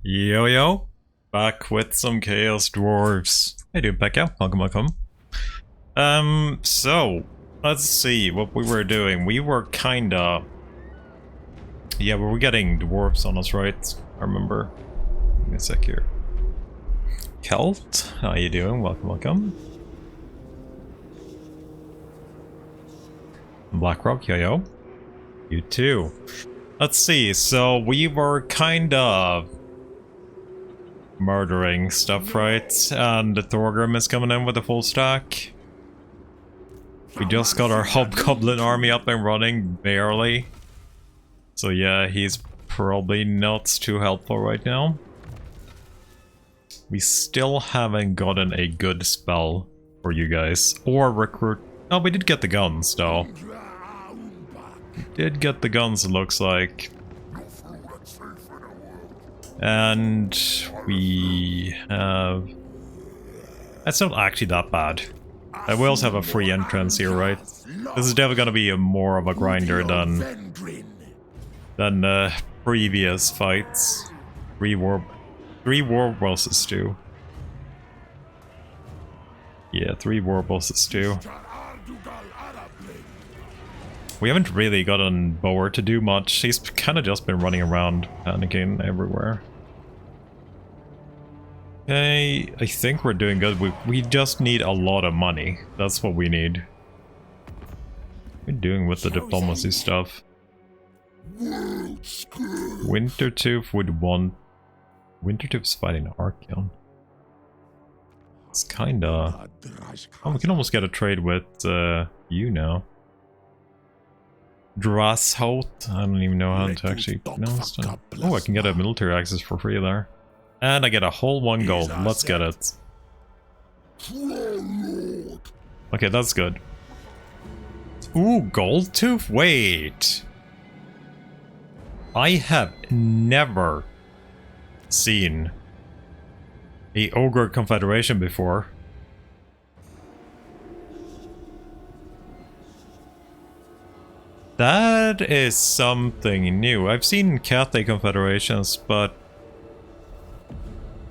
Yo yo, back with some Chaos Dwarfs. Hey dude, back out. Welcome. So let's see what we were doing. We were kinda, we were getting dwarves on us, right? I remember. Give me a sec here. Celt, how you doing? Welcome. Blackrock, yo. You too. Let's see. So we were kind of murdering stuff, right? And the Thorgrim is coming in with a full stack. We just got our Hobgoblin army up and running, barely. So yeah, he's probably not too helpful right now. We still haven't gotten a good spell for you guys. Or recruit... Oh, we did get the guns, though. We did get the guns, it looks like. And we have... That's not actually that bad. We also have a free entrance here, right? This is definitely gonna be more of a grinder than previous fights. Three war bosses too. Yeah, 3 war bosses too. We haven't really gotten Boer to do much. He's kind of just been running around, panicking everywhere. Okay, I think we're doing good. We just need a lot of money. That's what we need. What are we doing with the diplomacy stuff? Wintertooth would want... Wintertooth's fighting Archeon. It's kinda... Oh, we can almost get a trade with you now. Drashot? I don't even know how to actually pronounce that. Oh, I can get a military access for free there. And I get a whole 1 gold. Let's get it. Okay, that's good. Ooh, gold tooth? Wait. I have never seen a ogre confederation before. That is something new. I've seen Cathay confederations, but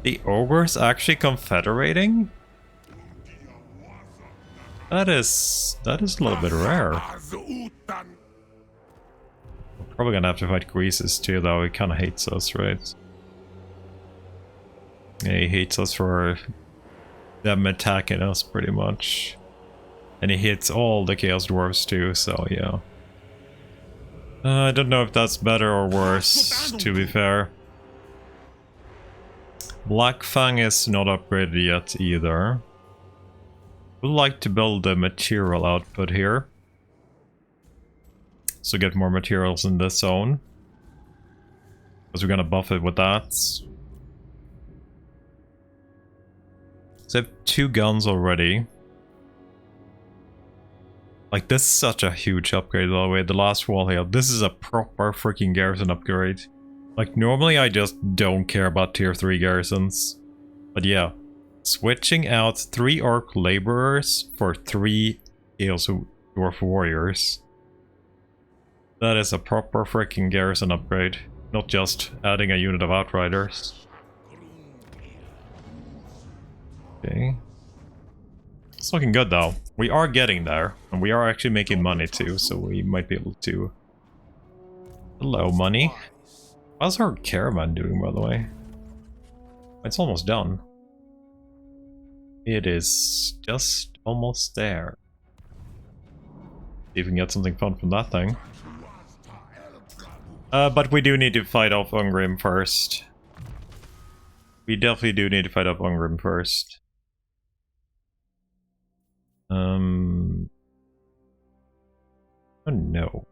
the ogres actually confederating? That is a little bit rare. We're probably gonna have to fight Greases too, though. He kinda hates us, right? Yeah, he hates us for them attacking us, pretty much. And he hits all the Chaos Dwarfs too, so yeah. I don't know if that's better or worse, to be fair. Black Fang is not upgraded yet either. Would like to build a material output here. So get more materials in this zone. Because we're gonna buff it with that. So I have 2 guns already. Like, this is such a huge upgrade, by the way. The last wall here. This is a proper freaking garrison upgrade. Like, normally I just don't care about tier 3 garrisons. But yeah. Switching out 3 Orc Laborers for 3 Chaos Dwarf Warriors. That is a proper freaking garrison upgrade. Not just adding a unit of Outriders. Okay. It's looking good though. We are getting there. And we are actually making money too, so we might be able to... Hello, money. How's our caravan doing, by the way? It's almost done. It is just almost there. See if we can get something fun from that thing. But we do need to fight off Ungrim first. We definitely do need to fight off Ungrim first. Oh no.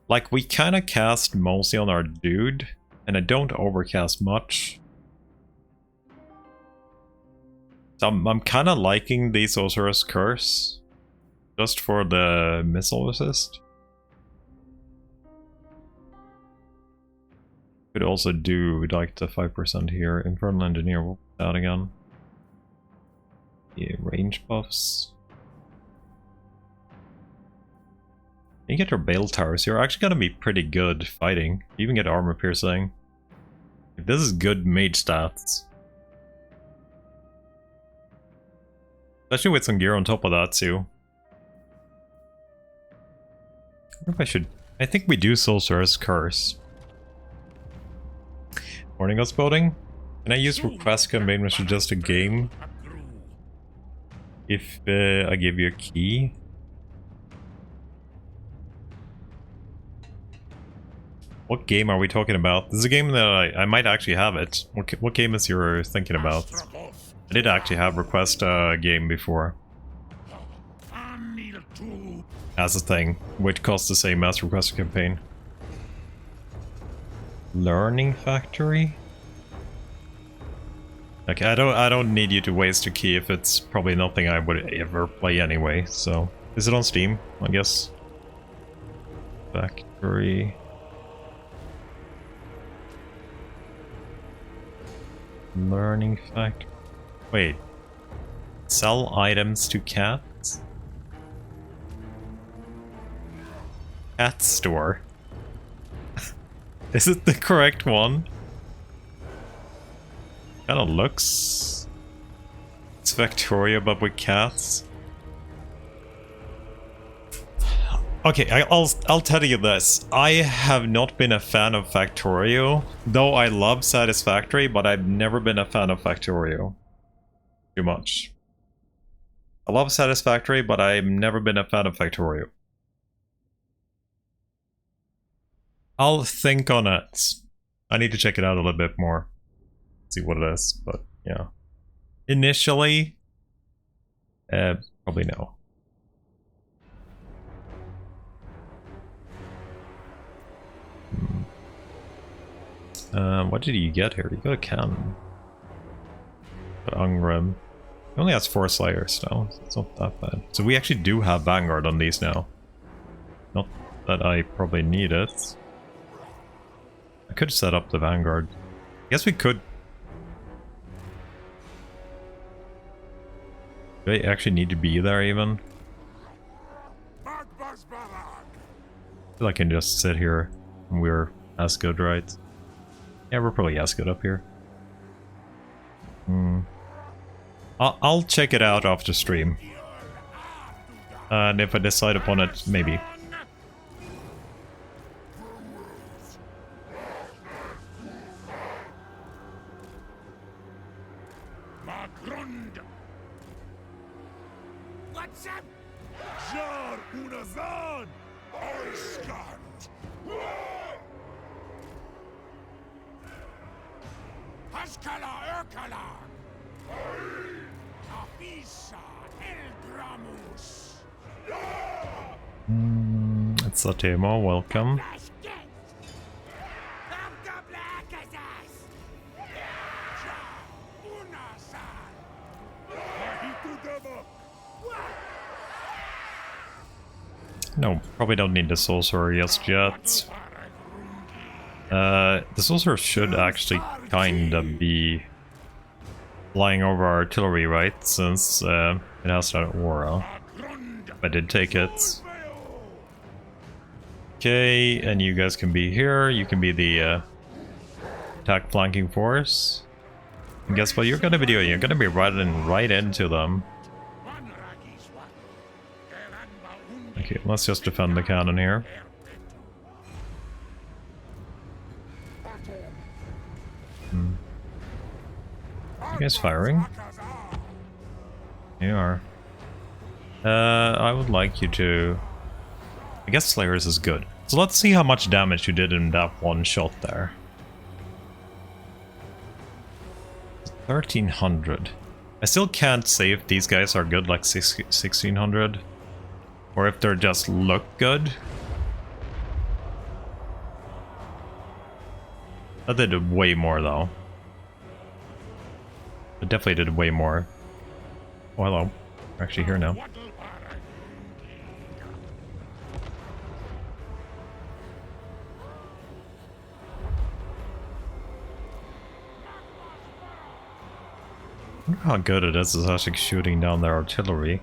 Like, we kind of cast mostly on our dude, and I don't overcast much. So I'm kind of liking the Sorcerer's Curse, just for the missile resist. Could also do like the 5% here. Infernal Engineer, we'll put that again. Yeah, range buffs. You get your Bale Towers, you're actually gonna be pretty good fighting. You even get armor piercing. This is good mage stats. Especially with some gear on top of that too. I wonder if I should... I think we do Sorcerer's Curse. Morning Ghost Building? Can I use request campaign which is just a game? If I give you a key? What game are we talking about? This is a game that I might actually have it. What game is you're thinking about? I did actually have request game before. As a thing, which costs the same as request campaign. Learning Factory? Like I don't need you to waste a key if it's probably nothing I would ever play anyway, so. Is it on Steam? I guess. Factory. Learning Factory. Wait. Sell items to cats? Cat store. Is it the correct one? Kinda looks... It's Factoria but with cats. Okay, I'll tell you this. I have not been a fan of Factorio, though I love Satisfactory, but I've never been a fan of Factorio. Too much. I love Satisfactory, but I've never been a fan of Factorio. I'll think on it. I need to check it out a little bit more. See what it is, but yeah. Initially, probably no. What did you get here? You got a cannon. But Ungrim. It only has 4 Slayers now. So it's not that bad. So we actually do have Vanguard on these now. Not that I probably need it. I could set up the Vanguard. I guess we could. Do I actually need to be there even? I feel like I can just sit here and we're as good, right? Yeah, we're probably as good up here. I'll check it out after stream. And if I decide upon it, maybe. What's up? Jar Unazan! Oiskant! Haskala Urkala! Afisa Eldramus! It's Satemo, welcome. No, probably don't need the Sorcerer just yet. The Sorcerer should actually kinda be flying over artillery, right? Since it has that aura. I did take it. Okay, and you guys can be here. You can be the attack flanking force. And guess what you're gonna be doing? You're gonna be riding right into them. Okay, let's just defend the cannon here. You guys firing? You are. I would like you to... I guess Slayers is good. So let's see how much damage you did in that one shot there. 1300. I still can't say if these guys are good like 1600. Or if they're just look good. That did way more though. It definitely did way more. Oh, hello. We're actually here now. I wonder how good it is actually shooting down their artillery.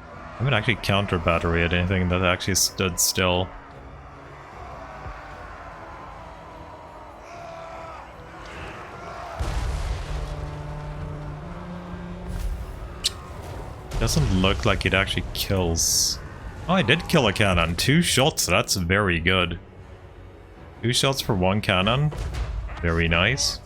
I haven't actually counter battery at anything that actually stood still. Doesn't look like it actually kills. Oh, I did kill a cannon. 2 shots, that's very good. 2 shots for 1 cannon. Very nice.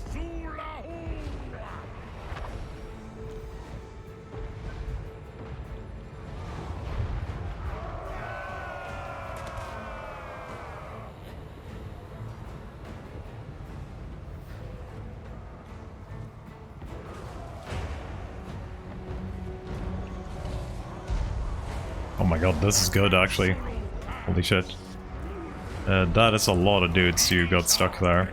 Oh my god, this is good actually. Holy shit. That is a lot of dudes who got stuck there.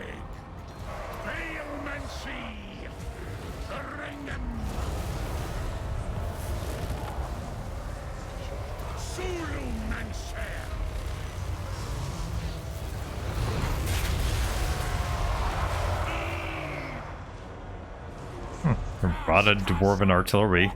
Rotted dwarven artillery.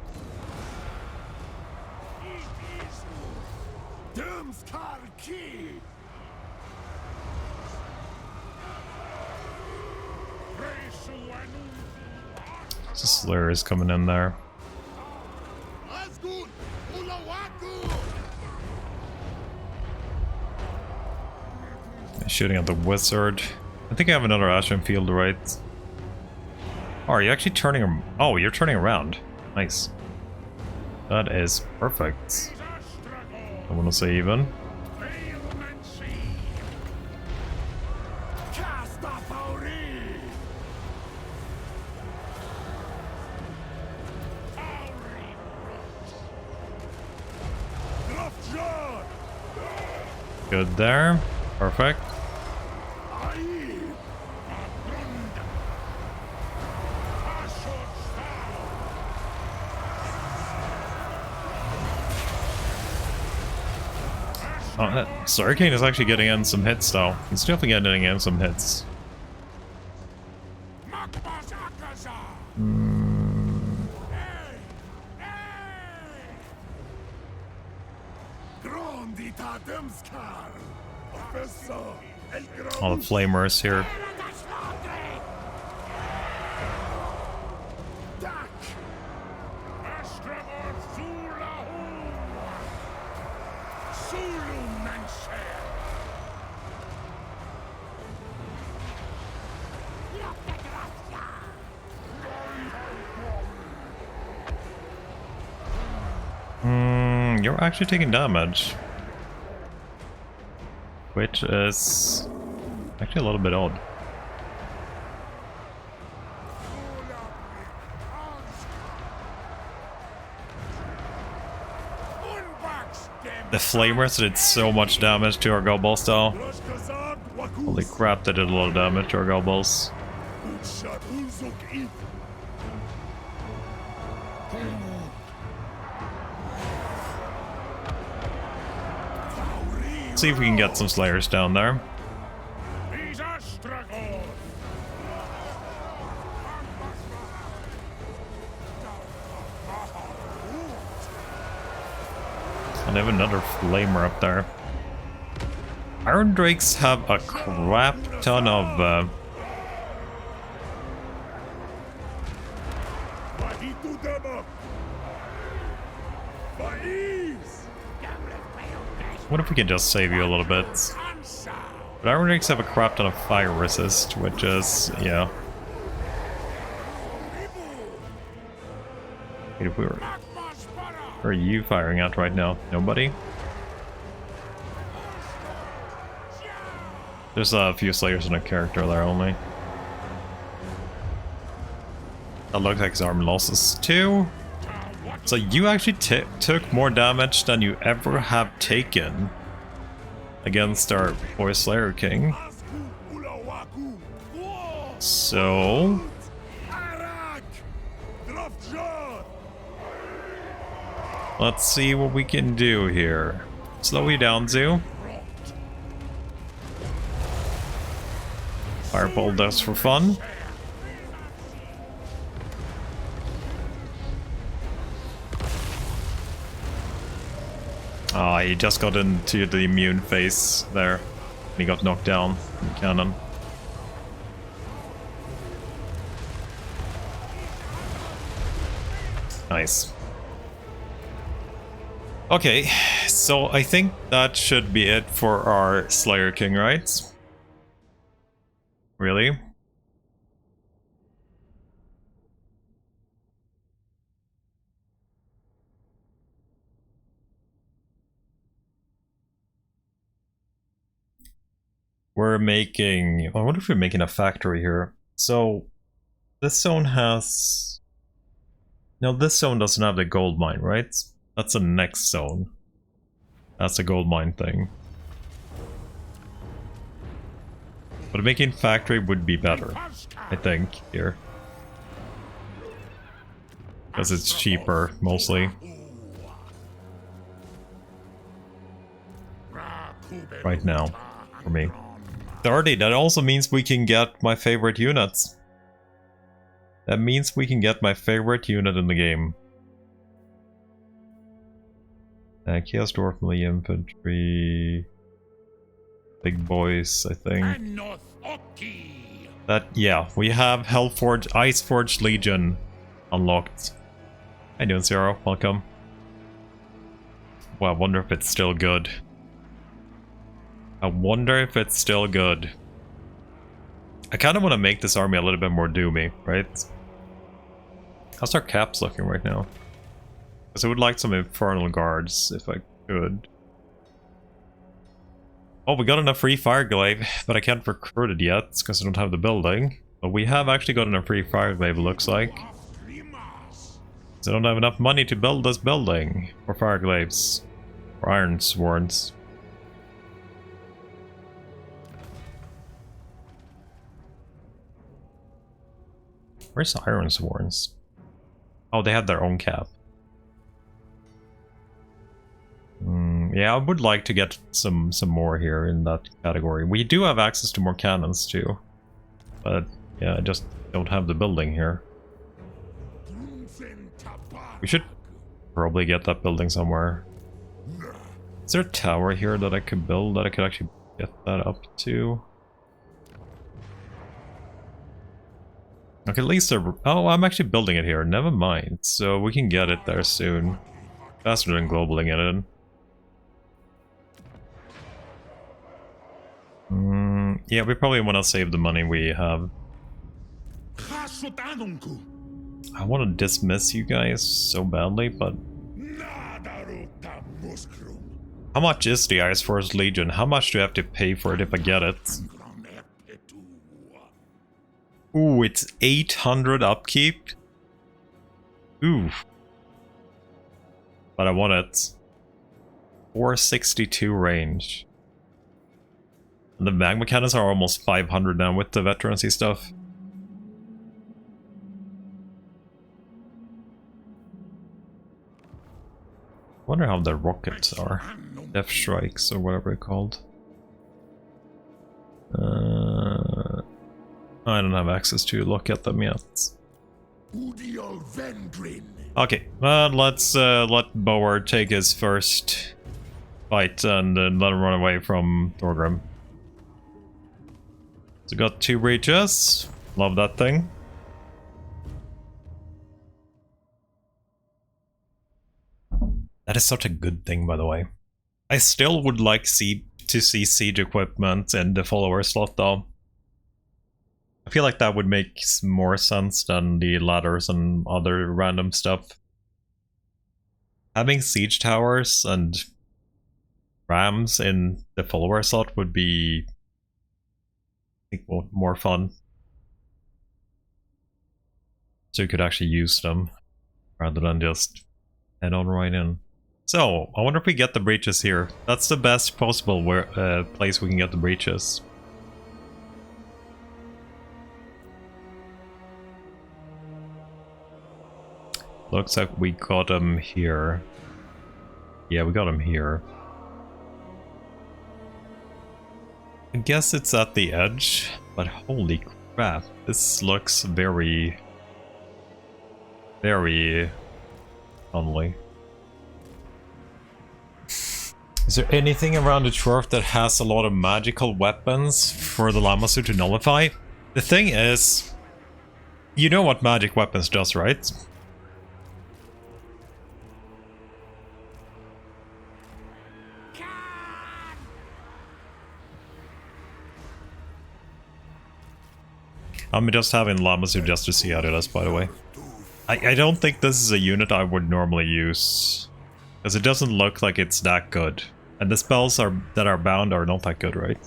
The Slayer is coming in there. Shooting at the wizard. I think I have another Ashen Field, right? Oh, are you actually turning? Oh, you're turning around. Nice. That is perfect. I want to say even. Good there. Perfect. Oh, Hurricane is actually getting in some hits though. He's definitely getting in some hits. All the flamers here. You're actually taking damage. Which is actually a little bit odd. The flamers did so much damage to our goblins though. Holy crap, they did a lot of damage to our goblins. See if we can get some Slayers down there. And I have another Flamer up there. Iron Drakes have a crap ton of what if we can just save you a little bit? But Iron Drakes have a crap ton of fire resist, which is, yeah. Wait, if we were... Where are you firing at right now? Nobody? There's a few Slayers in a character there only. That looks like his arm losses too. So you actually took more damage than you ever have taken against our boy Slayer King. So... let's see what we can do here. Slow you down, Zoo. Fireball dust for fun. Ah, he just got into the immune phase there. He got knocked down from the cannon. Nice. Okay, so I think that should be it for our Slayer King, right? Really? We're making... I wonder if we're making a factory here. So, this zone has... No, this zone doesn't have the gold mine, right? That's the next zone. That's a gold mine thing. But making factory would be better, I think, here. Because it's cheaper, mostly. Right now, for me. 30, that also means we can get my favorite units. That means we can get my favorite unit in the game. Chaos Dwarf melee infantry. Big boys, I think. That, yeah, we have Hellforge, Iceforge Legion unlocked. How you doing, Zero? Welcome. Well, I wonder if it's still good. I wonder if it's still good. I kind of want to make this army a little bit more doomy, right? How's our caps looking right now? Because I would like some Infernal Guards, if I could. Oh, we got enough free Fireglaive, but I can't recruit it yet, because I don't have the building. But we have actually got enough free Fireglaive, it looks like. So I don't have enough money to build this building. Or Fireglaves. Or Iron Swords. Where's Iron Swords? Oh, they have their own cap. Yeah, I would like to get some more here in that category. We do have access to more cannons too. But yeah, I just don't have the building here. We should probably get that building somewhere. Is there a tower here that I could build that I could actually get that up to? Okay, at least oh, I'm actually building it here. Never mind. So we can get it there soon. Faster than globaling it in. Yeah, we probably want to save the money we have. I want to dismiss you guys so badly, but... How much is the Ice Force Legion? How much do I have to pay for it if I get it? Ooh, it's 800 upkeep? Ooh. But I want it. 462 range. And the magma cannons are almost 500 now with the veterancy stuff. Wonder how the rockets are. Death strikes or whatever they're called. I don't have access to look at them yet. Okay, let's let Boer take his first fight and then let him run away from Thorgrim. So got 2 breaches. Love that thing. That is such a good thing, by the way. I still would like to see siege equipment in the follower slot, though. I feel like that would make more sense than the ladders and other random stuff. Having siege towers and rams in the follower slot would be, I think, more fun. So you could actually use them rather than just head on right in. So, I wonder if we get the breaches here. That's the best possible place we can get the breaches. Looks like we got them here. Yeah, we got them here. I guess it's at the edge, but holy crap, this looks very unlikely. Is there anything around the dwarf that has a lot of magical weapons for the Lamasu to nullify? The thing is, you know what magic weapons does, right? I'm just having Lamasu just to see how it does, by the way. I don't think this is a unit I would normally use, because it doesn't look like it's that good. And the spells that are bound are not that good, right?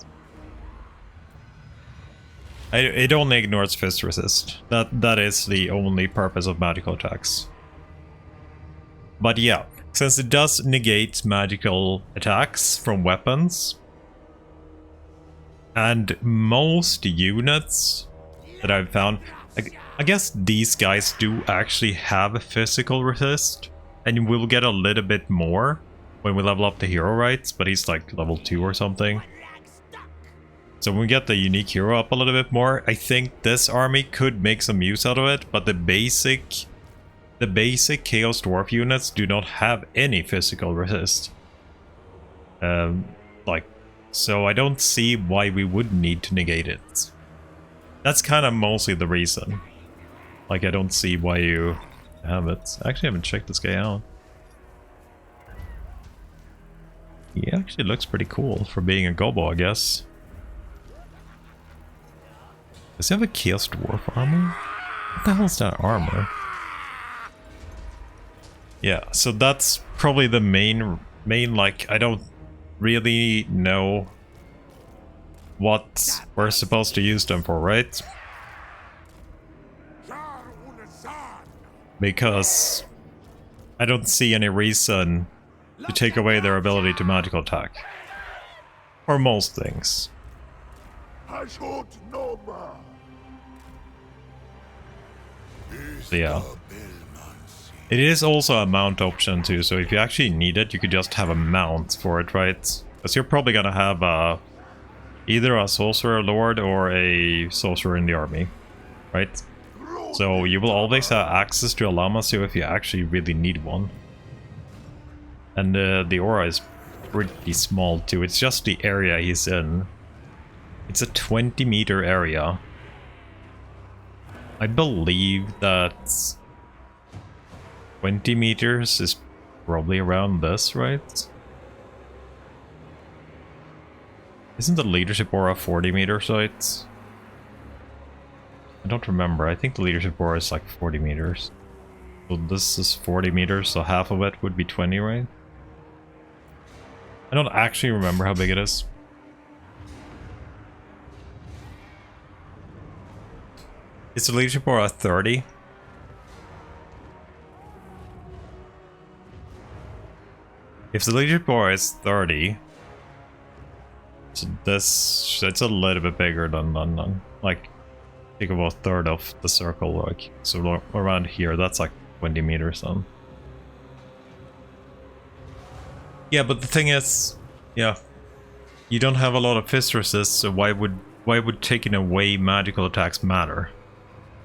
It only ignores fist resist. That is the only purpose of magical attacks. But yeah, since it does negate magical attacks from weapons, and most units that I've found, I guess these guys do actually have a physical resist, and we'll get a little bit more when we level up the hero rights, but he's like level 2 or something. So when we get the unique hero up a little bit more, I think this army could make some use out of it, but the basic Chaos Dwarf units do not have any physical resist. So I don't see why we would need to negate it. That's kind of mostly the reason. Like, I don't see why you have it. I actually haven't checked this guy out. He actually looks pretty cool for being a Gobo, I guess. Does he have a Chaos Dwarf armor? What the hell is that armor? Yeah, so that's probably the main like, I don't really know what we're supposed to use them for, right? Because I don't see any reason to take away their ability to magical attack. For most things. Hashut no more. So yeah. It is also a mount option too, so if you actually need it, you could just have a mount for it, right? Because you're probably gonna have either a sorcerer lord or a sorcerer in the army, right? So you will always have access to a Lamasu if you actually really need one. And the aura is pretty small too, it's just the area he's in. It's a 20-meter area. I believe that 20 meters is probably around this, right? Isn't the leadership aura 40 meter sites? I don't remember. I think the leadership aura is like 40 meters. So this is 40 meters, so half of it would be 20, right? I don't actually remember how big it is. Is the leadership aura 30? If the leadership aura is 30, so this, it's a little bit bigger than like, think about a third of the circle, like, so around here, that's like 20 meters then. Yeah, but the thing is, yeah, you don't have a lot of fist resist, so why would taking away magical attacks matter?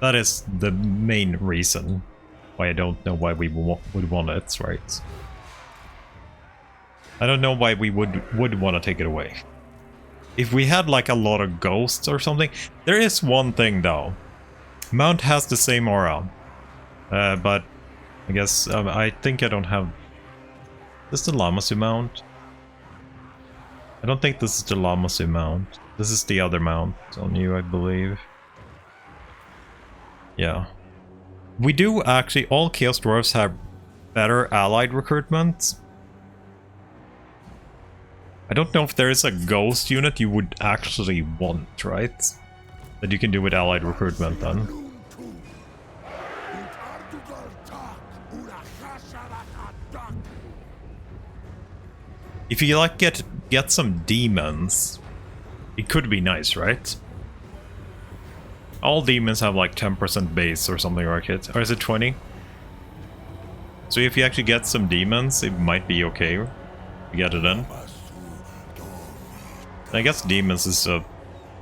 That is the main reason why I don't know why we would want it, right? I don't know why we would want to take it away. If we had like a lot of ghosts or something, there is one thing though. Mount has the same aura, but I guess I think I don't have. This is the Lamasu mount. I don't think this is the Lamasu mount. This is the other mount on you, I believe. Yeah. We do actually, all Chaos Dwarfs have better allied recruitment. I don't know if there is a ghost unit you would actually want, right? That you can do with allied recruitment then. If you like get some demons, it could be nice, right? All demons have like 10% base or something like it. Or is it 20? So if you actually get some demons, it might be okay to get it in. I guess demons is a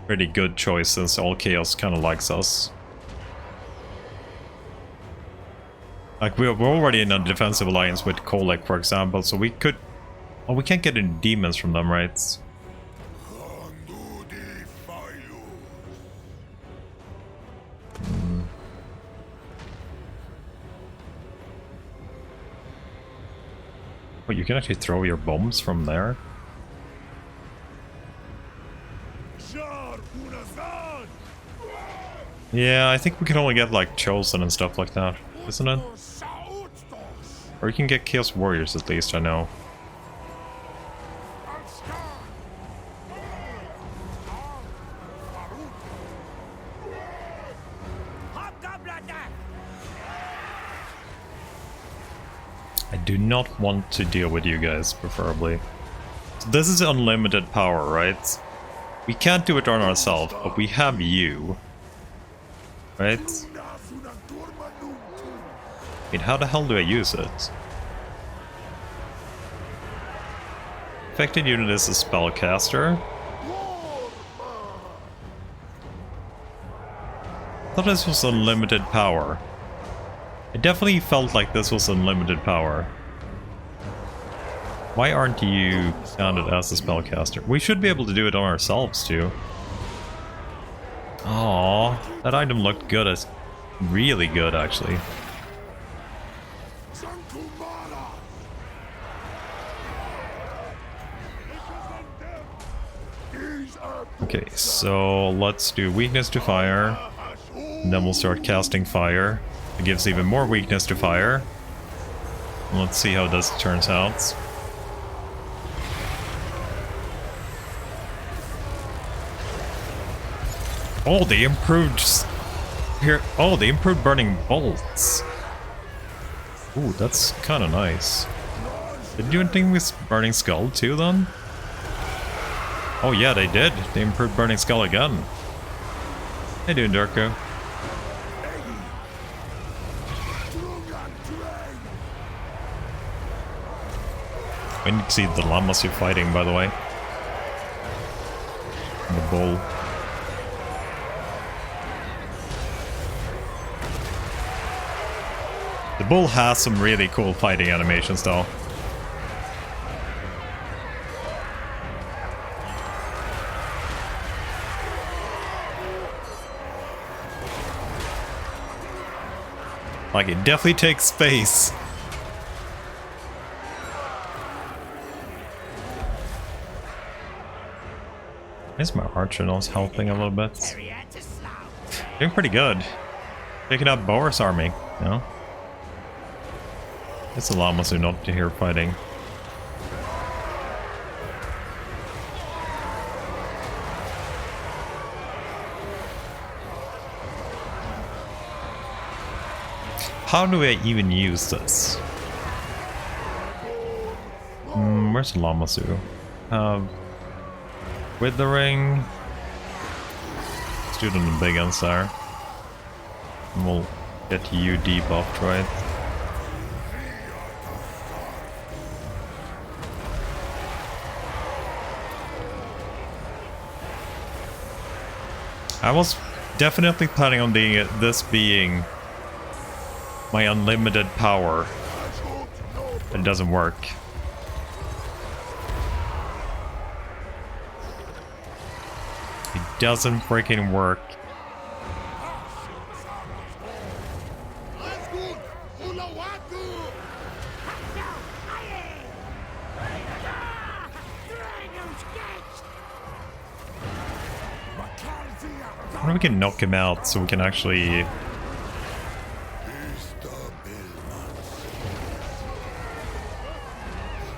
pretty good choice since all chaos kind of likes us. Like we're already in a defensive alliance with Kolek, for example, so we could... Oh, we can't get any demons from them, right? Oh, you can actually throw your bombs from there? Yeah, I think we can only get like Chosen and stuff like that, isn't it? Or you can get Chaos Warriors at least, I know. I do not want to deal with you guys, preferably. So this is unlimited power, right? We can't do it on ourselves, but we have you. Right? I mean, how the hell do I use it? Affected unit is a spellcaster. I thought this was unlimited power. It definitely felt like this was unlimited power. Why aren't you counted as a spellcaster? We should be able to do it on ourselves too. Aww, that item looked good. As really good, actually. Okay, so let's do weakness to fire. And then we'll start casting fire. It gives even more weakness to fire. Let's see how this turns out. Oh, they improved here. Oh, they improved burning bolts. Ooh, that's kind of nice. Did you do anything with burning skull too, then? Oh yeah, they did. They improved burning skull again. How you doing, Darko? I need to see the llamas you're fighting, by the way. And the bull. The bull has some really cool fighting animations, though. Like, it definitely takes space. Is my archers helping a little bit? Doing pretty good. Picking up Boris' army, you know? It's the llamas who not here fighting. How do I even use this? Where's the Lamasu? Withering. Let's do it on the big guns there. And we'll get you debuffed, right? I was definitely planning on this being my unlimited power, but it doesn't work. It doesn't freaking work. I wonder if we can knock him out so we can actually...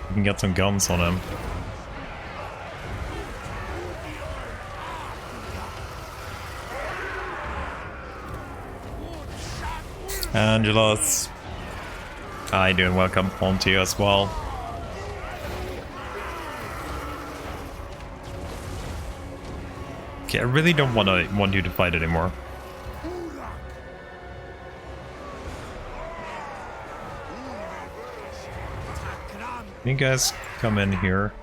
We can get some guns on him. Angelos. Hi, doing welcome home to you as well. Okay, I really don't want you to fight anymore. You guys come in here.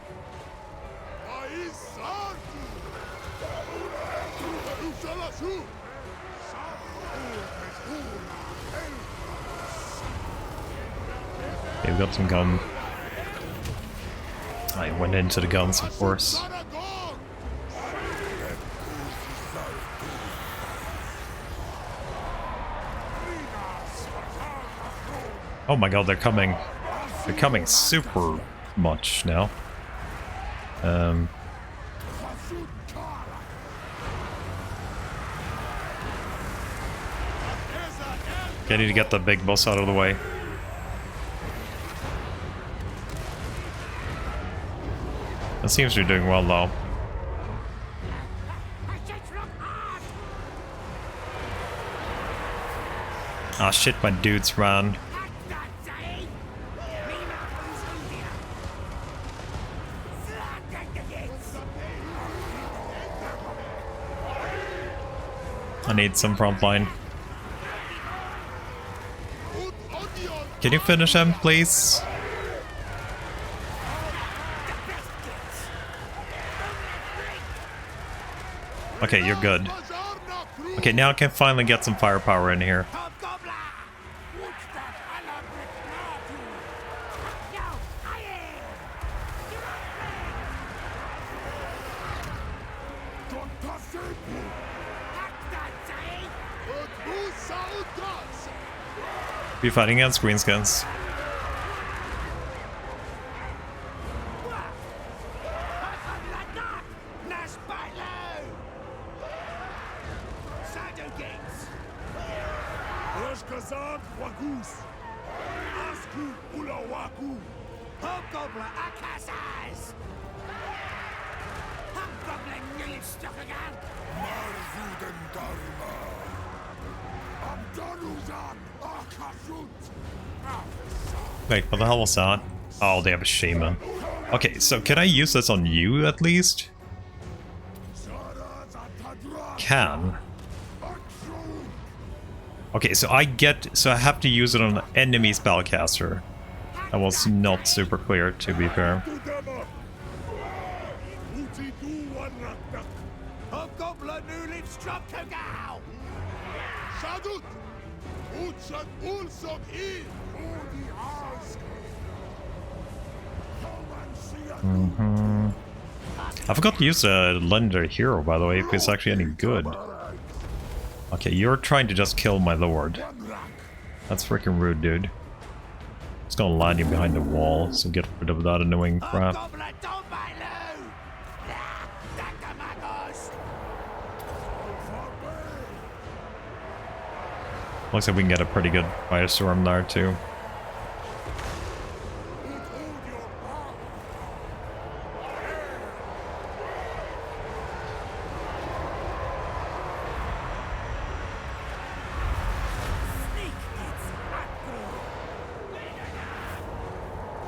Okay, we've got some gun. I went into the guns, of course. Oh my god, they're coming. They're coming super much now. Okay, I need to get the big boss out of the way. That seems to be doing well though. Ah shit, my dudes ran. I need some front line. Can you finish him, please? Okay, you're good. Okay, now I can finally get some firepower in here. Be fighting against greenskins. Wait, what the hell was that? Oh, they have a shaman. Okay, so can I use this on you at least? Can. Okay, so I have to use it on an enemy spellcaster. That was not super clear, to be fair. I forgot to use a legendary hero, by the way, if it's actually any good. Okay, you're trying to just kill my lord. That's freaking rude, dude. It's gonna land you behind the wall, so get rid of that annoying crap. Looks like we can get a pretty good firestorm there, too.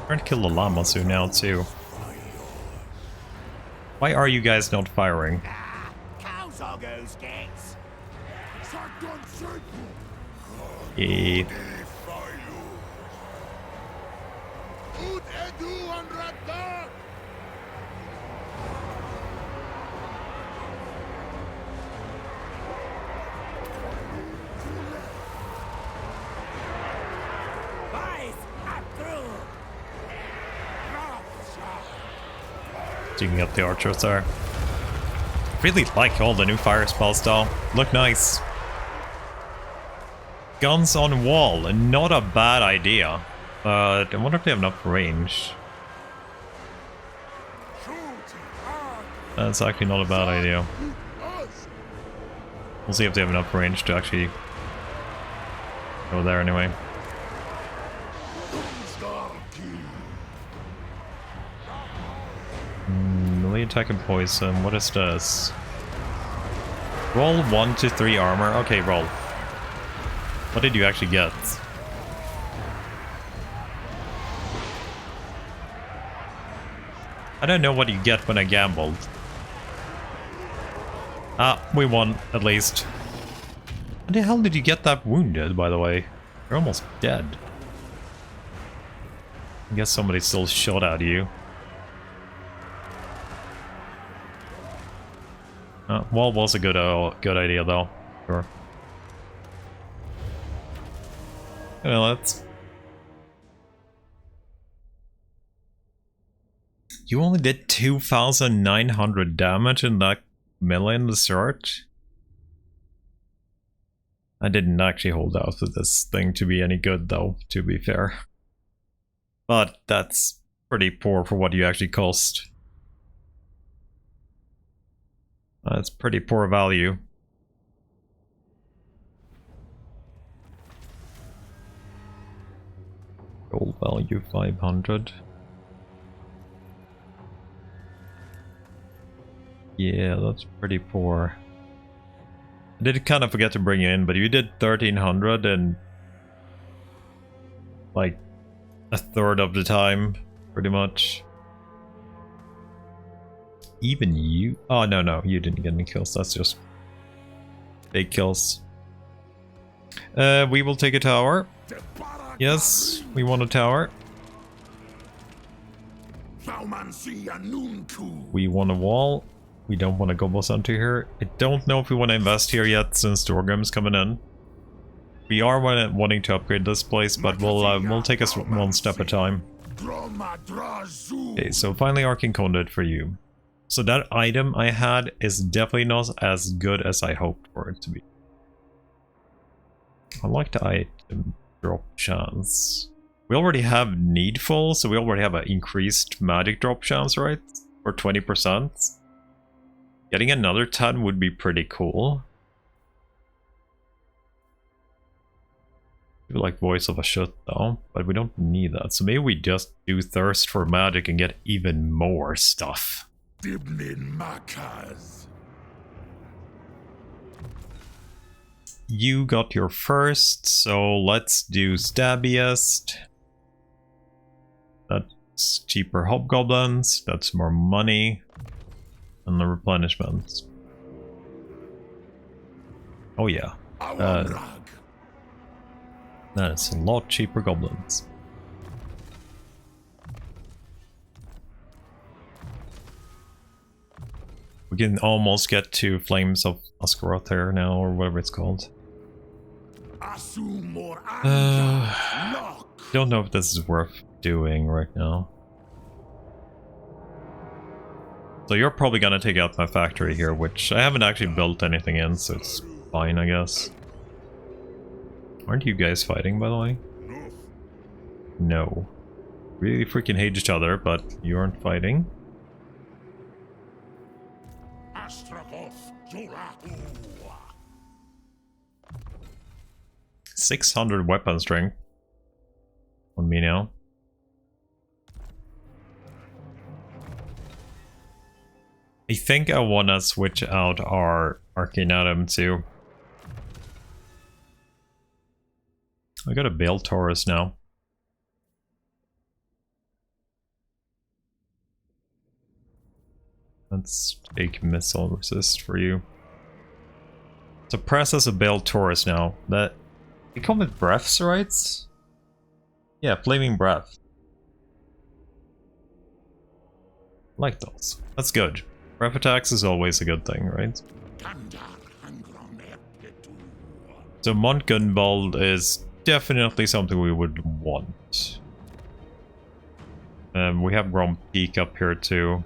Trying to kill the llama soon now too. Why are you guys not firing? Yeah. So you can get the archers there. Really like all the new fire spells though. Look nice. Guns on wall, not a bad idea. But I wonder if they have enough range. That's actually not a bad idea. We'll see if they have enough range to actually go there anyway. Melee attack and poison. What is this? Roll 1 to 3 armor. Okay, roll. What did you actually get? I don't know what you get when I gambled. Ah, we won, at least. How the hell did you get that wounded, by the way? You're almost dead. I guess somebody still shot at you. Wall was a good idea, though. Sure. Well, let's... You only did 2,900 damage in that melee in the start? I didn't actually hold out for this thing to be any good, though, to be fair. But that's pretty poor for what you actually cost. That's pretty poor value. Gold value 500. Yeah, that's pretty poor. I did kind of forget to bring you in, but you did 1300 and like a third of the time, pretty much. Even you? Oh, no, you didn't get any kills. That's just big kills. We will take a tower. Yes, we want a tower. We want a wall. We don't want a Gobo Center here. I don't know if we want to invest here yet since Dorgrim's coming in. We are wanting to upgrade this place, but we'll take us one step at a time. Okay, so finally Arcane Conduit for you. So that item I had is definitely not as good as I hoped for it to be. I like the item drop chance. We already have Needful, so we already have an increased magic drop chance, right? For 20%. Getting another 10 would be pretty cool. I like Voice of Hashut though, but we don't need that. So maybe we just do Thirst for Magic and get even more stuff. You got your first, so let's do Stabbiest. That's cheaper Hobgoblins, that's more money. And the replenishments. Oh yeah. That's a lot cheaper goblins. We can almost get to Flames of Astragoth here now, or whatever it's called. Don't know if this is worth doing right now. So you're probably gonna take out my factory here, which I haven't actually built anything in, so it's fine, I guess. Aren't you guys fighting, by the way? No. Really freaking hate each other, but you aren't fighting. 600 weapon strength on me now. I think I want to switch out our Arcane Atom too. I got a Bale Taurus now. Let's take Missile Resist for you. Suppress as a Bale Taurus now. That they come with breaths, right? Yeah, Flaming Breath. Like those. That's good. Breath attacks is always a good thing, right? So Mont Gunvald is definitely something we would want. We have Grom Peak up here too.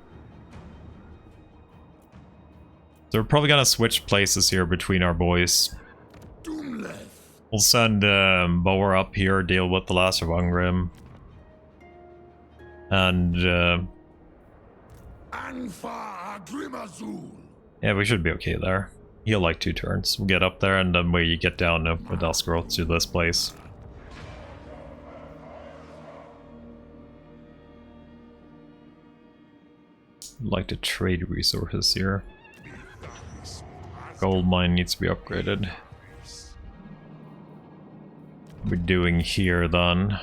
So we're probably gonna switch places here between our boys. We'll send Bower up here, deal with the Last of Ungrim. And yeah, we should be okay there. He'll like 2 turns. We'll get up there and then we get down with Astragoth to this place. I'd like to trade resources here. Gold mine needs to be upgraded. What we're doing here then.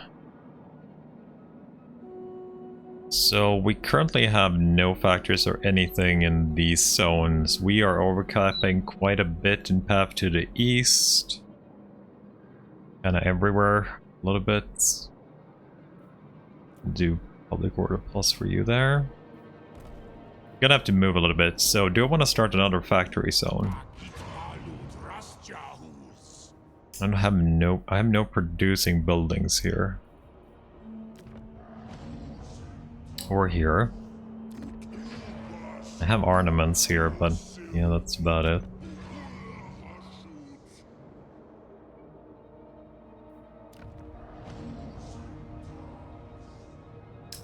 So we currently have no factories or anything in these zones. We are overcapping quite a bit in path to the east. Kinda everywhere, a little bit. Do public order plus for you there. Gonna have to move a little bit, so do I want to start another factory zone? I have no producing buildings here. Or here. I have ornaments here, but yeah, that's about it.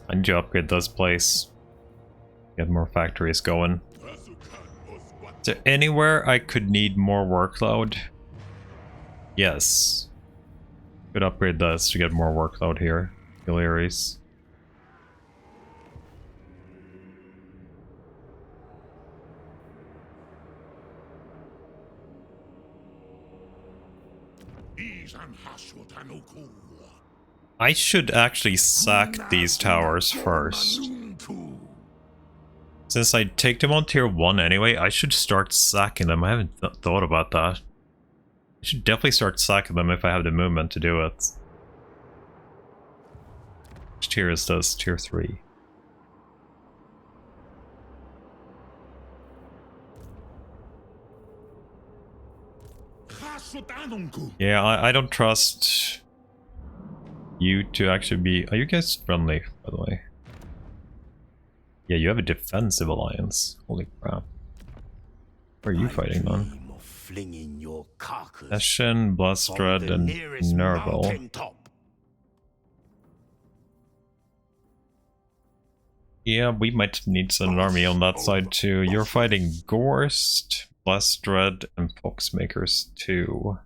I need to upgrade this place. Get more factories going. Is there anywhere I could need more workload? Yes. Could upgrade this to get more workload here. Galleries. I should actually sack these towers first. Since I take them on tier 1 anyway, I should start sacking them. I haven't thought about that. I should definitely start sacking them if I have the movement to do it. Which tier is this? Tier 3. Yeah, I don't trust you to actually be... Are you guys friendly, by the way? Yeah, you have a defensive alliance. Holy crap. Where are you fighting on? Ashen, Blastred, and Nerval. Yeah, we might need an army on that side too. You're fighting Gorst, Blastred, and Foxmakers too.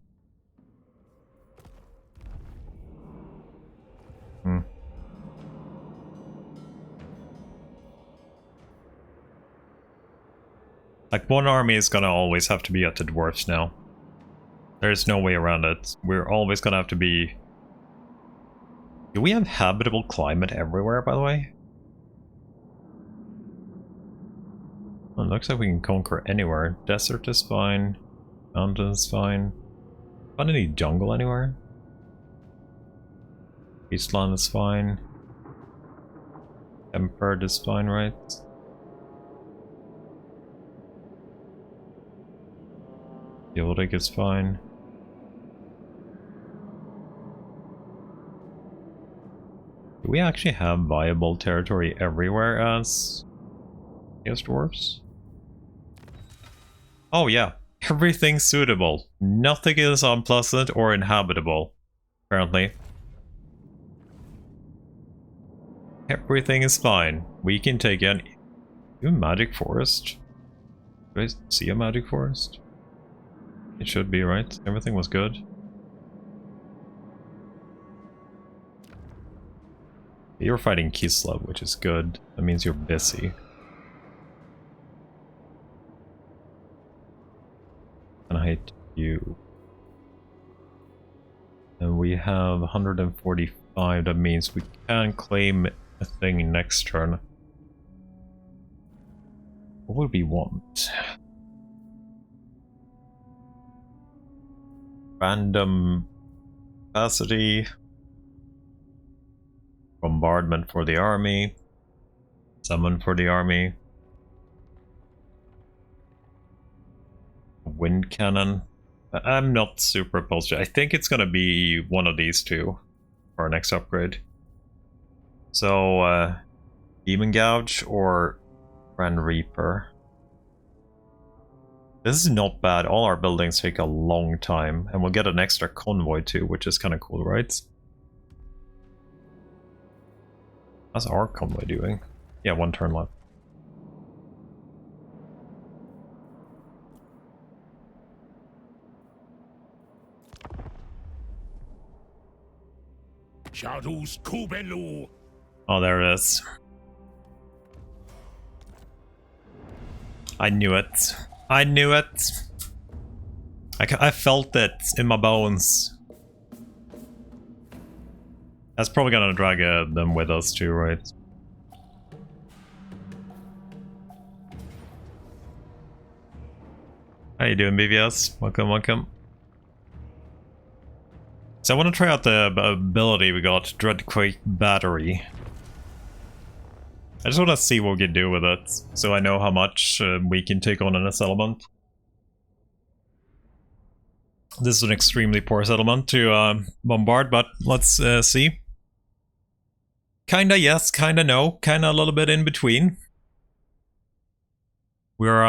Like, one army is gonna always have to be at the dwarfs now. There's no way around it. We're always gonna have to be... Do we have habitable climate everywhere, by the way? Well, it looks like we can conquer anywhere. Desert is fine. Mountain is fine. Find any jungle anywhere? Eastland is fine. Tempered is fine, right? Gildic is fine. Do we actually have viable territory everywhere as Chaos Dwarfs? Oh yeah, everything's suitable. Nothing is unpleasant or inhabitable, apparently. Everything is fine. We can take any... Do a magic forest? Do I see a magic forest? It should be, right? Everything was good. You're fighting Kislev, which is good. That means you're busy. And I hate you. And we have 145. That means we can claim a thing next turn. What would we want? Random capacity. Bombardment for the army. Summon for the army. Wind cannon. I'm not super opposed to it. I think it's gonna be one of these two for our next upgrade. So, Demon Gouge or Grand Reaper. This is not bad. All our buildings take a long time, and we'll get an extra convoy too, which is kind of cool, right? How's our convoy doing? Yeah, 1 turn left. Oh, there it is. I knew it. I knew it. I felt it in my bones. That's probably gonna drag them with us too, right? How you doing, BVS? Welcome, welcome. So I want to try out the ability we got, Dreadquake Battery. I just want to see what we can do with it, so I know how much we can take on in a settlement. This is an extremely poor settlement to bombard, but let's see. Kinda yes, kinda no, kinda a little bit in between. We're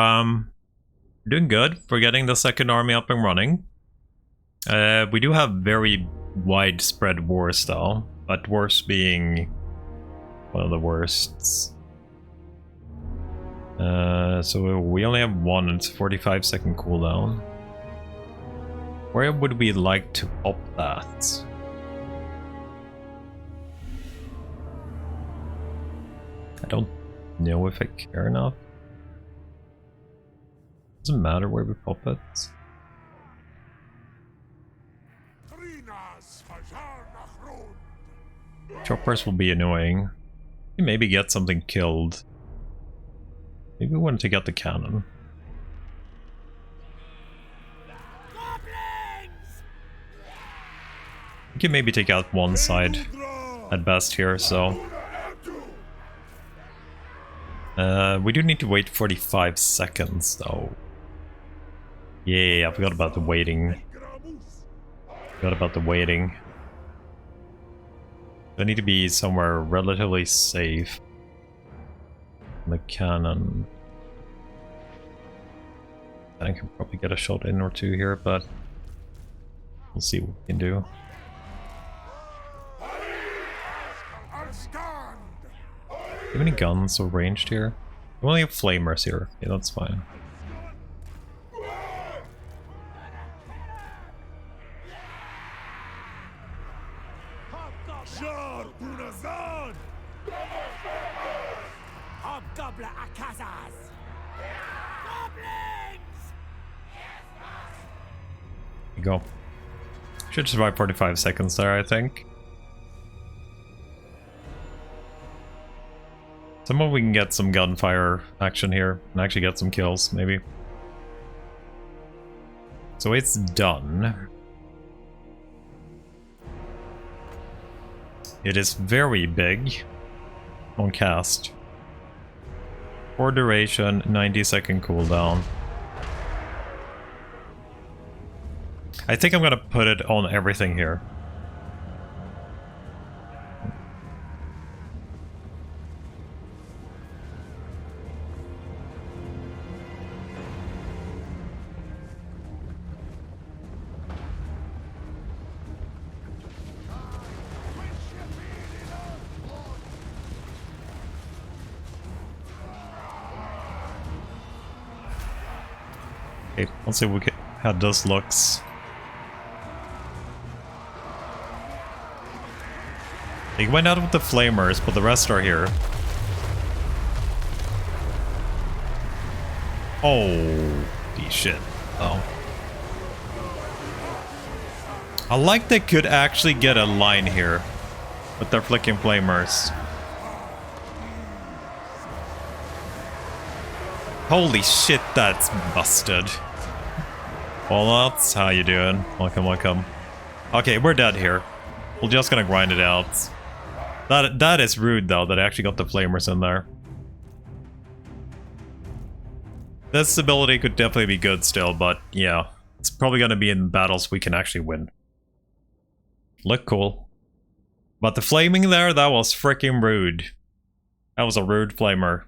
doing good. We're getting the second army up and running. We do have very widespread wars though, but dwarfs being one of the worst. So we only have one, and it's a 45-second cooldown. Where would we like to pop that? I don't know if I care enough. Doesn't matter where we pop it. Choppers will be annoying. We maybe get something killed. Maybe we want to take out the cannon. We can maybe take out one side at best here, so... we do need to wait 45 seconds, though. Yeah, I forgot about the waiting. Forgot about the waiting. I need to be somewhere relatively safe. The cannon. I can probably get a shot in or two here, but we'll see what we can do. Do you have any guns or ranged here? We only have flamers here. Yeah, that's fine. There you go. Should survive 45 seconds there, I think. Somehow we can get some gunfire action here and actually get some kills, maybe. So it's done. It is very big on cast. For duration, 90-second cooldown. I think I'm gonna put it on everything here. Okay, let's see how this looks. He went out with the flamers, but the rest are here. Holy shit. Oh. I like they could actually get a line here with their flicking flamers. Holy shit, that's busted. Well, that's how you doing. Welcome, welcome. Okay, we're dead here. We're just gonna grind it out. That is rude, though, that I actually got the flamers in there. This ability could definitely be good still, but yeah. It's probably gonna be in battles we can actually win. Look cool. But the flaming there, that was freaking rude. That was a rude flamer.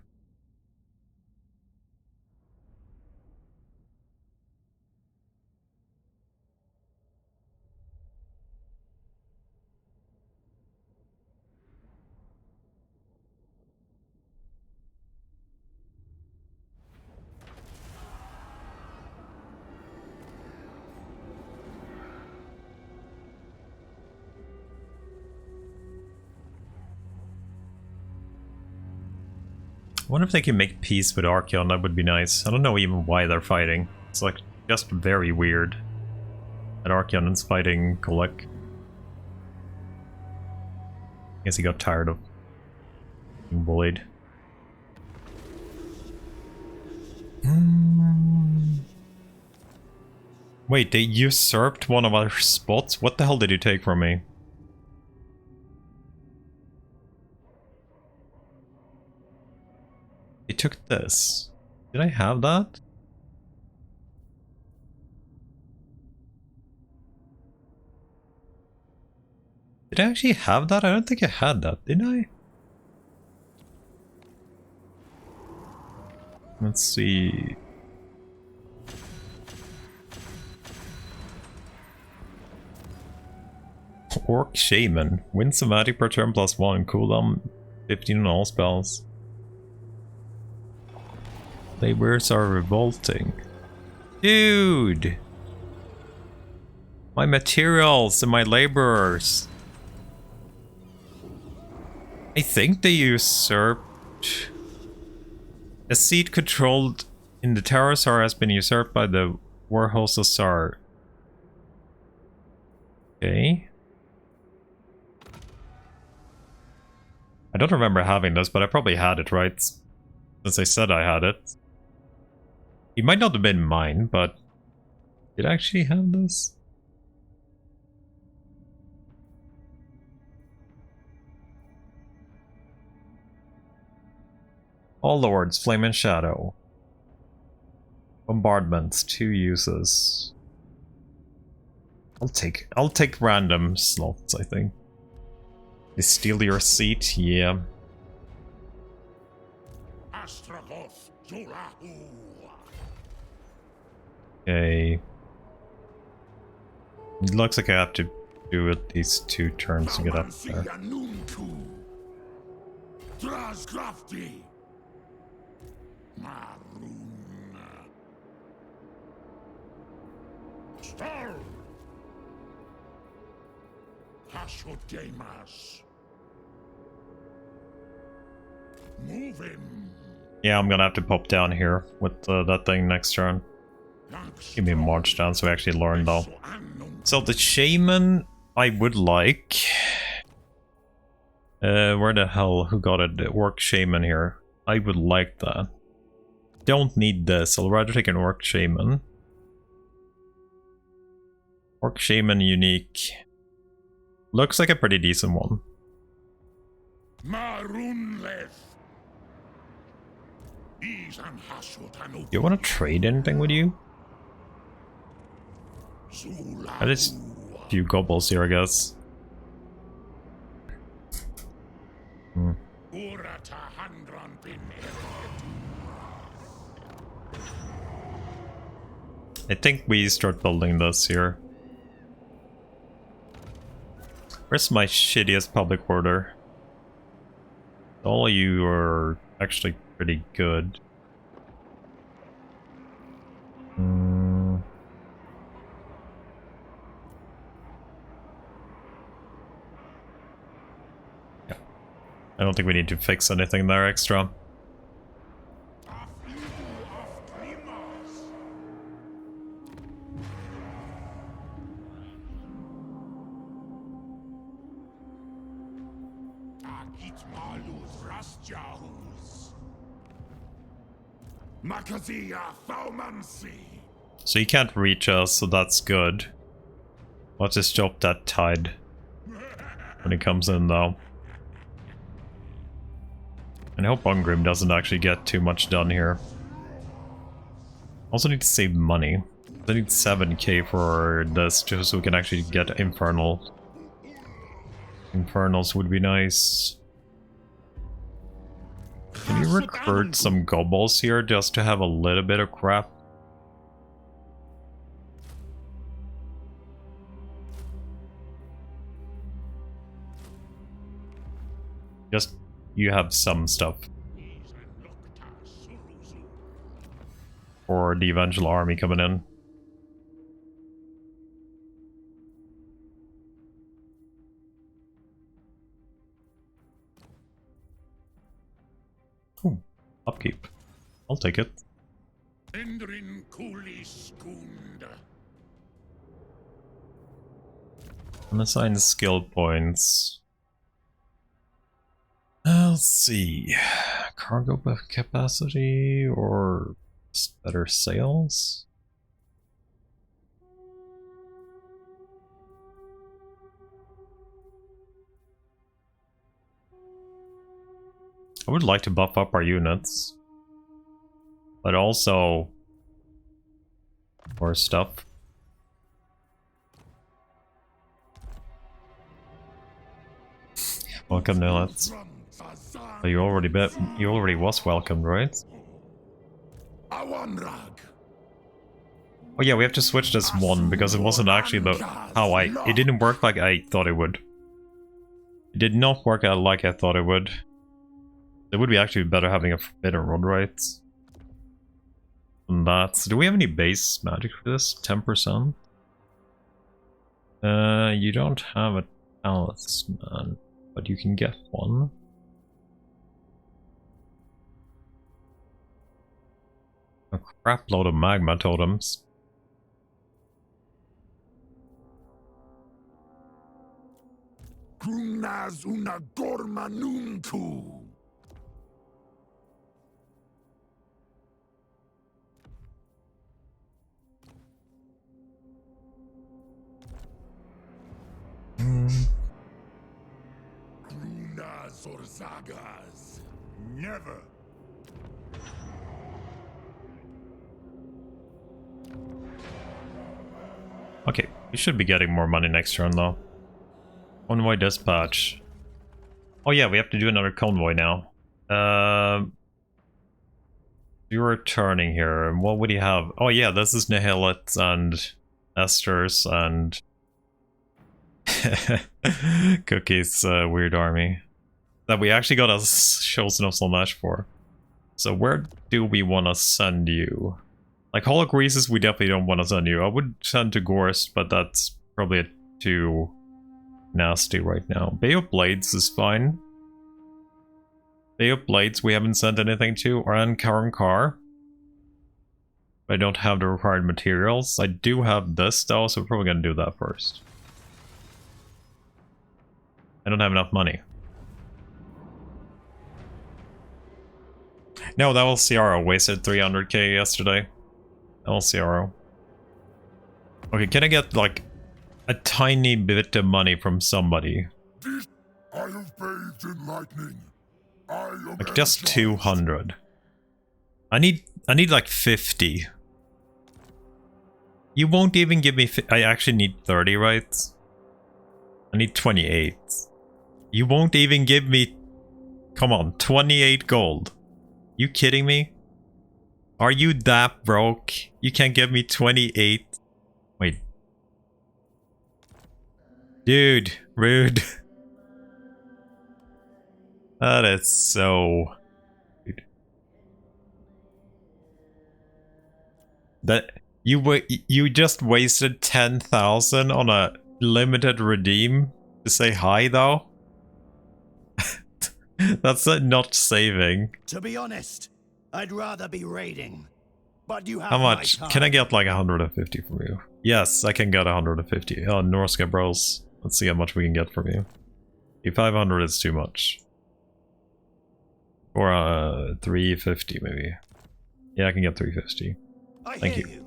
I wonder if they can make peace with Archeon, that would be nice. I don't know even why they're fighting. It's like just very weird that Archeon is fighting Kolek. I guess he got tired of being bullied. Wait, they usurped one of our spots? What the hell did you take from me? They took this. Did I have that? Did I actually have that? I don't think I had that, did I? Let's see. Orc Shaman. Win somatic per turn +1. Cooldown 15 on all spells. Laborers are revolting. Dude! My materials and my laborers. I think they usurped A seat controlled in the Terrasar has been usurped by the Warhosasar. Okay. I don't remember having this, but I probably had it, right? Since I said I had it. It might not have been mine, but did I actually have this? All Lords, Flame and Shadow. Bombardments, 2 uses. I'll take random slots, I think. They steal your seat, yeah. Astragoth Ironhand. Okay. It looks like I have to do at least 2 turns to get up there. Hashut gamers. Move him. Yeah, I'm gonna have to pop down here with that thing next turn. Give me a march down so we actually learn though. So the shaman I would like. Where the hell? Who got it? The orc shaman here. I would like that. Don't need this. I'll rather take an orc shaman. Orc shaman unique. Looks like a pretty decent one. You want to trade anything with you? I just a few gobbles here, I guess. I think we start building this here. Where's my shittiest public order? All of you are actually pretty good. Yeah. I don't think we need to fix anything there extra. So you can't reach us, so that's good. Let's just stop that tide when it comes in though. And I hope Ungrim doesn't actually get too much done here. Also need to save money. I need 7k for this just so we can actually get Infernal. Infernals would be nice. Can you recruit some goblins here just to have a little bit of crap? Just, you have some stuff. For the Evangel army coming in. Ooh, upkeep. I'll take it. Unassign skill points. Let's see. Cargo capacity or better sales? I would like to buff up our units, but also more stuff. Welcome, Nilets. Oh, you already was welcomed, right? Oh yeah, we have to switch this one because it wasn't actually it didn't work like I thought it would. It did not work out like I thought it would. It would be actually better having a forbidden rod, right? And that's... Do we have any base magic for this? 10%? You don't have a talisman, but you can get one. crap load of magma totems. Kunas una gorma nunku. Kunas or zagas. Never. Okay, we should be getting more money next turn though. Convoy dispatch. Oh yeah, we have to do another convoy now. You're returning here, and what would you have? Oh yeah, this is Nihilith and Esther's and Cookie's weird army. That we actually got a chosen of Slaanesh for. So where do we want to send you? Like Holocreases, we definitely don't want to send you. I would send to Gorst, but that's probably too nasty right now. Bay of Blades is fine. Bay of Blades we haven't sent anything to. Or Karankar. I don't have the required materials. I do have this though, so we're probably gonna do that first. I don't have enough money. No, that was CRO. Wasted 300k yesterday. That was CRO. Okay, can I get like a tiny bit of money from somebody? I have bathed in lightning. I am Like just 200. I need like 50. You won't even give me I actually need 30, right? I need 28. You won't even give me, come on, 28 gold. You kidding me? Are you that broke? You can't give me 28? Wait. Dude, rude. That is so... Dude. That... You just wasted 10,000 on a limited redeem to say hi though? That's not saving. To be honest, I'd rather be raiding. But you have How much? Can I get like 150 from you? Yes, I can get 150. Oh, Norska Bros. Let's see how much we can get from you. 500 is too much. Or 350 maybe. Yeah, I can get 350. Thank you.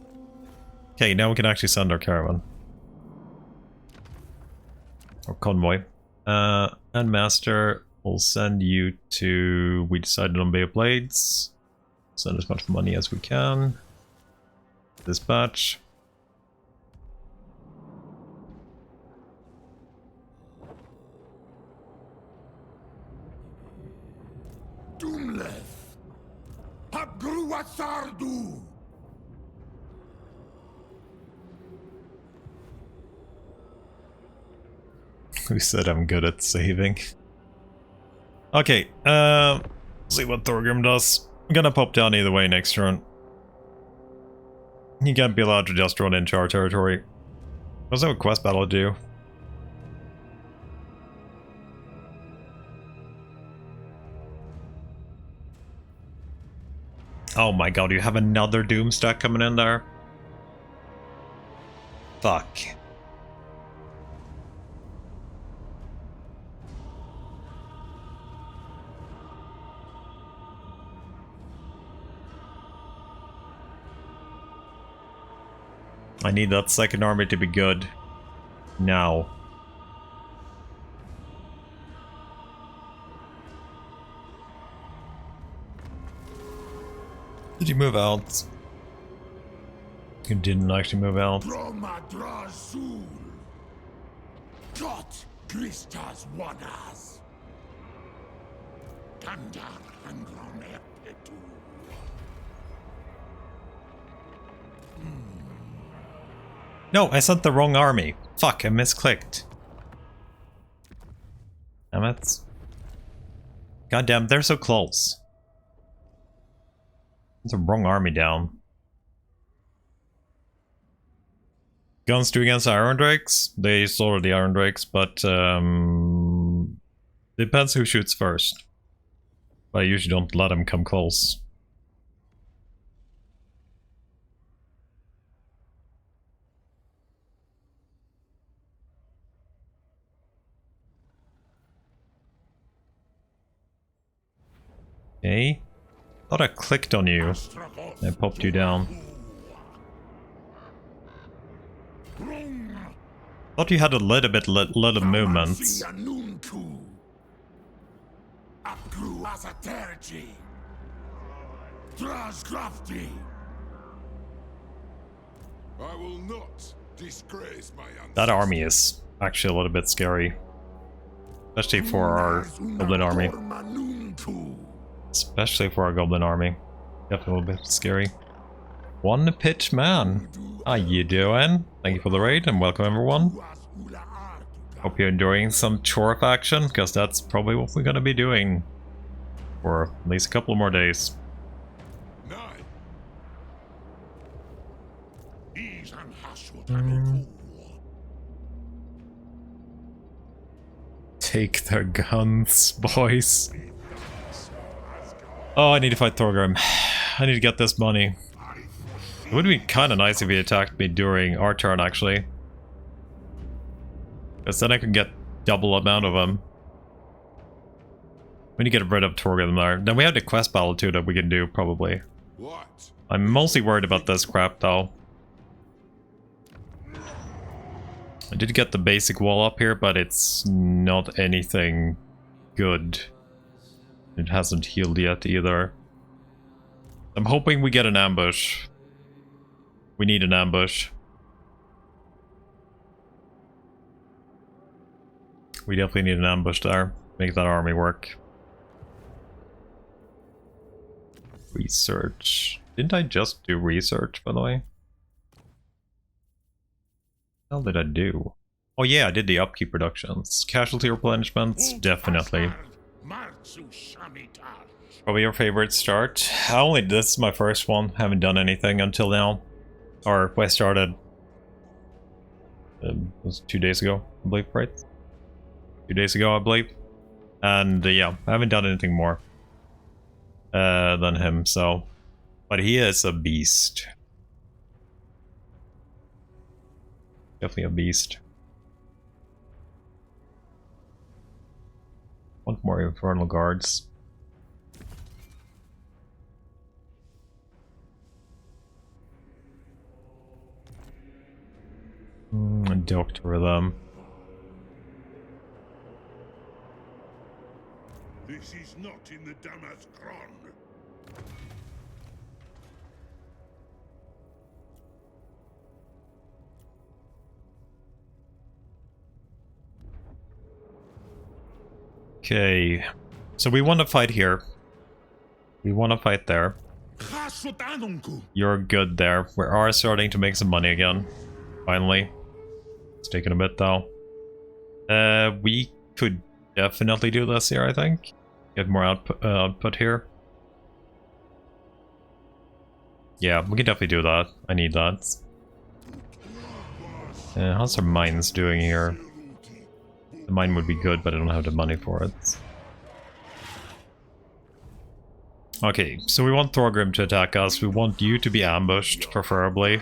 Okay, now we can actually send our caravan. Or convoy. And Master will send you to... We decided on Bay of Blades. Send as much money as we can. Dispatch. Doomleth. Habgruasardu. Who said I'm good at saving? Okay, see what Thorgrim does. I'm gonna pop down either way next turn. You can't be allowed to just run into our territory. What's that quest battle do? Oh my god, you have another Doom stack coming in there? Fuck. I need that second army to be good. Now. Did you move out? You didn't actually move out. Bromadrazul. Got Kristas Wanas. Kanda Angron Epetu. No, I sent the wrong army. Fuck, I misclicked. Damn it. Goddamn, they're so close. It's the wrong army down. Guns do against Iron Drakes? They slaughtered the Iron Drakes, but depends who shoots first. But I usually don't let them come close. Okay. Thought I clicked on you. I popped you down. Thought you had a little bit little movements. I will not disgrace my That army is actually a little bit scary. Especially for our goblin army. Especially for our goblin army. Definitely a little bit scary. One pitch man. How you doing? Thank you for the raid and welcome everyone. Hope you're enjoying some chore action, because that's probably what we're gonna be doing for at least a couple more days. Take their guns, boys. Oh, I need to fight Thorgrim. I need to get this money. It would be kind of nice if he attacked me during our turn, actually. Because then I could get double amount of them. We need to get rid of Thorgrim there. Then we have the quest battle too that we can do, probably. What? I'm mostly worried about this crap, though. I did get the basic wall up here, but it's not anything good. It hasn't healed yet either. I'm hoping we get an ambush. We need an ambush. We definitely need an ambush there. Make that army work. Research. Didn't I just do research, by the way? What the hell did I do? Oh yeah, I did the upkeep reductions. Casualty replenishments, definitely. Probably your favorite start. This is my first one. Haven't done anything until now. Or I started. It was 2 days ago, I believe, right? 2 days ago, I believe. And yeah, I haven't done anything more than him, so. But he is a beast. Definitely a beast. Want more infernal guards. And doctor them. This is not in the Damaskron. Okay, so we want to fight here. We want to fight there. You're good there. We are starting to make some money again. Finally. It's taken a bit though. We could definitely do this here, I think. Get more output here. Yeah, we can definitely do that. I need that. How's our mines doing here? The mine would be good, but I don't have the money for it. Okay, so we want Thorgrim to attack us. We want you to be ambushed, preferably.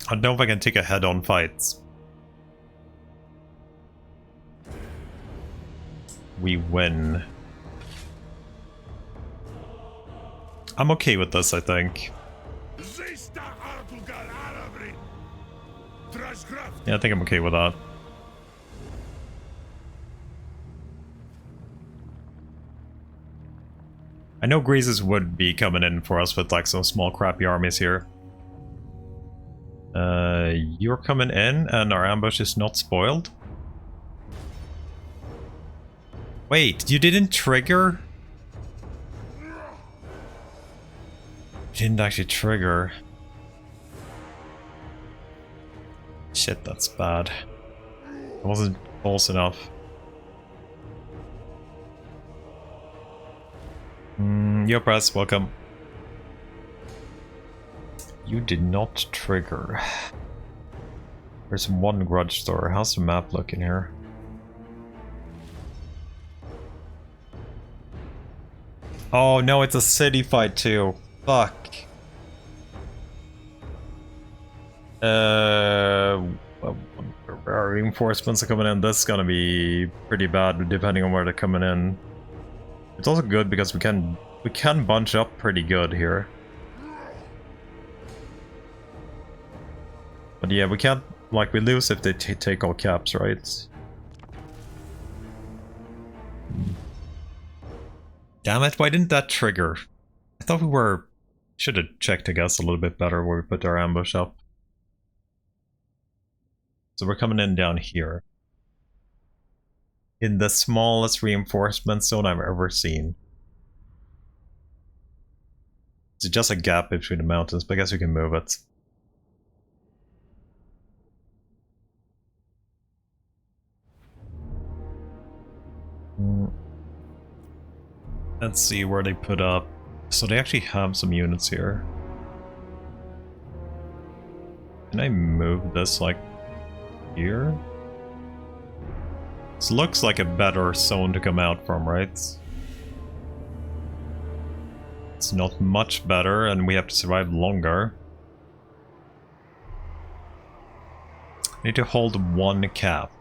I don't know if I can take a head-on fight. We win. I'm okay with this, I think. Yeah, I think I'm okay with that. I know Greases would be coming in for us with like some small crappy armies here. You're coming in and our ambush is not spoiled? Wait, you didn't trigger? You didn't actually trigger. Shit, that's bad. I wasn't close enough. Yo, press, welcome. You did not trigger. There's one grudge store. How's the map looking here? Oh no, it's a city fight too. Fuck. Where our reinforcements are coming in, this is gonna be pretty bad depending on where they're coming in. It's also good because we can bunch up pretty good here. But yeah, we can't, like, we lose if they take all caps, right? Damn it, why didn't that trigger? I thought we were... Should have checked, I guess, a little bit better where we put our ambush up. So we're coming in down here. In the smallest reinforcement zone I've ever seen. It's just a gap between the mountains, but I guess we can move it. Let's see where they put up. So they actually have some units here. Can I move this like here? This looks like a better zone to come out from, right? It's not much better, and we have to survive longer. Need to hold one cap.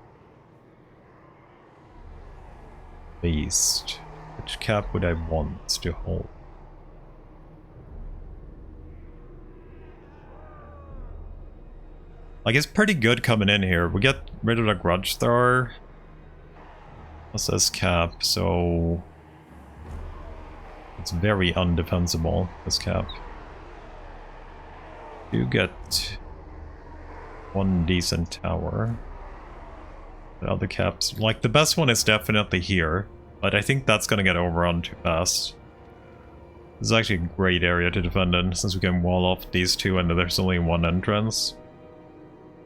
Beast. Which cap would I want to hold? Like, it's pretty good coming in here. We get rid of the grudge thrower. What's this cap? So it's very undefensible, this cap. You get one decent tower. The other caps, like, the best one is definitely here, but I think that's gonna get overrun too fast. This is actually a great area to defend in, since we can wall off these two and there's only one entrance.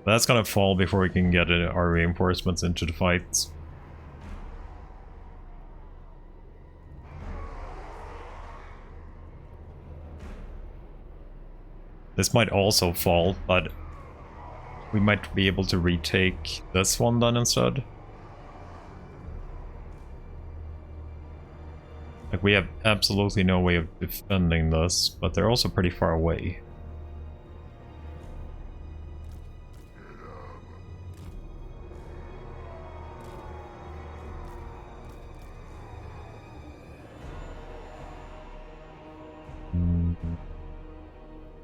But that's gonna fall before we can get our reinforcements into the fight. This might also fall, but we might be able to retake this one then instead. Like, we have absolutely no way of defending this, but they're also pretty far away.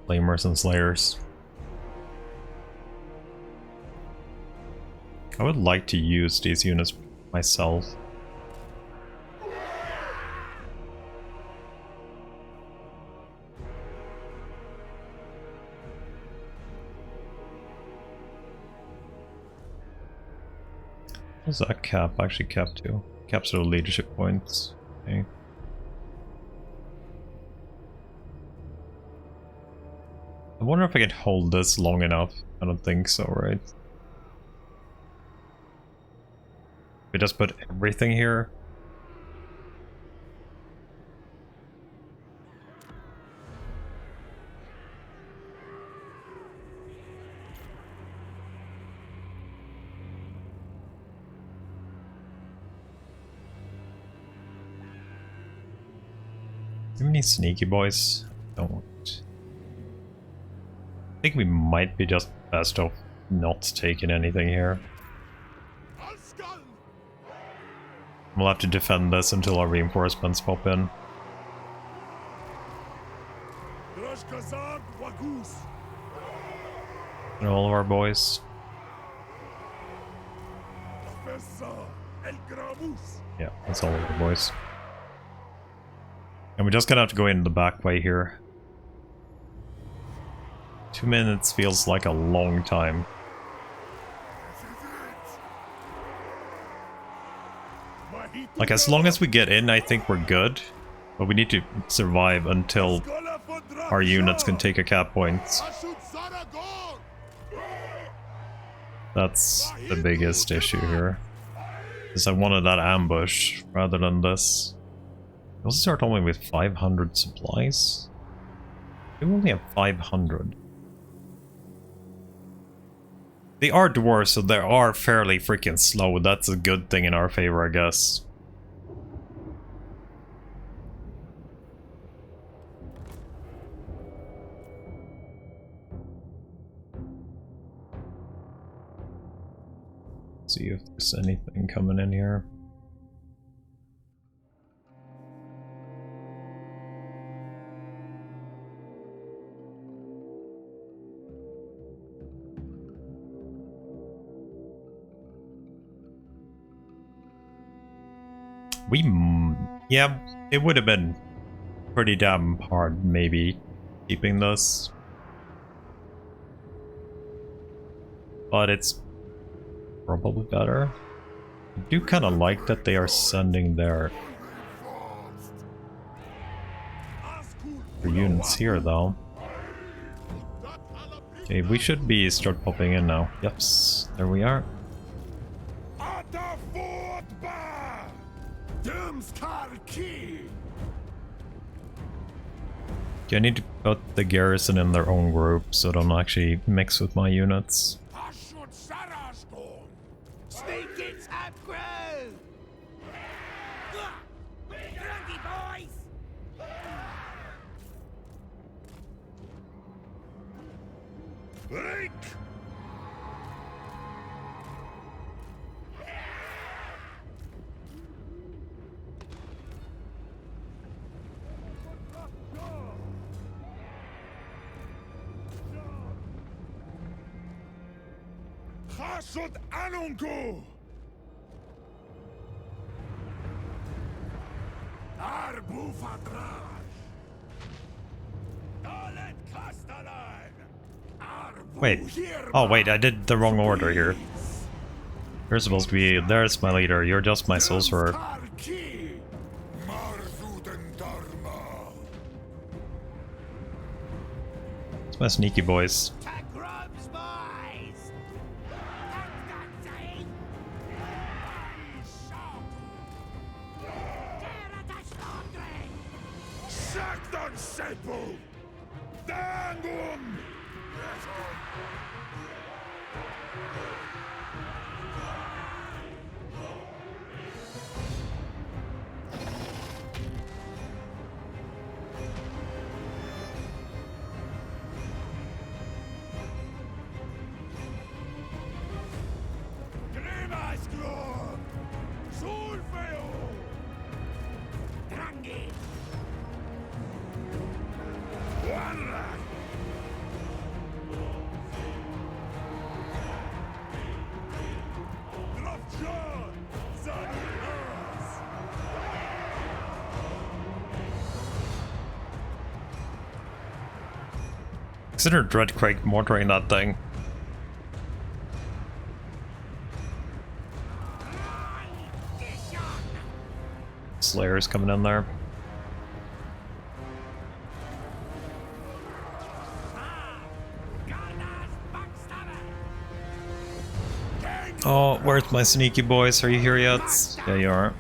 Flamers and Slayers. I would like to use these units myself. What's that cap actually capped to? Caps are leadership points. Okay. I wonder if I can hold this long enough. I don't think so, right? We just put everything here. Do we need sneaky boys? Don't. I think we might be just best off not taking anything here. We'll have to defend this until our reinforcements pop in. And all of our boys. Yeah, that's all of the boys. And we're just gonna have to go in the back way here. 2 minutes feels like a long time. Like, as long as we get in, I think we're good. But we need to survive until our units can take a cap point. That's the biggest issue here. Because I wanted that ambush rather than this. We also start only with 500 supplies. We only have 500. They are dwarves, so they are fairly freaking slow. That's a good thing in our favor, I guess. See if there's anything coming in here. Yeah, it would have been pretty damn hard, maybe, keeping this. But it's probably better. I do kind of like that they are sending their units here, though. Okay, we should be start popping in now. Yeps, there we are. Okay, I need to put the garrison in their own group so they don't actually mix with my units. Hashut Anunku! Arbu Fadraj! Dalet Kastalan! Wait. Oh wait, I did the wrong order here. You're supposed to be... There's my leader, you're just my sorcerer. It's my sneaky boys. Consider Dreadquake mortaring that thing. Slayer's coming in there. Oh, where's my sneaky boys? Are you here yet? Yeah, you are.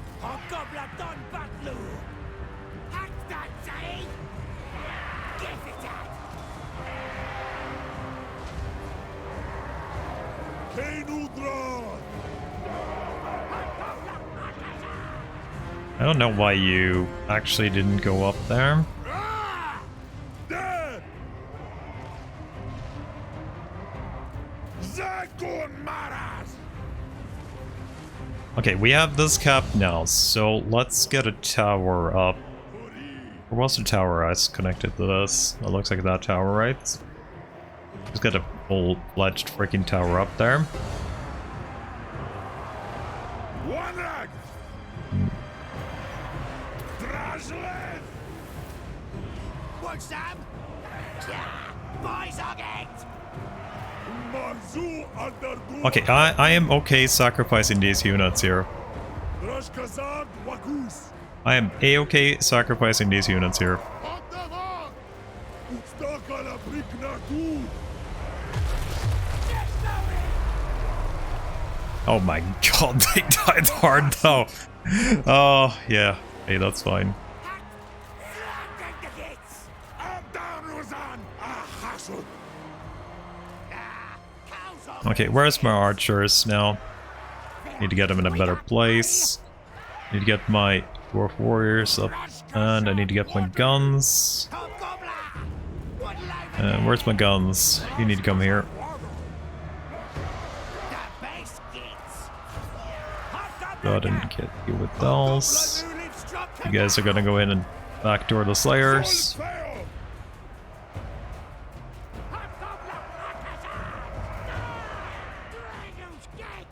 I don't know why you actually didn't go up there. Okay, we have this cap now, so let's get a tower up. Where was the tower I connected to this? It looks like that tower, right? Let's get a full-fledged freaking tower up there. Okay, I am okay sacrificing these units here. I am a-okay sacrificing these units here. Oh my god, they died hard though. Oh, yeah. Hey, that's fine. Okay, where's my archers now? Need to get them in a better place. Need to get my dwarf warriors up, and I need to get my guns. Where's my guns? You need to come here. Go ahead and get you with those. You guys are gonna go in and backdoor the Slayers.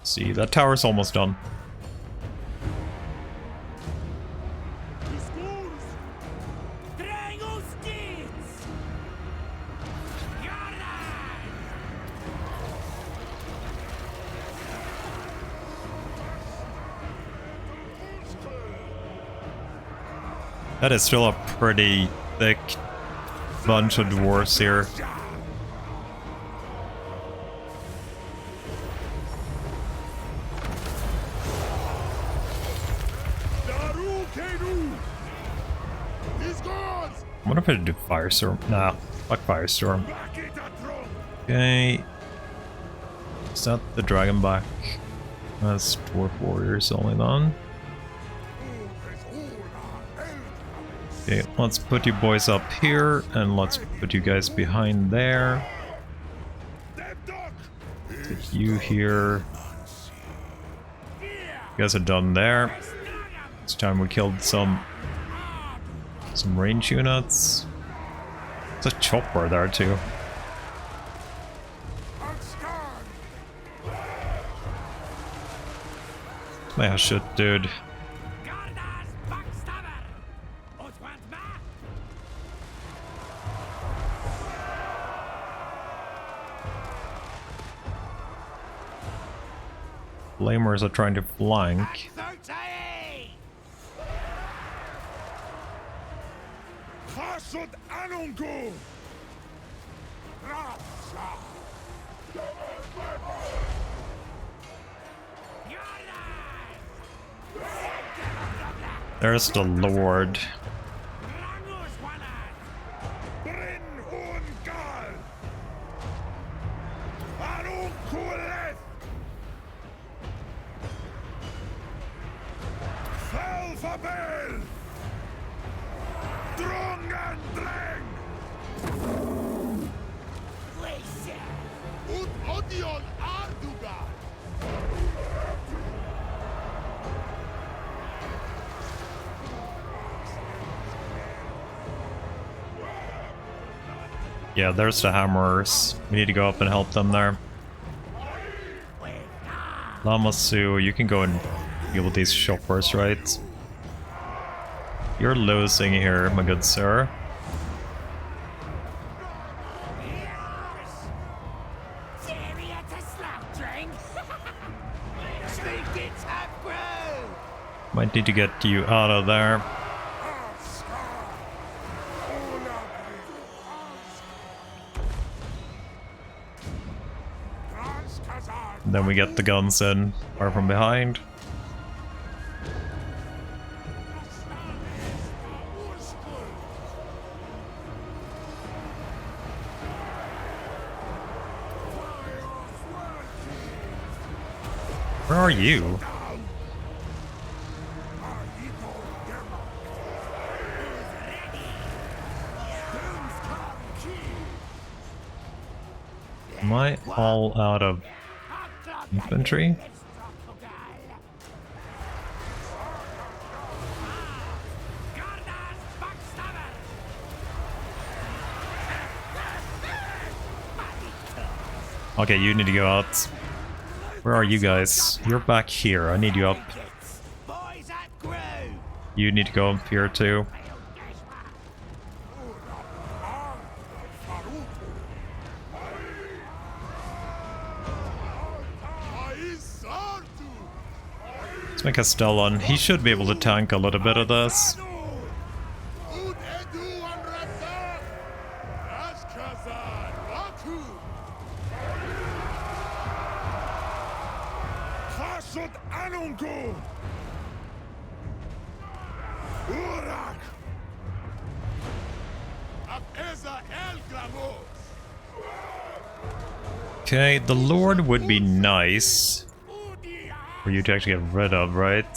See, that tower's almost done. That is still a pretty thick bunch of dwarves here. I wonder if I should do Firestorm. Nah, fuck Firestorm. Okay. Is that the dragon back? That's Dwarf Warriors only then. Okay, let's put you boys up here, and let's put you guys behind there. Put you here. You guys are done there. It's time we killed some range units. There's a chopper there too. My Hashut, dude. Flamers are trying to flank. Hashut Ironhand. There's the Lord. Yeah, there's the hammerers. We need to go up and help them there. Lamasu, you can go and deal with these shoppers, right? You're losing here, my good sir. Might need to get you out of there. And then we get the guns in, far from behind. Where are you? Am I all out of infantry? Okay, you need to go out. Where are you guys? You're back here. I need you up. You need to go up here too. Let's make a Stellan. He should be able to tank a little bit of this. Okay, the Lord would be nice for you to actually get rid of, right?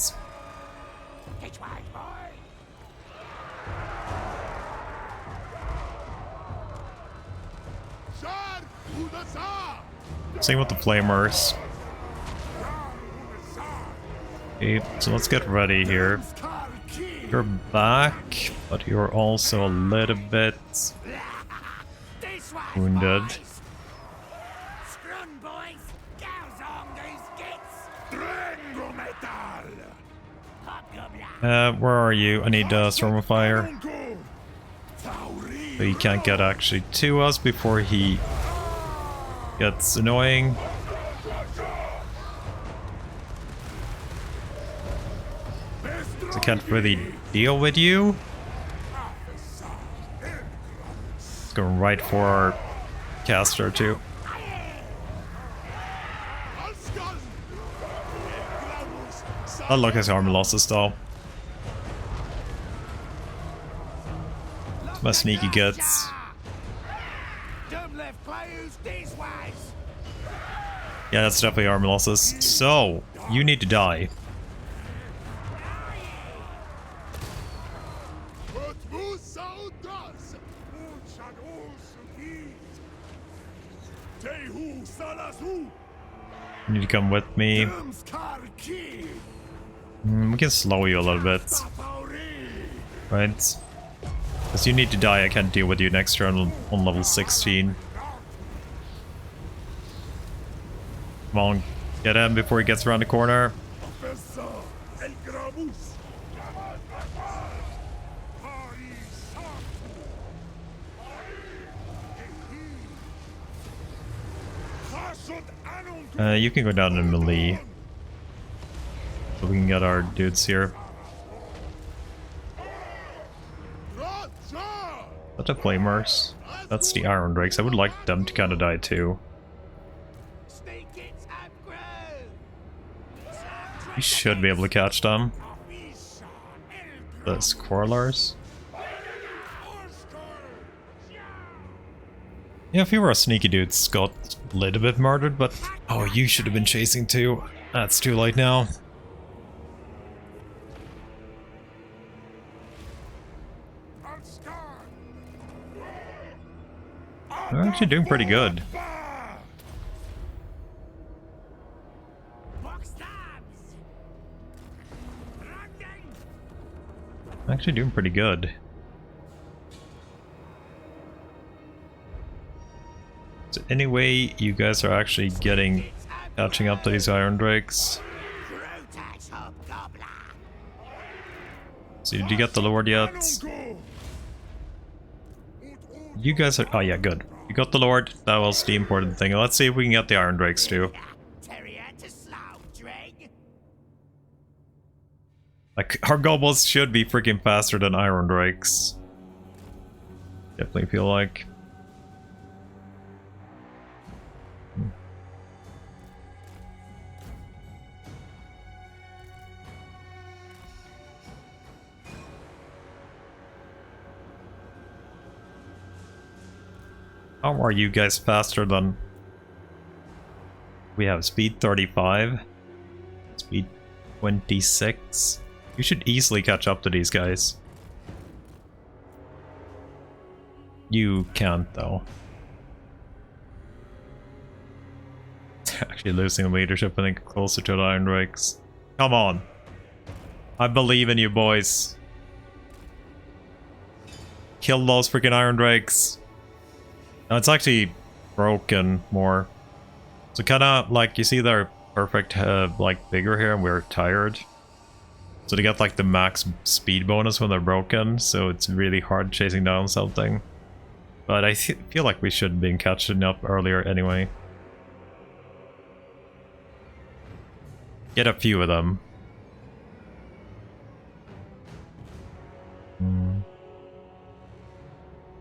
Same with the Flamers. Okay, so let's get ready here. You're back, but you're also a little bit wounded. Where are you? I need Storm of Fire. But he can't get actually to us before he gets annoying. So I can't really deal with you. Let's go right for our caster too. Oh look, his armor losses though. My sneaky guts. Yeah, that's definitely armor losses. So, you need to die. You need to come with me. We can slow you a little bit. Right? Because you need to die, I can't deal with you next turn on level 16. Come on, get him before he gets around the corner. You can go down in melee. So we can get our dudes here. What the flamers? That's the Iron Drakes. I would like them to kind of die too. We should be able to catch them. The Squirrelers. Yeah, if you were a sneaky dude, got a little bit murdered, but... Oh, you should have been chasing too. That's too late now. They're actually doing pretty good. Actually doing pretty good. So anyway, you guys are actually catching up to these Iron Drakes. So did you get the Lord yet? You guys are... Oh yeah, good. You got the Lord. That was the important thing. Let's see if we can get the Iron Drakes too. Like, our goblins should be freaking faster than Iron Drakes. Definitely feel like. How are you guys faster than... We have speed 35. Speed 26. You should easily catch up to these guys. You can't though. Actually losing leadership, I think, closer to the Iron Drakes. Come on. I believe in you boys. Kill those freaking Iron Drakes. No, it's actually broken more. So kinda like, you see they're perfect, like bigger here and we're tired. So they get like the max speed bonus when they're broken, so it's really hard chasing down something. But I feel like we should have been catching up earlier anyway. Get a few of them.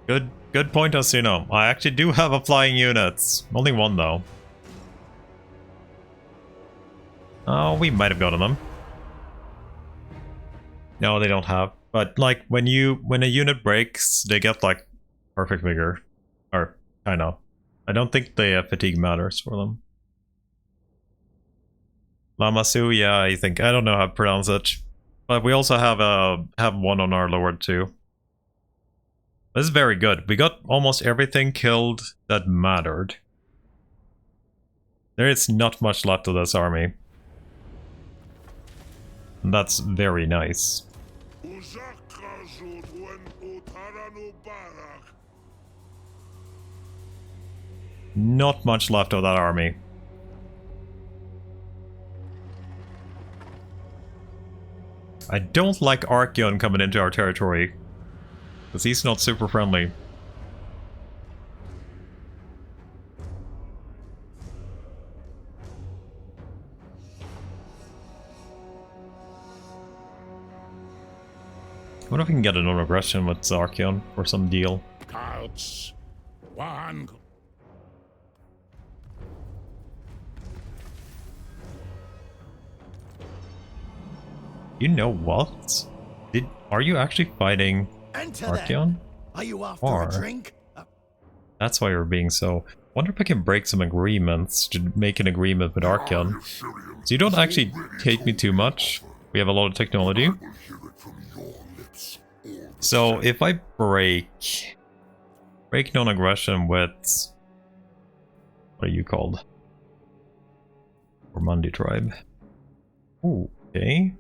Good point, Asino. I actually do have a flying unit. Only one though. Oh, we might have gotten them. No, they don't have. But like when a unit breaks, they get like perfect vigor. Or kind of. I don't think the fatigue matters for them. Lamasu, yeah, I don't know how to pronounce it. But we also have one on our Lord too. This is very good. We got almost everything killed that mattered. There is not much left of this army. That's very nice. Not much left of that army. I don't like Archeon coming into our territory, because he's not super friendly. I wonder if we can get another aggression with Archeon for some deal. You know what? Are you actually fighting Archeon? Are you after a drink? That's why you're being so... Wonder if I can break some agreements to make an agreement with Archeon. So you don't actually hate me too much. We have a lot of technology. So if I break non-aggression with... What are you called? Gormandi tribe. Ooh, okay.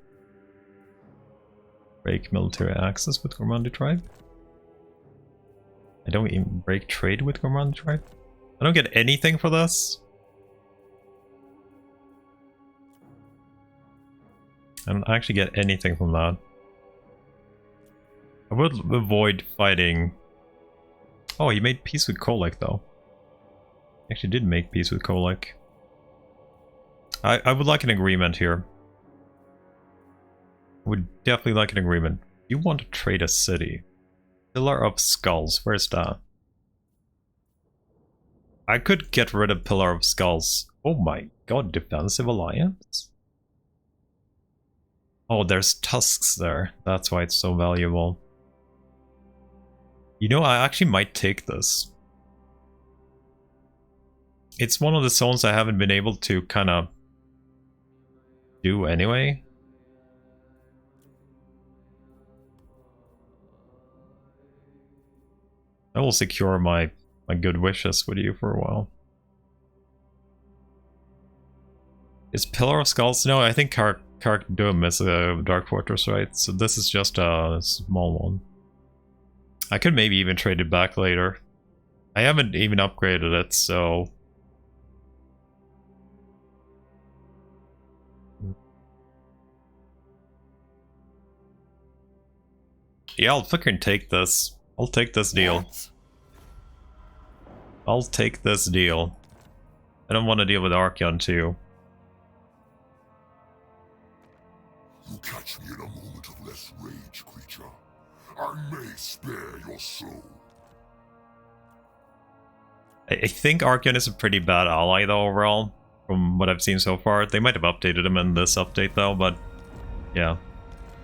Break military access with Gormandi tribe. I don't even break trade with Gormandi tribe. I don't get anything for this. I don't actually get anything from that. I would avoid fighting... Oh, he made peace with Kolek though. Actually did make peace with Kolek. I would like an agreement here. I would definitely like an agreement. You want to trade a city. Pillar of Skulls, where's that? I could get rid of Pillar of Skulls. Oh my god, defensive alliance? Oh, there's tusks there. That's why it's so valuable. You know, I actually might take this. It's one of the zones I haven't been able to kind of do anyway. I will secure my good wishes with you for a while. Is Pillar of Skulls? No, I think Karkdum is a Dark Fortress, right? So this is just a small one. I could maybe even trade it back later. I haven't even upgraded it, so... Yeah, I'll fucking take this. I'll take this deal. I'll take this deal. I don't want to deal with Archeon too. You catch me in a moment of less rage, creature. I may spare your soul. I think Archeon is a pretty bad ally though overall, from what I've seen so far. They might have updated him in this update though, but yeah.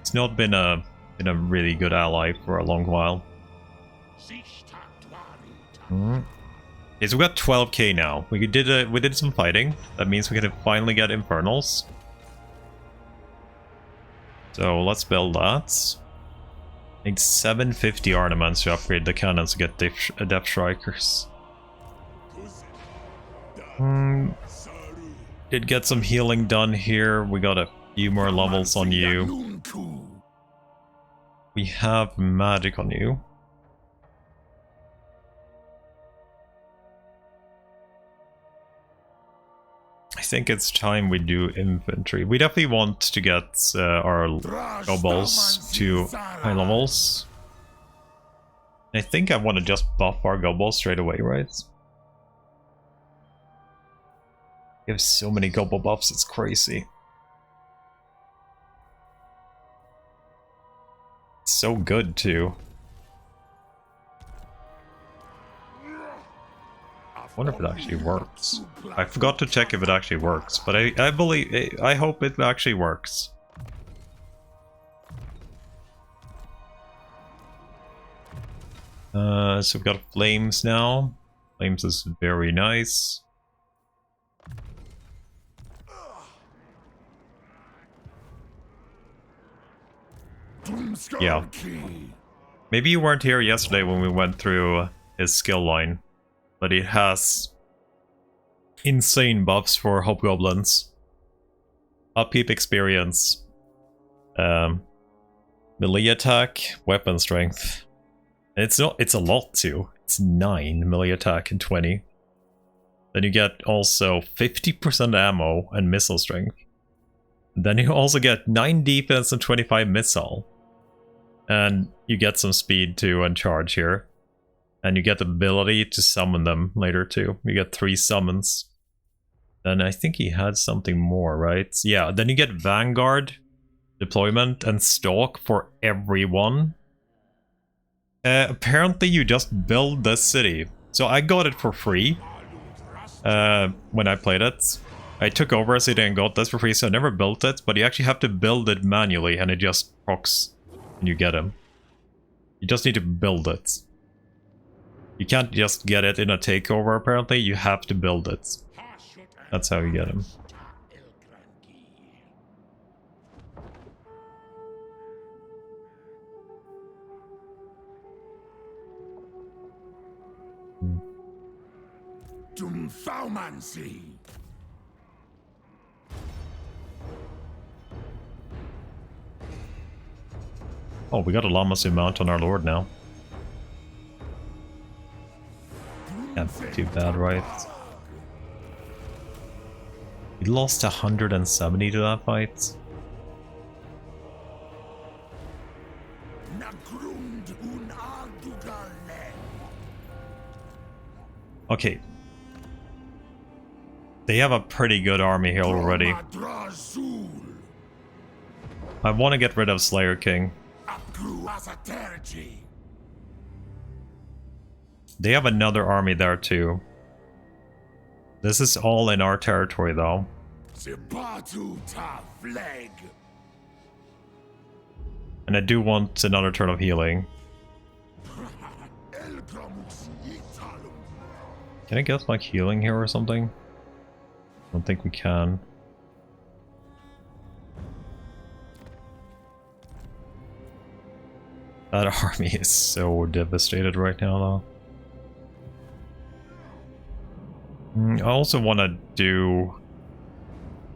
It's not been a really good ally for a long while. Okay, so we got 12k now. We did some fighting. That means we can finally get Infernals. So let's build that. I need 750 ornaments to upgrade the cannons to get Depth Strikers. Did get some healing done here. We got a few more levels on you. We have magic on you. I think it's time we do infantry. We definitely want to get our goblins to high levels. I think I want to just buff our goblins straight away, right? We have so many gobble buffs, it's crazy. It's so good too. I wonder if it actually works. I forgot to check if it actually works, but I hope it actually works. So we've got flames now. Flames is very nice. Yeah. Maybe you weren't here yesterday when we went through his skill line. But it has insane buffs for hobgoblins. Upkeep experience. Melee attack, weapon strength. And it's a lot too. It's 9 melee attack and 20. Then you get also 50% ammo and missile strength. Then you also get 9 defense and 25 missile. And you get some speed too and charge here. And you get the ability to summon them later too. You get 3 summons. And I think he had something more, right? Yeah, then you get Vanguard, Deployment, and Stalk for everyone. Apparently you just build this city. So I got it for free when I played it. I took over a city and got this for free, so I never built it, but you actually have to build it manually and it just procs and you get him. You just need to build it. You can't just get it in a takeover apparently, you have to build it. That's how you get him. Oh, we got a Lamasu mount on our lord now. Can't be too bad, right? We lost 170 to that fight. Okay. They have a pretty good army here already. I want to get rid of Slayer King. They have another army there too. This is all in our territory though. And I do want another turn of healing. Can I get like healing here or something? I don't think we can. That army is so devastated right now though. I also want to do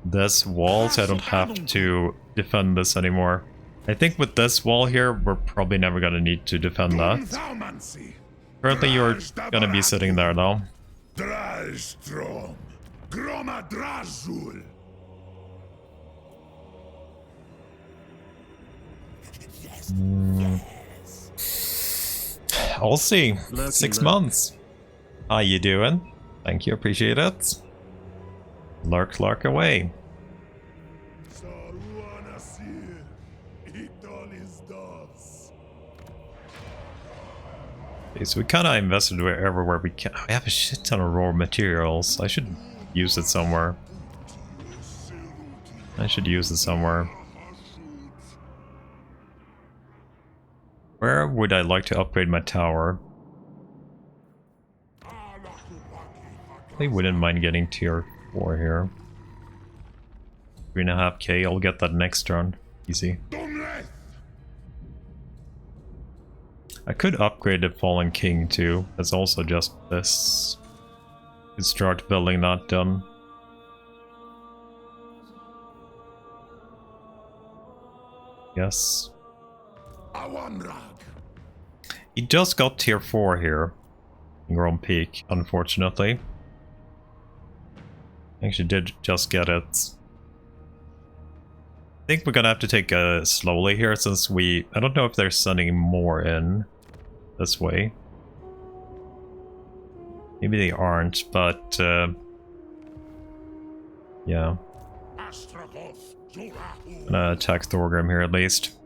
this wall so I don't have to defend this anymore. I think with this wall here, we're probably never going to need to defend that. Currently you're going to be sitting there though. I'll see. 6 months. How you doing? Thank you, appreciate it. Lurk away. Okay, so we kind of invested everywhere we can. I have a shit ton of raw materials. I should use it somewhere. Where would I like to upgrade my tower? I wouldn't mind getting tier 4 here. 3.5k, I'll get that next turn. Easy. I could upgrade the Fallen King too. That's also just this. Could start building that done. Yes. He just got tier 4 here. In Grom Peak, unfortunately. Actually did just get it. I think we're gonna have to take slowly here since I don't know if they're sending more in this way. Maybe they aren't, but yeah. I'm gonna attack Thorgrim here at least.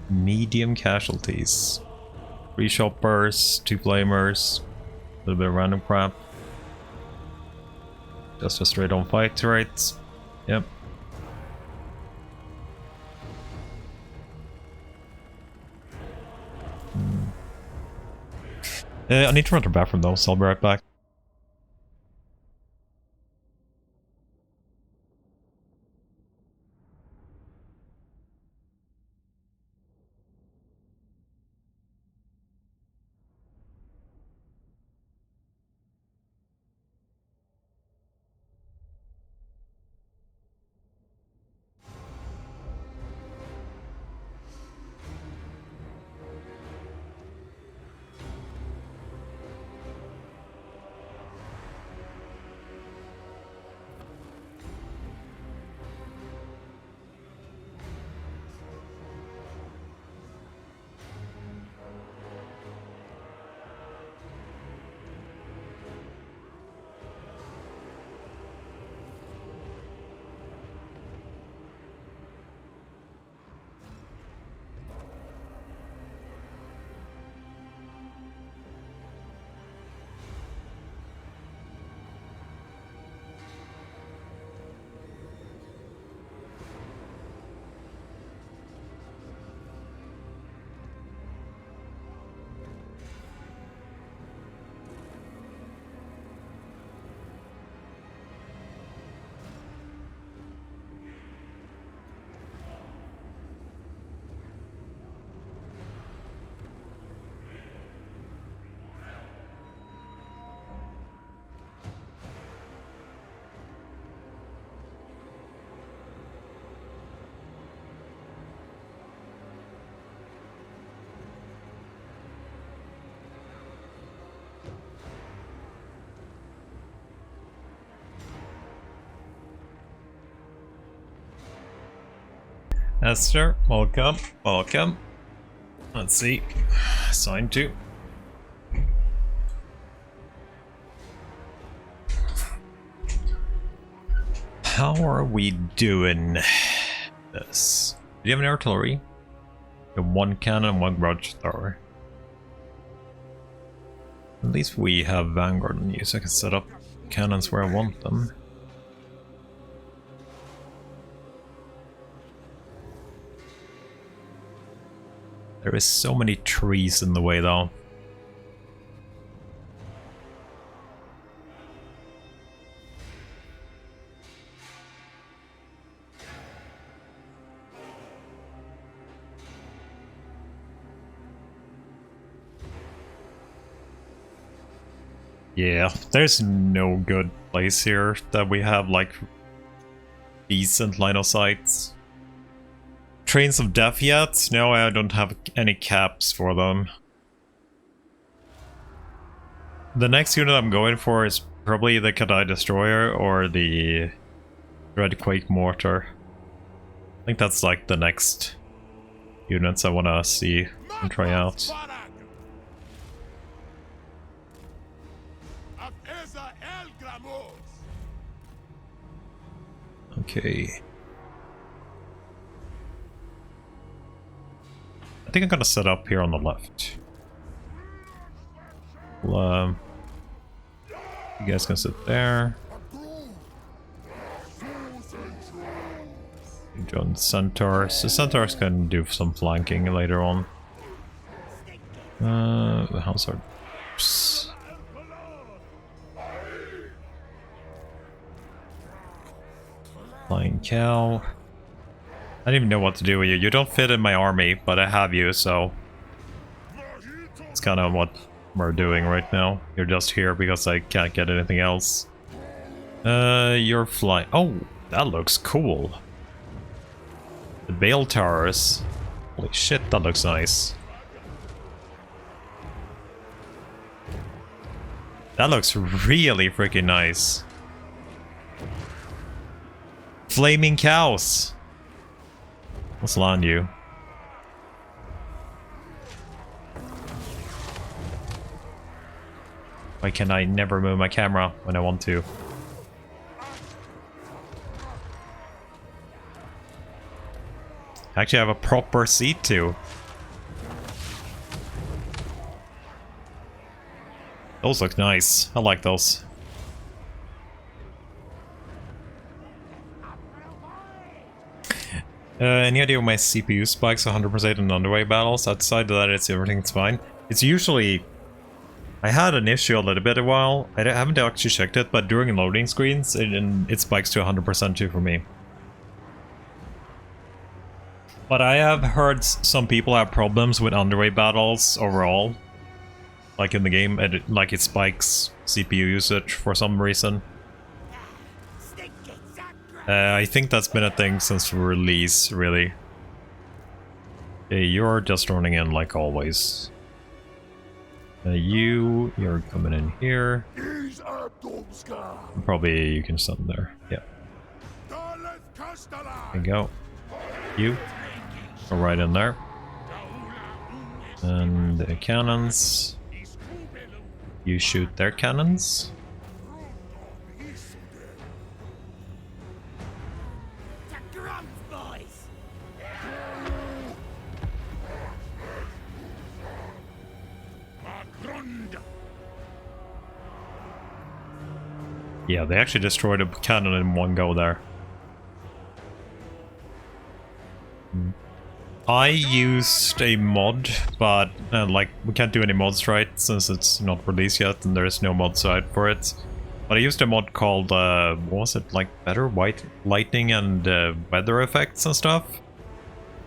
Medium casualties. 3 shoppers, 2 flamers, a little bit of random crap. Just a straight on fight, right? Yep. I need to run to the bathroom though, so I'll be right back. Esther, welcome, welcome. Let's see. Sign 2. How are we doing this? Do you have an artillery? You have 1 cannon, 1 grudge thrower. At least we have Vanguard on you, so I can set up cannons where I want them. There is so many trees in the way though. Yeah, there's no good place here that we have like decent line of sight. Trains of Death yet? No, I don't have any caps for them. The next unit I'm going for is probably the Kadai Destroyer or the Dreadquake Mortar. I think that's like the next units I want to see and try out. Okay. I think I'm gonna set up here on the left. Well, you guys can sit there. Join the Centaurs. The Centaurs can do some flanking later on. How's our... Flying cow. I don't even know what to do with you. You don't fit in my army, but I have you, so it's kind of what we're doing right now. You're just here because I can't get anything else. You're flying. Oh, that looks cool. The Bale Towers. Holy shit, that looks nice. That looks really freaking nice. Flaming cows. Let's land you. Why can I never move my camera when I want to? Actually, I have a proper seat too. Those look nice. I like those. Any idea why my CPU spikes 100% in underway battles? Outside of that, everything's fine. It's usually... I had an issue a little bit a while. I haven't actually checked it, but during loading screens, it spikes to 100% too for me. But I have heard some people have problems with underway battles overall. Like in the game, it spikes CPU usage for some reason. I think that's been a thing since release, really. Okay, you're just running in like always. You're coming in here. Probably you can stand there. Yeah. There you go. You are right in there. And the cannons. You shoot their cannons. Yeah, they actually destroyed a cannon in one go there. I used a mod, but like we can't do any mods, right? Since it's not released yet and there is no mod side for it. But I used a mod called, what was it, like better white lightning and weather effects and stuff.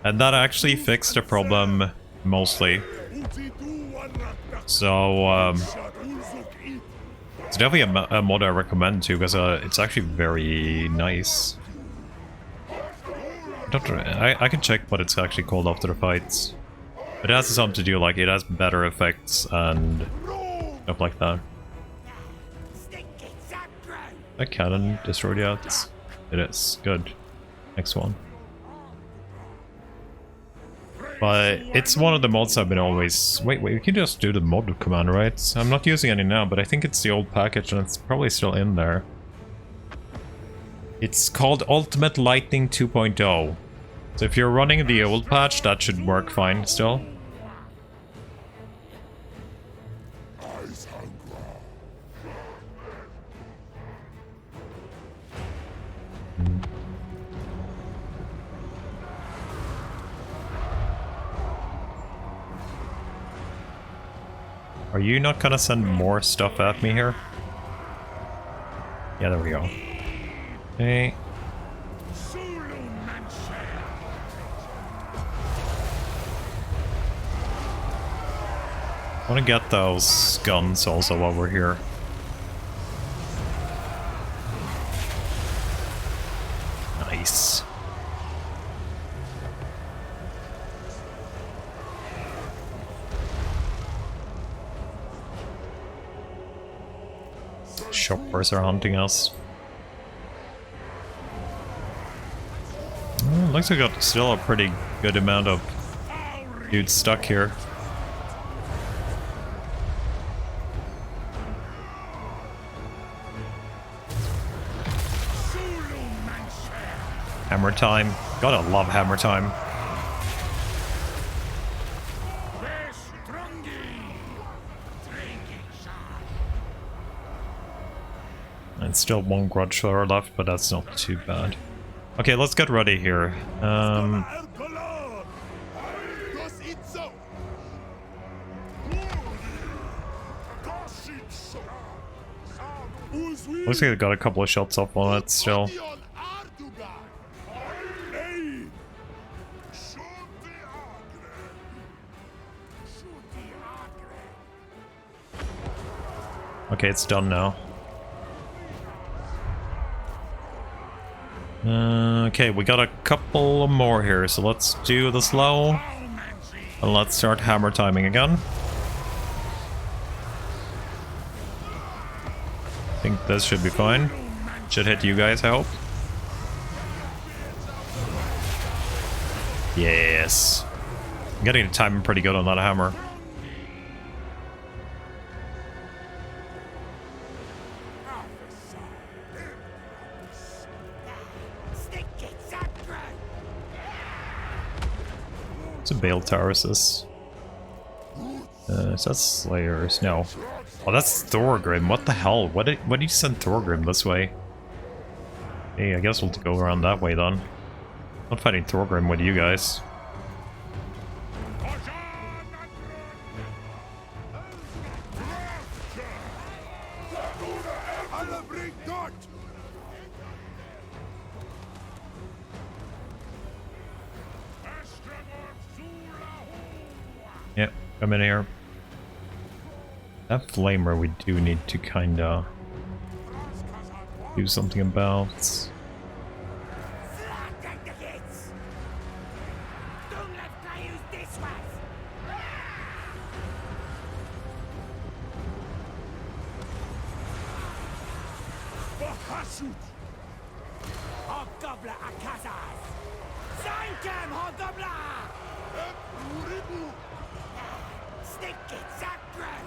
And that actually fixed the problem mostly. So, it's definitely a mod I recommend too, because it's actually very nice. I can check what it's actually called after the fights. But it has something to do, like it has better effects and stuff like that. That cannon destroyed yet? It is. Good. Next one. But it's one of the mods I've been always... Wait, we can just do the mod command, right? I'm not using any now, but I think it's the old package and it's probably still in there. It's called Ultimate Lightning 2.0. So if you're running the old patch, that should work fine still. Are you not gonna send more stuff at me here? Yeah, there we go. Okay. I want to get those guns also while we're here. Nice. Shoppers are hunting us. Looks like we got still a pretty good amount of dudes stuck here. Hammer time. Gotta love hammer time. And still one grudge thrower left, but that's not too bad. Okay, let's get ready here. Looks like I got a couple of shots off on it still. Okay, it's done now. Okay, we got a couple more here, so let's do the slow. And let's start hammer timing again. I think this should be fine. Should hit you guys, I hope. Yes. I'm getting the timing pretty good on that hammer. It's a Bale Tauruses. So that's Slayers. No. Oh, that's Thorgrim. What the hell? What did you send Thorgrim this way? Hey, I guess we'll go around that way then. Not fighting Thorgrim with you guys. Yep, come in here. That flamer we do need to kinda do something about. Hashut! Hobgoblin Akazaz! Sankem Hobgoblin! Stick it, Zakran!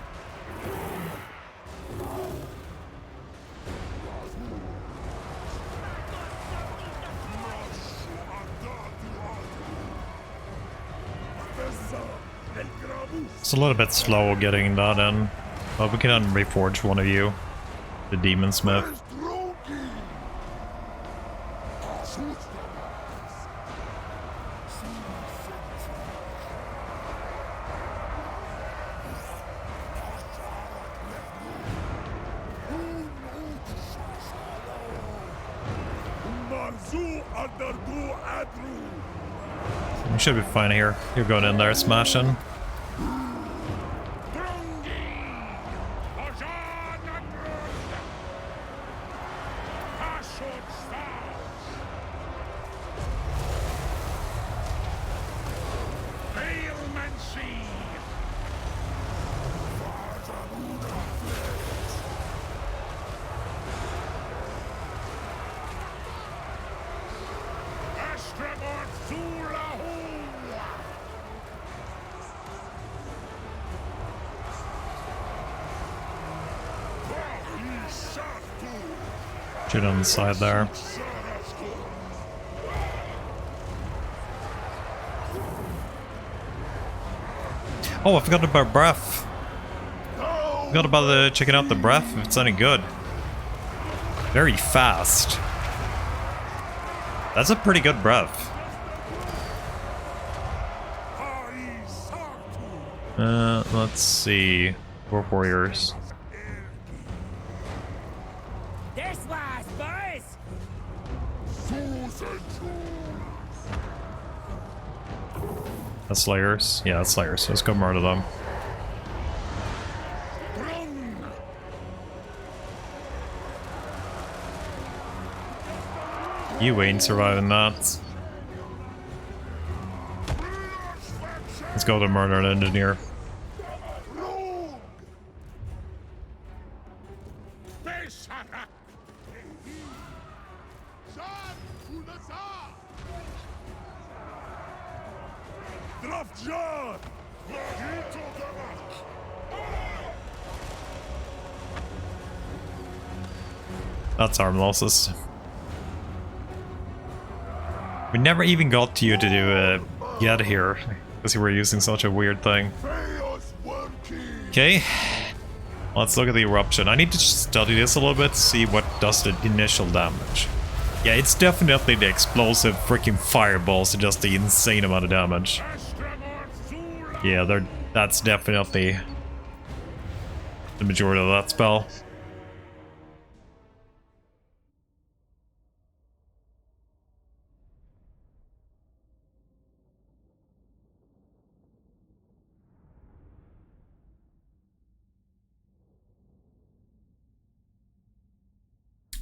It's a little bit slow getting that in. But we can reforge one of you. The Demon Smith. We should be fine here. You're going in there smashing. Shoot on the side there. Oh, I forgot about breath. Forgot about the checking out the breath, if it's any good. Very fast. That's a pretty good breath. Let's see. Dwarf warriors. This was, boys! That's Slayers. Yeah, that's Slayers. Let's go murder them. You ain't surviving that. Let's go to murder an engineer. That's arm losses. We never even got to you to do a get here because you were using such a weird thing. Okay, let's look at the eruption. I need to study this a little bit to see what does the initial damage. Yeah, it's definitely the explosive freaking fireballs that does the insane amount of damage. Yeah, that's definitely the majority of that spell.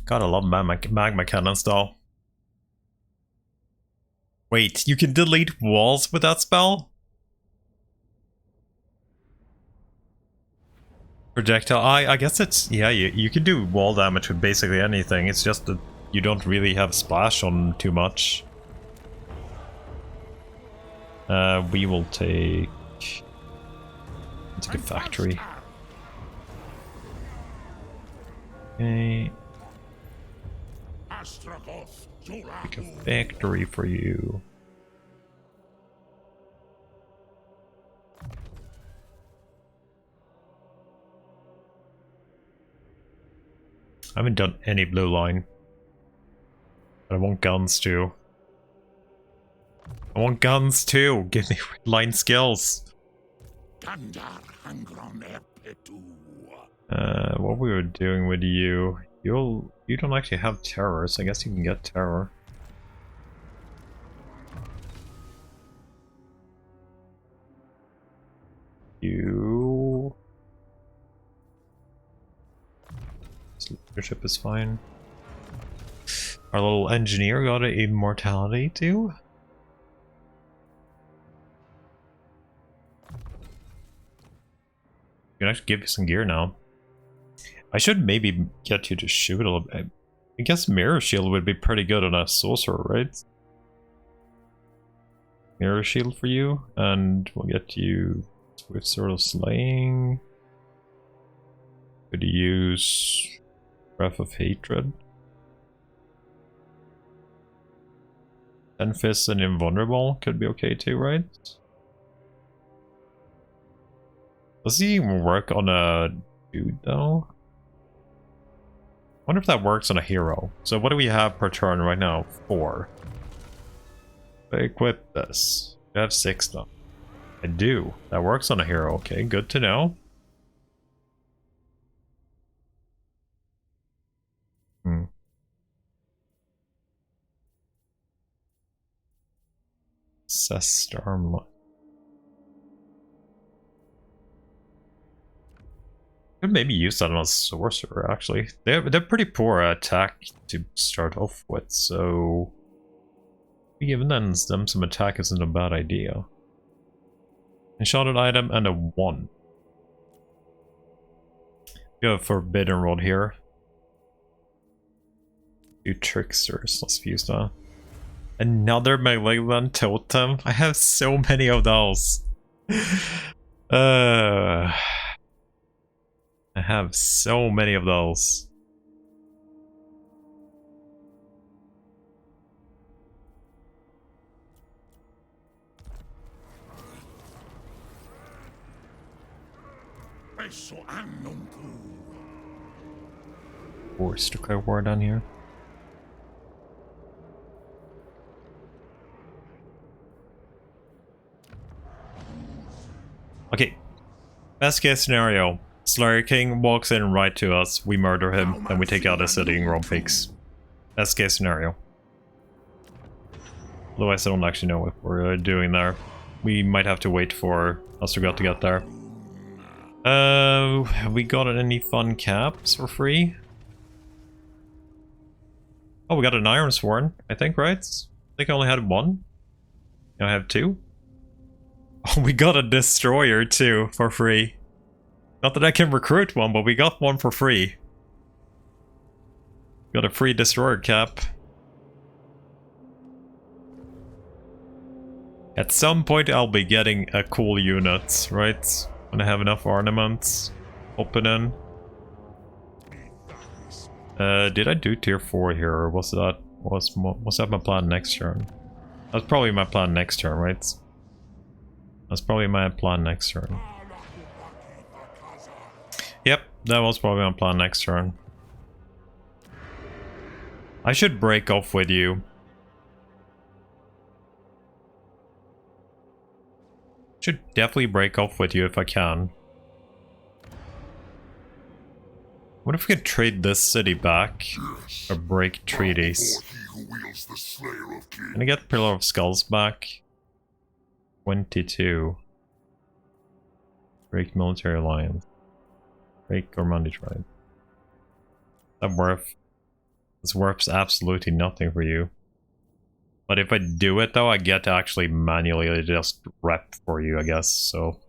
Gotta love magma cannons though. Wait, you can delete walls with that spell? Projectile, I guess it's, yeah, you can do wall damage with basically anything. It's just that you don't really have splash on too much. We will take a factory. Okay. Astragoth Take a factory for you. I haven't done any blue line. But I want guns too. I want guns too! Give me red line skills! What we were doing with you... You don't actually have terror, so I guess you can get terror. You... Leadership is fine. Our little engineer got an immortality too? You can actually give you some gear now. I should maybe get you to shoot a little bit. I guess Mirror Shield would be pretty good on a sorcerer, right? Mirror Shield for you, and we'll get you with sort of slaying. Could use Breath of Hatred. 10 Fists and Invulnerable could be okay too, right? Does he even work on a dude though? I wonder if that works on a hero. So what do we have per turn right now? 4. Equip this. I have 6 though. I do. That works on a hero. Okay, good to know. Stormlight. Could maybe use that on a sorcerer actually. They're pretty poor attack to start off with, so giving them some attack isn't a bad idea. Enchanted item and a 1. We have a forbidden rod here. 2 tricksters. Let's use that. Another Malevolent Totem. I have so many of those. I have so many of those. Force to declare war down here. Okay. Best case scenario. Slayer King walks in right to us, we murder him, and we take out the city in Rome Peaks. Best case scenario. Otherwise I don't actually know what we're doing there. We might have to wait for Astragoth to get there. Have we got any fun caps for free? Oh, we got an Iron Sworn, I think, right? I think I only had one. Now I have two. Oh, we got a Destroyer too, for free. Not that I can recruit one, but we got one for free. Got a free Destroyer cap. At some point I'll be getting a cool unit, right? When I have enough ornaments open in. Did I do tier 4 here, or was that my plan next turn? That's probably my plan next turn, right? That's probably my plan next turn. Yep, that was probably my plan next turn. I should break off with you. Should definitely break off with you if I can. What if we could trade this city back? Or break treaties? Can I get Pillar of Skulls back? 22. Break military alliance. Break Gormandi tribe. That worth? This worth absolutely nothing for you. But if I do it though, I get to actually manually just rep for you, I guess. So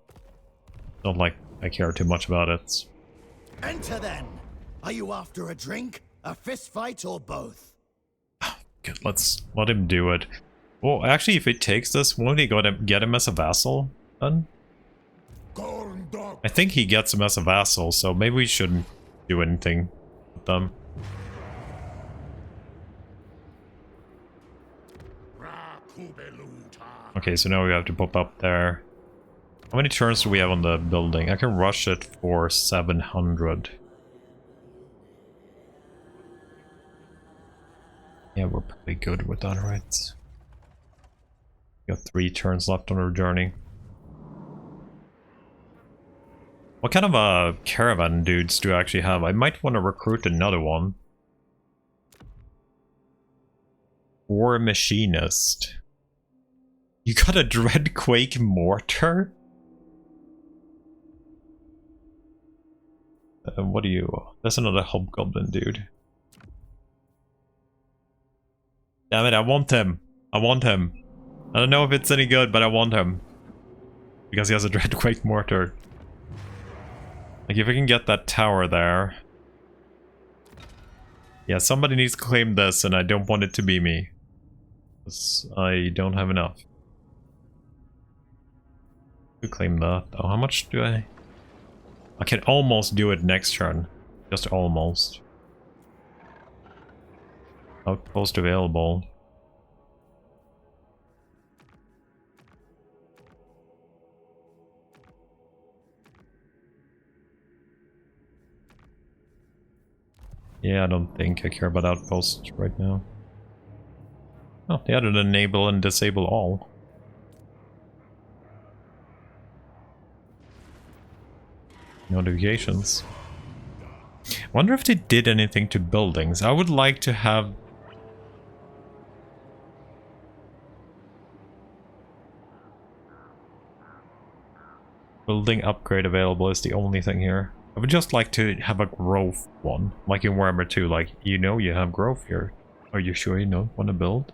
don't like I care too much about it. Enter then. Are you after a drink, a fist fight, or both? Good, let's let him do it. Well, actually, if he takes this, won't he get him as a vassal then? I think he gets him as a vassal, so maybe we shouldn't do anything with them. Okay, so now we have to pop up there. How many turns do we have on the building? I can rush it for 700. Yeah, we're pretty good with that, right? Got 3 turns left on our journey. What kind of caravan dudes do I actually have? I might want to recruit another one. War Machinist. You got a Dreadquake Mortar? What are you? That's another Hobgoblin dude. Damn it, I want him. I want him. I don't know if it's any good, but I want him. Because he has a Dreadquake Mortar. Like, if I can get that tower there. Yeah, somebody needs to claim this, and I don't want it to be me. Because I don't have enough. To claim that. Oh, how much do I... I can almost do it next turn. Just almost. Outpost available. Yeah, I don't think I care about outposts right now. Oh, they added enable and disable all. Notifications. Wonder if they did anything to buildings. I would like to have... Building upgrade available is the only thing here. I would just like to have a growth one, like in Warhammer 2, like, you know you have growth here. Are you sure you don't want to build?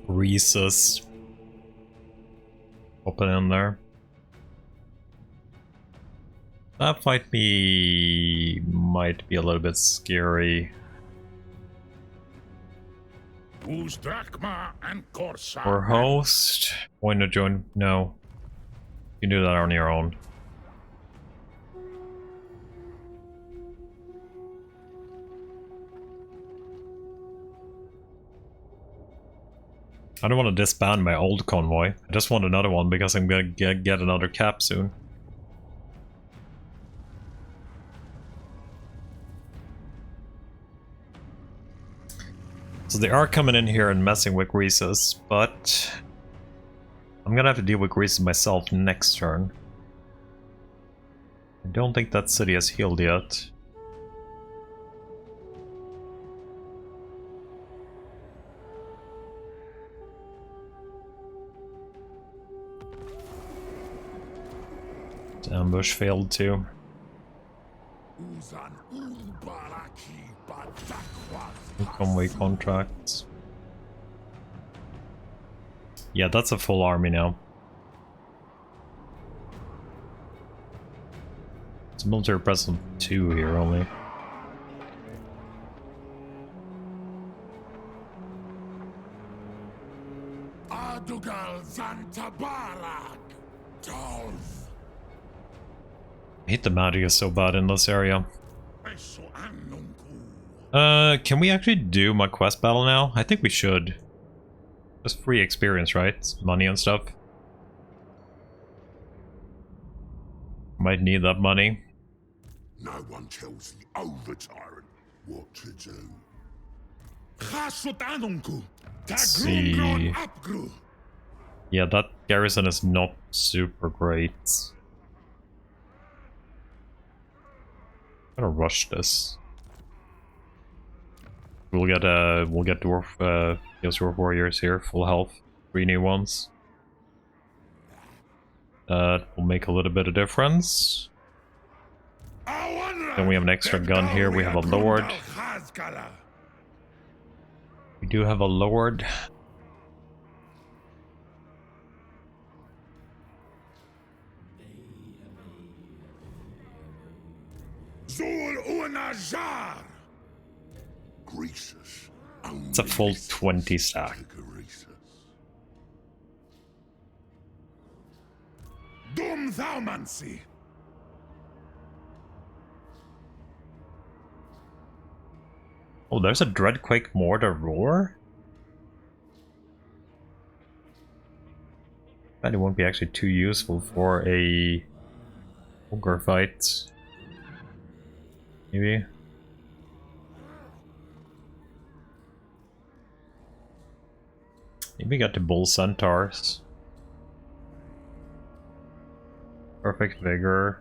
Rhesus. Open in there. That might be a little bit scary. Who's Drachma and Corsa? Or host? Why not join? No. You can do that on your own. I don't want to disband my old convoy. I just want another one because I'm gonna get another cap soon. So they are coming in here and messing with Greases, but I'm gonna have to deal with Greases myself next turn. I don't think that city has healed yet. The ambush failed too. Convoy contracts. Yeah, that's a full army now. It's military presence 2 here only. I hate the magic is so bad in this area. Can we actually do my quest battle now? I think we should. Just free experience, right? Money and stuff. Might need that money. No one tells the over-tyrant what to do. Let's see. Yeah, that garrison is not super great. I'm gonna rush this. We'll get dwarf Chaos Dwarf warriors here, full health, 3 new ones. That will make a little bit of difference. Then we have an extra gun here. We have a lord. We do have a lord. It's a full 20 stack. Oh, there's a Dreadquake Mortar Roar? That it won't be actually too useful for a ogre fight. Maybe. Maybe got the bull centaurs. Perfect vigor.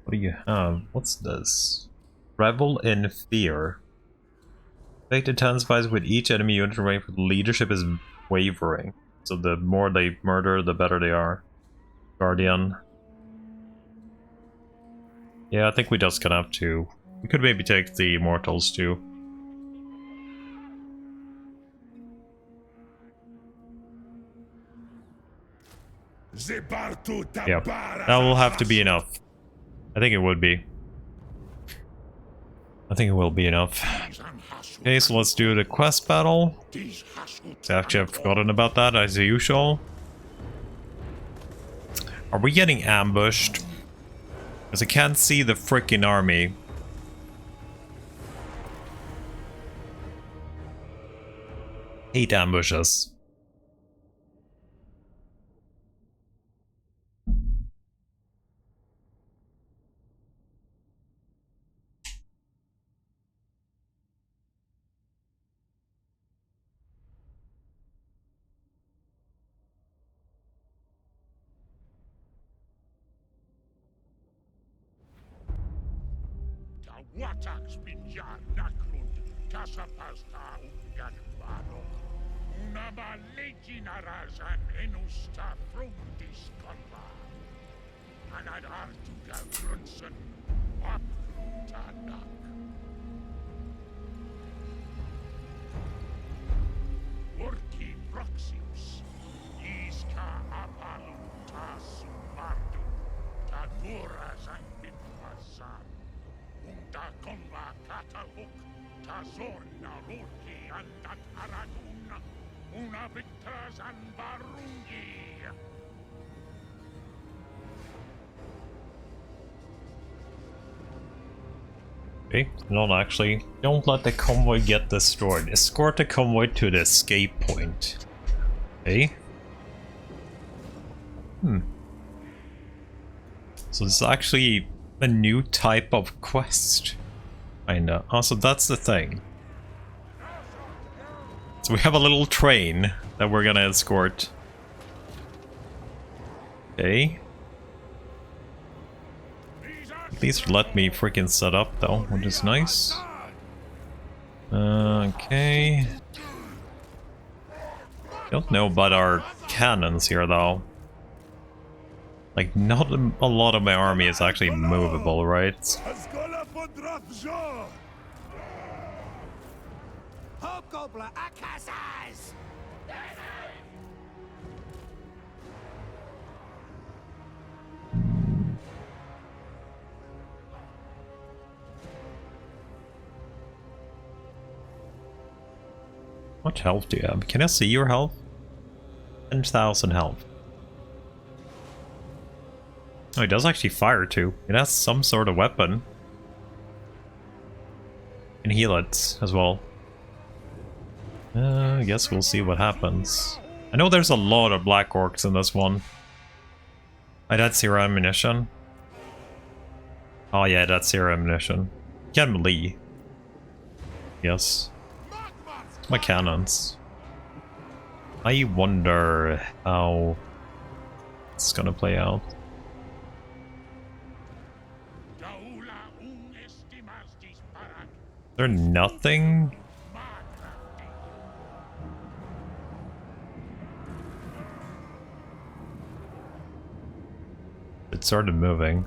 What do you have? What's this? Revel in fear. Effect intensifies with each enemy unit rank for leadership is wavering. So the more they murder, the better they are. Guardian. Yeah, I think we just gonna have to. We could maybe take the mortals too. Yeah, that will have to be enough. I think it would be. I think it will be enough. Okay, so let's do the quest battle. So actually, I've forgotten about that as usual. Are we getting ambushed? Because I can't see the freaking army. Hate ambushes. Watax binjar nakrund, kasapasta ungatvarok. Unaba leginarazan enusta frontis konva. Anad artuga grunsen, apkrutanak. Urki proxius, iska apaluta sumardu, tagurazan bitwazan. Da konva kataluk, tazorna rurki andat aradun, una victras an barungi. Okay, don't let the convoy get destroyed. Escort the convoy to the escape point. Okay. So this is actually a new type of quest. Kinda. Also, that's the thing. So we have a little train that we're gonna escort. Okay. At least let me freaking set up though, which is nice. Okay. Don't know about our cannons here though. Like, not a lot of my army is actually movable, right? What health do you have? Can I see your health? 10,000 health. Oh, he does actually fire too. It has some sort of weapon. And heal it as well. I guess we'll see what happens. I know there's a lot of black orcs in this one. That's zero ammunition. Oh yeah, that's zero ammunition. Can Lee. Yes. My cannons. I wonder how it's gonna play out. Is there nothing? It started moving.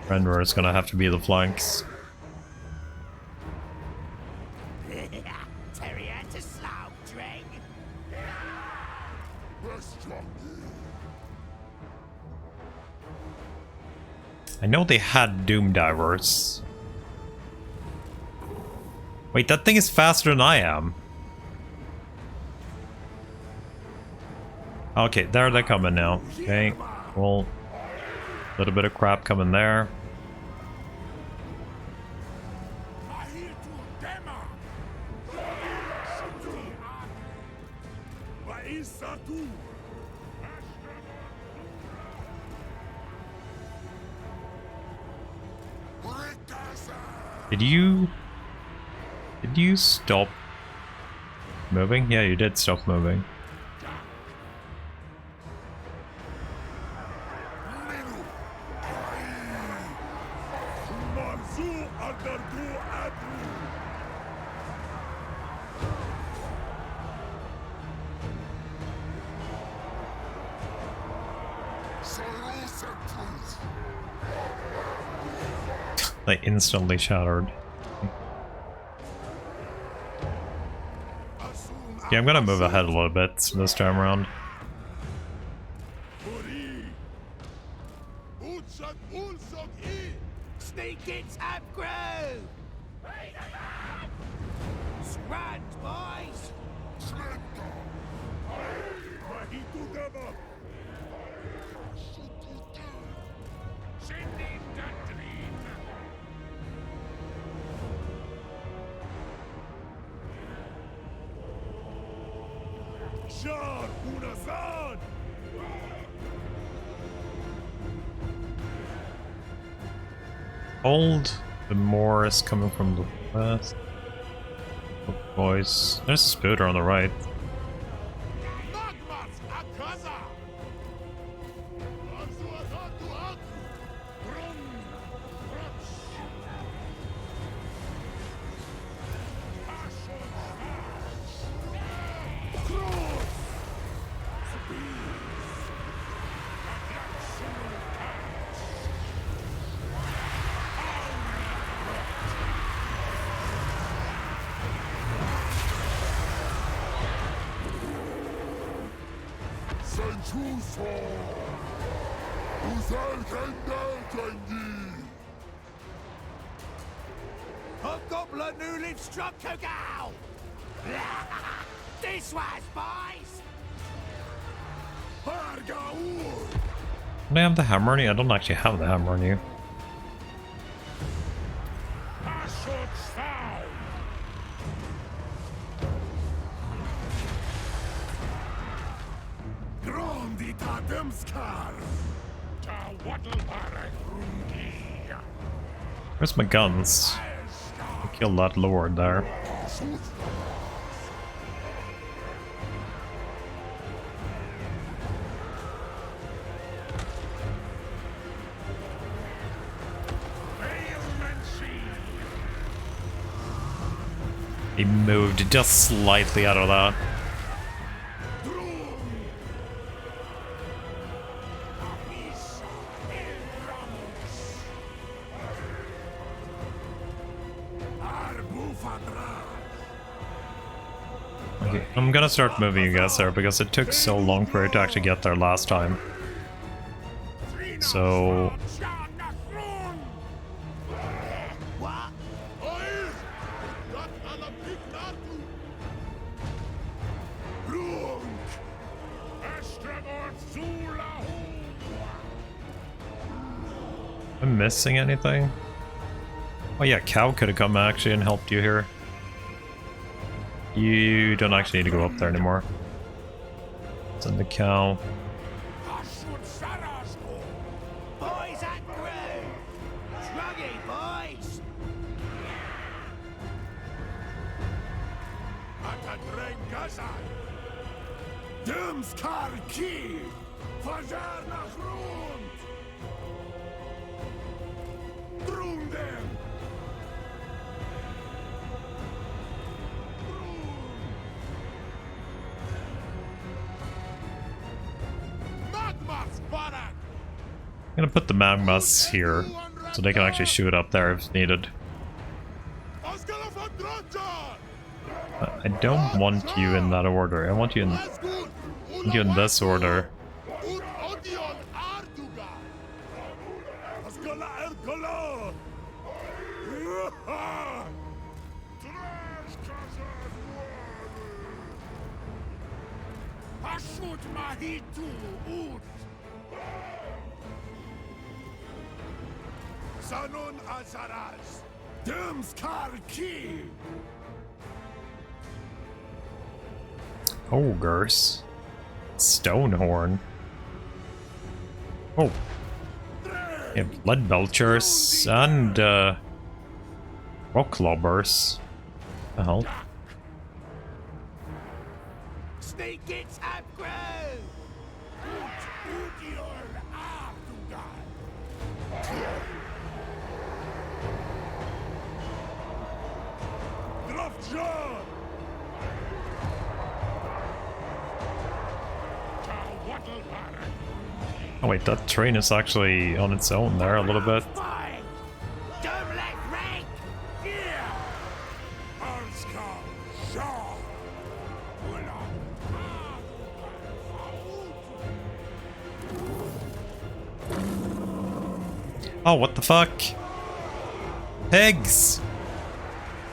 Renderer is gonna have to be the flanks. I know they had Doom Divers. Wait, that thing is faster than I am. Okay, there they're coming now. Okay, well, a little bit of crap coming there. Did you stop moving? Yeah, you did stop moving. They instantly shattered. Yeah, I'm gonna move ahead a little bit this time around. Hold. The more is coming from the west. Oh, boys. There's a spooter on the right. Hobgoblin who lives struck Kogal! This was, boys! Do I have the hammer on you? I don't actually have the hammer on you. Hashut's found. Grondi Tademskar. Ta Waddlebarek Rundi. Where's my guns? I killed that lord there. He moved just slightly out of that. Okay, I'm gonna start moving you guys there because it took so long for it to actually get there last time. So am I missing anything? Oh yeah, Cow could have come actually and helped you here. You don't actually need to go up there anymore. Send the Cow. Boys at crew! Shruggy, boys! Dömskar ki! Fajar nach rund! Drunden! Magmas barak! I'm gonna put the magmas here so they can actually shoot up there if needed. I don't want you in that order. I want you in this order. Hashut mahitu ut. Sanun azaraz. Dömskar ki. Ogres. Stonehorn. Oh. Yeah, blood belchers and rock lobbers. The hell? Sneak gets upgrown! Oh wait, that train is actually on its own there a little bit. Don't let rank! Oh, what the fuck? Pigs!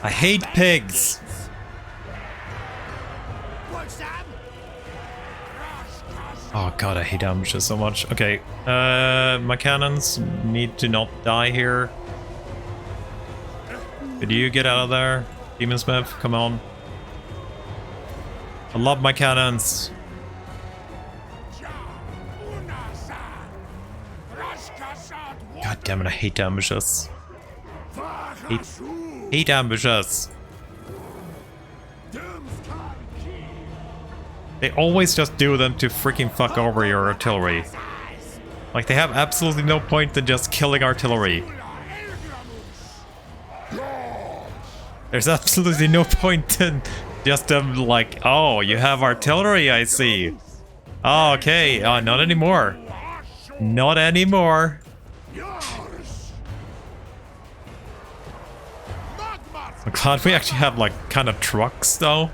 I hate pigs! What's that? Oh god, I hate ambushes so much. Okay, my cannons need to not die here. Could you get out of there? Demon Smith, come on. I love my cannons. God damn it, I hate ambushes. Hate ambushes. They always just do them to freaking fuck over your artillery. Like, they have absolutely no point in just killing artillery. There's absolutely no point in just them like, oh, you have artillery, I see. Oh, okay, not anymore. Not anymore. I'm glad we actually have, like, kind of trucks, though.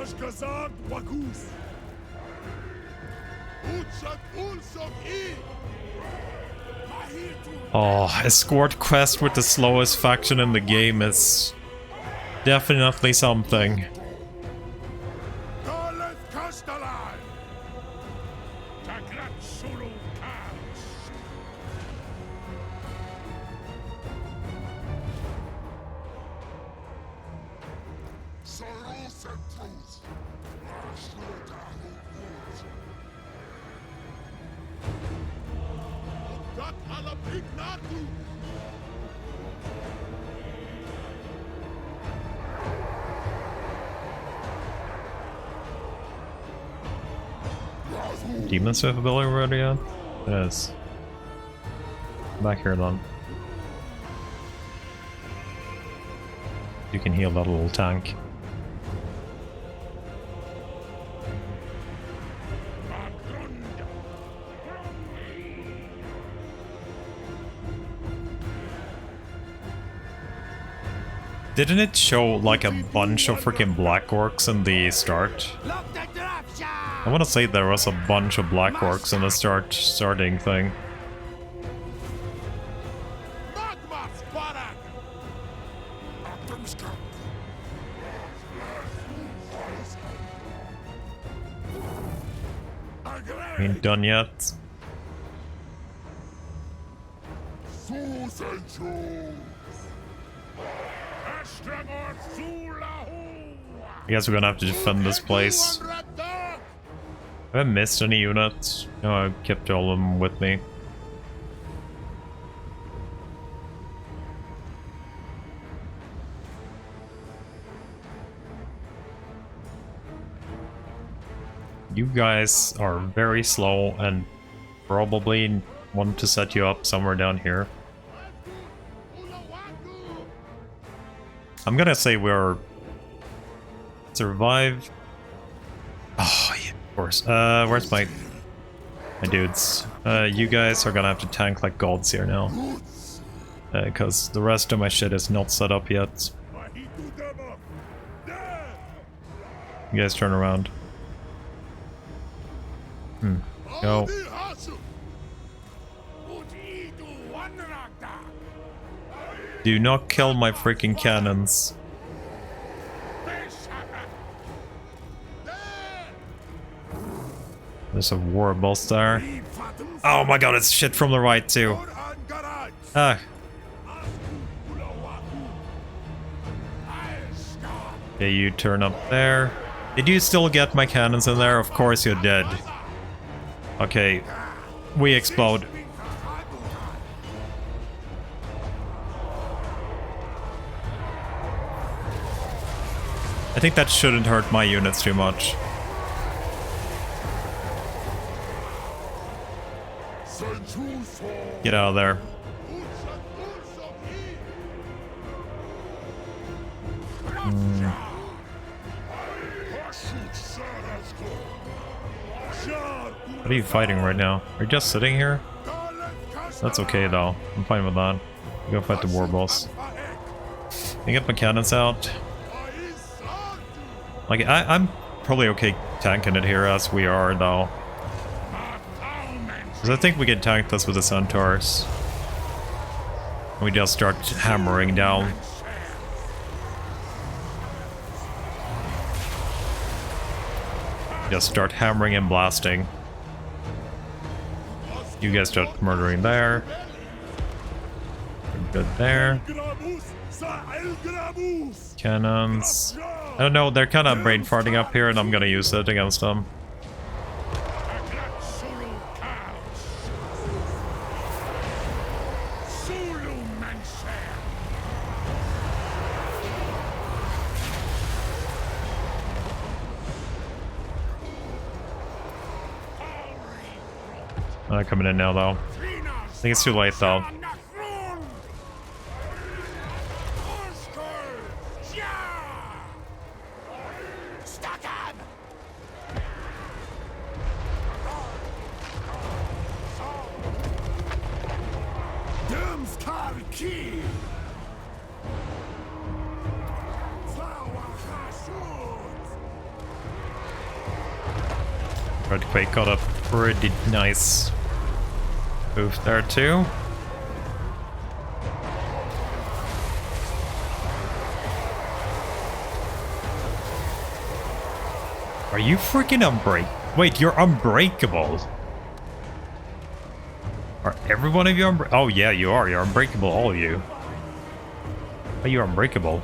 Ashgazad Wakus. Uchat Ulsok E. Oh, escort quest with the slowest faction in the game is definitely something. Galeth Kastalan. Takrat Sulu Kals. Sorrow Centros. Dak ala Pignatu. Demon Swift ability ready yet? It is. Back here then. You can heal that little tank. Didn't it show like a bunch of freaking black orcs in the start? I want to say there was a bunch of black orcs in the starting thing. Ain't done yet. I guess we're gonna have to defend this place. I haven't missed any units. No, I kept all of them with me. You guys are very slow and probably want to set you up somewhere down here. I'm gonna say we're survive. Oh yeah, of course. Where's my dudes? You guys are gonna have to tank like gods here now, because the rest of my shit is not set up yet. You guys turn around. Go. Do not kill my freaking cannons. There's a war boss there. Oh my god, it's shit from the right too. Ah. Okay, you turn up there. Did you still get my cannons in there? Of course you did. Okay, we explode. I think that shouldn't hurt my units too much. Get out of there. What are you fighting right now? Are you just sitting here? That's okay though. I'm fine with that. Go fight the war boss. Can I get my cannons out? Like, I'm probably okay tanking it here as we are though. Because I think we can tank this with the centaurs. We just start hammering down. Just start hammering and blasting. You guys start murdering there. Good there. Cannons. I don't know, they're kind of brain farting up here and I'm gonna use it against them. Coming in now though. I think it's too late though. Earthquake got a pretty nice move there too. Are you freaking unbreakable? Wait, you're unbreakable. Are every one of you unbreakable? Oh yeah, you are. You're unbreakable, all of you. Are you unbreakable?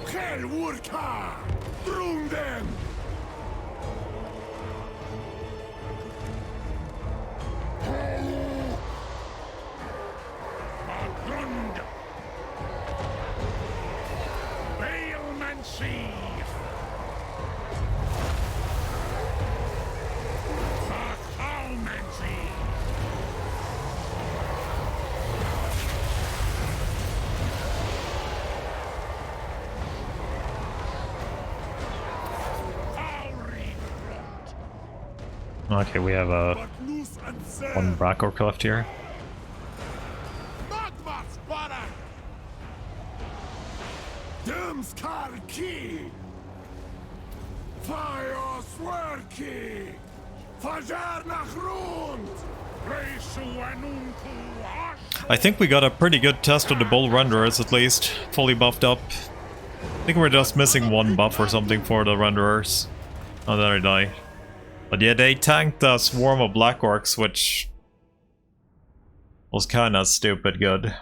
Okay, we have one Black Orc left here. I think we got a pretty good test of the Bull Renderers, at least. Fully buffed up. I think we're just missing one buff or something for the Renderers. Oh, there I die. But yeah, they tanked a swarm of Black Orcs, which was kinda stupid good.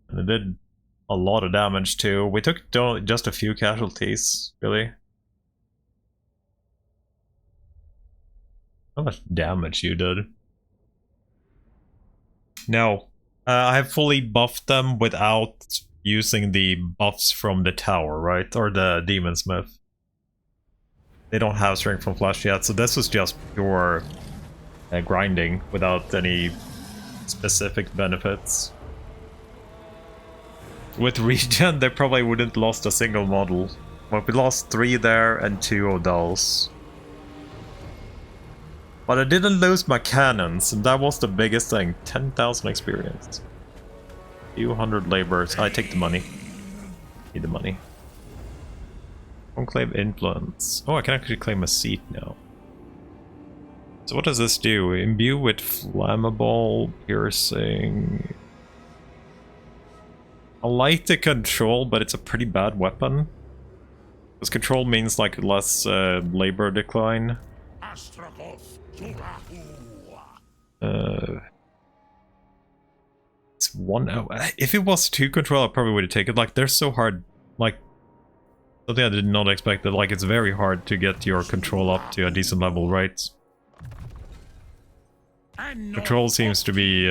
And it did a lot of damage too. We took just a few casualties, really. How much damage you did? No. I have fully buffed them without using the buffs from the tower, right? Or the Demon Smith. They don't have Strength from Flesh yet, so this was just pure grinding without any specific benefits. With regen, they probably wouldn't lost a single model. But we lost 3 there and 2 of those. But I didn't lose my cannons, and that was the biggest thing. 10,000 experience. Few hundred labors. I take the money. Need the money. Claim influence. Oh, I can actually claim a seat now. So what does this do? Imbue with flammable, piercing. I like the control, but it's a pretty bad weapon. Because control means like less labor decline. It's 1 hour. If it was 2 control, I probably would have taken it. Like, they're so hard. Like, something I did not expect. That like, it's very hard to get your control up to a decent level, right? Control seems to be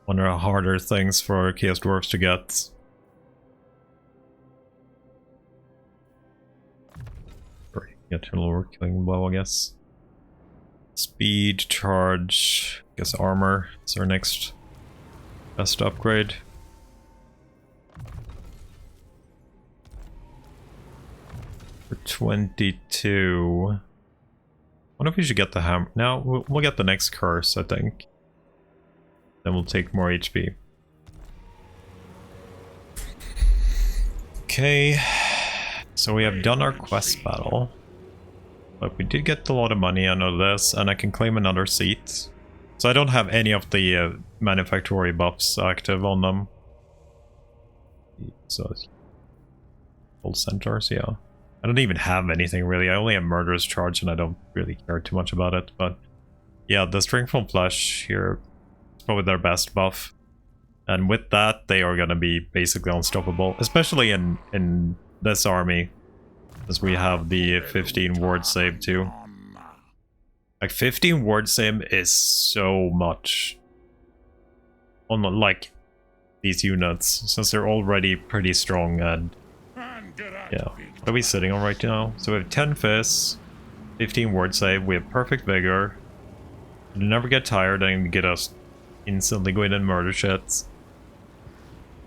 one of the harder things for Chaos Dwarfs to get. Get a lower killing blow, I guess. Speed, charge, I guess armor is our next best upgrade. For 22. I wonder if we should get the hammer. No, we'll get the next curse, I think. Then we'll take more HP. Okay. So we have done our quest battle. But we did get a lot of money out of this, and I can claim another seat. So I don't have any of the manufactory buffs active on them. So, full centaurs, yeah. I don't even have anything really. I only have Murderous Charge, and I don't really care too much about it. But yeah, the Strength from Flesh here is probably their best buff. And with that, they are gonna be basically unstoppable, especially in this army. As we have the 15 ward save too. Like 15 ward save is so much on like these units, since they're already pretty strong. And yeah, what are we sitting on right now? So we have 10 fists, 15 ward save, we have perfect vigor, we never get tired and get us instantly go in and murder shit.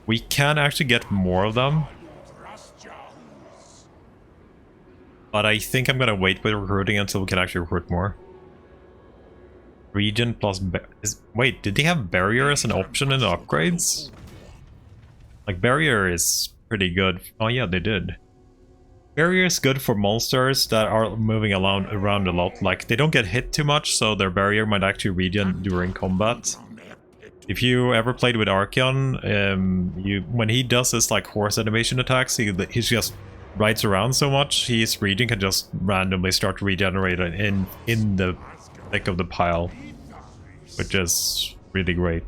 We can actually get more of them, but I think I'm gonna wait with recruiting until we can actually recruit more. Region plus... wait, did they have barrier as an option in the upgrades? Like, barrier is pretty good. Oh yeah, they did. Barrier is good for monsters that are moving around a lot. Like, they don't get hit too much, so their barrier might actually regen during combat. If you ever played with Archeon, when he does his like horse animation attacks, he just rides around so much, his regen can just randomly start regenerating in the thick of the pile, which is really great.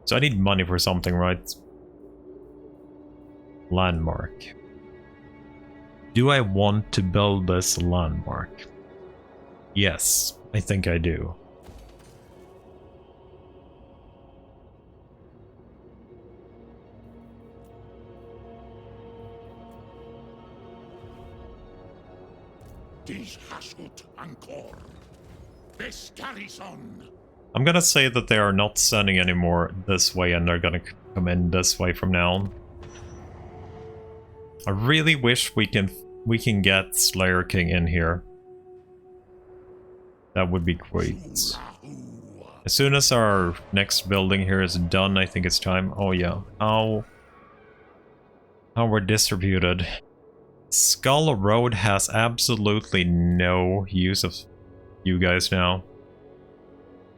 So I need money for something, right? Landmark. Do I want to build this landmark? Yes, I think I do. Hashut Ankor. I'm gonna say that they are not sending anymore this way and they're gonna come in this way from now on. I really wish we can get Slayer King in here. That would be great. As soon as our next building here is done, I think it's time. Oh yeah, how we're distributed. Skull Road has absolutely no use of you guys now.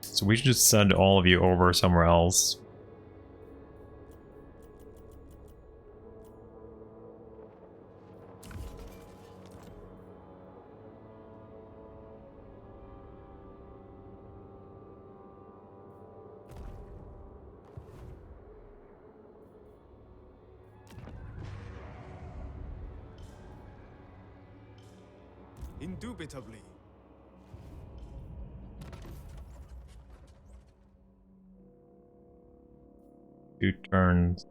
So we should just send all of you over somewhere else. Indubitably. 2 turns.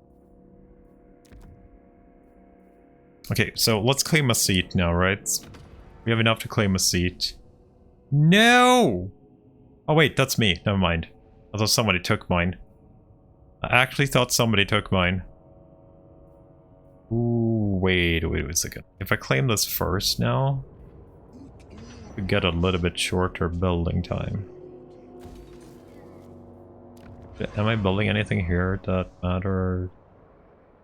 Okay, so let's claim a seat now, right? We have enough to claim a seat. No! Oh wait, that's me. Never mind. I thought somebody took mine. I actually thought somebody took mine. Ooh, wait a second. If I claim this first now, we get a little bit shorter building time. Am I building anything here that matters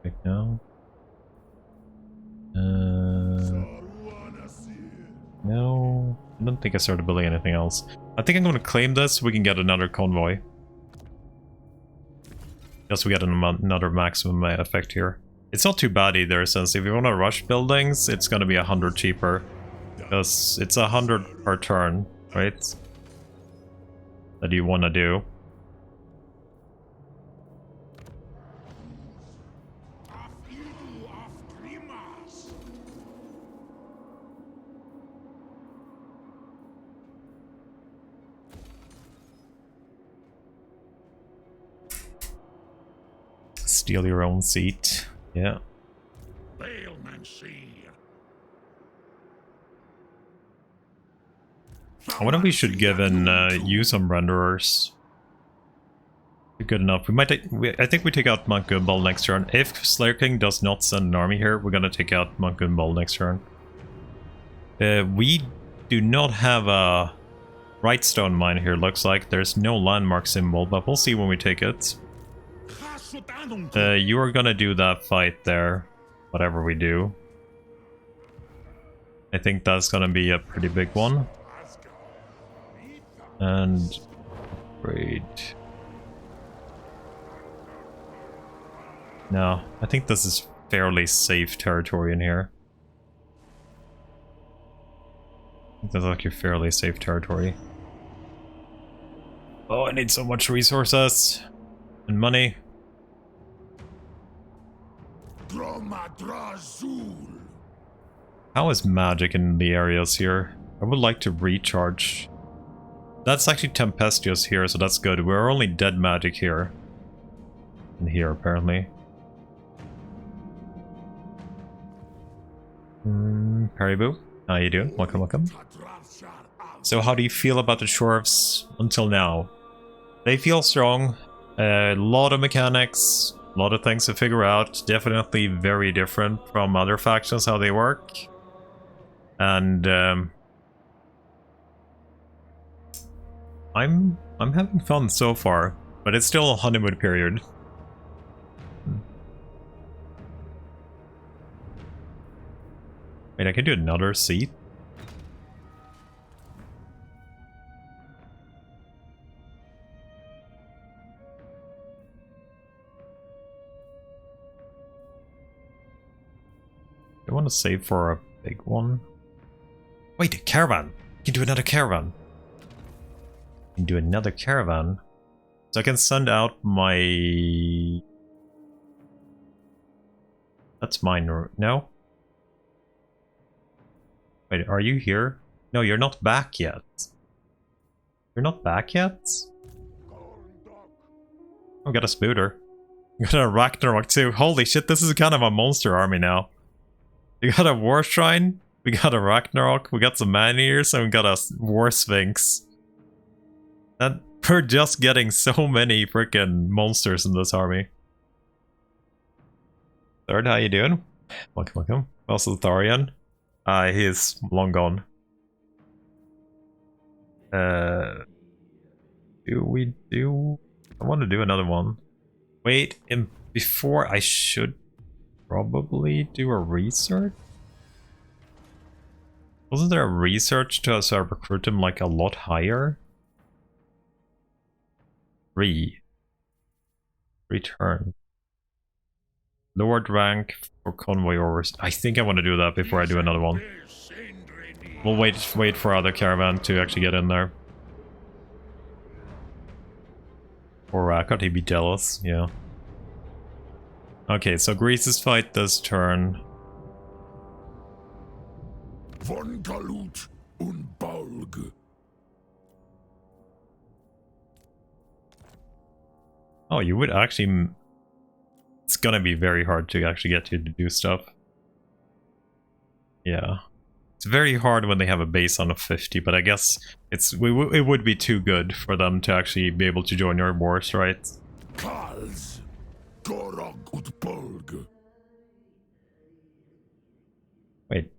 right now? No, I don't think I started building anything else. I think I'm going to claim this so we can get another convoy. Just so we get another maximum effect here. It's not too bad either, since if you want to rush buildings, it's going to be 100 cheaper. Because it's 100 per turn, right? That you want to do. Steal your own seat. Yeah. I wonder if we should give in you some renderers. Good enough. We might. I think we take out Monk Gumball next turn. If Slayer King does not send an army here, we're gonna take out Monk Gumball next turn. We do not have a Rightstone mine here. Looks like there's no landmark symbol, but we'll see when we take it. You are gonna do that fight there, whatever we do. I think that's gonna be a pretty big one. And great. No, I think this is fairly safe territory in here. I think that's actually fairly safe territory. Oh, I need so much resources and money. How is magic in the areas here? I would like to recharge. That's actually tempestuous here, so that's good. We're only dead magic here. And here, apparently. Paribou, how you doing? Welcome, welcome. So how do you feel about the dwarves until now? They feel strong. A lot of mechanics. A lot of things to figure out. Definitely very different from other factions, how they work. And I'm having fun so far, but it's still a honeymoon period. Wait, I can do another seat? I want to save for a big one. Wait, a caravan! You can do another caravan! You can do another caravan. So I can send out my... That's mine, no? Wait, are you here? No, you're not back yet. You're not back yet? Oh, got a spooter. Got a Ragnarok too. Holy shit, this is kind of a monster army now. We got a War Shrine, we got a Ragnarok, we got some Man-Eaters, and we got a War Sphinx. And we're just getting so many freaking monsters in this army. Third, how you doing? Welcome. Also Thorian. He is long gone. Do we do... I want to do another one. Wait, and before I should probably do a research? Wasn't there a research to sort of recruit him like a lot higher? Return. Lowered rank for convoy orders. I think I want to do that before I do another one. We'll wait for other caravan to actually get in there. Or could he be jealous? Yeah. Okay, so Greece's fight this turn. Von Galut und Balg. Oh, you would actually... It's gonna be very hard to actually get you to do stuff. Yeah. It's very hard when they have a base on a 50, but I guess it would be too good for them to actually be able to join your wars, right? Kals. Gorog und Balg. Wait.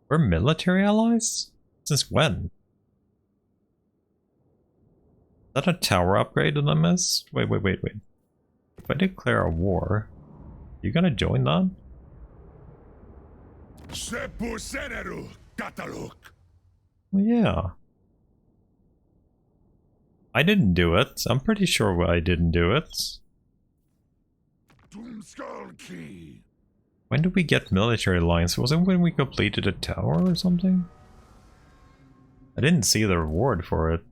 We're military allies? Since when? Is that a tower upgrade that I missed? Wait. If I declare a war, you gonna join that? Well, yeah. I didn't do it. I'm pretty sure I didn't do it. When did we get military alliance? Was it when we completed a tower or something? I didn't see the reward for it.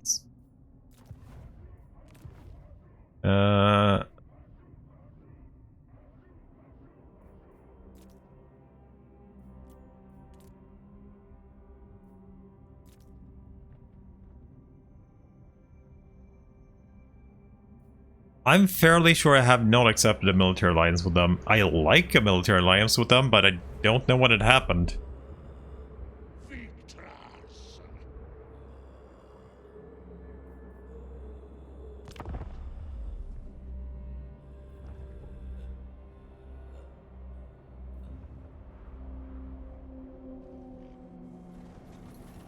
I'm fairly sure I have not accepted a military alliance with them. I like a military alliance with them, but I don't know when it happened.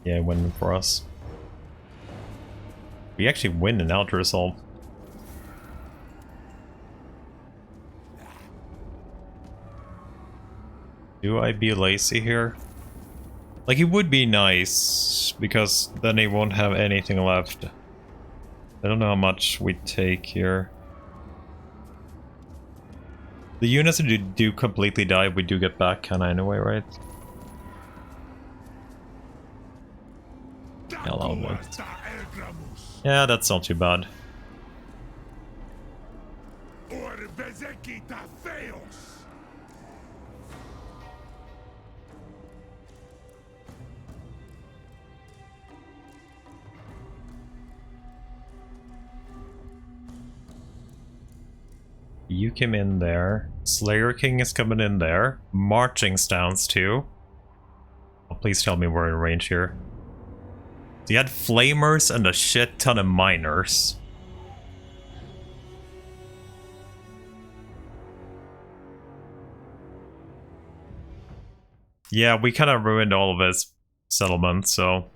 Yeah, win for us. We actually win an outer assault. Do I be lazy here? Like, it would be nice, because then they won't have anything left. I don't know how much we take here. The units that do completely die, we do get back kinda anyway, right? Yeah, that's not too bad. You came in there. Slayer King is coming in there. Marching stance too. Oh, please tell me we're in range here. So you had flamers and a shit ton of miners. Yeah, we kind of ruined all of his settlements, so...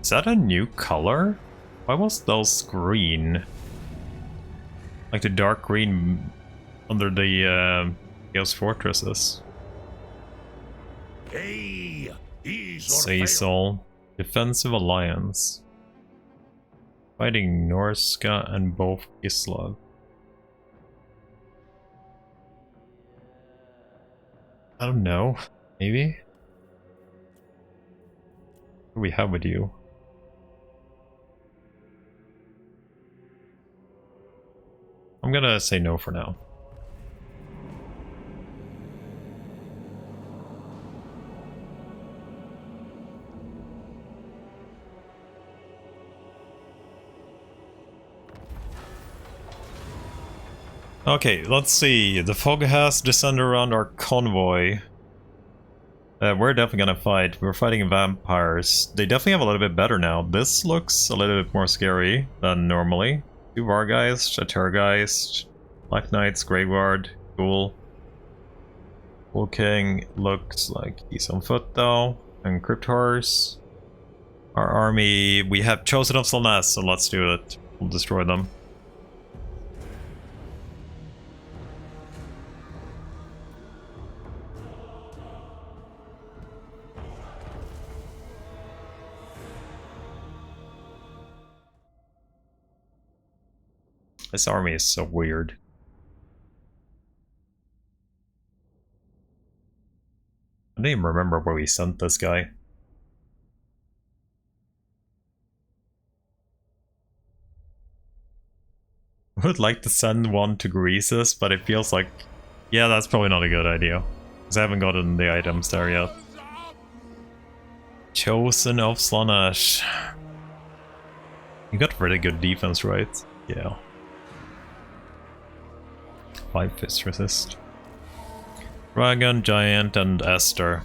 Is that a new color? Why was those green? Like the dark green under the Chaos Fortresses. Hey, he's Say so. Defensive Alliance. Fighting Norska and both Islav. I don't know. Maybe? What do we have with you? I'm gonna say no for now. Okay, let's see. The fog has descended around our convoy. We're definitely gonna fight. We're fighting vampires. They definitely have a little bit better now. This looks a little bit more scary than normally. 2 Vargeist, a Tergeist, Black Knights, Graveyard, cool. Bull King looks like he's on foot though. And Crypt Horse. Our army, we have Chosen of Slaanesh, so let's do it. We'll destroy them. This army is so weird. I don't even remember where we sent this guy. I would like to send one to Greases, but it feels like... yeah, that's probably not a good idea. Because I haven't gotten the items there yet. Chosen of Slaanesh. You got really good defense, right? Yeah. 5 fist resist. Dragon, Giant, and Esther.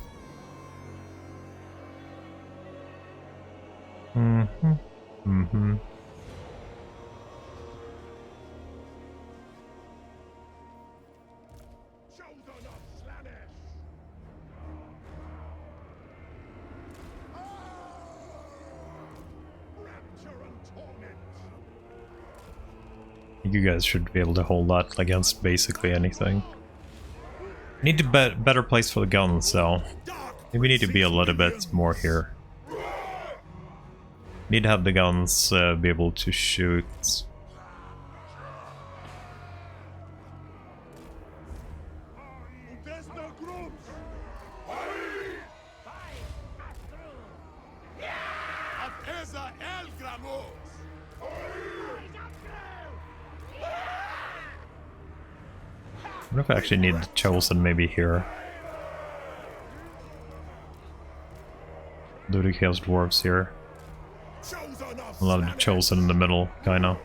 You guys should be able to hold that against basically anything. Need to better place for the guns, though. Maybe we need to be a little bit more here. Need to have the guns be able to shoot. I wonder if I actually need the Chosen maybe here. Do the Chaos Dwarfs here. A lot of the Chosen in the middle, kinda.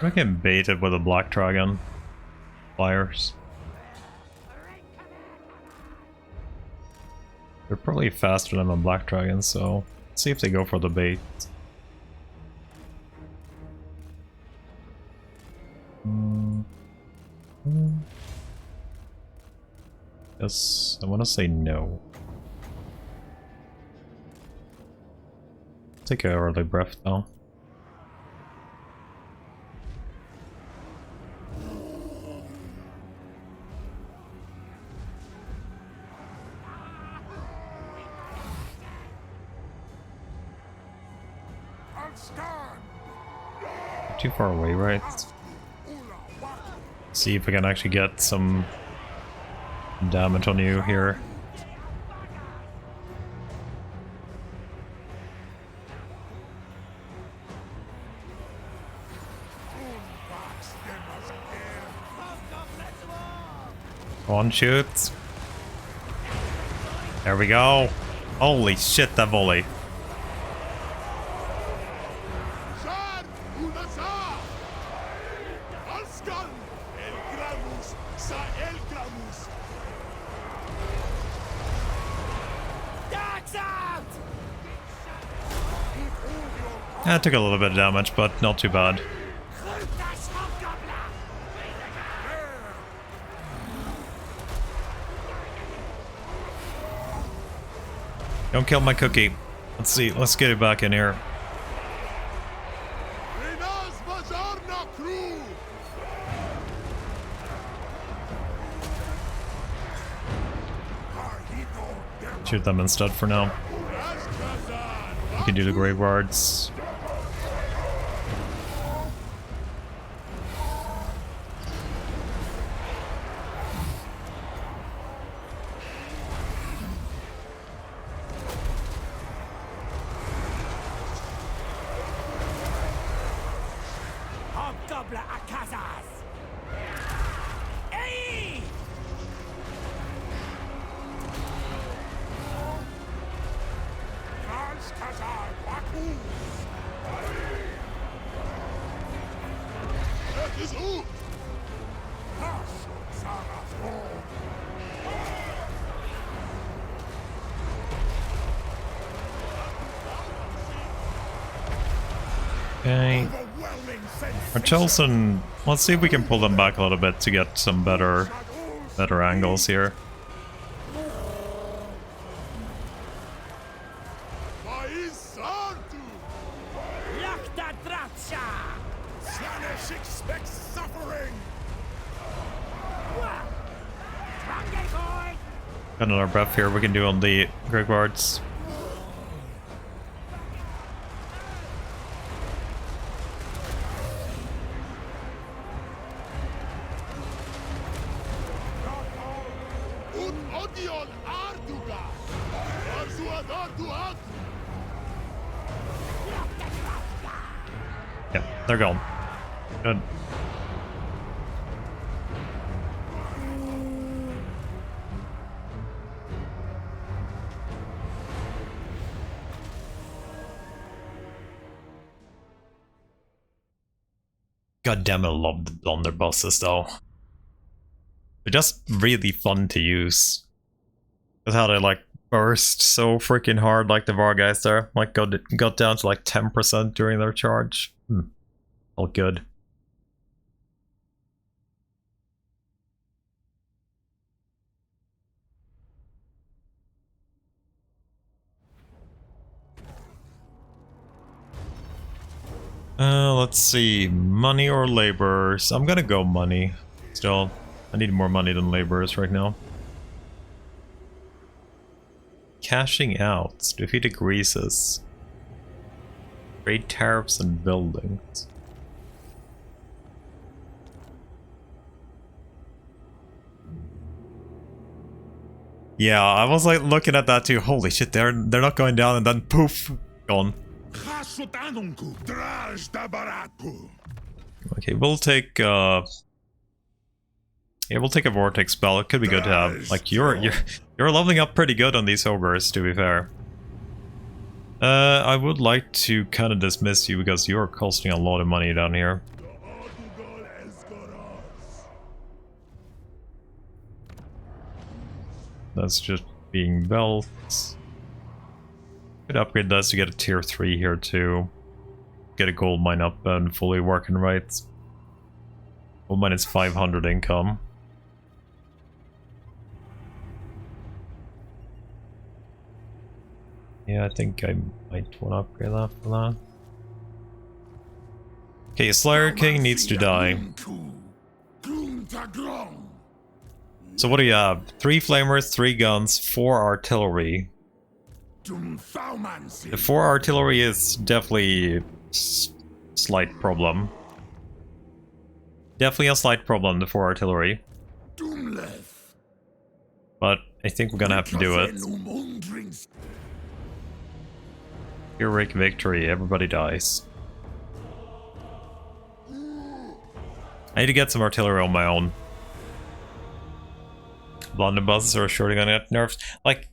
I can bait it with a Black Dragon. Flyers. They're probably faster than a Black Dragon, so let's see if they go for the bait. Yes, I want to say no. Take an early breath though. Too far away, right? See if we can actually get some damage on you here. One shoot. There we go. Holy shit, that volley. Shar Unasa! Alskan! El Gramus! Sa El Gramus! Dogs out! That took a little bit of damage, but not too bad. Das Hobgoblin! Don't kill my cookie. Let's see, let's get it back in here. Renas Vajarna Crew! Shoot them instead for now. We can do the graveyards. Hobgoblin Akazas! Hey! Kazar Baku! Het is goed! Hashut Zarathor! Okay. Our Chelson, let's see if we can pull them back a little bit to get some better angles here. Vaisartu! Lakta Dratsha! Slaanesh expects suffering! Drangekoi! Got another breath here we can do on the graveyards. Ut odion arduga! Arzuadartu ag! Yeah, they're gone. Good. God damn it, I love the blunderbusses though. They're just really fun to use. That's how they like burst so freaking hard like the Vargeist there. Like got down to like 10% during their charge. All good. Let's see. Money or laborers? I'm gonna go money. Still, I need more money than laborers right now. Cashing out. Defeat Greases. Trade tariffs and buildings. Yeah, I was like looking at that too. Holy shit, they're not going down and then poof, gone. Okay, we'll take yeah, we'll take a vortex spell. It could be good to have. Like you're leveling up pretty good on these ogres, to be fair. I would like to kind of dismiss you because you're costing a lot of money down here. That's just being built. Could upgrade this to get a tier 3 here too. Get a gold mine up and fully working right. Gold mine is 500 income. Yeah, I think I might want to upgrade that for that. Okay, Slayer King needs to die. So what do you have? 3 flamers, 3 guns, 4 artillery. The 4 artillery is definitely slight problem. Definitely a slight problem, the 4 artillery. But I think we're gonna have to do it. Heroic victory, everybody dies. I need to get some artillery on my own. Blunderbusses are surely gonna get nerfed. Like,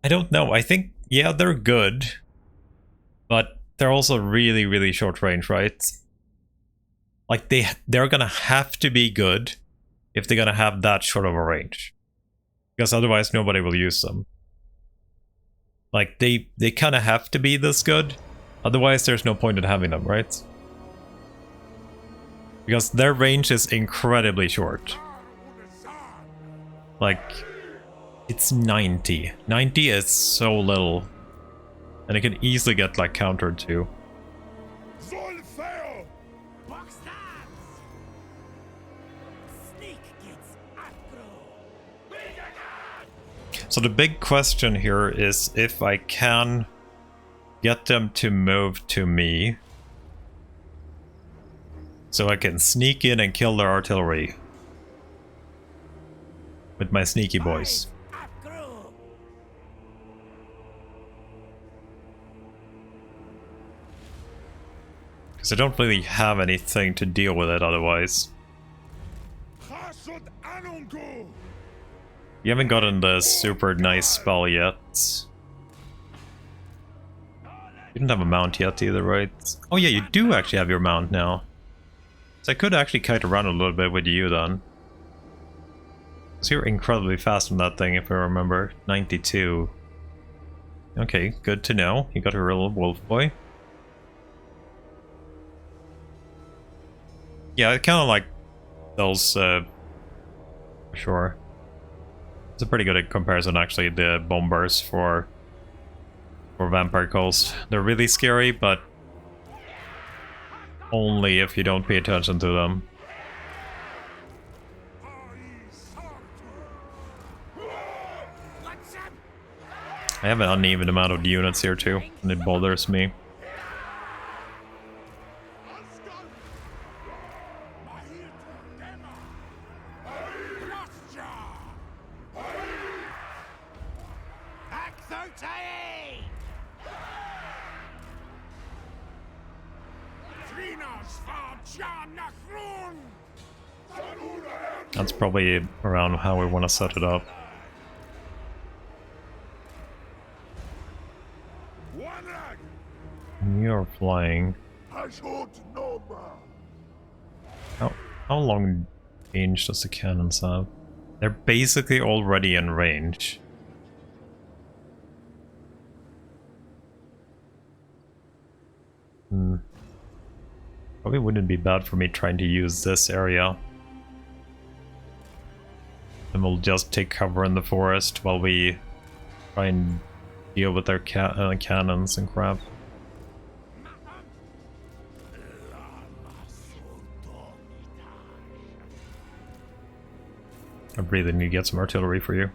I don't know. I think, yeah, they're good. But they're also really, really short range, right? Like, they're gonna have to be good if they're gonna have that short of a range. Because otherwise nobody will use them. Like, they kind of have to be this good. Otherwise there's no point in having them, right? Because their range is incredibly short. Like, it's 90. 90 is so little. And it can easily get, like, countered too. Soll fail! Box stabs! Sneak gets aggro! So the big question here is if I can get them to move to me. So I can sneak in and kill their artillery. With my sneaky boys. Aggro! Because I don't really have anything to deal with it otherwise. Hashut Anungu! You haven't gotten the super nice spell yet. You don't have a mount yet either, right? Oh yeah, you do actually have your mount now. So I could actually kite around a little bit with you then. So you're incredibly fast on that thing if I remember. 92. Okay, good to know. You got a real wolf boy. Yeah, I kind of like those, for sure. It's a pretty good comparison, actually, the bombers for Vampire Coast. They're really scary, but only if you don't pay attention to them. I have an uneven amount of units here too, and it bothers me. That's probably around how we want to set it up. You're flying. Hashut Noma! How long range does the cannons have? They're basically already in range. Probably wouldn't be bad for me trying to use this area. And we'll just take cover in the forest while we try and deal with their cannons and crap. I really need to get some artillery for you.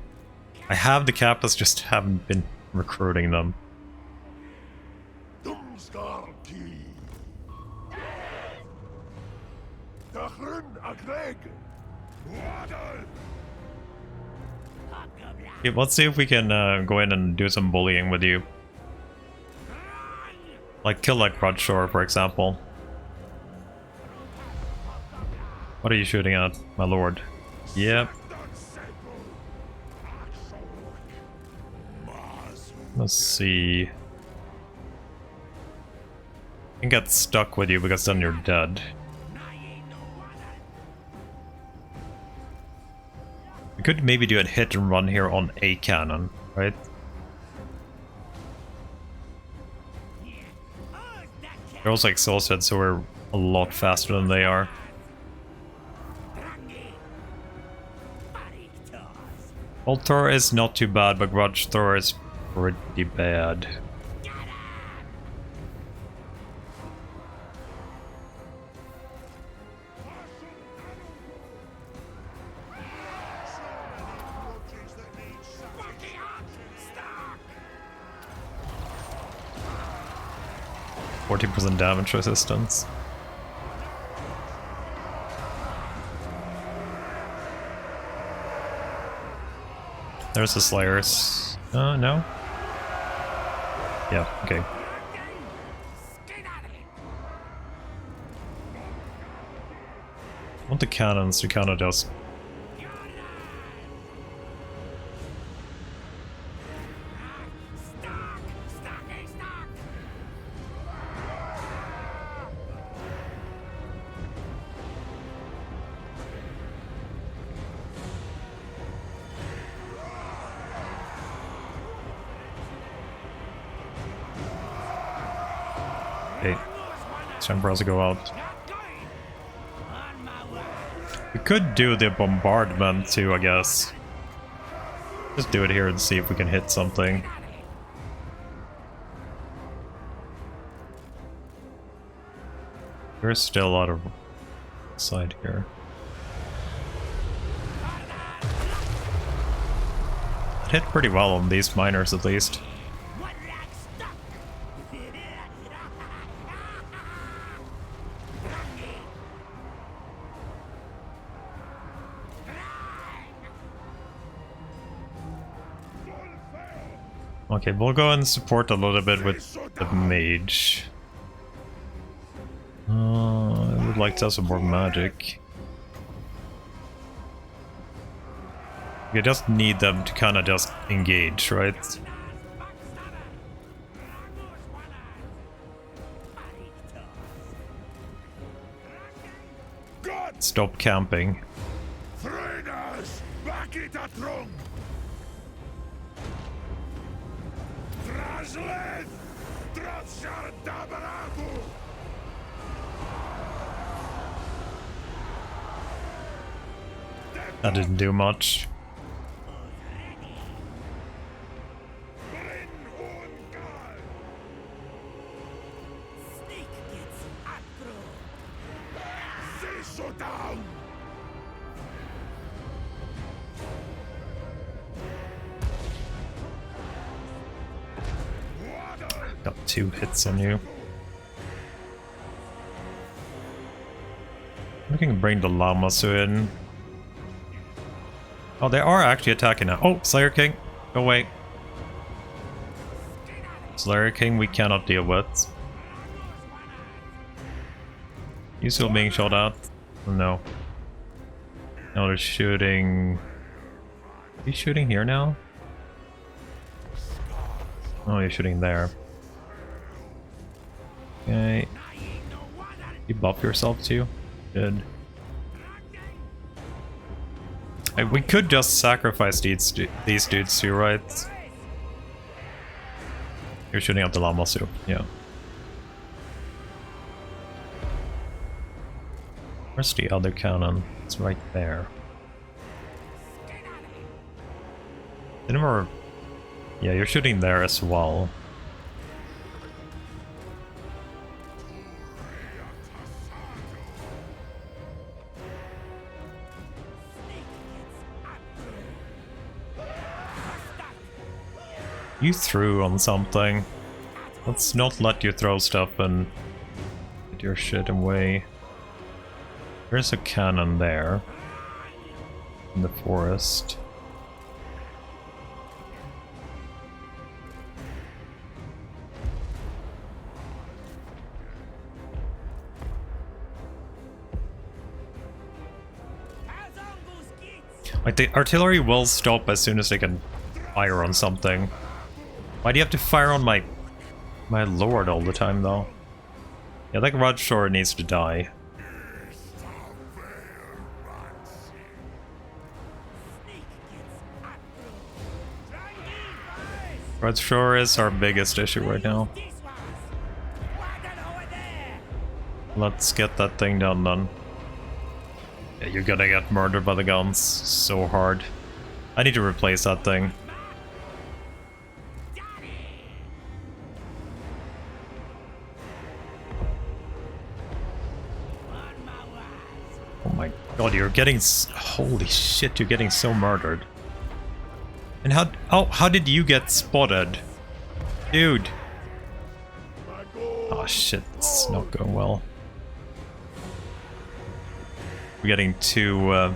I have the captains, just haven't been recruiting them. Dumskarki! Dachrun Agreg! Waddle! Yeah, let's see if we can go in and do some bullying with you. Like kill like Rudshore, for example. What are you shooting at, my lord? Yep. Let's see. I can get stuck with you because then you're dead. We could maybe do a hit and run here on a cannon, right? They're also exhausted, so we're a lot faster than they are. Old Thor is not too bad, but Grudge Thor is pretty bad. %40 damage resistance. There's the Slayers. No? Yeah, okay. I want the cannons to counter those. Okay. Temporals go out. Not going. On my way. We could do the bombardment too, I guess. Just do it here and see if we can hit something. There's still a lot of side here. It hit pretty well on these miners at least. One lag stuck. Okay, we'll go and support a little bit with the mage. I would like to have some more magic. We just need them to kind of just engage, right? Stop camping. Trainers, back it a trunk. Traslen, Trashar Dabarabu. That didn't do much. Brin Ungal. Sneak gets aggro. Zisso down. Water. Got 2 hits on you. We can bring the llamas in. Oh, they are actually attacking now. Oh, Slayer King. Go away. Slayer King we cannot deal with. You still being shot at? No. No, they're shooting... Are you shooting here now? Oh, you're shooting there. Okay. You buff yourself too? Good. Hey, we could just sacrifice these dudes too, right? You're shooting at the llamas too, yeah. Where's the other cannon? It's right there. Didn't we... Yeah, you're shooting there as well. You threw on something. Let's not let you throw stuff and get your shit away. There's a cannon there. In the forest. Like, the artillery will stop as soon as they can fire on something. Why do you have to fire on my lord all the time, though? Yeah, that Rudshore needs to die. Rudshore is our biggest issue right now. Let's get that thing done then. Yeah, you're gonna get murdered by the guns so hard. I need to replace that thing. Oh my god, you're getting... Holy shit, you're getting so murdered. And how... Oh, how did you get spotted? Dude. Oh shit, it's not going well. We're getting 2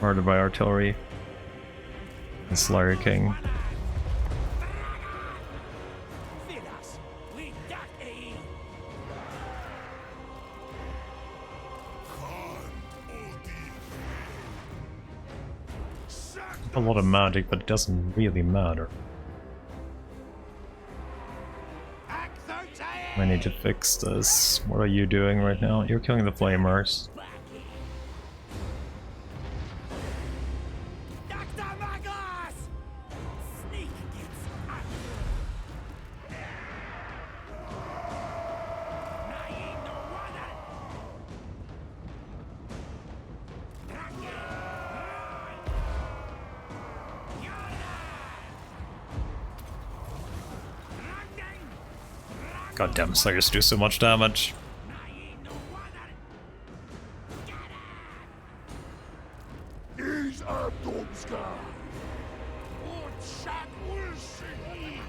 murdered by artillery. The Slayer King. A lot of magic, but it doesn't really matter. I need to fix this. What are you doing right now? You're killing the flamers. Goddamn Slayers do so much damage. Is Abdomska. Und Shaq will see.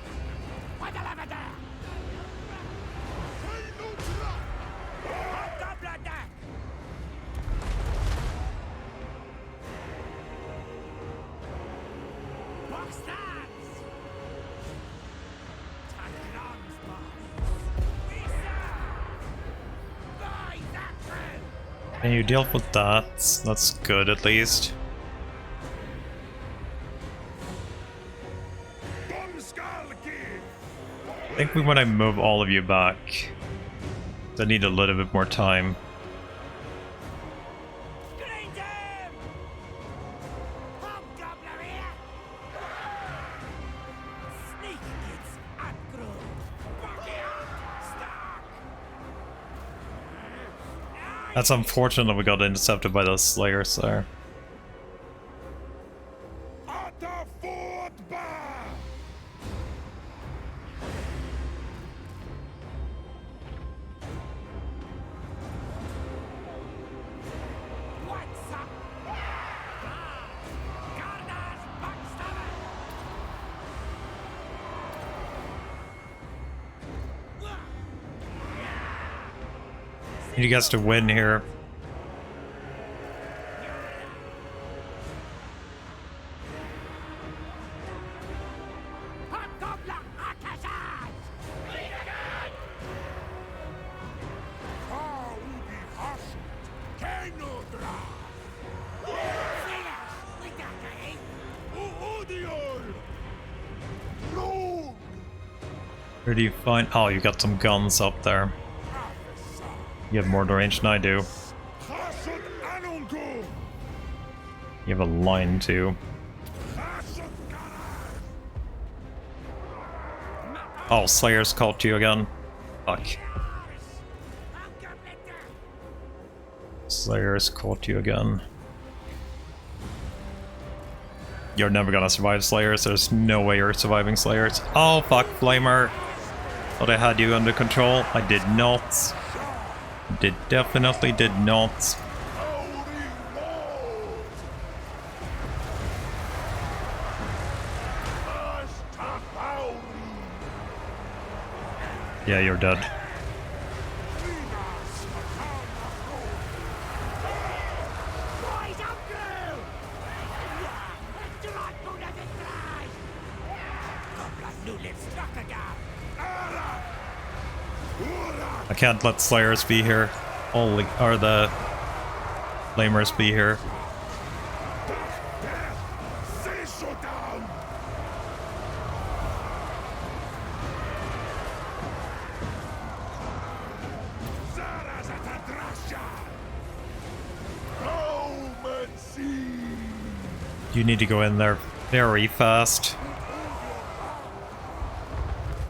Can you deal with that? That's good at least. I think we want to move all of you back. I need a little bit more time. That's unfortunate we got intercepted by those Slayers there. Need you guys to win here. Where do you find? Oh, you got some guns up there. You have more range than I do. You have a line too. Oh, Slayer's called to you again. Fuck. Slayer's called to you again. You're never gonna survive Slayers. There's no way you're surviving Slayers. Oh fuck, Flamer. Thought I had you under control. I did not. Definitely did not. Yeah, you're dead. I can't let Slayers be here. Holy, or the Flamers be here. You need to go in there very fast.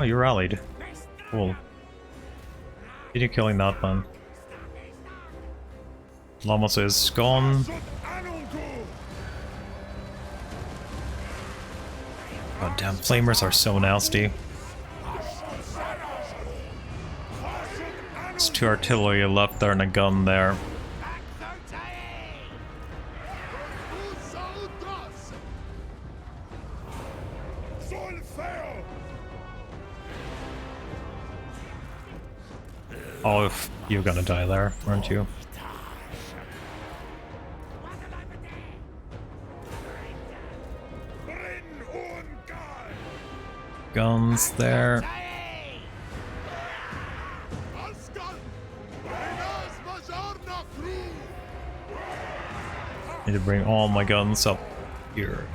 Oh, you rallied. Cool. Continue killing that one. Lamos is gone. God damn, Flamers are so nasty. There's 2 artillery left there and a gun there. Oh, you're gonna die there, aren't you? Guns there. Need to bring all my guns up here.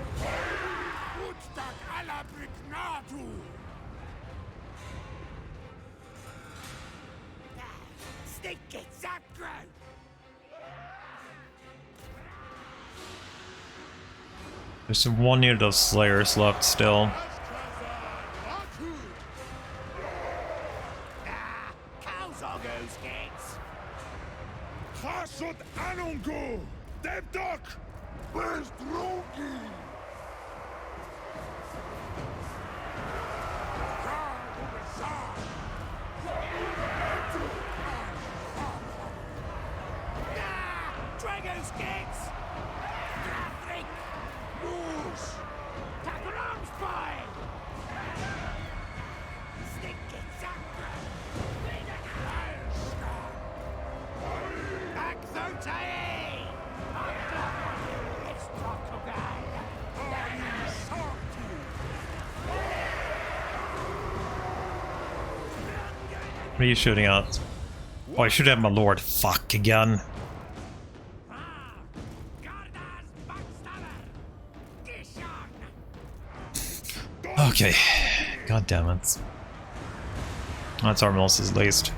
There's one near those Slayers left still. Hashut Anungu! Devdok! Where's Drogi? What are you shooting at? Oh, I should have my lord. Fuck again. Okay. God damn it. That's Armilus' least.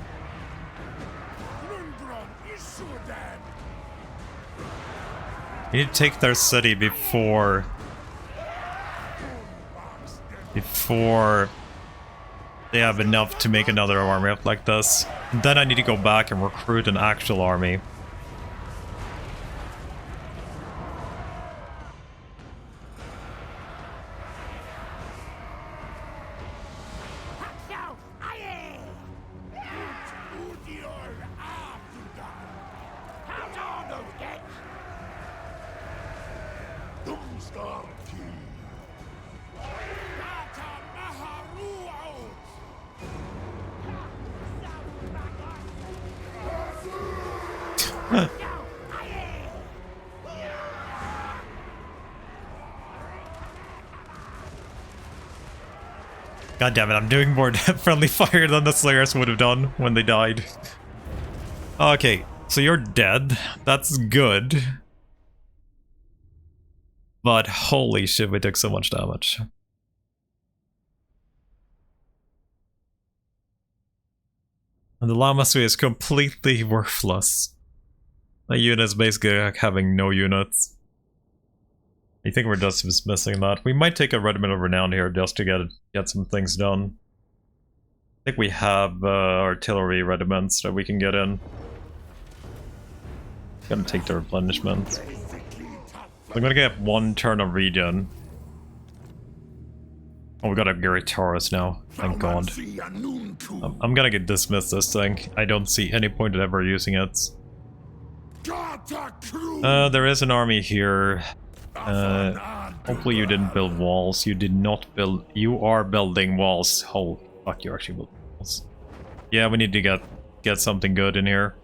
You need to take their city before they have enough to make another army up like this. And then I need to go back and recruit an actual army. God damn it, I'm doing more friendly fire than the Slayers would have done when they died. Okay, so you're dead. That's good. But holy shit, we took so much damage. And the Lamasui is completely worthless. My unit is basically like having no units. I think we're just dismissing that. We might take a Regiment of Renown here just to get some things done. I think we have artillery regiments that we can get in. Gonna take the replenishment. I'm gonna get one turn of regen. Oh, we got a Gary Taurus now. Thank God. I'm gonna dismiss this thing. I don't see any point in ever using it. There is an army here. Hopefully you didn't build walls. You did not build... You are building walls. Oh, fuck, you're actually building walls. Yeah, we need to get something good in here.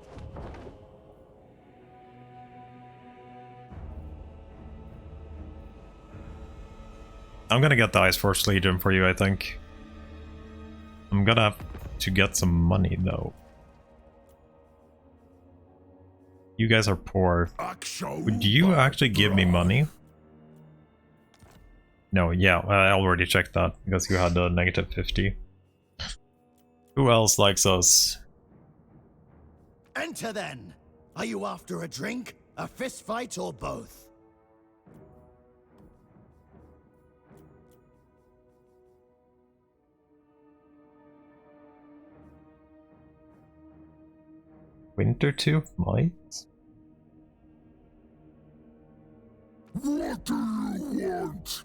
I'm gonna get the Ice Force Legion for you, I think. I'm gonna have to get some money, though. You guys are poor. Would you actually give me money? No, yeah, I already checked that, because you had a negative 50. Who else likes us? Enter then. Are you after a drink, a fist fight, or both? Wintertooth might? What do you want?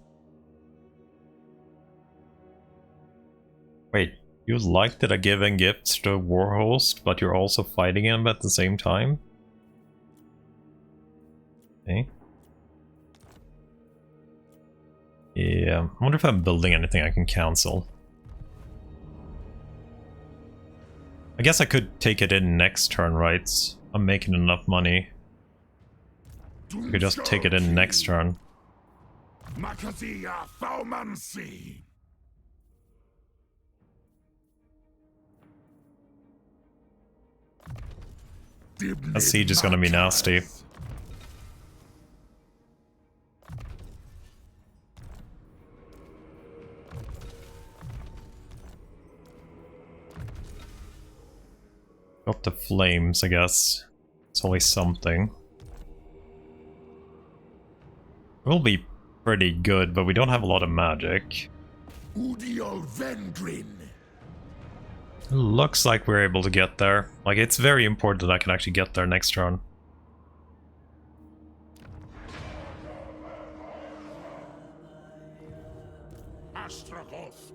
Wait, you like that I'm giving gifts to Warhost, but you're also fighting him at the same time? Okay. Yeah, I wonder if I'm building anything I can cancel. I guess I could take it in next turn, right? I'm making enough money. I could just take it in next turn. That siege is gonna be nasty. Got the flames, I guess. It's always something. We'll be pretty good, but we don't have a lot of magic. Looks like we're able to get there. Like, it's very important that I can actually get there next turn. Astragoth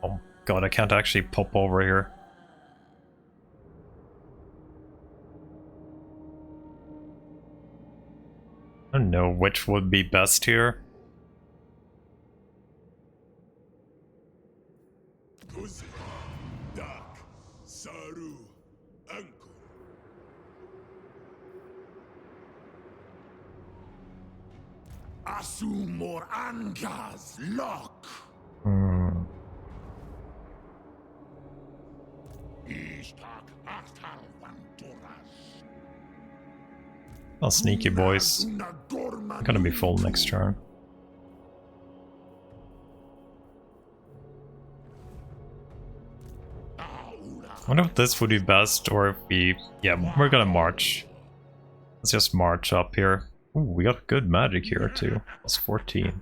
Oh god, I can't actually pop over here. I don't know which would be best here. Asumor Angas Lock. Oh, sneaky boys. I'm gonna be full next turn. I wonder if this would be best, or if we... Yeah, we're gonna march. Let's just march up here. Ooh, we got good magic here too. Plus 14.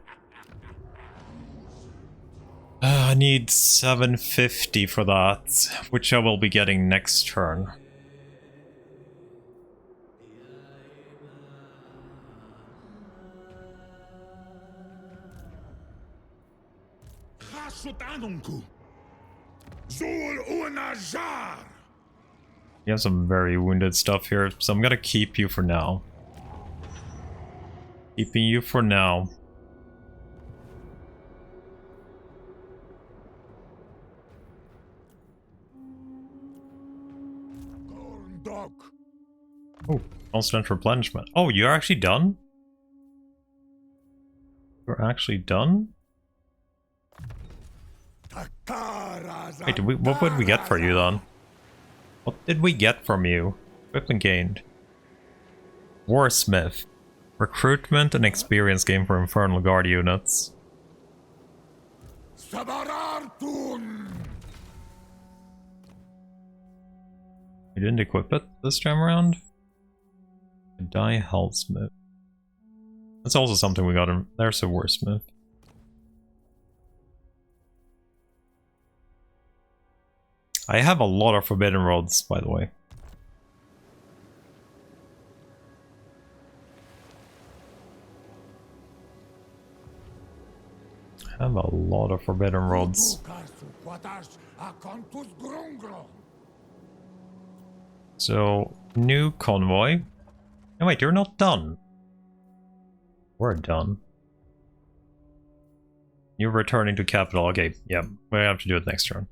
I need 750 for that, which I will be getting next turn. Hashut. Zul. You have some very wounded stuff here, so I'm gonna keep you for now. Keeping you for now. Oh, constant replenishment. Oh, you're actually done? You're actually done? Wait, what would we get for you then? What did we get from you? Equipment gained. Warsmith. Recruitment and experience gain for Infernal Guard units. You didn't equip it this time around? Die Hellsmith. That's also something we got in. There's a Warsmith. I have a lot of forbidden rods, by the way. I have a lot of forbidden rods. So, new convoy. Oh wait, you're not done. We're done. You're returning to capital. Okay, yeah, we have to do it next turn.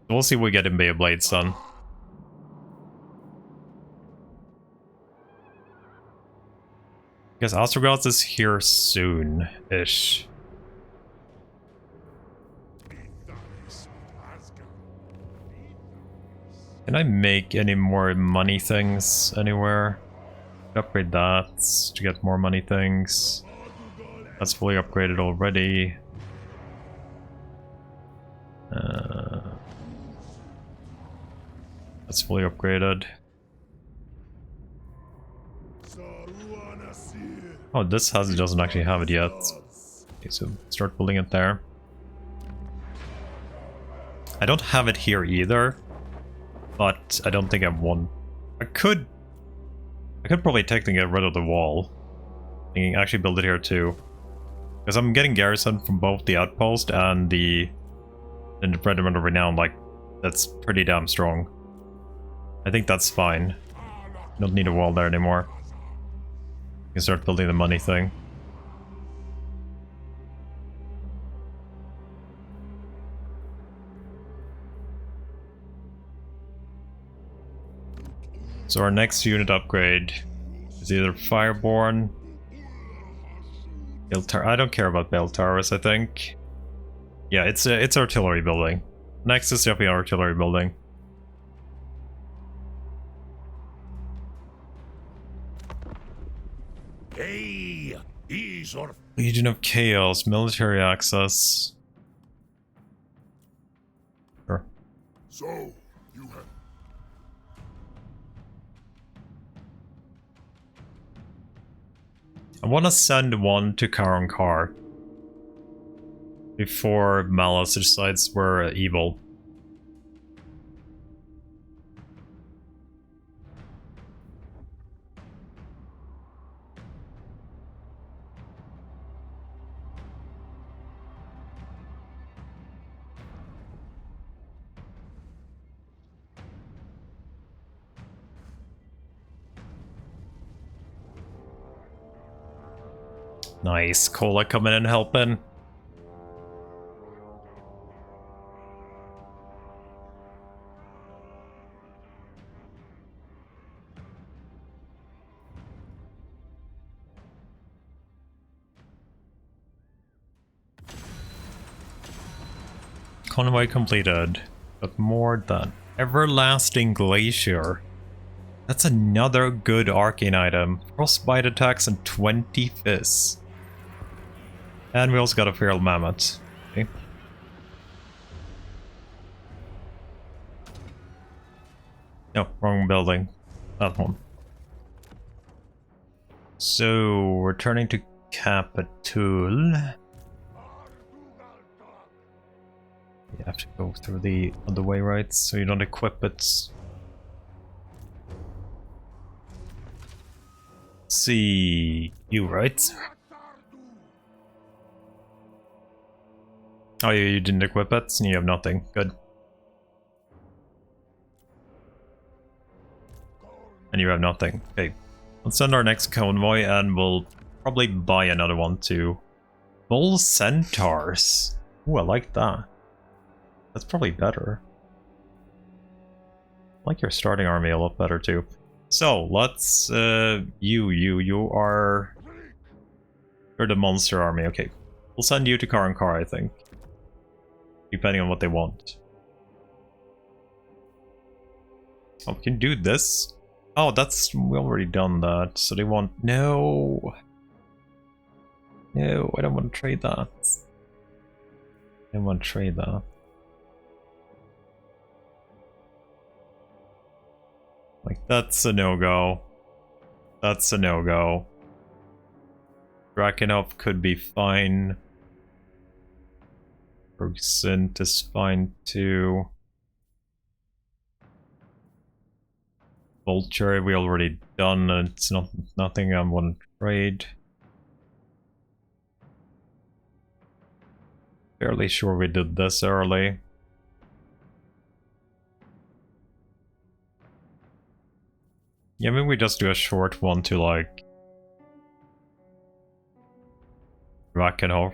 We'll see if we get in Beyblades done. Because Astragoth is here soon-ish. Can I make any more money things anywhere? Upgrade that to get more money things. That's fully upgraded already. That's fully upgraded. Oh, this doesn't actually have it yet. Okay, so start building it there. I don't have it here either, but I don't think I want. I could probably technically get rid of the wall and actually build it here too, because I'm getting garrison from both the outpost and the Regiment of Renown. Like, that's pretty damn strong. I think that's fine. Don't need a wall there anymore. You can start building the money thing. So our next unit upgrade is either Fireborn, I don't care about Bell Towers, I think. Yeah, it's artillery building. Next is definitely artillery building. Legion of Chaos, military access. Sure. So, you have... I want to send one to Karankar before Malice decides we're evil. Nice, Cola coming in and helping. Convoy completed, but more done. Everlasting Glacier. That's another good arcane item. Frostbite attacks and 20 fists. And we also got a Feral Mammoth. Okay. No, wrong building. That one. So, returning to Capital. You have to go through the other way, right? So you don't equip it. Let's see, you right? Oh, you didn't equip it, and you have nothing. Good. And you have nothing. Okay. Let's send our next convoy, and we'll probably buy another one too. Bull Centaurs. Ooh, I like that. That's probably better. I like your starting army a lot better too. So let's you are, you're the monster army. Okay, we'll send you to Karankar, I think, depending on what they want. Oh, we can do this. Oh, we already done that. So they want no, I don't want to trade that. I don't want to trade that. Like, that's a no-go. That's a no-go. Drakenov could be fine. Bergsint is fine too. Vulture we already done, and it's nothing I want to trade. Fairly sure we did this early. Yeah, maybe we just do a short one to, like, Drakenhof.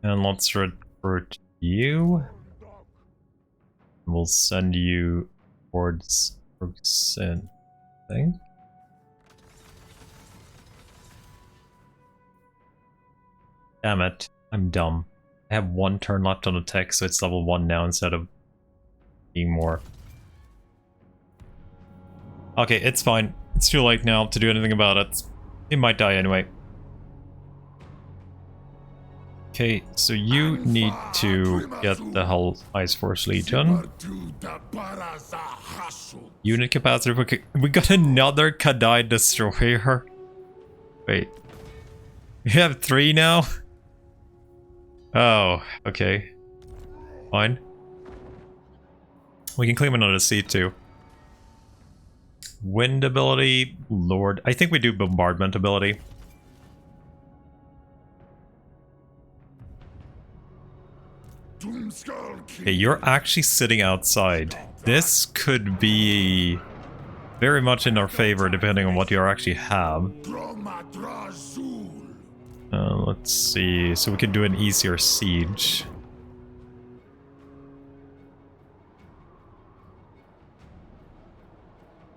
And let's recruit you. We'll send you towards Bergsint. Thing. Damn it, I'm dumb. I have one turn left on the tech, so it's level 1 now instead of being more. Okay, it's fine. It's too late now to do anything about it. It might die anyway. Okay, so you need to get the Hell Ice Force Legion. Unit capacity. We got another Kadai Destroyer. Wait. We have 3 now? Oh, okay. Fine. We can claim another seat too. Wind ability, Lord. I think we do bombardment ability. Okay, you're actually sitting outside. This could be very much in our favor depending on what you actually have. Let's see. So we can do an easier siege.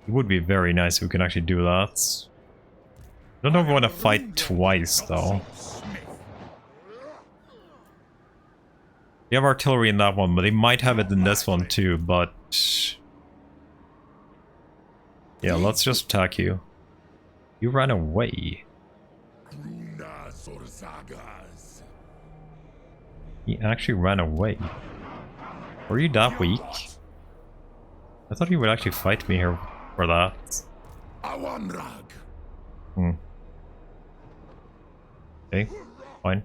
It would be very nice if we can actually do that. I don't know if we want to fight twice though. We have artillery in that one, but they might have it in this one too, but... yeah, let's just attack you. You ran away. He actually ran away. Were you that weak? I thought you would actually fight me here for that. Hmm. Okay, fine.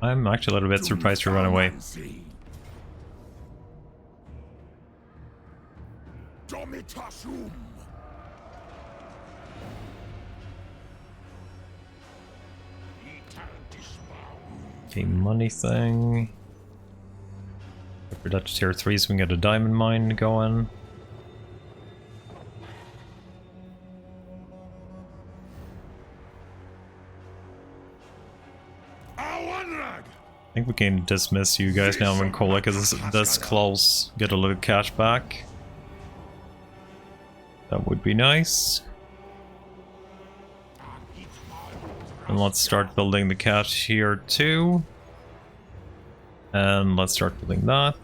I'm actually a little bit surprised you ran away. Okay, money thing. For that to tier 3 so we can get a diamond mine going. I think we can dismiss you guys now when Kolek is this close. Get a little cash back. That would be nice. And let's start building the cache here too. And let's start building that.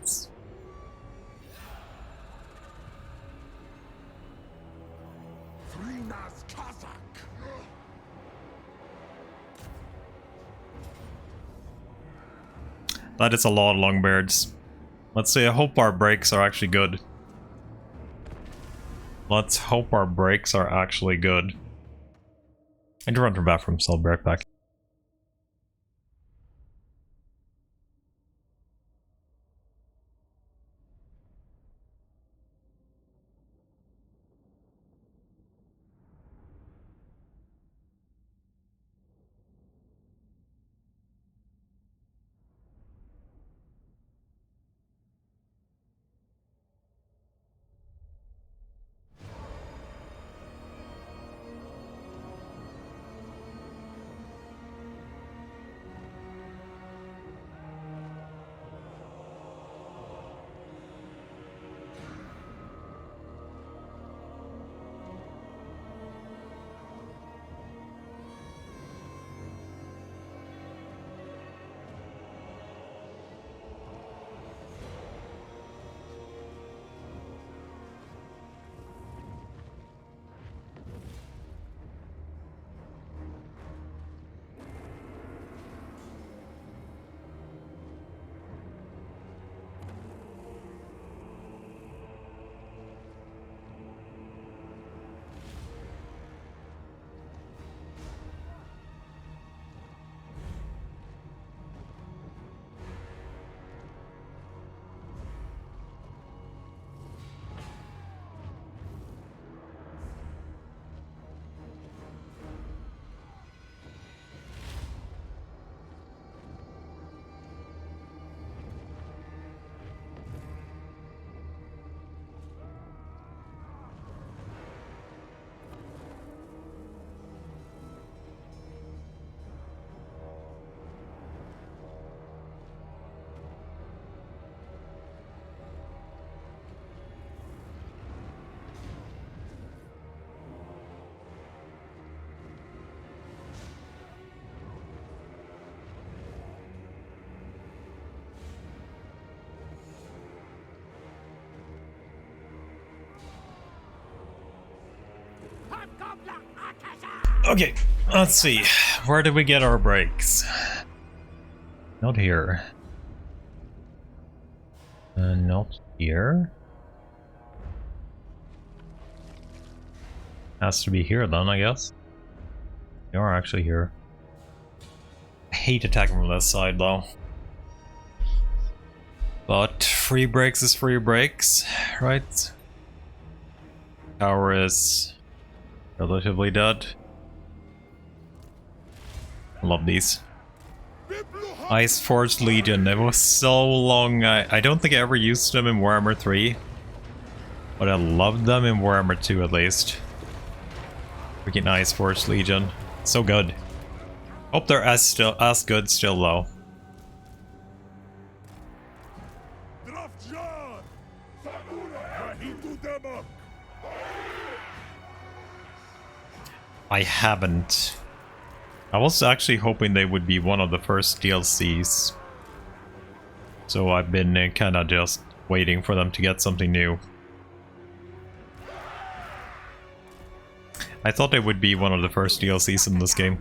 That is a lot of longbeards. Let's see, I hope our brakes are actually good. Let's hope our brakes are actually good. I need to run to the bathroom, so I'll be right back. Okay, let's see. Where did we get our brakes? Not here. Not here. Has to be here then, I guess. They are actually here. I hate attacking from this side though. But free brakes is free brakes, right? Tower is relatively dead. I love these. Ice Forged Legion. It was so long. I don't think I ever used them in Warhammer 3. But I loved them in Warhammer 2 at least. Freaking Ice Forged Legion. So good. Hope they're as good still though. I haven't. I was actually hoping they would be one of the first DLCs. So I've been kind of just waiting for them to get something new. I thought they would be one of the first DLCs in this game.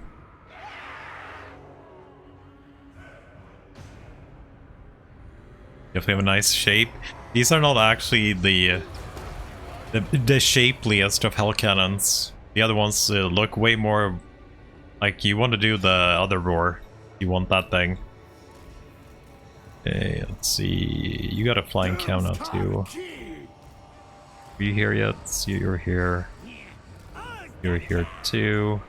If they have a nice shape. These are not actually the shapeliest of hell cannons. The other ones look way more like you want to do the other roar. You want that thing. Okay, let's see. You got a flying cow now too. Are you here yet? You're here. You're here too.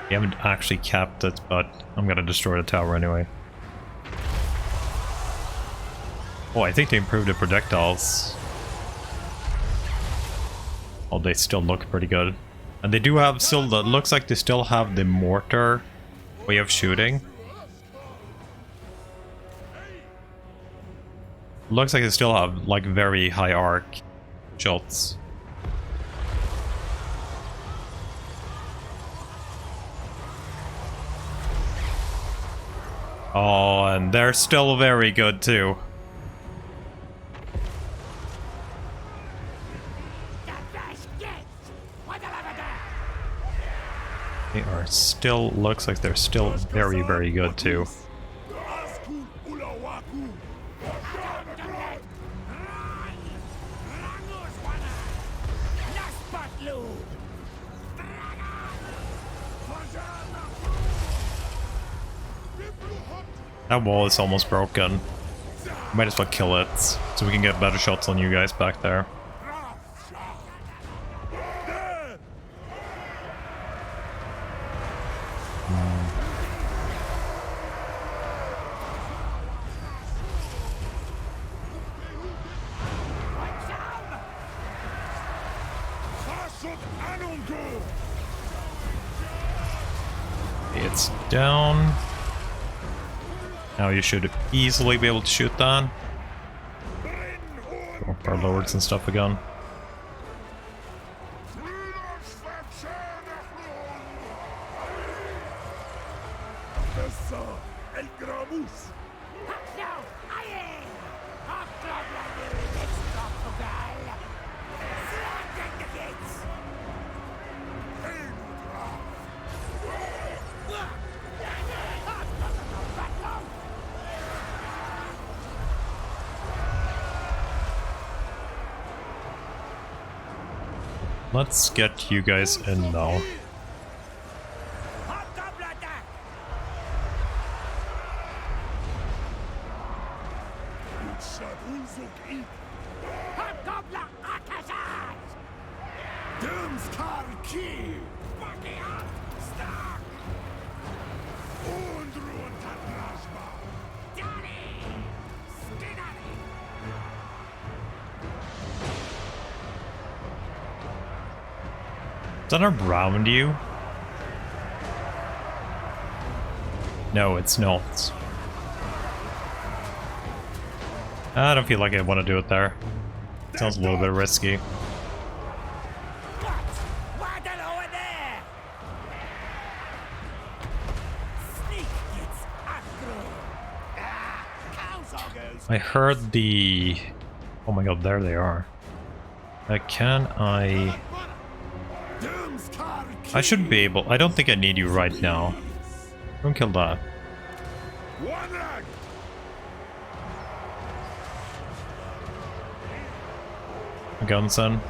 We haven't actually capped it, but I'm gonna destroy the tower anyway. Oh, I think they improved the projectiles. Oh, they still look pretty good. And they do have still, it looks like they still have the mortar way of shooting. Looks like they still have like very high arc shots. Oh, and they're still very good too. They are still, looks like they're still very, very good too. That wall is almost broken. Might as well kill it, so we can get better shots on you guys back there. It's down. Now you should easily be able to shoot that. Oh, our lords and stuff again. Let's get you guys in now. Is that around you? No, it's not. I don't feel like I want to do it there. Sounds a little bit risky. I heard the... Oh my god, there they are. Can I... I should be able... I don't think I need you right now. Don't kill that. Guns in.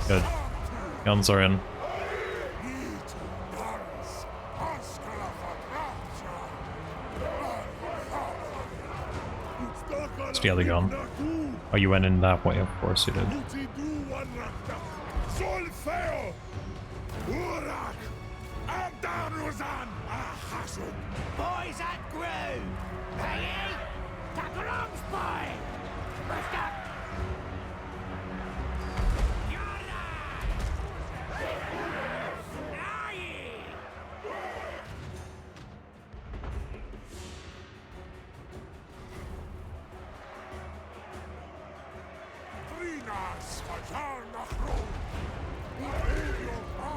Good. Guns are in. What's the other gun? Oh, you went in that way, of course you did. Boys at crew! Hey, Takarong's boy!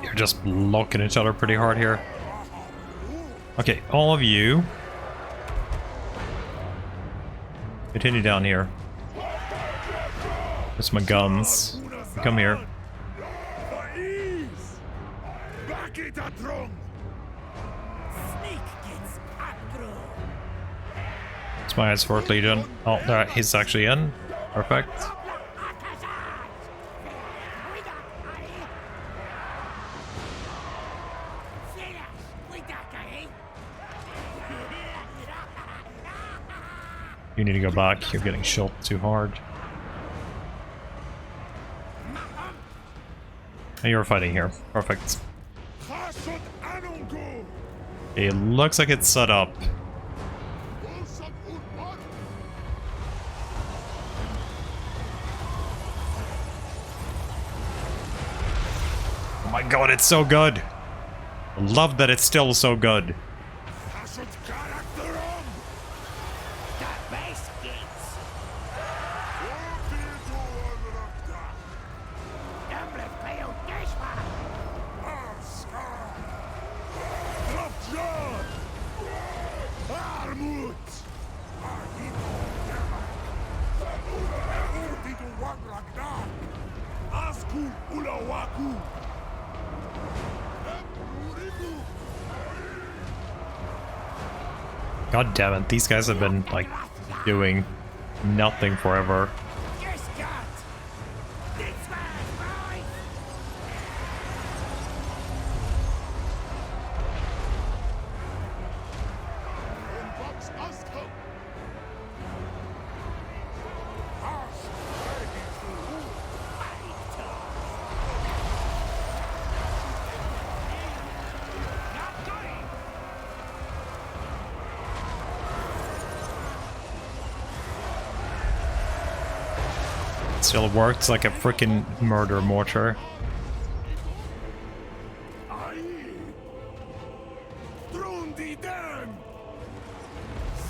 You're just blocking each other pretty hard here. Okay, all of you. Continue down here. There's my guns. Come here. It's my eyes 4th Legion. Oh, there, he's actually in. Perfect. You need to go back. You're getting shot too hard. And you're fighting here. Perfect. It looks like it's set up. god, it's so good. I love that it's still so good. Hashut karakterom! Der Best geht's. Dümble failed Deshma. Drapjar! Armut! Urdidu Wangragda! Asku Ulawaku! God damn it, these guys have been, like, doing nothing forever. Just got. This man's mine. Not going. Still works like a freaking murder mortar. Drundi den!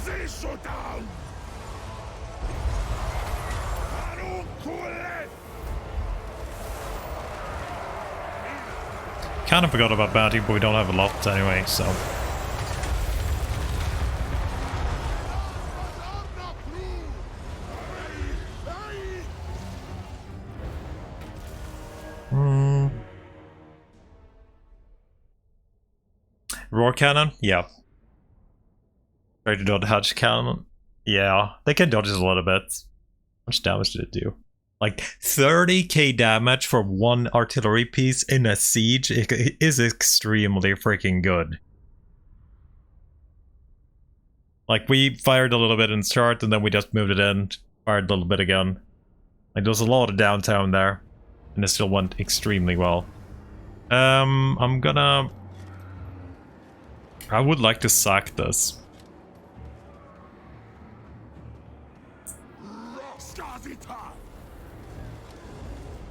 Zishotam! Arukulet! Kind of forgot about bounty, but we don't have a lot anyway, so. Roar cannon? Yeah. Try to dodge cannon? Yeah. They can dodge it a little bit. How much damage did it do? Like 30k damage for one artillery piece in a siege is extremely freaking good. Like, we fired a little bit in the start and then we just moved it in, fired a little bit again. Like, there was a lot of downtime there, and it still went extremely well. I'm gonna... I would like to sack this.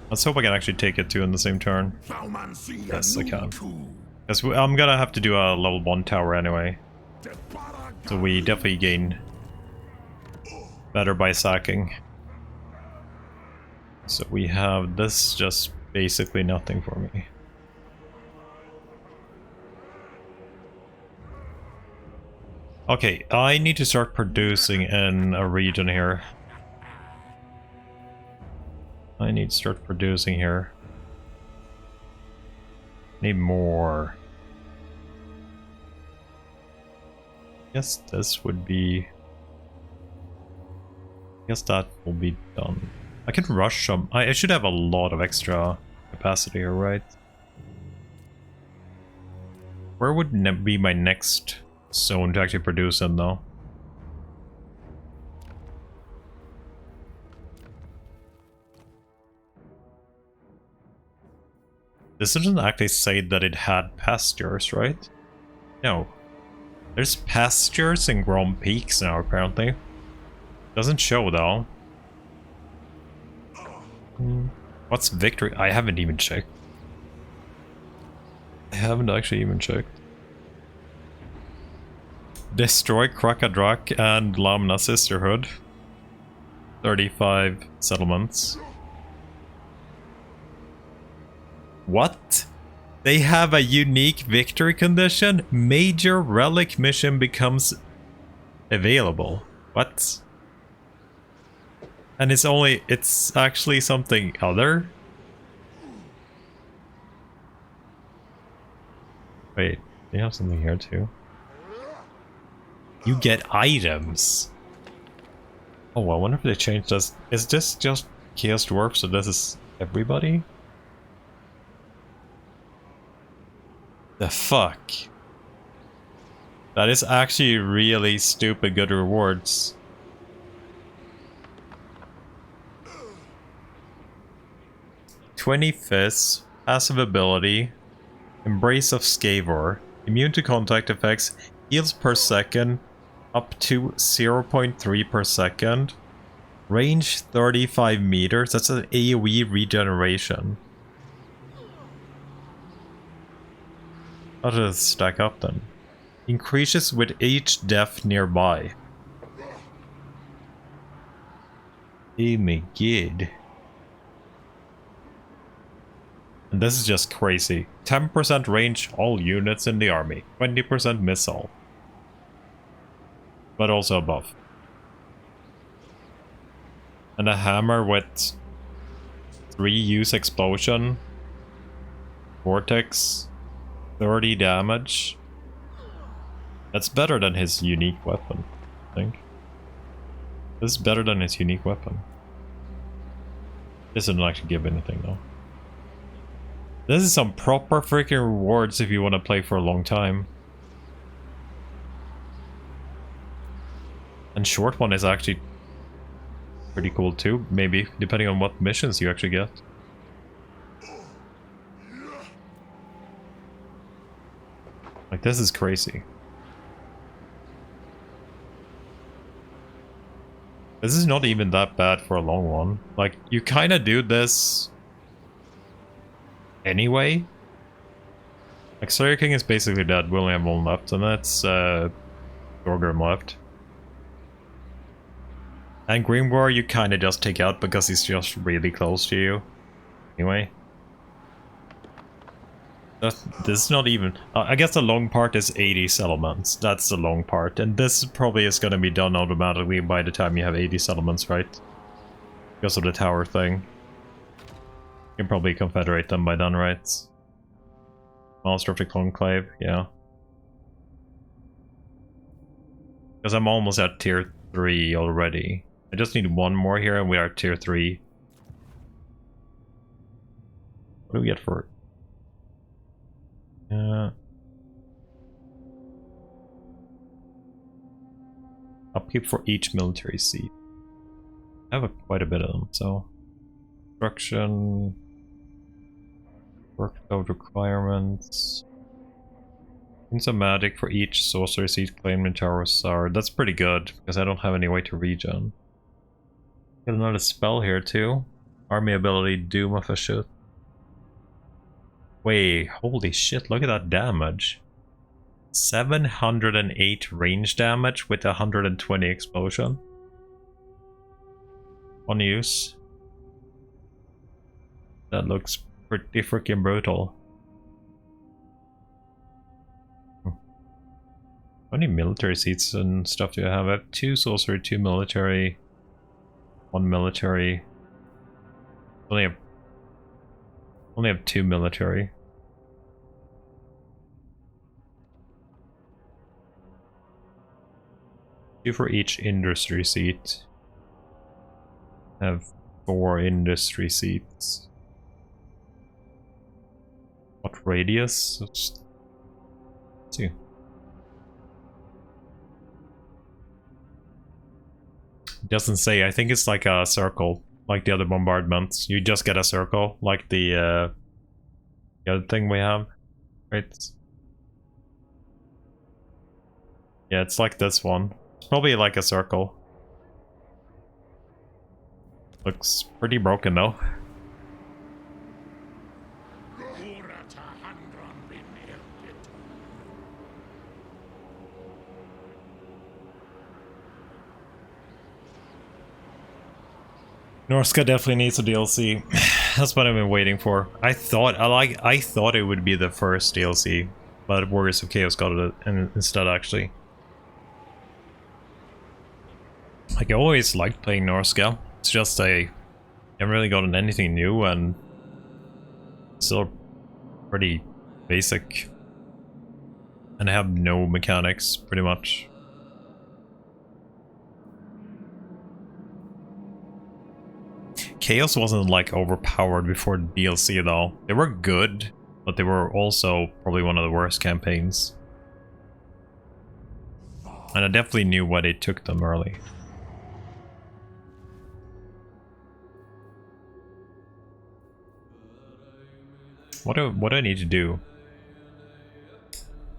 Let's hope I can actually take it two in the same turn. Yes, I can. Yes, I'm gonna have to do a level 1 tower anyway. So we definitely gain better by sacking. So we have this, just basically nothing for me. Okay, I need to start producing in a region here. I need to start producing here. Need more. Guess this would be... Guess that will be done. I can rush some. I should have a lot of extra capacity here, right? Where would be my next zone to actually produce in, though? This doesn't actually say that it had pastures, right? No. There's pastures in Grom Peaks now, apparently. Doesn't show, though. What's victory? I haven't even checked. I haven't actually even checked. Destroy Krakadrak and Lamna Sisterhood. 35 settlements. What? They have a unique victory condition? Major relic mission becomes available. What? And it's actually something other? Wait, they have something here too. You get items. Oh, I wonder if they changed this. Is this just Chaos Dwarfs, so this is everybody? The fuck? That is actually really stupid good rewards. "25th, passive ability, Embrace of Scavor, immune to contact effects, heals per second, up to 0.3 per second, range 35 meters, that's an AoE regeneration. How does it stack up then? Increases with each death nearby. Oh my god. And this is just crazy. 10% range all units in the army. 20% missile. But also above. And a hammer with 3 use explosion. Vortex. 30 damage. That's better than his unique weapon, I think. This is better than his unique weapon. This doesn't actually give anything though. This is some proper freaking rewards if you want to play for a long time. And short one is actually pretty cool too, maybe, depending on what missions you actually get. Like, this is crazy. This is not even that bad for a long one. Like, you kind of do this anyway. Like, Slayer King is basically dead. We only have one left, and that's Thorgrim left. And Greenwar you kind of just take out because he's just really close to you. Anyway. This is not even... I guess the long part is 80 settlements. That's the long part. And this probably is going to be done automatically by the time you have 80 settlements, right? Because of the tower thing. You can probably confederate them by then, right? Master of the Conclave, yeah. Because I'm almost at tier 3 already. I just need one more here and we are at tier 3. What do we get for it? Upkeep for each military seat. I have quite a bit of them, so... Construction... Workload requirements... Insomatic for each sorcery seat claimed in Tower of Sar. That's pretty good, because I don't have any way to regen. Get another spell here too. Army ability, Doom of Hashut. Wait, holy shit, look at that damage. 708 range damage with 120 explosion. One use. That looks pretty freaking brutal. How many military seats and stuff do I have? I have 2 sorcery, 2 military, 1 military. Only have 2 military. Two for each industry seat. I have 4 industry seats. What radius? Let's see. It doesn't say. I think it's like a circle. Like the other bombardments, you just get a circle, like the other thing we have, right? Yeah, it's like this one. It's probably like a circle. Looks pretty broken though. Norska definitely needs a DLC. That's what I've been waiting for. I thought it would be the first DLC, but Warriors of Chaos got it instead actually. Like, I always liked playing Norska. It's just I haven't really gotten anything new and still pretty basic. And I have no mechanics pretty much. Chaos wasn't like overpowered before DLC though. They were good, but they were also probably one of the worst campaigns. And I definitely knew why they took them early. What do I need to do?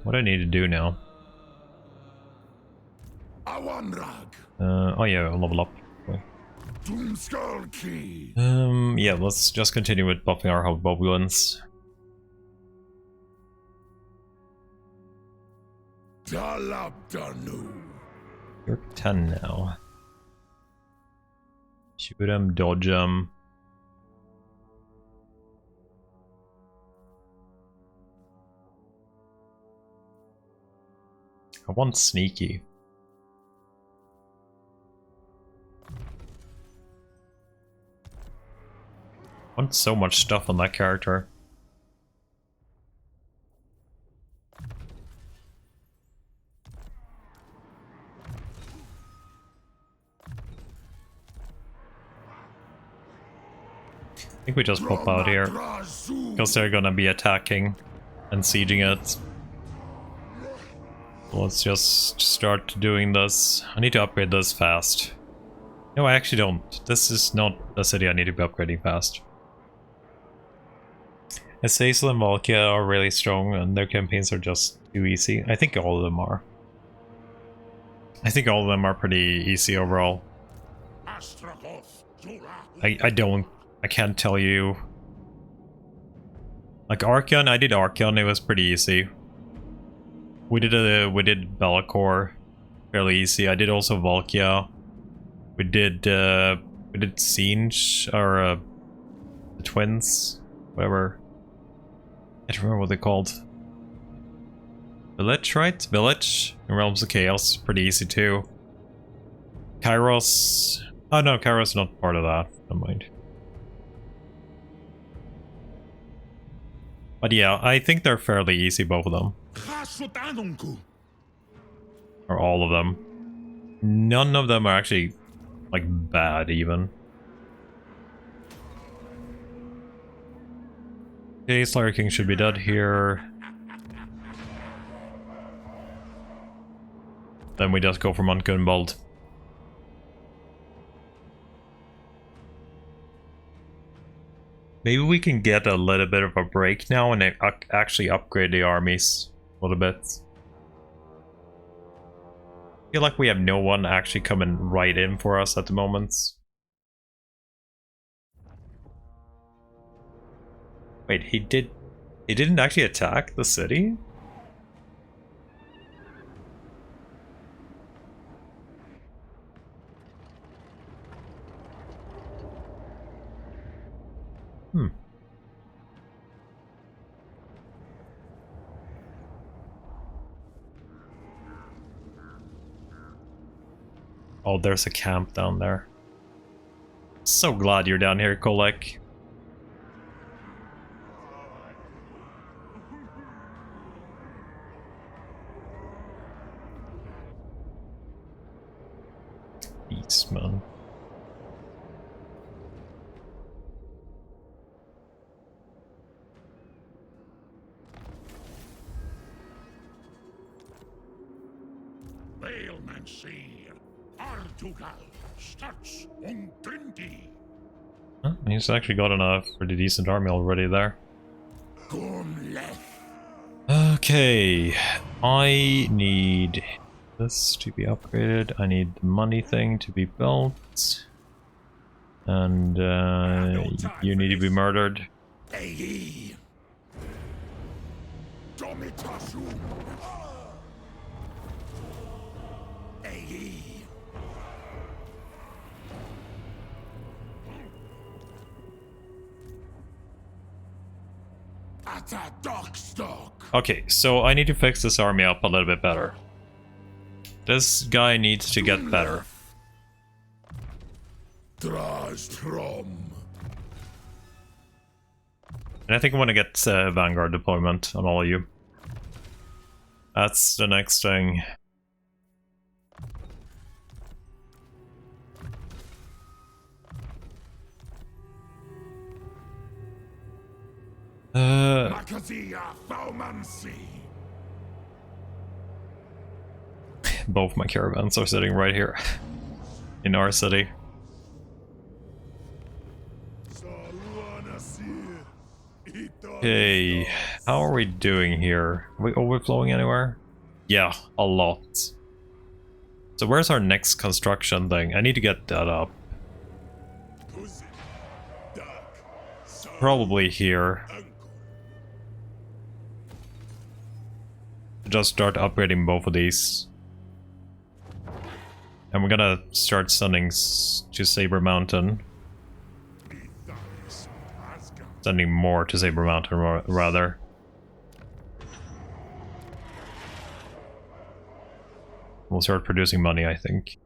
What do I need to do now? Oh yeah, I'll level up. Yeah, let's just continue with buffing our hobgoblins. Dalabdanu. You're 10 now. Shoot him, dodge him. I want sneaky. I want so much stuff on that character. I think we just pop out here because they're gonna be attacking and sieging it. Let's just start doing this. I need to upgrade this fast. No, I actually don't. This is not a city I need to be upgrading fast. Azazel and Volkia are really strong and their campaigns are just too easy. I think all of them are. I think all of them are pretty easy overall. I can't tell you. Like Archeon, I did Archeon, it was pretty easy. We did Be'lakor, fairly easy. I did also Volkia. We did Singe, or the twins, whatever. I don't remember what they're called. Village, right? Village in Realms of Chaos, pretty easy too. Kairos. Oh no, Kairos is not part of that. Never mind. But yeah, I think they're fairly easy, both of them. Or all of them. None of them are actually, like, bad, even. Okay, Slayer King should be dead here. Then we just go for Montgunbold. Maybe we can get a little bit of a break now and actually upgrade the armies a little bit. I feel like we have no one actually coming right in for us at the moment. Wait, he didn't actually attack the city? Hmm. Oh, there's a camp down there. So glad you're down here, Kolek. Beastman. Huh? He's actually got enough for the decent army already there. Okay, I need this to be upgraded. I need the money thing to be built. And you need to be murdered. Okay, so I need to fix this army up a little bit better. This guy needs to get better. And I think I want to get Vanguard deployment on all of you. That's the next thing. Both my caravans are sitting right here in our city. Okay, how are we doing here? Are we overflowing anywhere? Yeah, a lot. So where's our next construction thing? I need to get that up. Probably here. just start upgrading both of these. And we're gonna start sending to Saber Mountain. Sending more to Saber Mountain, rather. We'll start producing money, I think.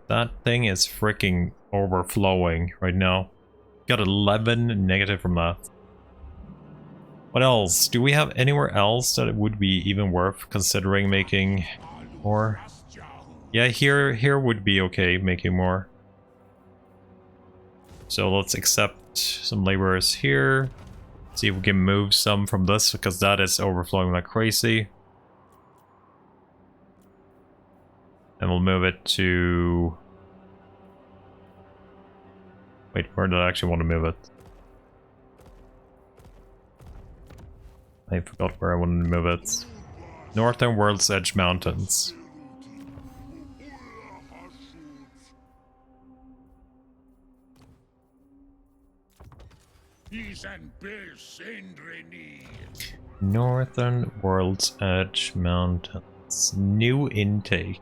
That thing is freaking overflowing right now. Got 11 negative from that. What else? Do we have anywhere else that it would be even worth considering making more? Yeah, here would be okay making more. So let's accept some laborers here. See if we can move some from this, because that is overflowing like crazy. And we'll move it to... Wait, where did I actually want to move it? I forgot where I wanted to move it. Northern World's Edge Mountains. Northern World's Edge Mountains. New intake.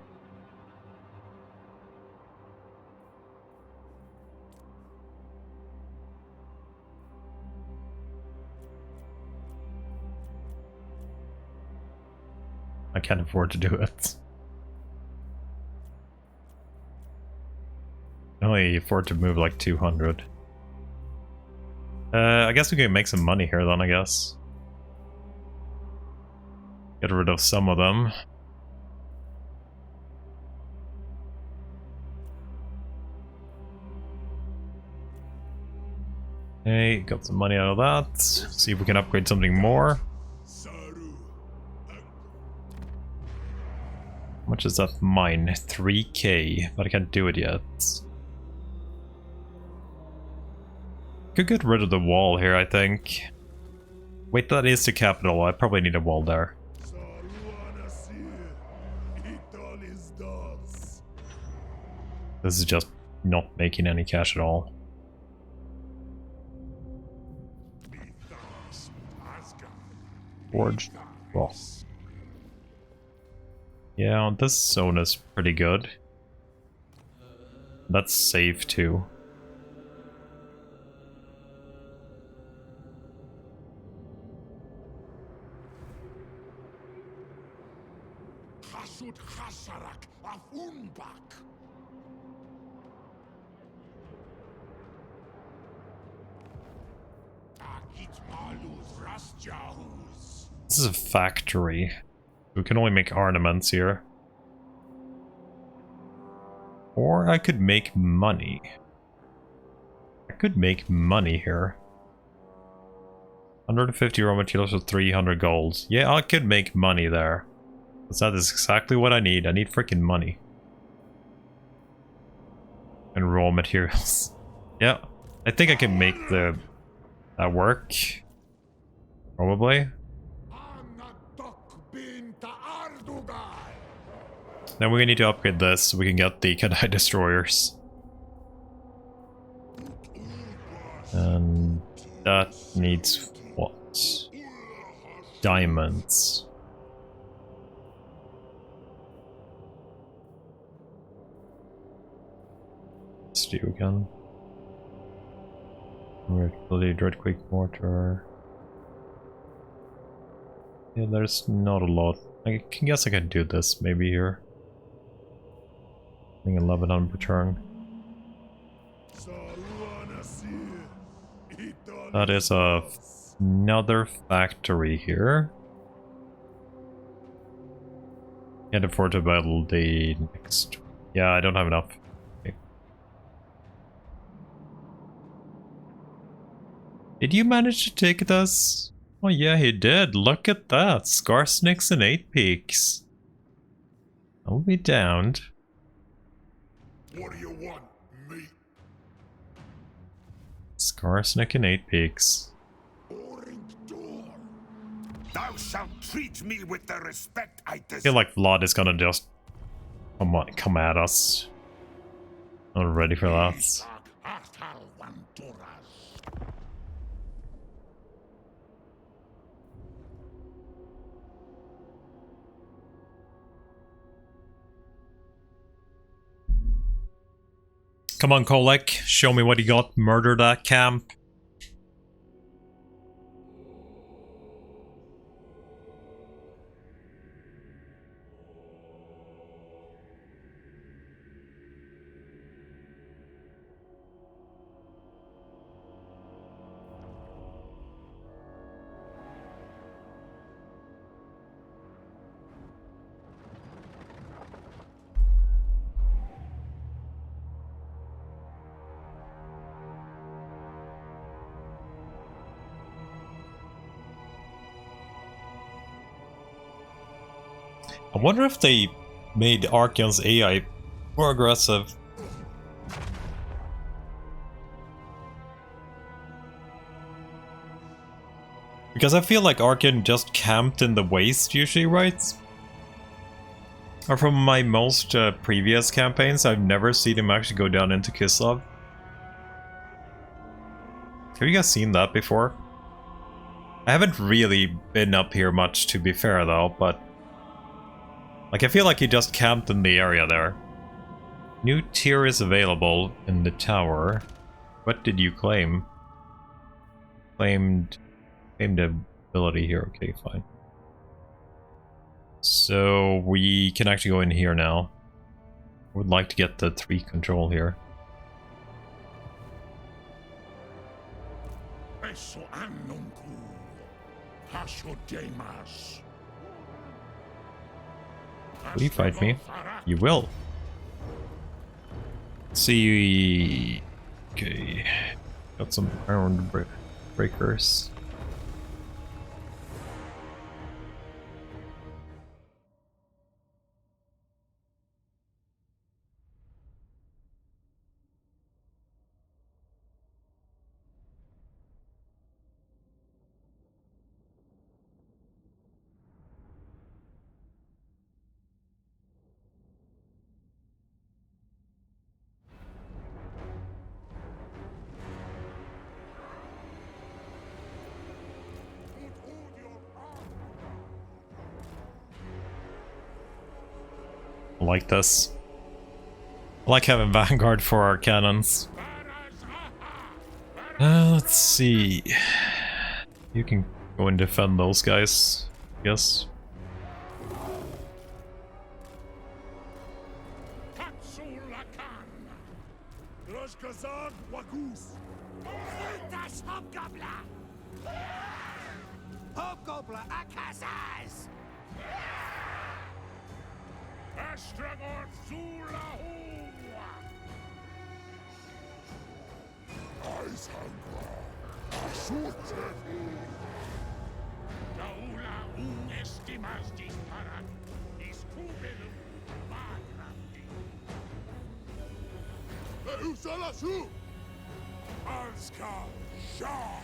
I can't afford to do it. I only afford to move like 200. I guess we can make some money here then, I guess. Get rid of some of them. Okay, got some money out of that. See if we can upgrade something more. How much is that mine? 3k, but I can't do it yet. Could get rid of the wall here, I think. Wait, that is the capital. I probably need a wall there. This is just not making any cash at all. Forged rock. Yeah, this zone is pretty good. That's safe too. Hashut Hasharak of Unbak. This is a factory. We can only make ornaments here. Or I could make money. I could make money here. 150 raw materials for 300 gold. Yeah, I could make money there. Because that is exactly what I need. I need freaking money. And raw materials. Yeah, I think I can make that work. Probably. Then we need to upgrade this so we can get the Kadai destroyers. And that needs what? Diamonds. Let's do again. Ability, Dreadquake Mortar. Yeah, there's not a lot. I guess I can do this maybe here. I think 1100 per turn. That is another factory here. Can't afford to battle the next. Yeah, I don't have enough. Okay. Did you manage to take this? Oh yeah, he did. Look at that. Scarsnicks and 8 peaks. I'll be downed. What do you want, me? Scarsnick and 8 peaks. Thou shalt treat me with the respect I deserve. I feel like Vlad is gonna just come at us. I'm ready for that. Come on, Kolek, show me what you got. Murder that camp. I wonder if they made Archeon's AI more aggressive. Because I feel like Archeon just camped in the waste usually, right? Or from my most previous campaigns, I've never seen him actually go down into Kislev. Have you guys seen that before? I haven't really been up here much, to be fair, though, but... like, I feel like he just camped in the area there. New tier is available in the tower. What did you claim? Claimed ability here. Okay, fine. So we can actually go in here now. I would like to get the 3 control here. Will you fight me? You will. Let's see. Okay. Got some iron breakers. I like this. I like having Vanguard for our cannons. Let's see. You can go and defend those guys, I guess. Hobgoblin Akazaz! Astragoth Hashut! Daula estimas disparat, discubelum magrandi. Usalashu! Alska Shah!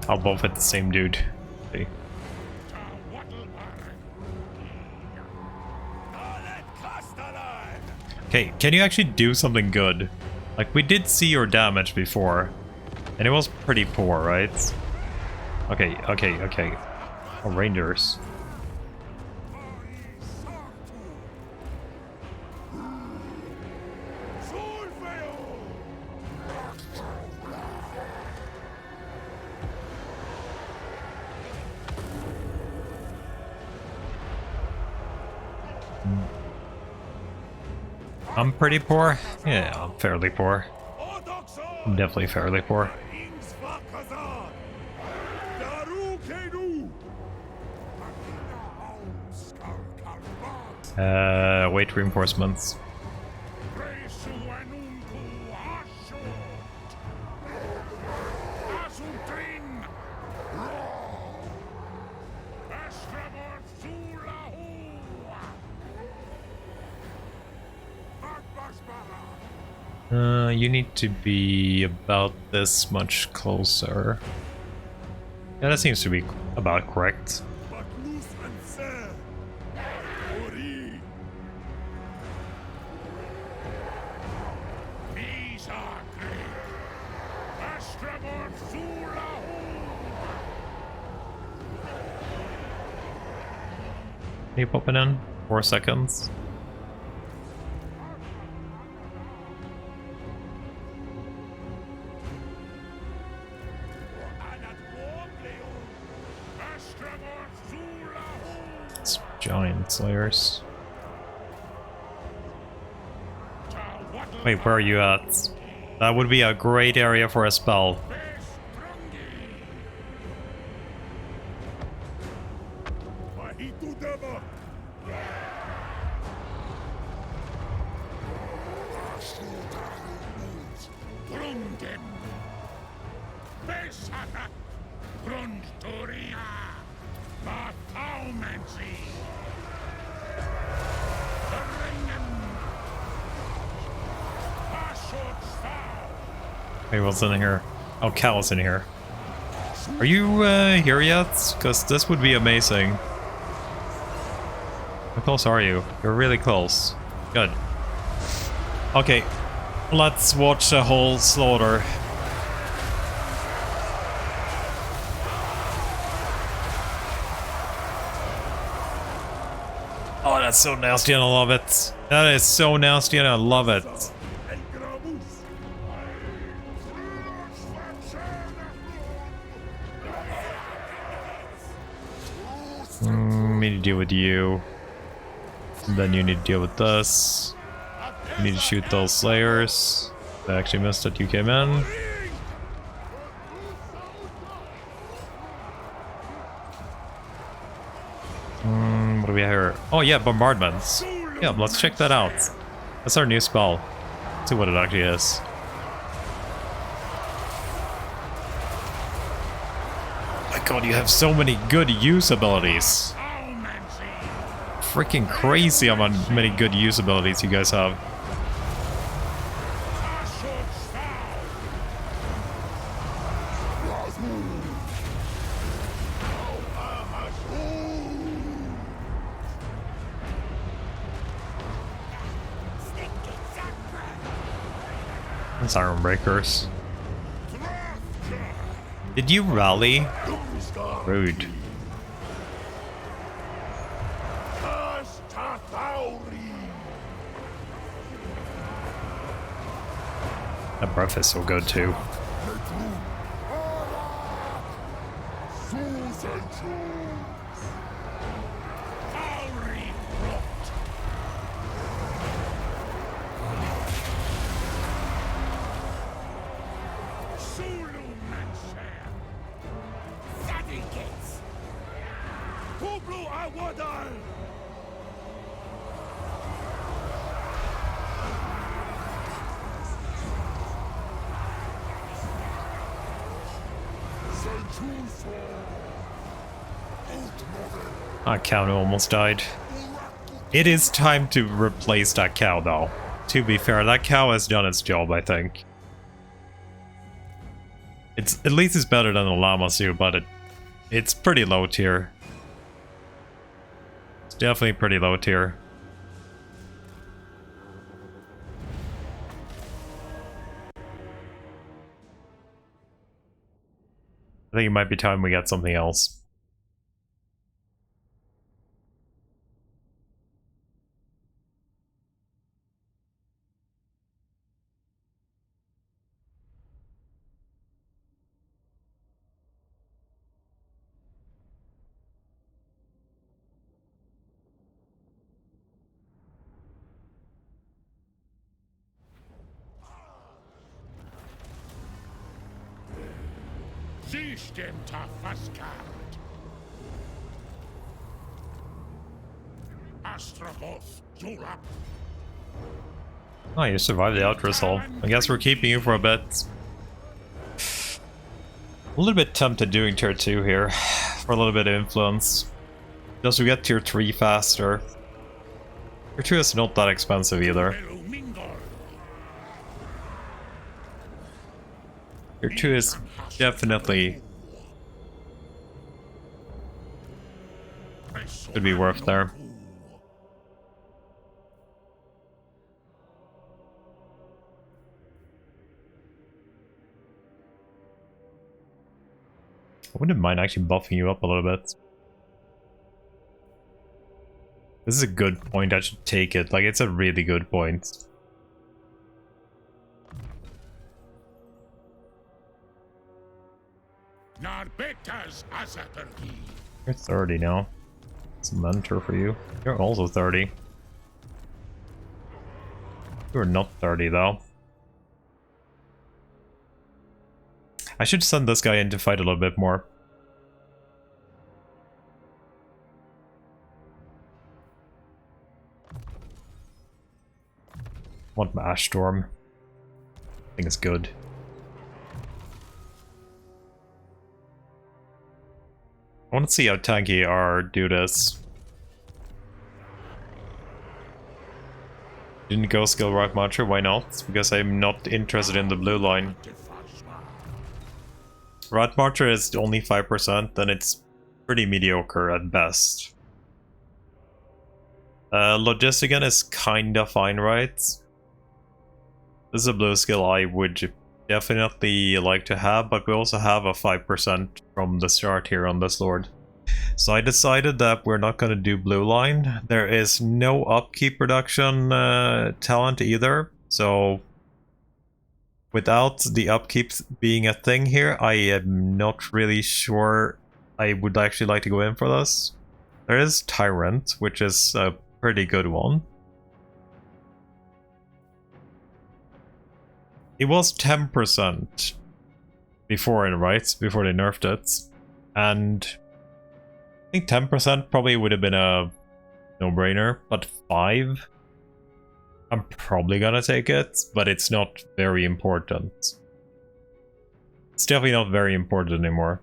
I'll both hit the same dude. See. Okay, can you actually do something good? Like, we did see your damage before, and it was pretty poor, right? Okay. Oh, Rangers. I'm pretty poor? Yeah, I'm fairly poor. I'm definitely fairly poor. Wait, reinforcements. You need to be about this much closer. Yeah, that seems to be about correct. Can you pop it in? 4 seconds. Giant Slayers. Wait, where are you at? That would be a great area for a spell. Hey, what's in here? Oh, Cal's in here. Are you here yet? Because this would be amazing. How close are you? You're really close. Good. Okay, let's watch the whole slaughter. Oh, that's so nasty and I love it. That is so nasty and I love it. We need to deal with you. And then you need to deal with this. You need to shoot those slayers. I actually missed it, you came in. What do we have here? Oh yeah, bombardments. Yeah, let's check that out. That's our new spell. Let's see what it actually is. Oh my god, you have so many good use abilities. Freaking crazy how many good use abilities you guys have. That's Iron Breakers. Did you rally? Rude. That breath is so good too. That cow almost died. It is time to replace that cow though. To be fair, that cow has done its job, I think. It's at least it's better than the llamas do, but it's pretty low tier. It's definitely pretty low tier. I think it might be time we get something else. System Tafaskard. Astragoth Ironhand. Oh, you survived the Ultra Assault. I guess we're keeping you for a bit. A little bit tempted doing tier 2 here for a little bit of influence. Just we get tier 3 faster. Tier 2 is not that expensive either. Tier 2 is definitely could be worth there. I wouldn't mind actually buffing you up a little bit. This is a good point, I should take it. Like, it's a really good point. You're 30 now. It's a mentor for you. You're also 30. You're not 30 though. I should send this guy in to fight a little bit more. Want my Ash Storm. I think it's good. I want to see how tanky our dude is. Didn't go skill Rat Marcher, why not? Because I'm not interested in the blue line. Rat Marcher is only 5%, and it's pretty mediocre at best. Logistican is kinda fine, right? This is a blue skill I would definitely like to have, but we also have a 5% from the start here on this lord. So I decided that we're not going to do blue line. There is no upkeep reduction talent either, so without the upkeep being a thing here, I am not really sure I would actually like to go in for this. There is Tyrant, which is a pretty good one. It was 10% before, right? Before they nerfed it. And I think 10% probably would have been a no-brainer, but 5? I'm probably gonna take it, but it's not very important. It's definitely not very important anymore.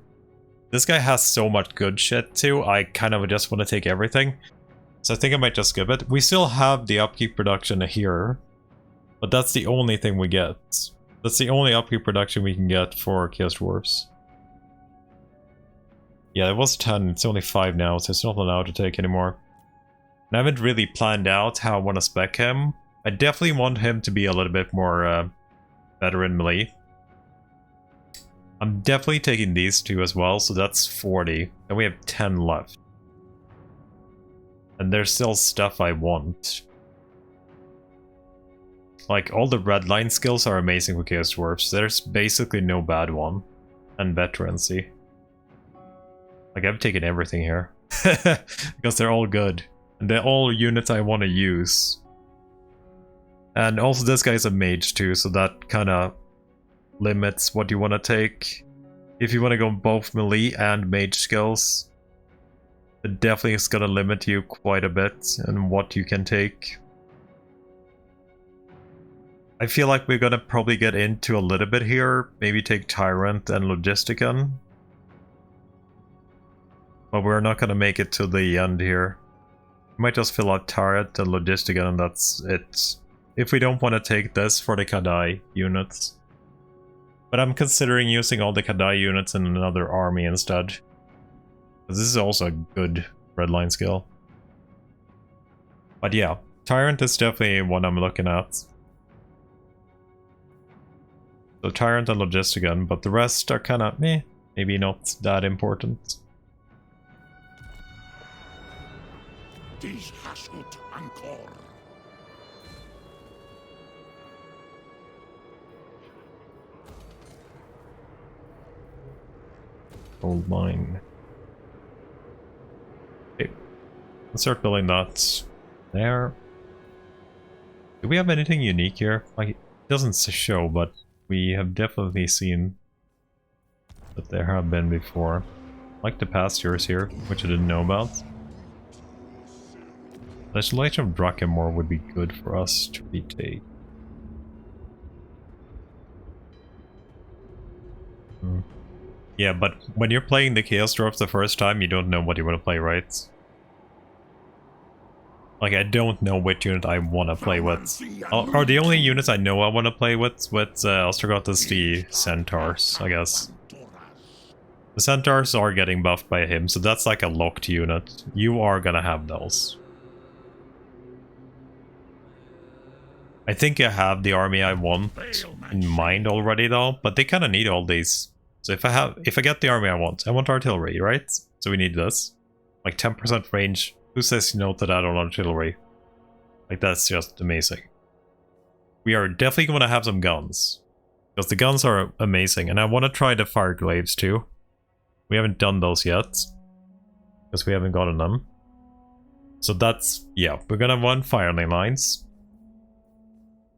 This guy has so much good shit too, I kind of just want to take everything. So I think I might just skip it. We still have the upkeep production here, but that's the only thing we get. That's the only upkeep production we can get for Chaos Dwarfs. Yeah, it was 10, it's only 5 now, so it's not allowed to take anymore. And I haven't really planned out how I want to spec him. I definitely want him to be a little bit more veteran melee. I'm definitely taking these two as well, so that's 40. And we have 10 left. And there's still stuff I want. Like, all the red line skills are amazing for Chaos Dwarfs. There's basically no bad one. And veterancy. Like, I've taken everything here. Because they're all good. And they're all units I want to use. And also this guy's a mage too, so that kind of limits what you want to take. If you want to go both melee and mage skills, it definitely is going to limit you quite a bit in what you can take. I feel like we're going to probably get into a little bit here, maybe take Tyrant and Logistican. But we're not going to make it to the end here. We might just fill out Tyrant and Logistican and that's it. If we don't want to take this for the Kadai units. But I'm considering using all the Kadai units in another army instead. This is also a good red line skill. But yeah, Tyrant is definitely one I'm looking at. So Tyrant and Logistican, but the rest are kind of meh, maybe not that important. These Hashut Angkor. Gold mine. Okay, let's start building that there. Do we have anything unique here? Like, it doesn't show, but we have definitely seen that there have been before. Like the pastures here, which I didn't know about. Legislation of Drakkenmore would be good for us to retake. Yeah, but when you're playing the Chaos Dwarfs the first time, you don't know what you want to play, right? Like, I don't know which unit I want to play with. Or the only units I know I want to play with Astragoth is the Centaurs, I guess. The Centaurs are getting buffed by him, so that's like a locked unit. You are gonna have those. I think I have the army I want in mind already though, but they kind of need all these. So if I get the army I want artillery, right? So we need this. Like 10% range. Who says no to that on artillery? Like, that's just amazing. We are definitely going to have some guns. Because the guns are amazing. And I want to try the fire glaives too. We haven't done those yet. Because we haven't gotten them. So that's, yeah, we're gonna want firing lines.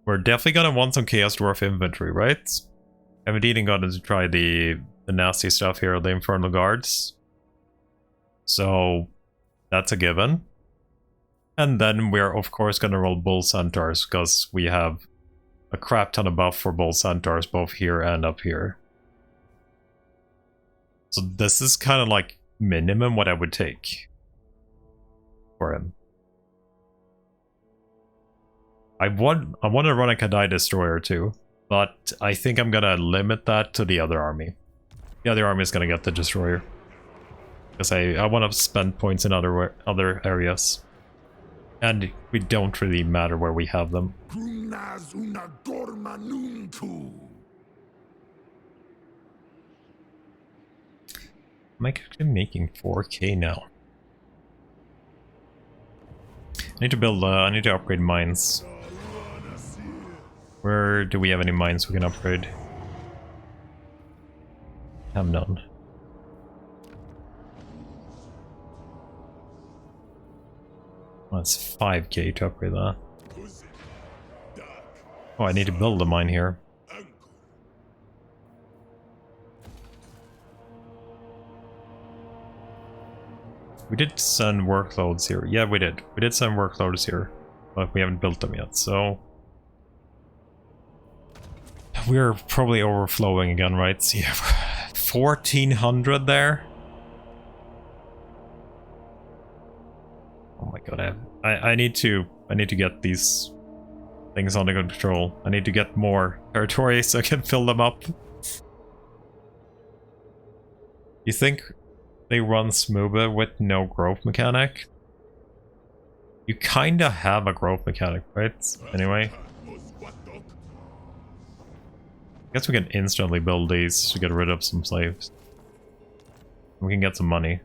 We're definitely gonna want some Chaos Dwarf infantry, right? Haven't even gotten to try the nasty stuff here, the Infernal Guards. So that's a given. And then we're of course gonna roll Bull Centaurs, because we have a crap ton of buff for Bull Centaurs both here and up here. So this is kind of like minimum what I would take for him. I want to run a Kadai Destroyer too, but I think I'm gonna limit that to the other army. The other army is gonna get the Destroyer. Because I want to spend points in other areas. And we don't really matter where we have them. I'm actually making 4k now. I need to build, I need to upgrade mines. Where do we have any mines we can upgrade? Have none. Well, that's 5k to upgrade that. Oh, I need to build a mine here. We did send workloads here. Yeah, we did. We did send workloads here. But we haven't built them yet, so... We're probably overflowing again, right? So yeah, 1400 there. Oh my god, I need to get these things under control. I need to get more territory so I can fill them up. You think they run smoother with no growth mechanic? You kinda have a growth mechanic, right? Anyway. I guess we can instantly build these to get rid of some slaves. We can get some money.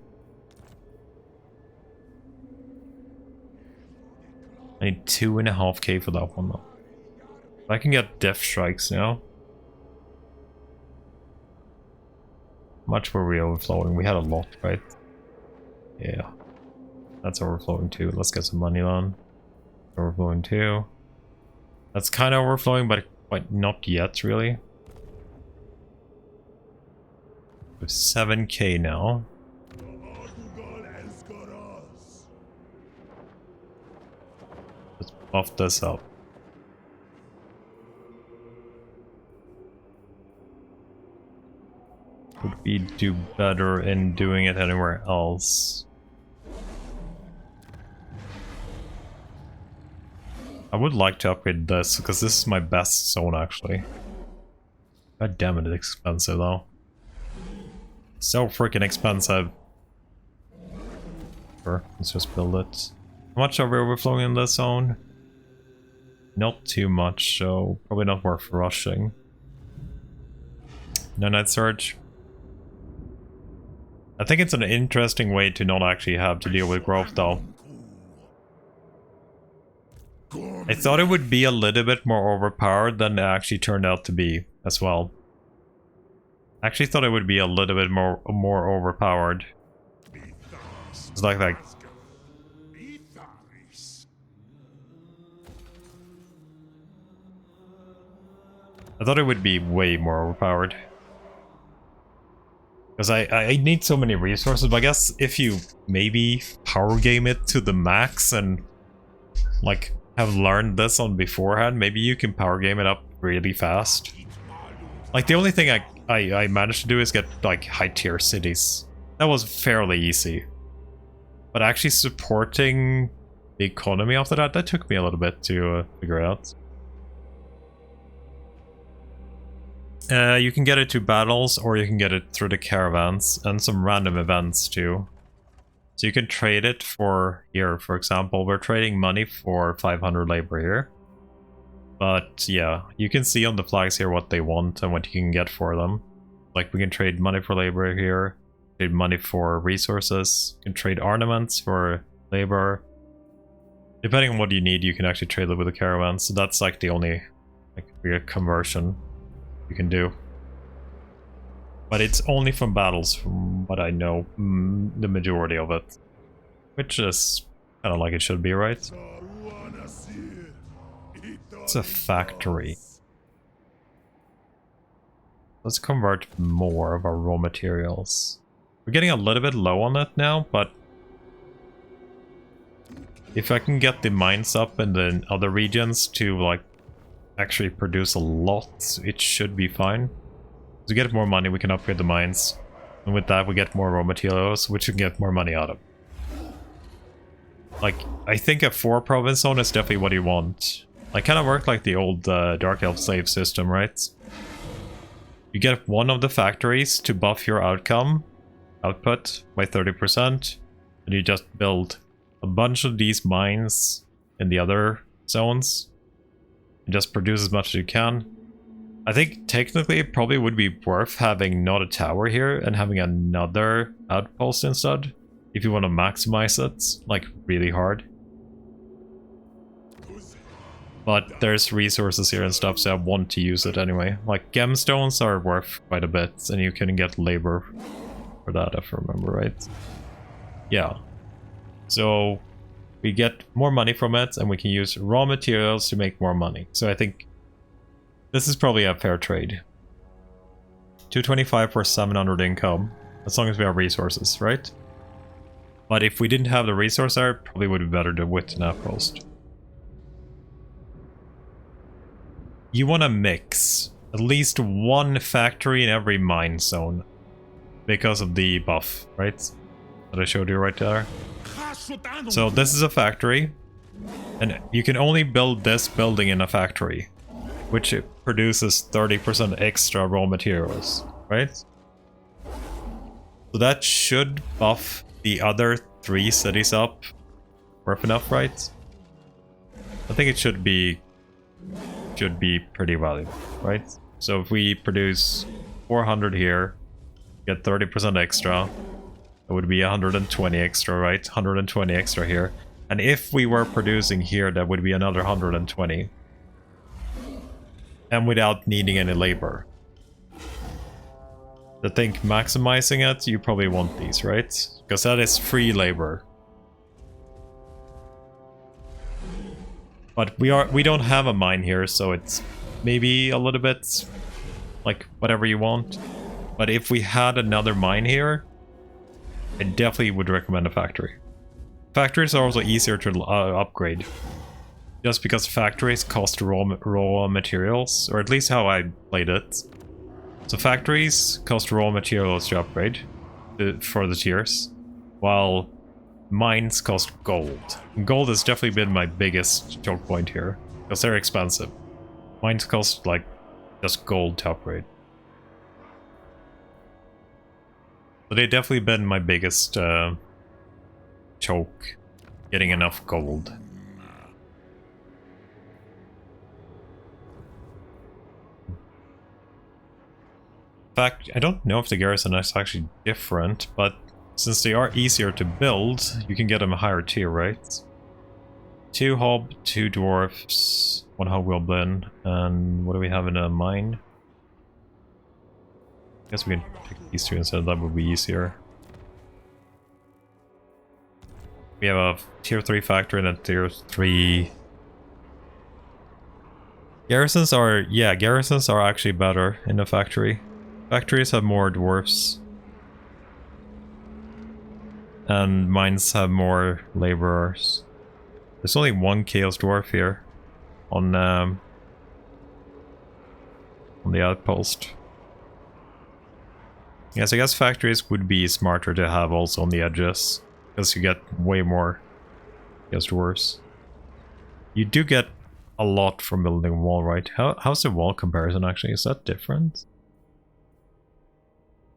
I need 2.5k for that one though. I can get death strikes now. How much were we overflowing? We had a lot, right? Yeah. That's overflowing too. Let's get some money on. Overflowing too. That's kind of overflowing, but not yet really. 7k now. Let's buff this up. Would we do better in doing it anywhere else? I would like to upgrade this, because this is my best zone actually. God damn it, it's expensive though. So freaking expensive. Sure, let's just build it. How much are we overflowing in this zone? Not too much, so probably not worth rushing. No night surge. I think it's an interesting way to not actually have to deal with growth though. I thought it would be a little bit more overpowered than it actually turned out to be as well. I actually thought it would be a little bit more overpowered. It's like I thought it would be way more overpowered. Because I need so many resources, but I guess if you maybe power game it to the max and like have learned this on beforehand, maybe you can power game it up really fast. Like the only thing I managed to do is get like high tier cities. That was fairly easy. But actually supporting the economy after that, that took me a little bit to figure out. You can get it to battles, or you can get it through the caravans and some random events too. So you can trade it for here, for example. We're trading money for 500 labor here. But yeah, you can see on the flags here what they want and what you can get for them. Like we can trade money for labor here, trade money for resources, you can trade ornaments for labor. Depending on what you need, you can actually trade it with the caravans. So that's like the only like weird conversion you can do. But it's only from battles, from what I know, the majority of it. Which is Kind of like it should be, right? It's a factory. Let's convert more of our raw materials. We're getting a little bit low on it now, but if I can get the mines up in the other regions to like actually produce a lot, it should be fine. To get more money, we can upgrade the mines. And with that, we get more raw materials, which we can get more money out of. Like, I think a 4 province zone is definitely what you want. Like, kind of worked like the old Dark Elf slave system, right? You get one of the factories to buff your output by 30%, and you just build a bunch of these mines in the other zones and just produce as much as you can. I think technically it probably would be worth having not a tower here and having another outpost instead, if you want to maximize it, like really hard. But there's resources here and stuff, so I want to use it anyway. Like, gemstones are worth quite a bit, and you can get labor for that, if I remember right. Yeah. So, we get more money from it, and we can use raw materials to make more money. So I think this is probably a fair trade. 225 for 700 income, as long as we have resources, right? But if we didn't have the resource there, it probably would be better to wit an outpost. You want to mix at least one factory in every mine zone because of the buff, right? That I showed you right there. So this is a factory, and you can only build this building in a factory, which produces 30% extra raw materials, right? So that should buff the other 3 cities up worth enough, right? I think it should be pretty valuable, right? So if we produce 400 here, get 30% extra, it would be 120 extra, right? 120 extra here. And if we were producing here, that would be another 120. And without needing any labor. I think maximizing it, you probably want these, right? Because that is free labor. But we don't have a mine here, so it's maybe a little bit like whatever you want. But if we had another mine here, I definitely would recommend a factory. Factories are also easier to upgrade. Just because factories cost raw materials, or at least how I played it. So factories cost raw materials to upgrade for the tiers, while mines cost gold. Gold has definitely been my biggest choke point here, because they're expensive. Mines cost like just gold to upgrade. So they've definitely been my biggest choke, getting enough gold. In fact, I don't know if the garrison is actually different, but since they are easier to build, you can get them a higher tier, right? 2 hob, 2 dwarfs, 1 hobgoblin, and what do we have in a mine? I guess we can pick these 2 instead, that would be easier. We have a tier 3 factory and a tier 3... Garrisons are actually better in a factory. Factories have more dwarfs. And mines have more laborers. There's only 1 Chaos Dwarf here on the outpost. Yes, I guess factories would be smarter to have also on the edges, because you get way more Chaos Dwarfs. You do get a lot from building a wall, right? How's the wall comparison actually? Is that different?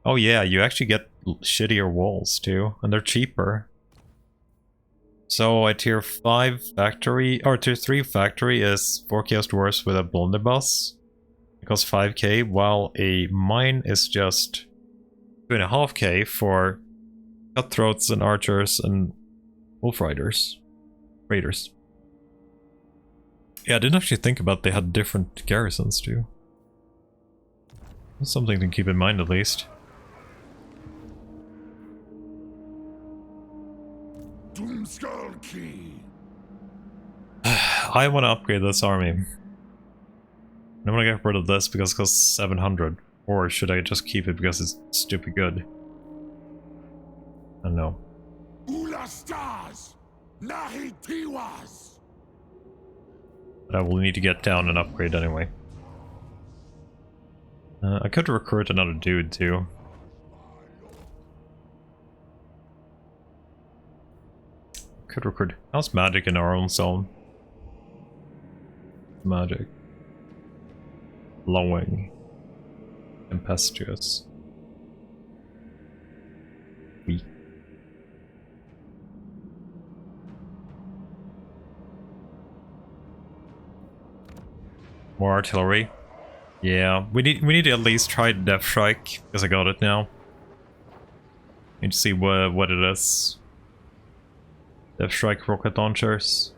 Oh yeah, you actually get shittier walls too, and they're cheaper. So a tier 5 factory, or tier 3 factory is 4 Chaos Dwarfs with a blunderbuss. It costs 5k, while a mine is just 2.5k for cutthroats and archers and wolf riders. Raiders. Yeah, I didn't actually think about they had different garrisons too. That's something to keep in mind at least. Skull Key. I want to upgrade this army. I want to get rid of this because it costs 700. Or should I just keep it because it's stupid good? I don't know. Ula stars. Nahi Tiwas. But I will need to get down and upgrade anyway. I could recruit another dude too. Could recruit. How's magic in our own zone? Magic. Blowing. Tempestuous. Weak. More artillery. Yeah, we need to at least try Death Strike because I got it now. Need to see what it is. Death Strike rocket launchers.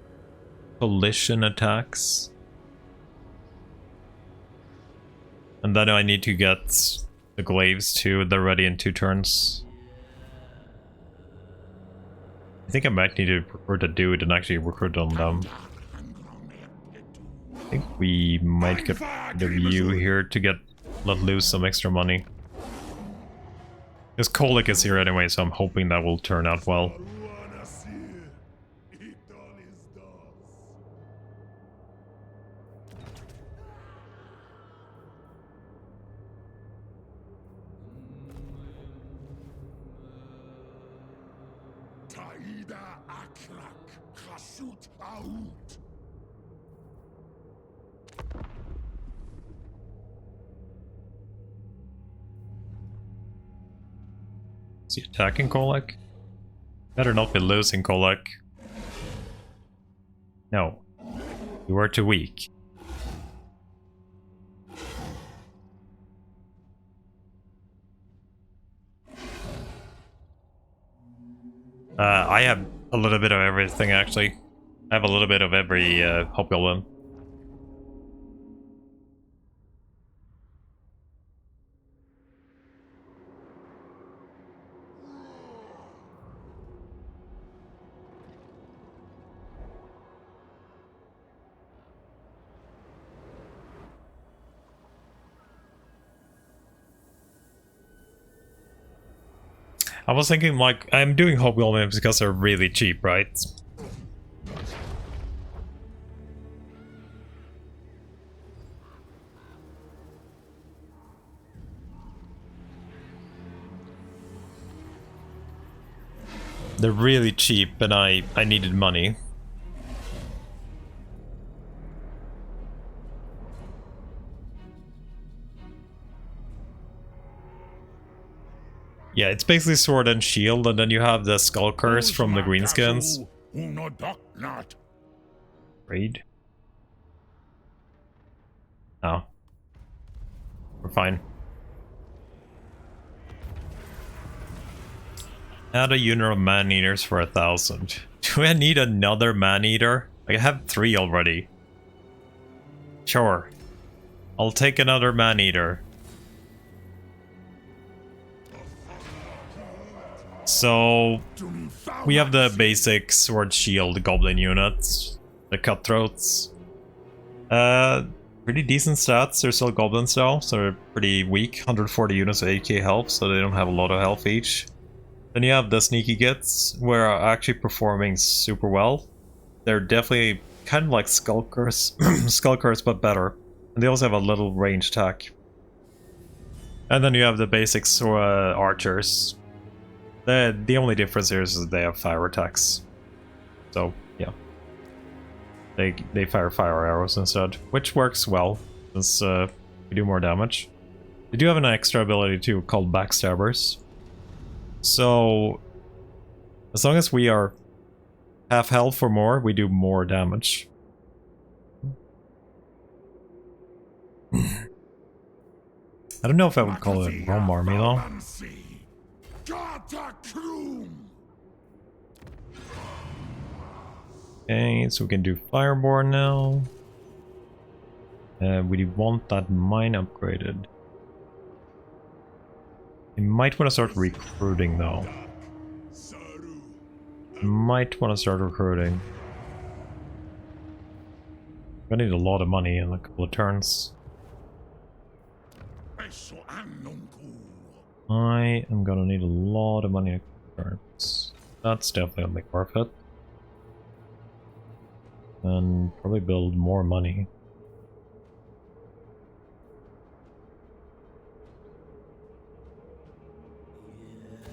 Collision attacks. And then I need to get the glaives too. They're ready in 2 turns. I think I might need to recruit a dude and actually recruit on them. I think we might get the view here to let loose some extra money. Because Kolick is here anyway, so I'm hoping that will turn out well. Taida Akrak. Hashut Out. Is he attacking Kolick? Better not be losing Kolick. No. You are too weak. I have a little bit of everything actually. I have a little bit of every hobgoblin. I was thinking, like, I'm doing hobgoblins because they're really cheap, right? They're really cheap and I needed money. Yeah, it's basically sword and shield, and then you have the skull curse from the greenskins. Raid. Oh. We're fine. Add a unit of man-eaters for 1,000. Do I need another man-eater? I have 3 already. Sure. I'll take another man-eater. So, we have the basic sword shield goblin units, the cutthroats. Pretty decent stats, they're still goblins though, so they're pretty weak. 140 units of 8k health, so they don't have a lot of health each. Then you have the sneaky gits, who are actually performing super well. They're definitely kind of like Skulkers, Skulkers but better. And they also have a little range attack. And then you have the basics archers. The only difference here is that they have fire attacks. So, yeah. They fire fire arrows instead, which works well, since we do more damage. They do have an extra ability too, called Backstabbers. So, as long as we are half health or more, we do more damage. I don't know if I would call it Rome Army though. Okay, so we can do Fireborn now. We want that mine upgraded. We might want to start recruiting though. Might want to start recruiting. I need a lot of money in a couple of turns. I am gonna need a lot of money in a couple of turns. That's definitely gonna make worth it. And probably build more money.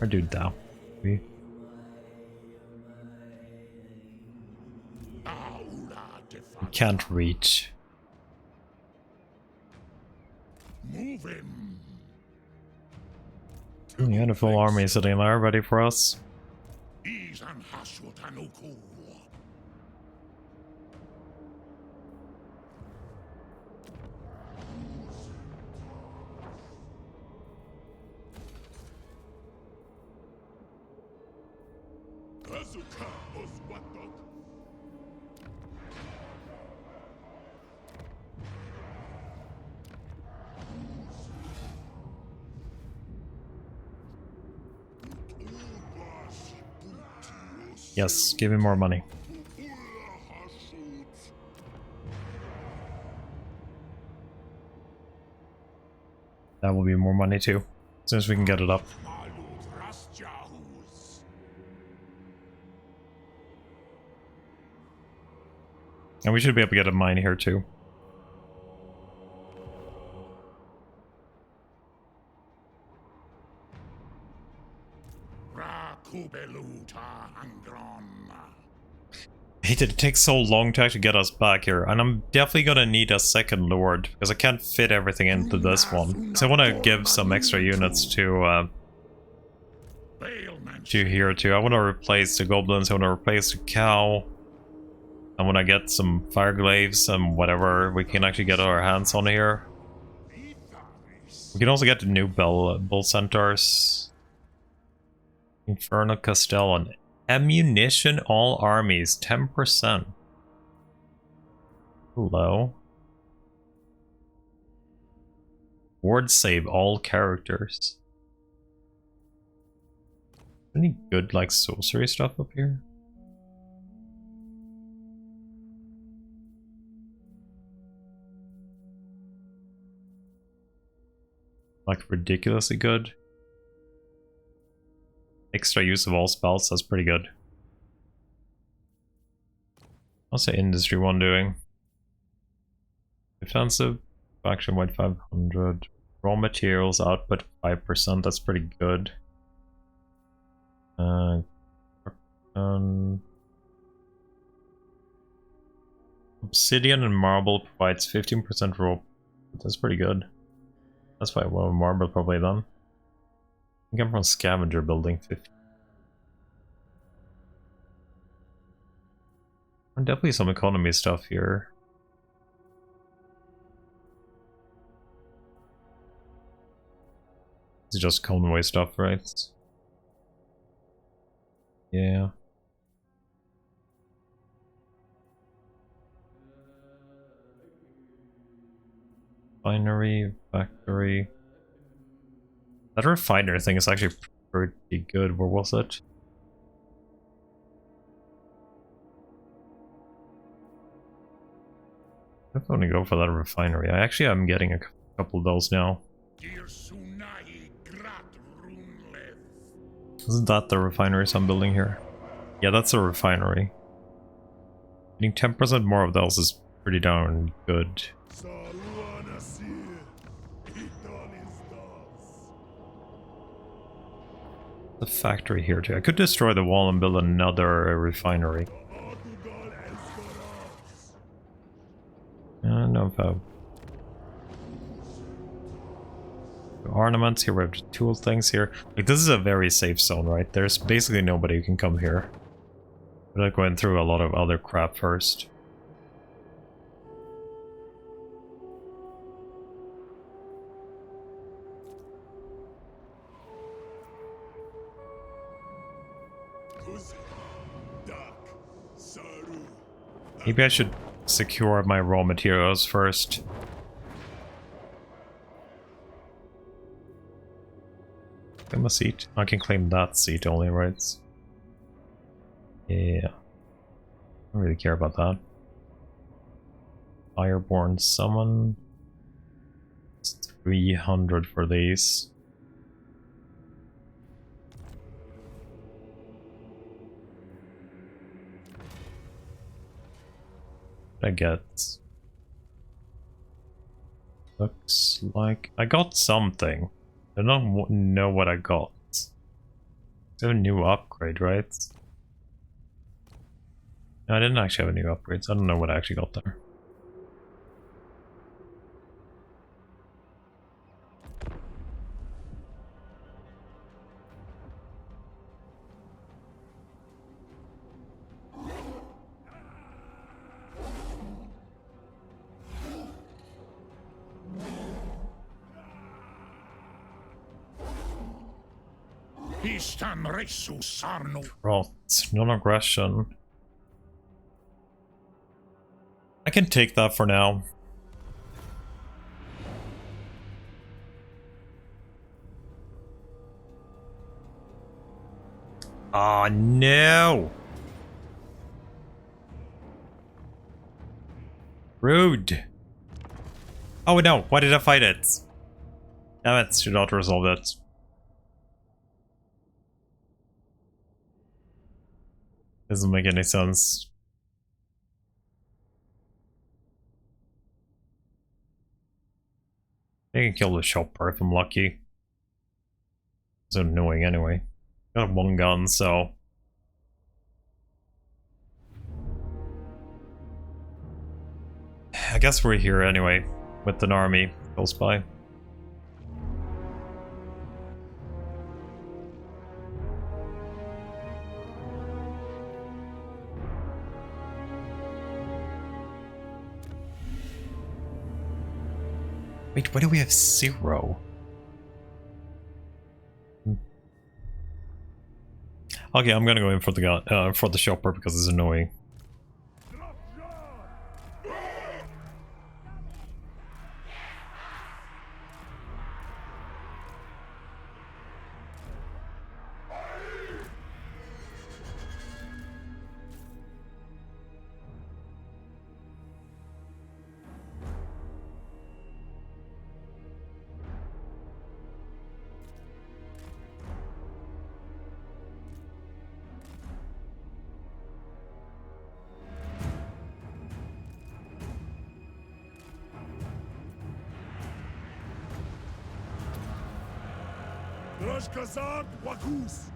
Or do that. Maybe. We can't reach. Move him. Yeah, the full army is sitting there ready for us. He's an Hashut and Yes, give me more money. That will be more money too, as soon as we can get it up. And we should be able to get a mine here too. Hey, did it take so long to actually get us back here? And I'm definitely gonna need a second lord, because I can't fit everything into this one. So I want to give some extra units to here too. I want to replace the goblins, I want to replace the cow. And when I get some fire glaives and whatever we can actually get our hands on here. We can also get the new bull centaurs. Infernal Castellan. Ammunition all armies, 10%. Low. Ward save all characters. Any good like sorcery stuff up here? Like ridiculously good. Extra use of all spells, that's pretty good. What's the industry one doing? Defensive, faction wide 500. Raw materials output 5%, that's pretty good. Obsidian and marble provides 15% raw. That's pretty good. That's why well, marble probably done. I think I'm from scavenger building 50. And definitely some economy stuff here. It's just convoy stuff, right? Yeah. Refinery, factory. That refiner thing is actually pretty good. Where was it? I'm going to go for that refinery. I'm getting a couple of those now. Isn't that the refineries I'm building here? Yeah, that's a refinery. Getting 10% more of those is pretty darn good. The factory here too. I could destroy the wall and build another refinery. No vote. Ornaments here. We have tool things here. Like this is a very safe zone, right? There's basically nobody who can come here. We're like going through a lot of other crap first. Maybe I should secure my raw materials first. Claim a seat. I can claim that seat only, right? Yeah. I don't really care about that. Fireborn summon. It's 300 for these. I get. Looks like I got something. I don't know what I got. It's a new upgrade, right? No, I didn't actually have a new upgrade, so I don't know what I actually got there. Istan resu sarno. Rot, non-aggression. I can take that for now. Oh no! Rude! Oh no, why did I fight it? Damn it, should not resolve it. Doesn't make any sense. I can kill the shopper if I'm lucky. It's annoying anyway. Got one gun, so... I guess we're here anyway, with an army close by. Wait, why do we have 0? Okay, I'm gonna go in for the gun, for the shopper because it's annoying. Rashkazad Wakus.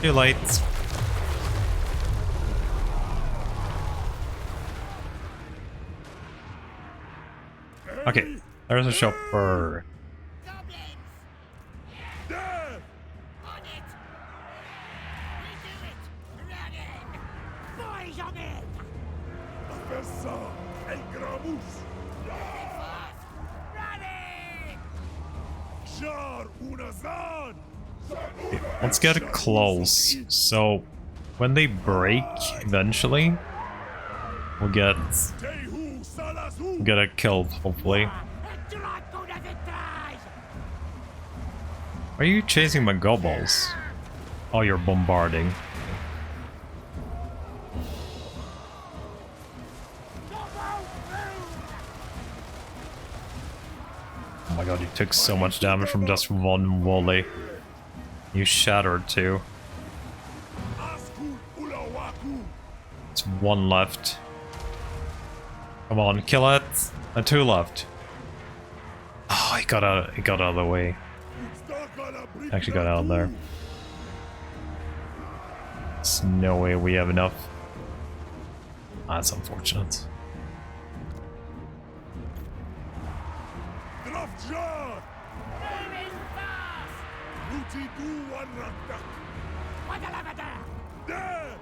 Too late. Okay, there's a shopper. Goblins! There! On it! We do it! Running! Boys on it! Afessa Elgramus. Running! Shar Unazan. Let's get close. So, when they break, eventually, we'll get Tehu Salasu. a kill, hopefully. Are you chasing my gobbles? Oh, you're bombarding. Oh my god, you took so much damage from just one volley. You shattered too. Asku Ulawaku. It's one left. Come on, kill it. And 2 left. Oh, he got out of the way. Actually got out of there. There's no way we have enough. That's unfortunate. Drafjar. Ruti Du Wanrakdak. There!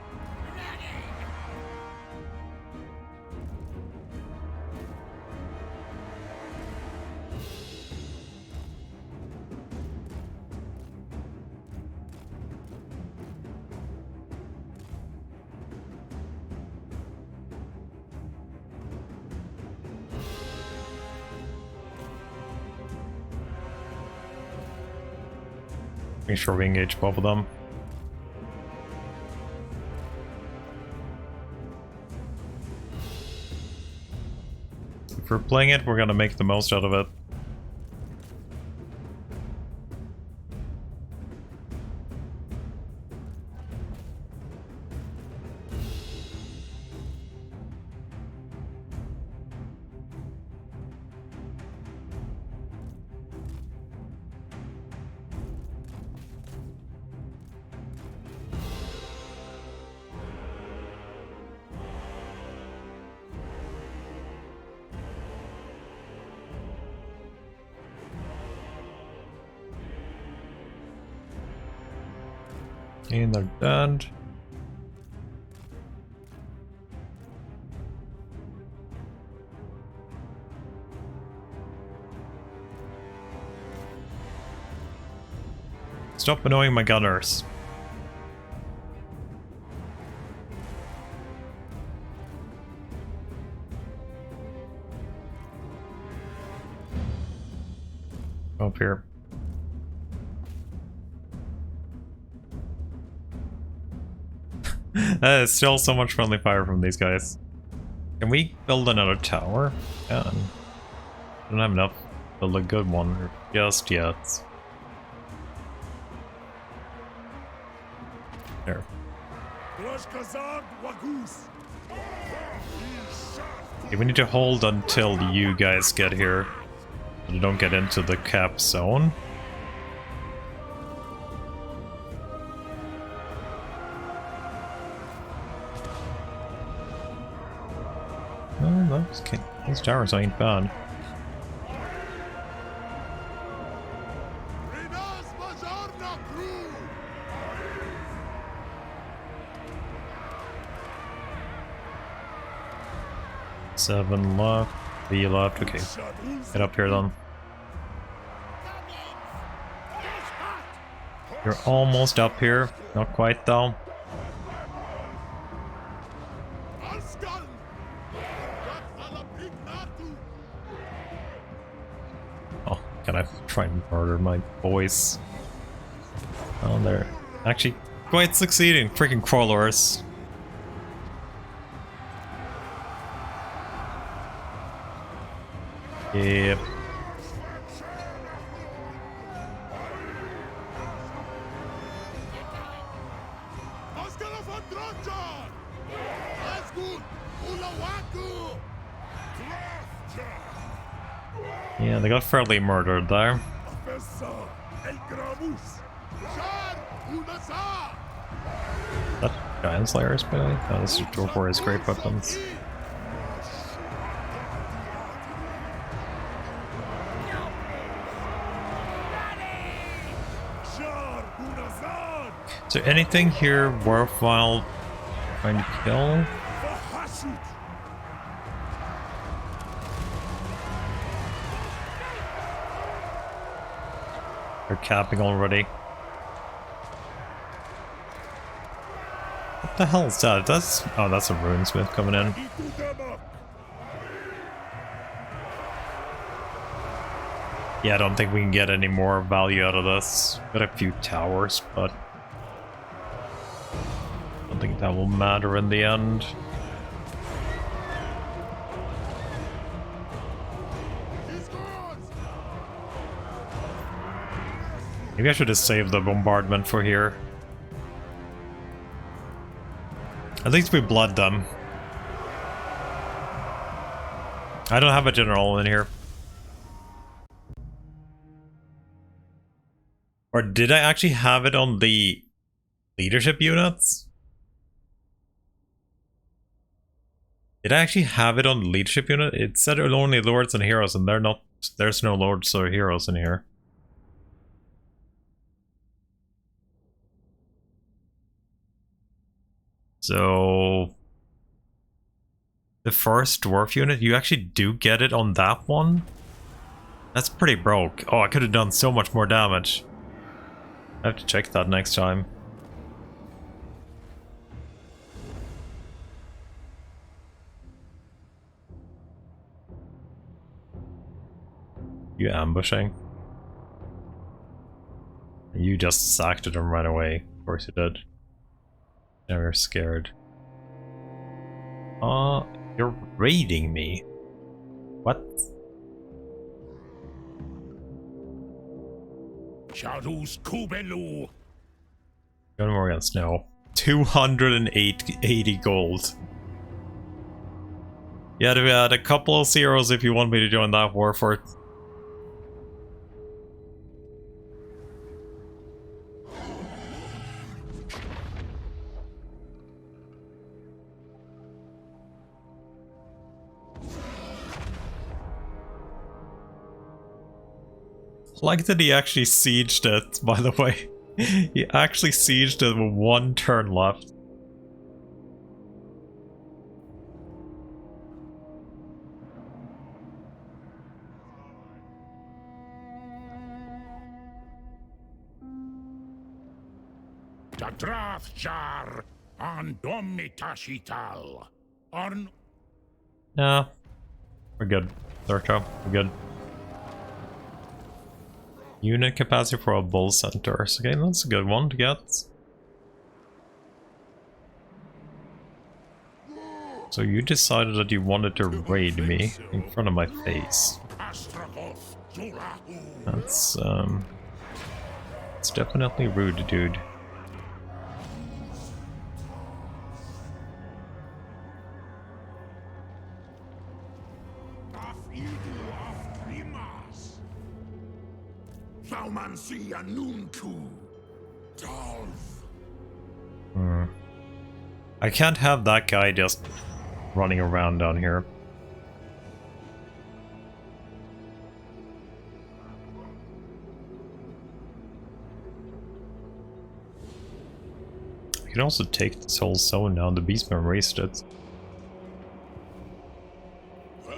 Make sure we engage both of them. If we're playing it, we're gonna make the most out of it. And they're dead. Stop annoying my gunners. Up here. Still so much friendly fire from these guys. Can we build another tower? Yeah. I don't have enough to build a good one just yet. There. Okay, we need to hold until you guys get here. So you don't get into the cap zone. Those towers ain't bad. Seven left, 3 left. Okay, get up here then. You're almost up here, not quite though. Oh, can I try and murder my boys? Oh, they're actually quite succeeding. Freaking crawlers. Yep. Yeah, they got fairly murdered there. That Giant Slayers, by the way? Oh, this is Dwarf Warrior's great weapons. Is there anything here worthwhile trying to kill? They're capping already. What the hell is that? That's oh, that's a runesmith coming in. Yeah, I don't think we can get any more value out of this. Got a few towers, but I don't think that will matter in the end. Maybe I should have saved the bombardment for here. At least we blood them. I don't have a general in here. Or did I actually have it on the leadership units? Did I actually have it on the leadership unit? It said only lords and heroes, and they're not. There's no lords or heroes in here. So the first dwarf unit, you actually do get it on that one? That's pretty broke. Oh, I could have done so much more damage. I have to check that next time. You ambushing? You just sacked them right away. Of course you did. Now you're scared. You're raiding me. What? Shadows Kubelu. Go more against snow. 280 gold. Yeah, to add a couple of zeros if you want me to join that war for it. Like that he actually sieged it, by the way. He actually sieged it with 1 turn left. Tadrath Jar on Domitashital. On Nah, we're good. Thurko, we're good. Unit capacity for a bull centers. Okay, that's a good one to get. So you decided that you wanted to raid me in front of my face. Astragoth That's it's definitely rude, dude. Thaumansia Nunku. Dolph. I can't have that guy just running around down here. I can also take this whole zone down. The beastman raised it.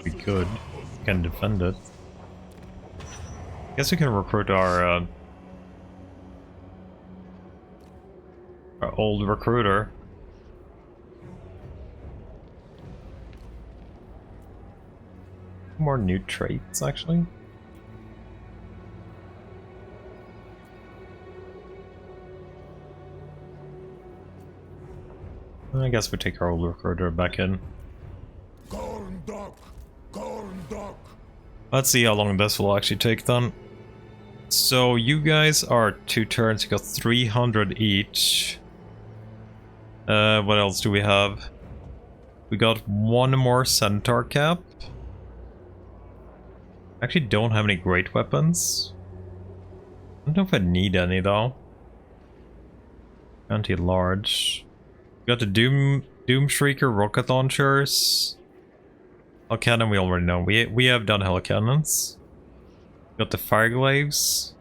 We could. We can defend it. Guess we can recruit our old recruiter. More new traits, actually. I guess we take our old recruiter back in. Gorndok. Gorndok. Let's see how long this will actually take then. So you guys are 2 turns, you got 300 each. What else do we have? We got 1 more centaur cap. Actually don't have any great weapons. I don't know if I need any though. Anti-large. We got the Doom Shrieker rocket launchers. Hell cannon we already know. We have done hell cannons. Got the fire glaives,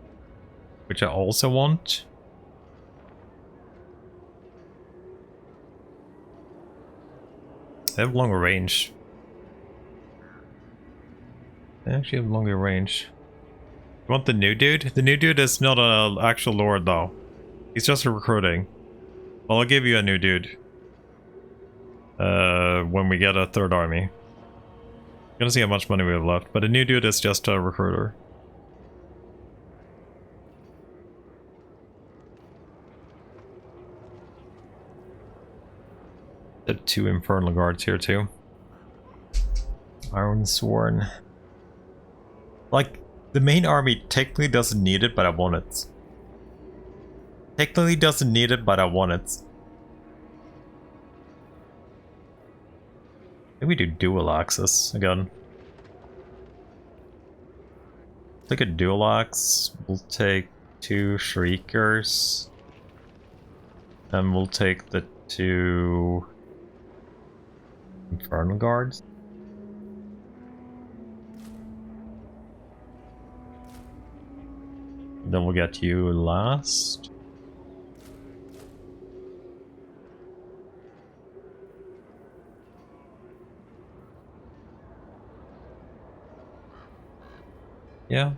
which I also want. They have longer range. They actually have longer range. You want the new dude? The new dude is not an actual lord though. He's just a recruiting. Well, I'll give you a new dude. When we get a 3rd army. Gonna see how much money we have left, but a new dude is just a recruiter. The 2 infernal guards here too. Iron Sworn. Like, the main army technically doesn't need it, but I want it. Technically doesn't need it, but I want it. Maybe we do dual axis again. Take a dual axe. We'll take 2 shriekers. And we'll take the 2 infernal guards. Then we'll get you last. Yeah.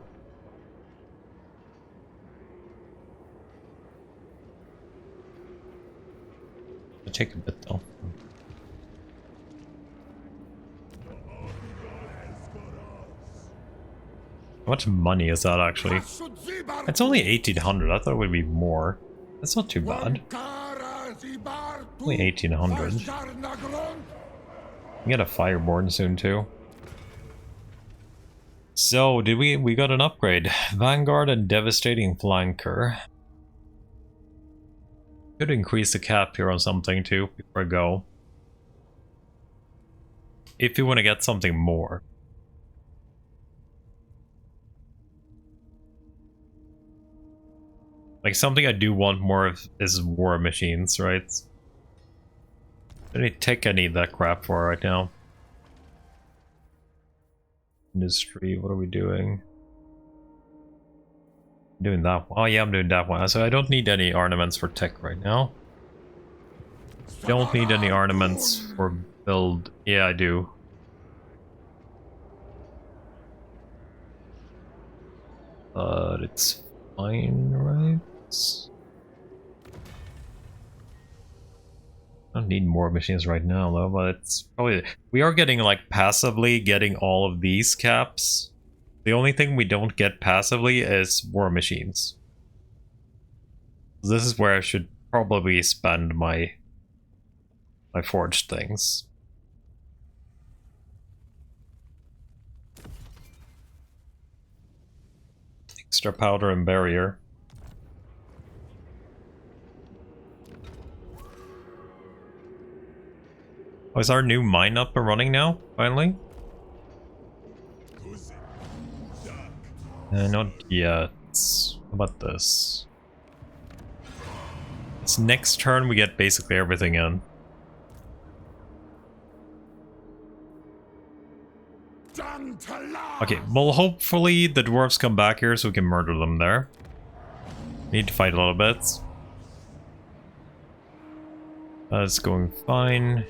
It'll take a bit though. How much money is that actually? It's only 1800. I thought it would be more. That's not too bad. Only 1800. We get a Fireborn soon too. So, did we got an upgrade? Vanguard and Devastating Flanker. Could increase the cap here on something too before I go. If you want to get something more. Like something I do want more of is war machines, right? Any tech I need that crap for right now. Industry, what are we doing? Doing that one. Oh yeah, I'm doing that one. So I don't need any ornaments for tech right now. Don't need any ornaments for build. Yeah, I do. But it's fine, right? I don't need more machines right now though, but it's probably... We are getting like passively getting all of these caps. The only thing we don't get passively is war machines. This is where I should probably spend my forged things. Extra powder and barrier. Oh, is our new mine up and running now, finally? Not yet. How about this? It's next turn we get basically everything in. Okay, well hopefully the dwarves come back here so we can murder them there. Need to fight a little bit. That's going fine.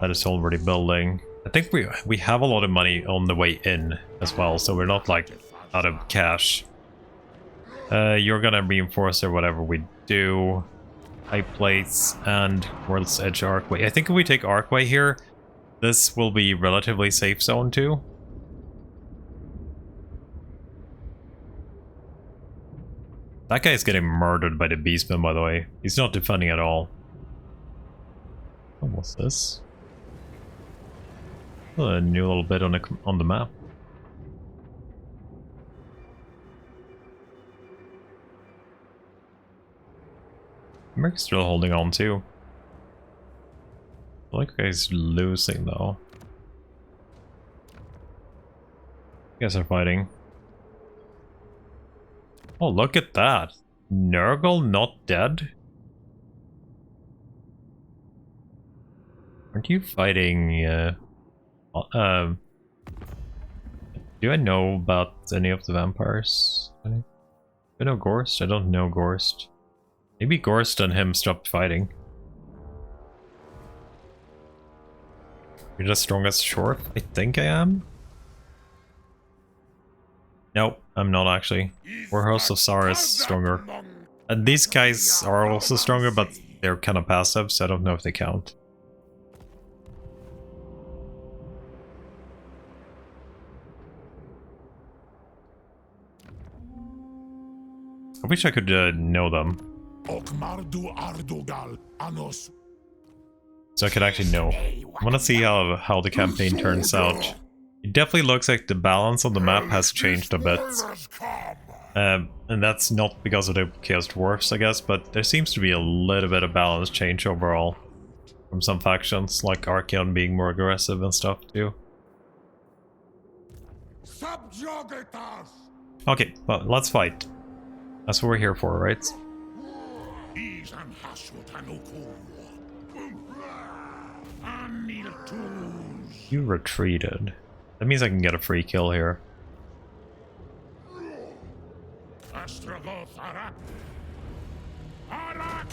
That is already building. I think we have a lot of money on the way in as well, so we're not like out of cash. You're gonna reinforce or whatever we do. High plates and World's Edge Archway. I think if we take Archway here, this will be relatively safe zone too. That guy's getting murdered by the Beastman, by the way. He's not defending at all. What's this? A new little bit on the map. America's still holding on too. I like he's losing though. You guys are fighting. Oh, look at that. Nurgle not dead? Aren't you fighting do I know about any of the vampires? Do I know Gorst? I don't know Gorst. Maybe Gorst and him stopped fighting. You're the strongest short? I think I am. Nope, I'm not actually. Warhouse of Sar is stronger. And these guys are also stronger, but they're kind of passive, so I don't know if they count. I wish I could know them. So I could actually know. I want to see how the campaign turns out. It definitely looks like the balance on the map has changed a bit. And that's not because of the Chaos Dwarfs, I guess, but there seems to be a little bit of balance change overall. From some factions, like Archeon being more aggressive and stuff too. Okay, well, let's fight. That's what we're here for, right? You retreated. That means I can get a free kill here. Astragoth Ironhand.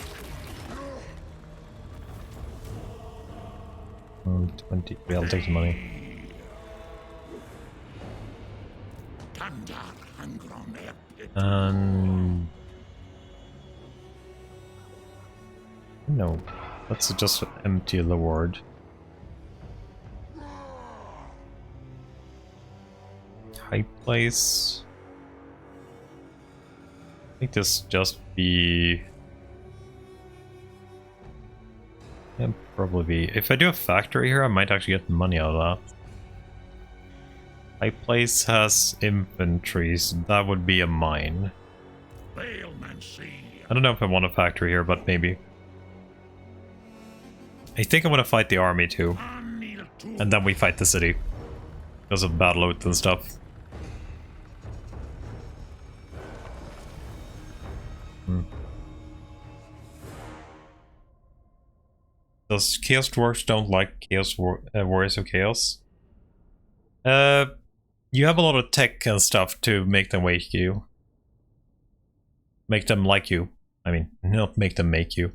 20. Yeah, I'll take the money. No, let's just empty the ward. high place. I think this just be... Yeah, probably be... If I do a factory here, I might actually get money out of that. High place has infantry, so that would be a mine. I don't know if I want a factory here, but maybe. I think I want to fight the army too. And then we fight the city. Because of battle loot and stuff. Does Chaos Dwarfs don't like Warriors of Chaos? You have a lot of tech and stuff to make them wake you. Make them like you. I mean, not make them make you.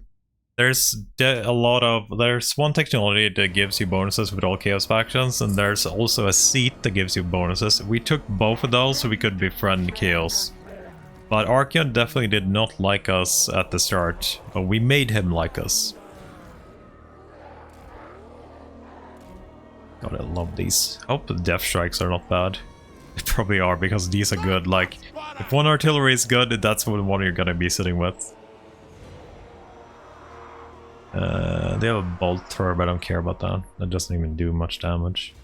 There's there's one technology that gives you bonuses with all Chaos factions, and there's also a seat that gives you bonuses. We took both of those so we could befriend Chaos. But Archeon definitely did not like us at the start, but we made him like us. God, I love these. I hope the death strikes are not bad. They probably are, because these are good. Like, if one artillery is good, that's what one you're gonna be sitting with. They have a bolt thrower, but I don't care about that. That doesn't even do much damage.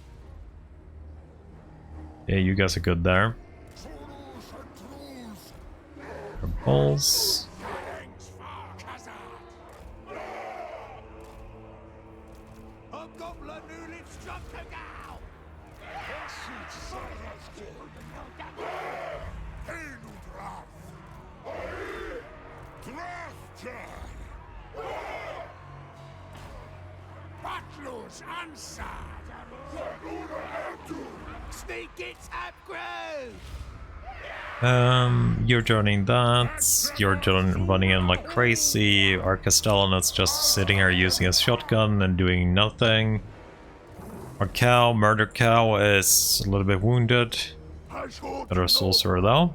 Yeah, you guys are good there. Bolts. You're joining that. You're running in like crazy. Our Castellan is just sitting here using his shotgun and doing nothing. Our cow, murder cow, is a little bit wounded. Got our sorcerer though.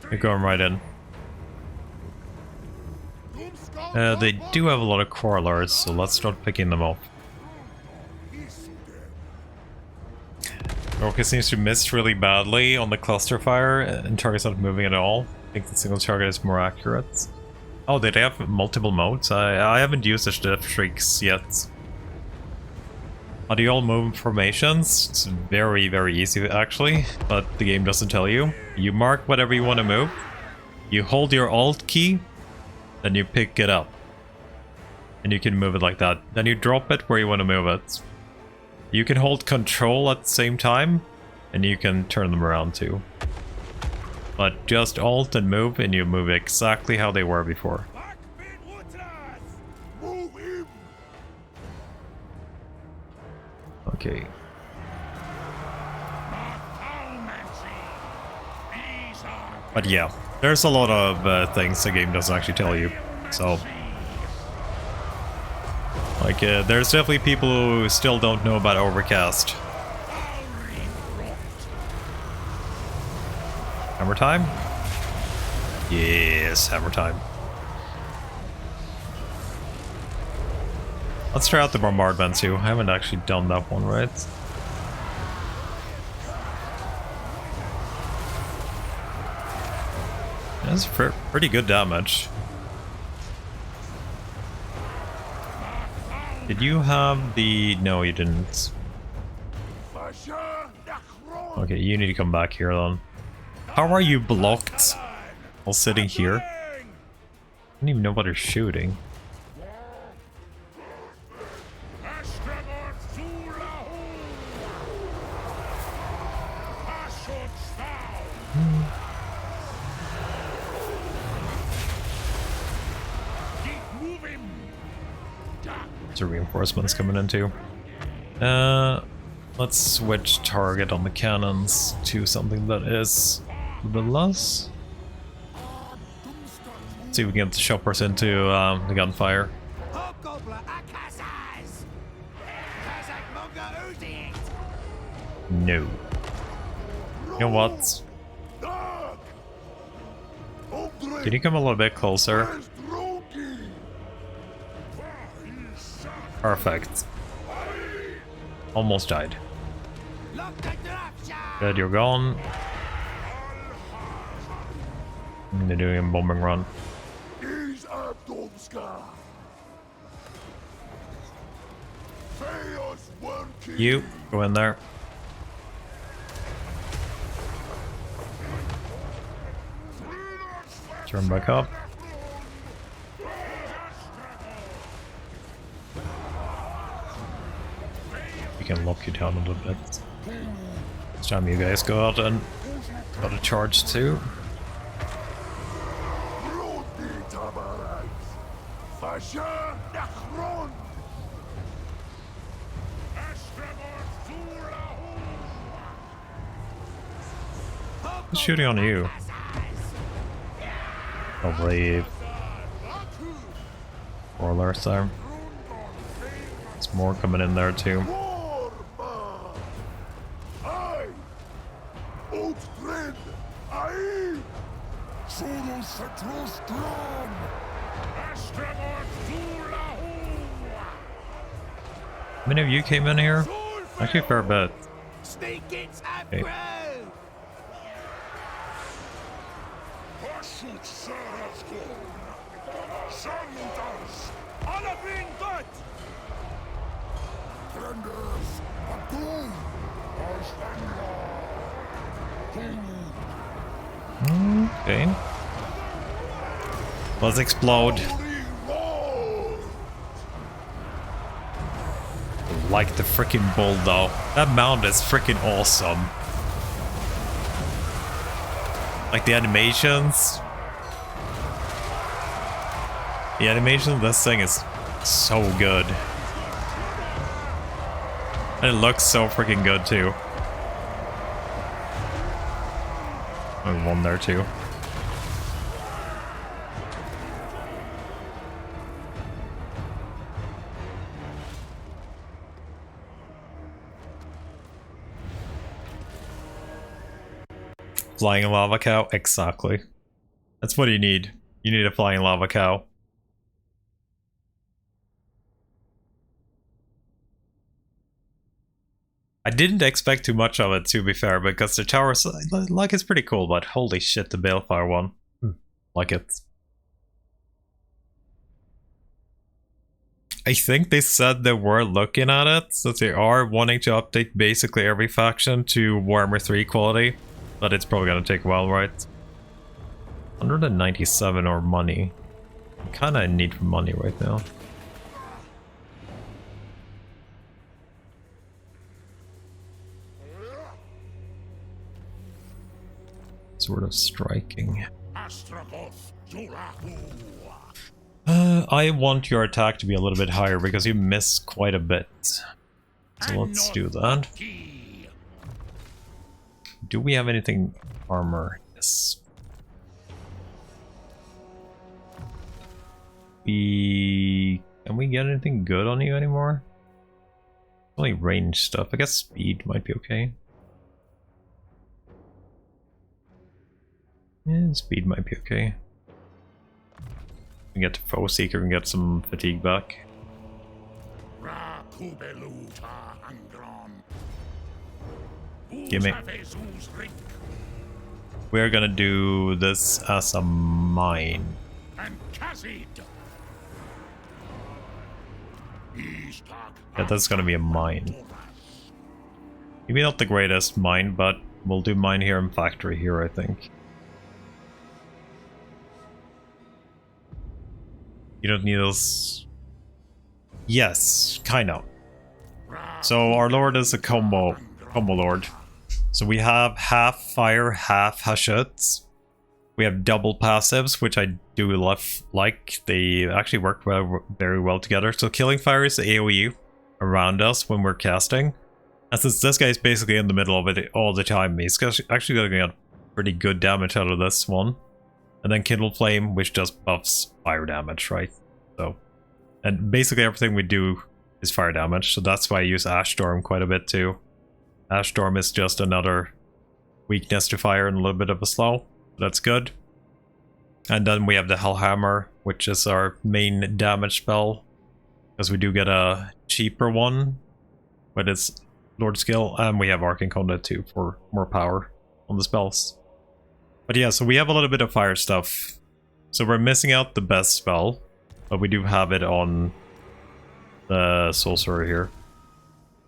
You're going right in. They do have a lot of crawlers, so let's start picking them off. Orca seems to miss really badly on the cluster fire, and target's not moving at all. I think the single target is more accurate. Oh, they have multiple modes? I haven't used the death streaks yet. How do you all move in formations? It's very, very easy actually, but the game doesn't tell you. You mark whatever you want to move, you hold your Alt key, then you pick it up. And you can move it like that. Then you drop it where you want to move it. You can hold Control at the same time, and you can turn them around too. But just Alt and move, and you move exactly how they were before. Okay. But yeah, there's a lot of things the game doesn't actually tell you, so... Like, there's definitely people who still don't know about Overcast. Hammer time? Yes, hammer time. Let's try out the bombardment too. I haven't actually done that one, right? That's pretty good damage. Did you have the... No, you didn't. Okay, you need to come back here then. How are you blocked while sitting here? I don't even know what they're shooting. There's reinforcements coming in too. Let's switch target on the cannons to something that is a bit less. See if we can get the shoppers into the gunfire. No. You know what? Can you come a little bit closer? Perfect. Almost died. Good, you're gone. And they're doing a bombing run. You, go in there. Turn back up. We can lock you down a little bit. It's time you guys go out and got a charge too. Who's shooting on you? Probably Warlords there. There's more coming in there too. How many of you came in here? Actually a fair bit. Okay. Okay. Let's explode. Like the freaking bull though. That mount is freaking awesome. Like the animations. The animation of this thing is so good. And it looks so freaking good too. There's one there too. Flying lava cow? Exactly. That's what you need. You need a flying lava cow. I didn't expect too much of it, to be fair, because the tower, like, it's pretty cool, but holy shit, the Balefire one. Like it. I think they said they were looking at it, so they are wanting to update basically every faction to Warhammer 3 quality, but it's probably gonna take a while, right? 197 or money. I'm kinda in need for money right now. Sort of striking. I want your attack to be a little bit higher because you miss quite a bit. So let's do that. Do we have anything armor? Yes. Can we get anything good on you anymore? Only range stuff. I guess speed might be okay. Yeah, speed might be okay. We get to Foe Seeker and get some fatigue back. Gimme. We're gonna do this as a mine. Yeah, that's gonna be a mine. Maybe not the greatest mine, but we'll do mine here and factory here, I think. You don't need those. Yes, kind of. So our lord is a combo lord. So we have half fire, half Hashut. We have double passives, which I do like. They actually work very well together. So killing fire is AoE around us when we're casting. And since this guy is basically in the middle of it all the time, he's actually going to get pretty good damage out of this one. And then Kindle Flame, which just buffs fire damage, right? So, and basically everything we do is fire damage, so that's why I use Ash Storm quite a bit too. Ash Storm is just another weakness to fire and a little bit of a slow. That's good. And then we have the Hellhammer, which is our main damage spell. Because we do get a cheaper one with its Lord skill. And we have Arcane Conduit too for more power on the spells. But yeah, so we have a little bit of fire stuff. So we're missing out the best spell. But we do have it on the Sorcerer here.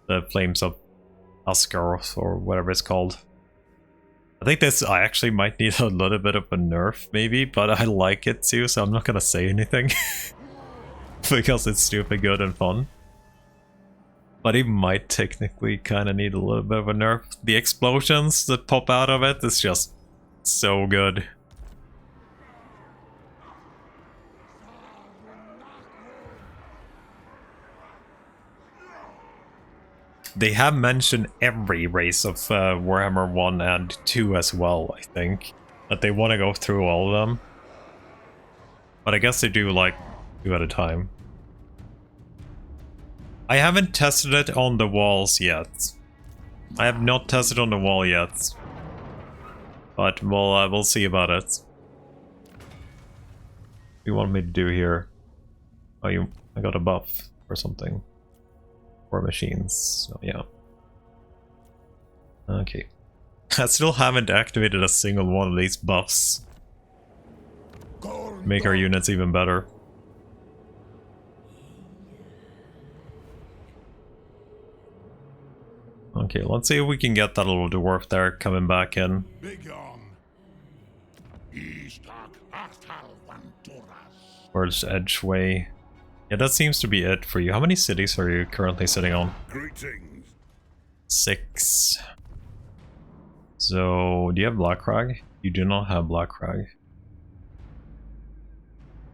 The Flames of Astragoth or whatever it's called. I think this I actually might need a little bit of a nerf maybe, but I like it too, so I'm not gonna say anything. Because it's stupid good and fun. But it might technically kind of need a little bit of a nerf. The explosions that pop out of it is just so good. They have mentioned every race of Warhammer 1 and 2 as well, I think. That they want to go through all of them. But I guess they do like 2 at a time. I haven't tested it on the walls yet. I have not tested on the wall yet. But we'll see about it. What do you want me to do here? Oh, I got a buff or something. For machines, so yeah. Okay. I still haven't activated a single one of these buffs. Make our units even better. Okay, let's see if we can get that little dwarf there coming back in. Where's Edgeway? Yeah, that seems to be it for you. How many cities are you currently sitting on? Greetings. 6. So, do you have Black Crag? You do not have Black Crag.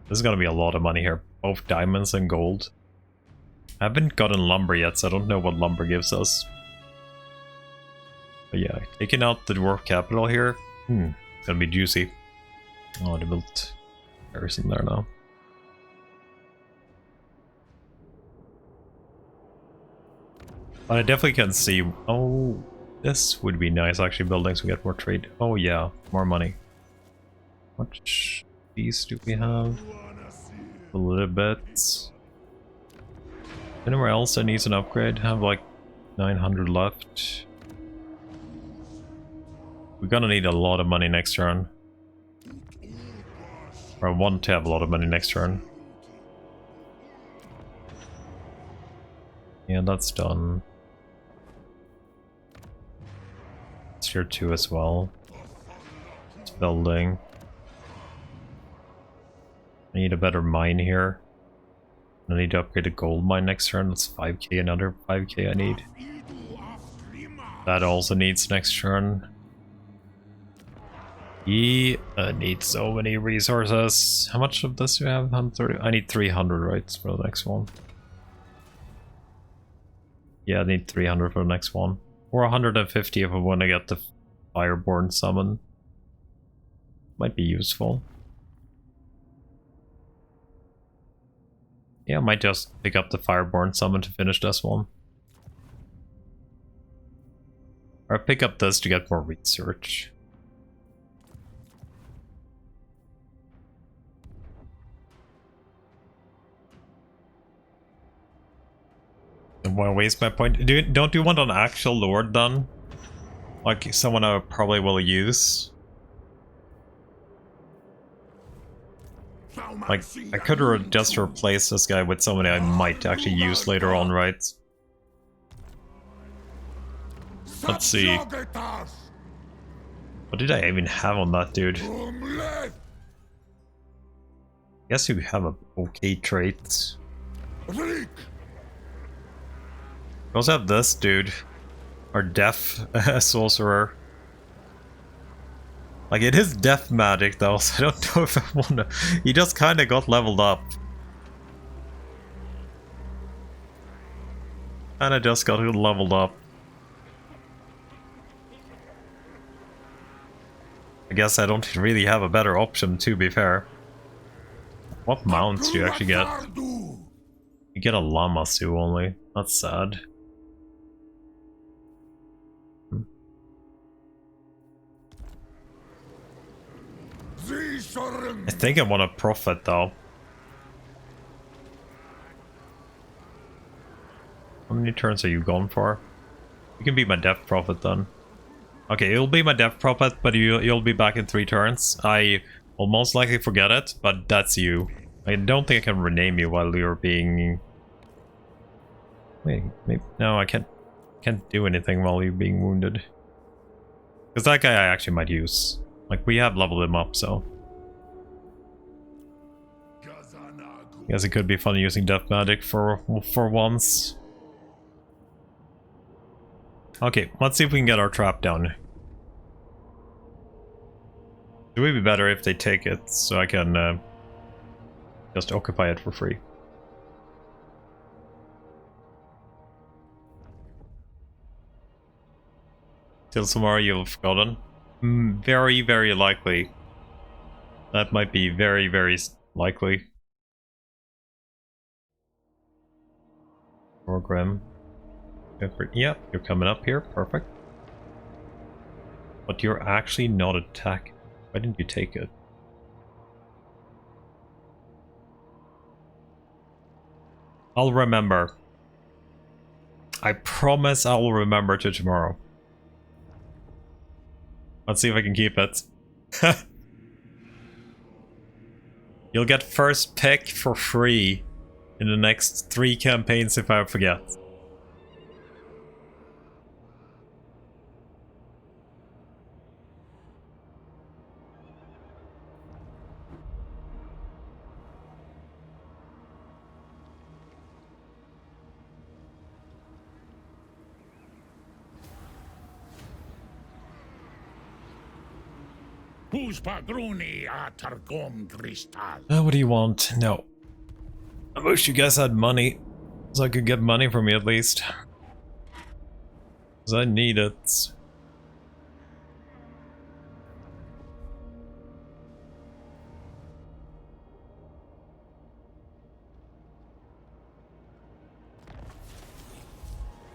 This is gonna be a lot of money here. Both diamonds and gold. I haven't gotten lumber yet, so I don't know what lumber gives us. But yeah, taking out the dwarf capital here. It's gonna be juicy. Oh, they built garrison there now. But I definitely can see. Oh, this would be nice. Actually, buildings we get more trade. Oh yeah, more money. How much peace do we have? A little bit. Anywhere else that needs an upgrade? Have like 900 left. We're gonna need a lot of money next turn. Or I want to have a lot of money next turn. Yeah, that's done. It's here too as well. It's building. I need a better mine here. I need to upgrade a gold mine next turn. That's 5k, another 5k I need. That also needs next turn. He needs so many resources. How much of this do you have? 130? I need 300, right, for the next one. Yeah, I need 300 for the next one. Or 150 if I want to get the Fireborn summon. Might be useful. Yeah, I might just pick up the Fireborn summon to finish this one. Or pick up this to get more research. Don't want to waste my point. Don't you want an actual lord then? Like someone I probably will use. Like I could just replace this guy with somebody I might actually use later on, right? Let's see. What did I even have on that dude? Guess you have a okay trait. We also have this dude. Our deaf sorcerer. Like it is death magic though, so I don't know if I wanna. He just kinda got leveled up. And I just got leveled up. I guess I don't really have a better option, to be fair. What mounts do you actually get? You get a Lamasu only. That's sad. I think I want to profit though. How many turns are you going for? You can be my death prophet then. Okay, you'll be my death prophet, but you'll be back in 3 turns. I will most likely forget it, but that's you. I don't think I can rename you while you're being... Wait, maybe... No, I can't do anything while you're being wounded. Because that guy I actually might use. Like, we have leveled him up, so... Guess it could be fun using death magic for once. Okay, let's see if we can get our trap down. It would be better if they take it, so I can just occupy it for free. Till tomorrow you'll have forgotten? Very, very likely. That might be very, very likely. Program. Yep, you're coming up here. Perfect. But you're actually not attacking. Why didn't you take it? I'll remember. I promise I will remember to tomorrow. Let's see if I can keep it. You'll get first pick for free in the next 3 campaigns if I forget. Who's Padroni Atargom Cristal? What do you want? No. I wish you guys had money, so I could get money from you at least. Because I need it.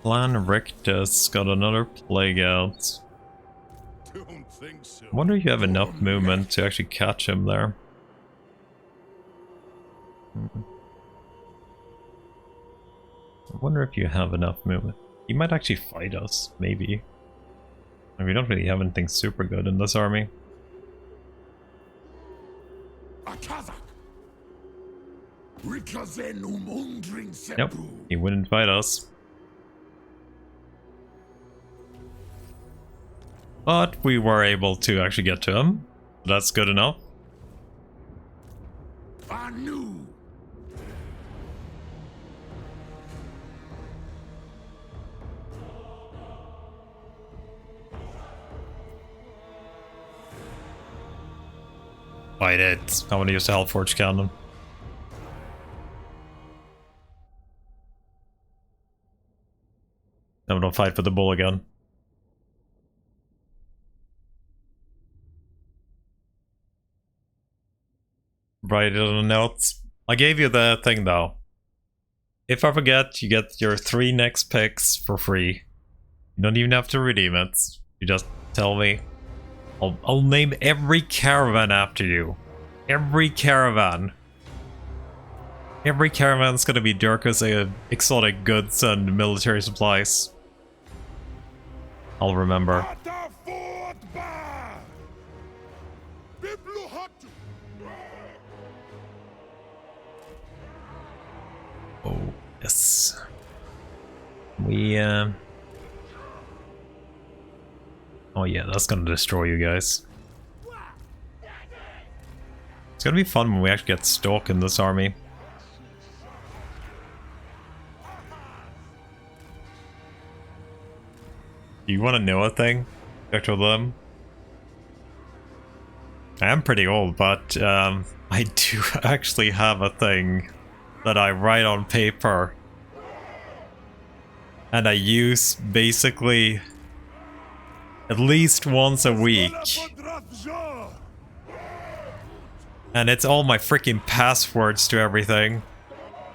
Plan Rictus got another plague out. Don't think so. I wonder if you have enough movement to actually catch him there. I wonder if you have enough movement. He might actually fight us, maybe. And we don't really have anything super good in this army. Nope, he wouldn't fight us. But we were able to actually get to him. That's good enough. Fight it. I want to use the Hellforge cannon. I'm gonna fight for the bull again. Write it on the notes. I gave you the thing though. If I forget, you get your 3 next picks for free. You don't even have to redeem it. You just tell me. I'll name every caravan after you. Every caravan. Every caravan's gonna be Durka's exotic goods and military supplies. I'll remember. Oh, yes. We, Oh yeah, that's gonna destroy you guys. It's gonna be fun when we actually get Stalk in this army. Do you want to know a thing, Dr. Lim? I am pretty old, but I do actually have a thing that I write on paper. And I use basically at least once a week. And it's all my freaking passwords to everything.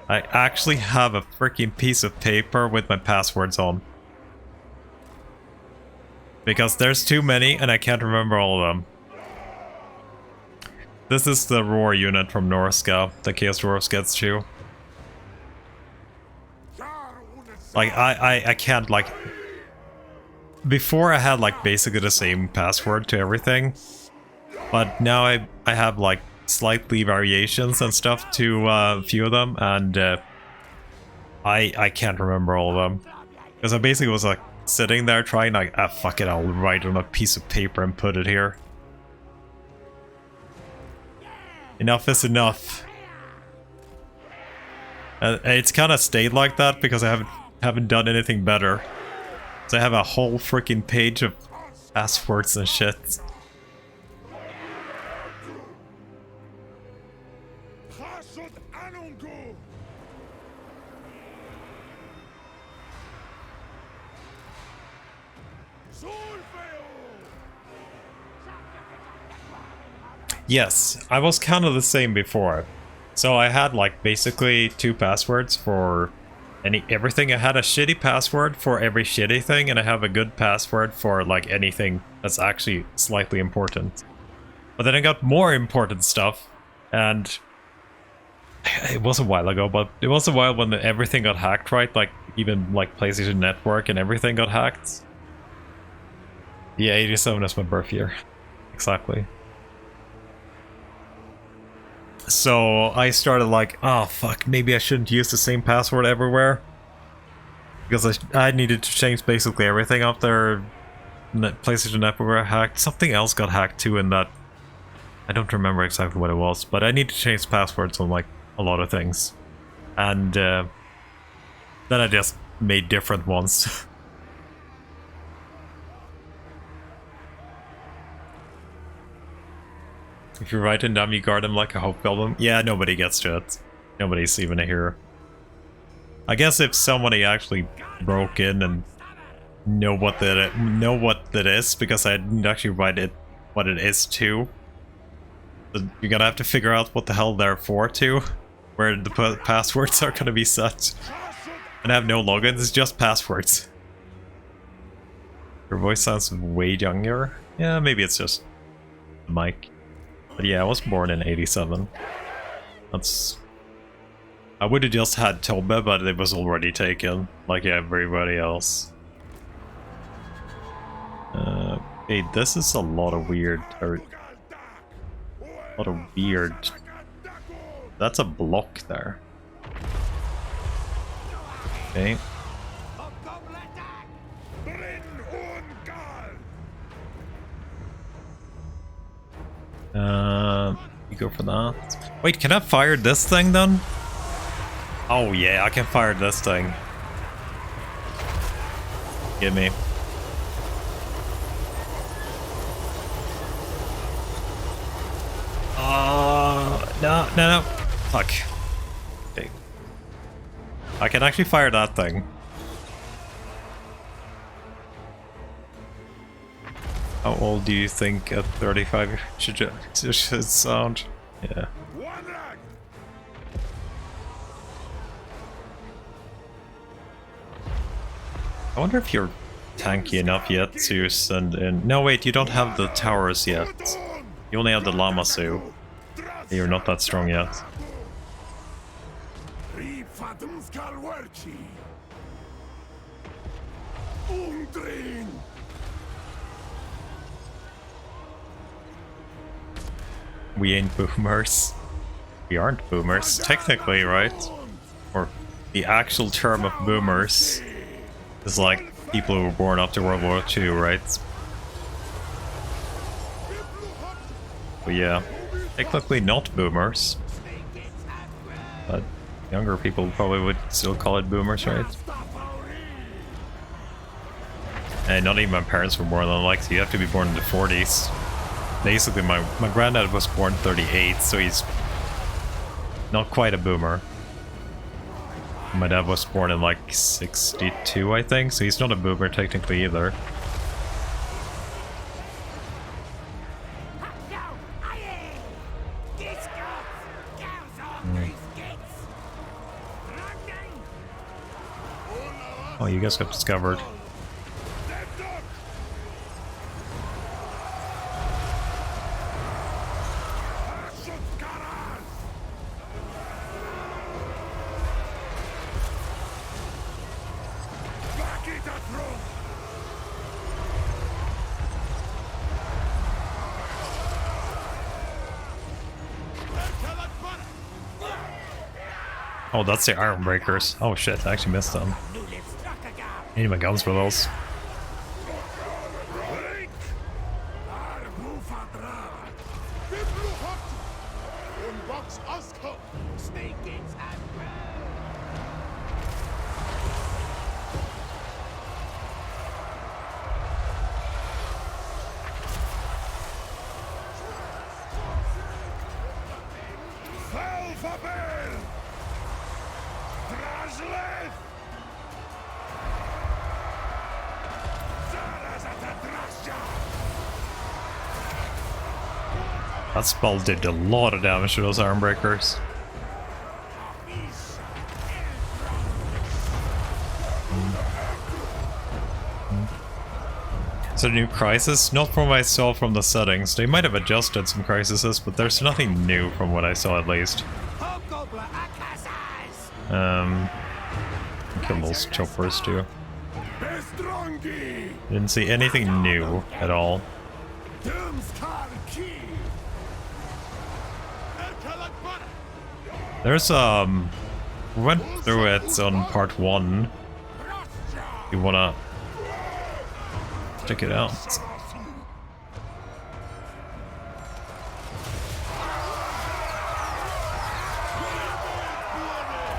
I actually have a freaking piece of paper with my passwords on. Because there's too many and I can't remember all of them. This is the roar unit from Norska that Chaos Dwarfs gets to. Like, I can't, like... Before I had, like, basically the same password to everything. But now I have, like, slightly variations and stuff to a few of them. And I can't remember all of them. Because I basically was, like, sitting there trying, like, ah, fuck it, I'll write on a piece of paper and put it here. Enough is enough. It's kind of stayed like that because I haven't done anything better. So I have a whole freaking page of passwords and shit. Hashut Ironhand. Yes, I was kind of the same before. So I had like basically 2 passwords for everything. I had a shitty password for every shitty thing, and I have a good password for like anything that's actually slightly important. But then I got more important stuff, and it was a while ago, but it was a while when everything got hacked, right? Like even like PlayStation Network and everything got hacked. Yeah, 87 is my birth year. Exactly. So I started like, oh fuck, maybe I shouldn't use the same password everywhere. Because I needed to change basically everything up there. PlayStation Network got hacked. Something else got hacked too in that. I don't remember exactly what it was, but I need to change passwords on like a lot of things. And then I just made different ones. If you write in dumb, you guard them like a hope album. Yeah, nobody gets to it. Nobody's even a hero. I guess if somebody actually broke in and know what that is, because I didn't actually write it what it is to. You're gonna have to figure out what the hell they're for too, where the passwords are gonna be set. And I have no logins, it's just passwords. Your voice sounds way younger. Yeah, maybe it's just the mic. But yeah, I was born in 87. That's... I would have just had Tobe, but it was already taken, like everybody else. Hey, this is a lot of weird... That's a block there. Okay. You go for that. Wait, can I fire this thing then? Oh yeah, I can fire this thing. Give me. No. Fuck. Okay. I can actually fire that thing. How old do you think a 35 should sound? Yeah. I wonder if you're tanky enough yet to send in... No, wait, you don't have the towers yet. You only have the Lamasu. You're not that strong yet. We ain't boomers. We aren't boomers, technically, right? Or the actual term of boomers is like people who were born after World War II, right? But yeah, technically not boomers. But younger people probably would still call it boomers, right? And not even my parents were born then, like, so you have to be born in the 40s. Basically, my granddad was born 38, so he's not quite a boomer. My dad was born in like 62, I think, so he's not a boomer technically either. Oh, you guys got discovered. Oh, that's the Iron Breakers. Oh shit, I actually missed them. I need my guns for those. That spell did a lot of damage to those Iron Breakers. Is there a new crisis? Not from what I saw from the settings. They might have adjusted some crises, but there's nothing new from what I saw at least. Kill those choppers too. Didn't see anything new at all. There's we went through it on part 1. You wanna check it out?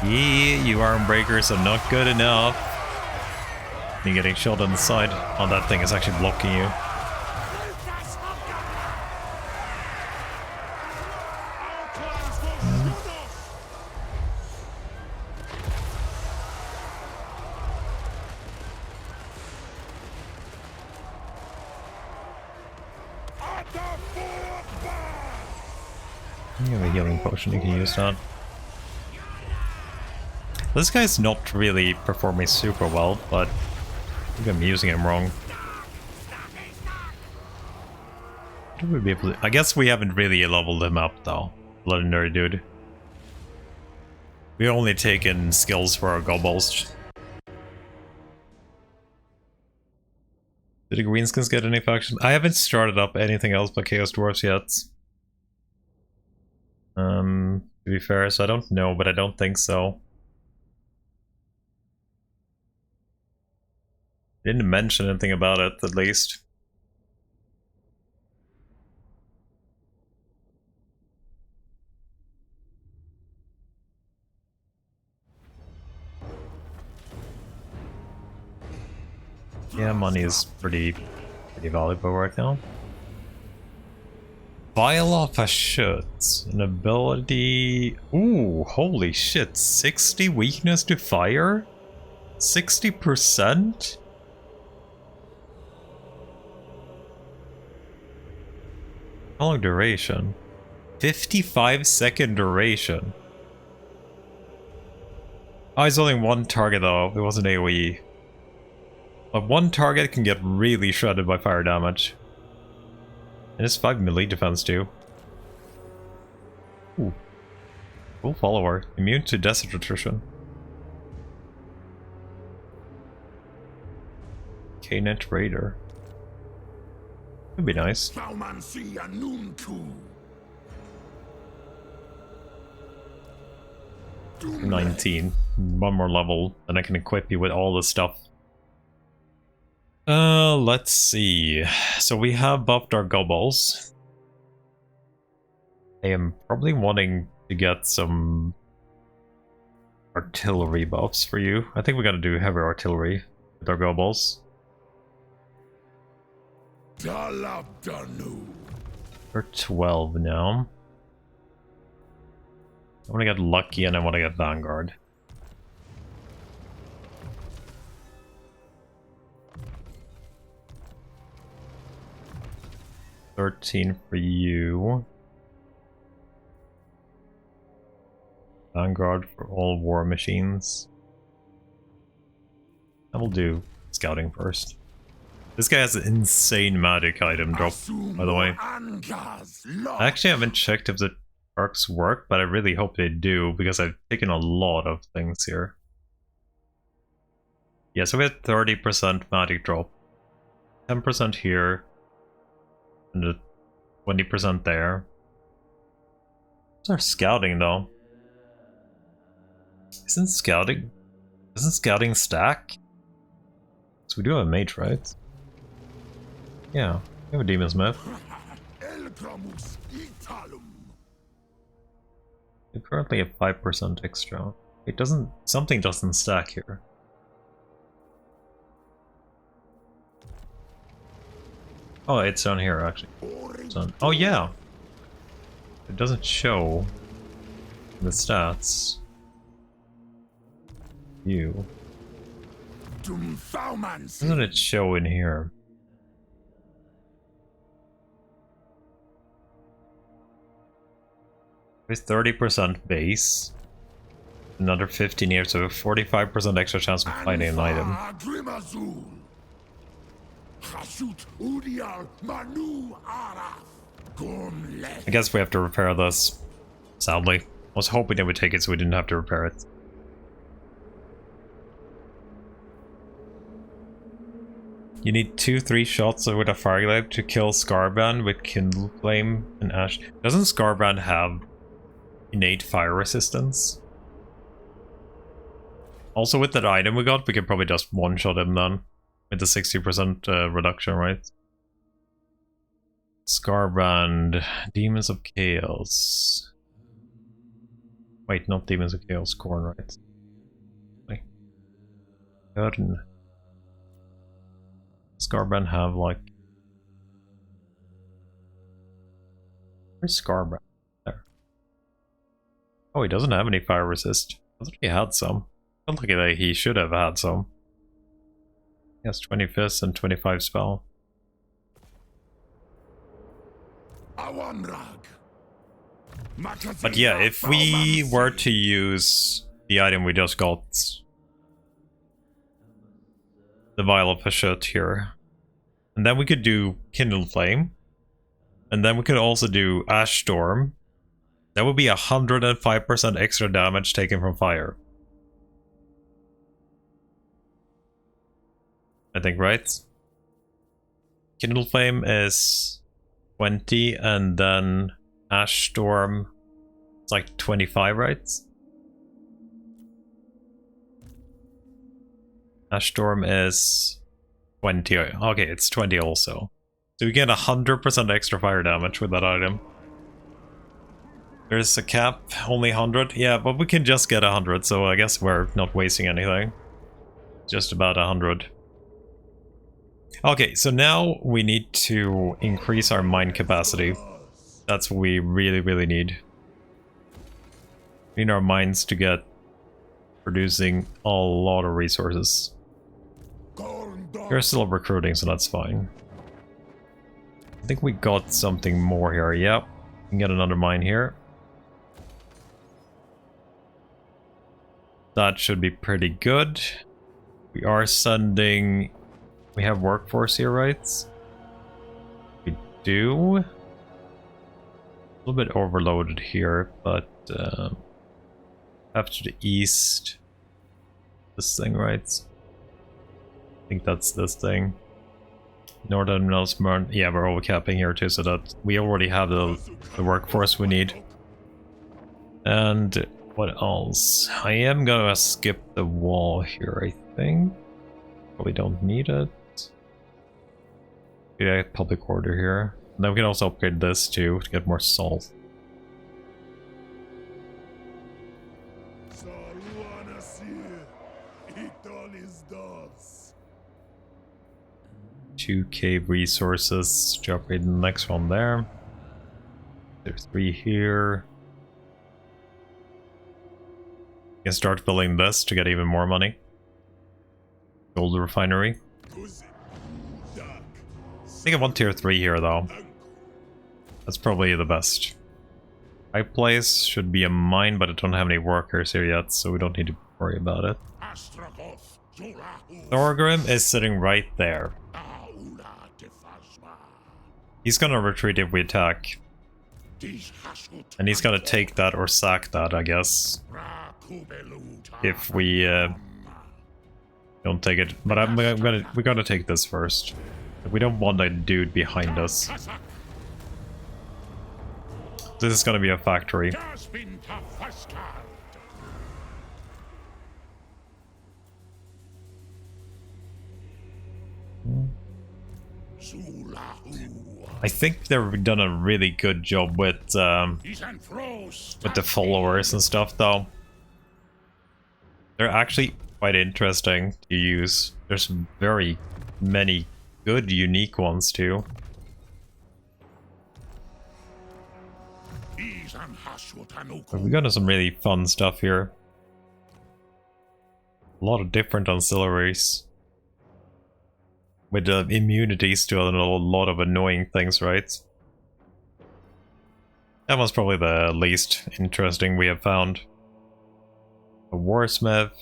Yeah, you Arm Breakers are not good enough. You're getting shot on the side. Oh, that thing is actually blocking you. You have a healing potion, you can use that. This guy's not really performing super well, but I think I'm using him wrong. Should we be able to... I guess we haven't really leveled him up though. Legendary dude. We only taken skills for our goblins. Did the greenskins get any faction? I haven't started up anything else but Chaos Dwarfs yet. To be fair, so I don't know, but I don't think so. Didn't mention anything about it, at least. Yeah, money is pretty valuable right now. Vial of Hashut, an ability. Ooh, holy shit! 60 weakness to fire, 60%. How long duration? 55-second duration. Oh, it's only one target though. It wasn't AoE. But one target can get really shredded by fire damage. And it's 5 melee defense too. Ooh. Cool follower. Immune to desert attrition. K-Net Raider. Would be nice. 19. One more level, and I can equip you with all the stuff. Let's see. So we have buffed our gobbles. I am probably wanting to get some artillery buffs for you. I think we gotta do heavy artillery with our gobbles. We're 12 now. I want to get lucky and I want to get Vanguard. $13 for you. Vanguard for all war machines. I will do scouting first. This guy has an insane magic item drop, by the way. I actually haven't checked if the perks work, but I really hope they do, because I've taken a lot of things here. Yeah, so we had 30% magic drop. 10% here. And 20% there. What's our scouting, though? Isn't scouting stack? So we do have a mage, right? Yeah, we have a demon's myth. Elgramus Italum. We currently have 5% extra. It doesn't. Something doesn't stack here. Oh, it's down here actually. It's on, oh yeah. It doesn't show the stats. You. Doesn't it show in here? With 30% base, another 15 here, so 45% extra chance of finding an item. Hashut Udial Manu Araf. I guess we have to repair this. Sadly, I was hoping they would take it so we didn't have to repair it. You need 2-3 shots with a fireglide to kill Scarbrand with Kindle Flame and Ash. Doesn't Scarbrand have innate fire resistance? Also, with that item we got, we could probably just one-shot him then. With the 60% reduction, right? Scarbrand, Demons of Chaos. Wait, not Demons of Chaos, Corn, right? Wait. Curtain. Scarbrand have like... Where's Scarbrand? There. Oh, he doesn't have any fire resist. I thought he had some. I don't think he should have had some. He has 20 fists and 25 spell. But yeah, if we were to use the item we just got, the Vial of Hashut here, and then we could do Kindle Flame, and then we could also do Ash Storm, that would be 105% extra damage taken from fire. I think, right? Kindle Flame is 20, and then Ash Storm, it's like 25, right? Ash Storm is 20. Okay, it's 20 also. So we get 100% extra fire damage with that item. There's a cap, only 100. Yeah, but we can just get 100, so I guess we're not wasting anything. Just about 100. Okay, so now we need to increase our mine capacity. That's what we really need. We need our mines to get producing a lot of resources. You're still recruiting, so that's fine. I think we got something more here. Yep, we can get another mine here. That should be pretty good. We are sending... We have workforce here, right? We do. A little bit overloaded here, but up to the east. This thing, right? I think that's this thing. Northern Nelsmern. Yeah, we're overcapping here too, so that we already have the workforce we need. And what else? I am gonna skip the wall here, I think. Probably don't need it. Yeah, public order here. And then we can also upgrade this too to get more salt. Two cave resources to upgrade the next one there. There's 3 here. You can start building this to get even more money. Gold refinery. I think I want tier 3 here though. That's probably the best. High place should be a mine, but I don't have any workers here yet, so we don't need to worry about it. Thorgrim is sitting right there. He's gonna retreat if we attack. And he's gonna take that or sack that, I guess. If we don't take it. But we're gonna take this first. We don't want that dude behind us. This is gonna be a factory. I think they've done a really good job with the followers and stuff, though. They're actually quite interesting to use. There's very many good, unique ones, too. We've got some really fun stuff here. A lot of different auxiliaries. With immunities to a lot of annoying things, right? That one's probably the least interesting we have found. A Warsmith,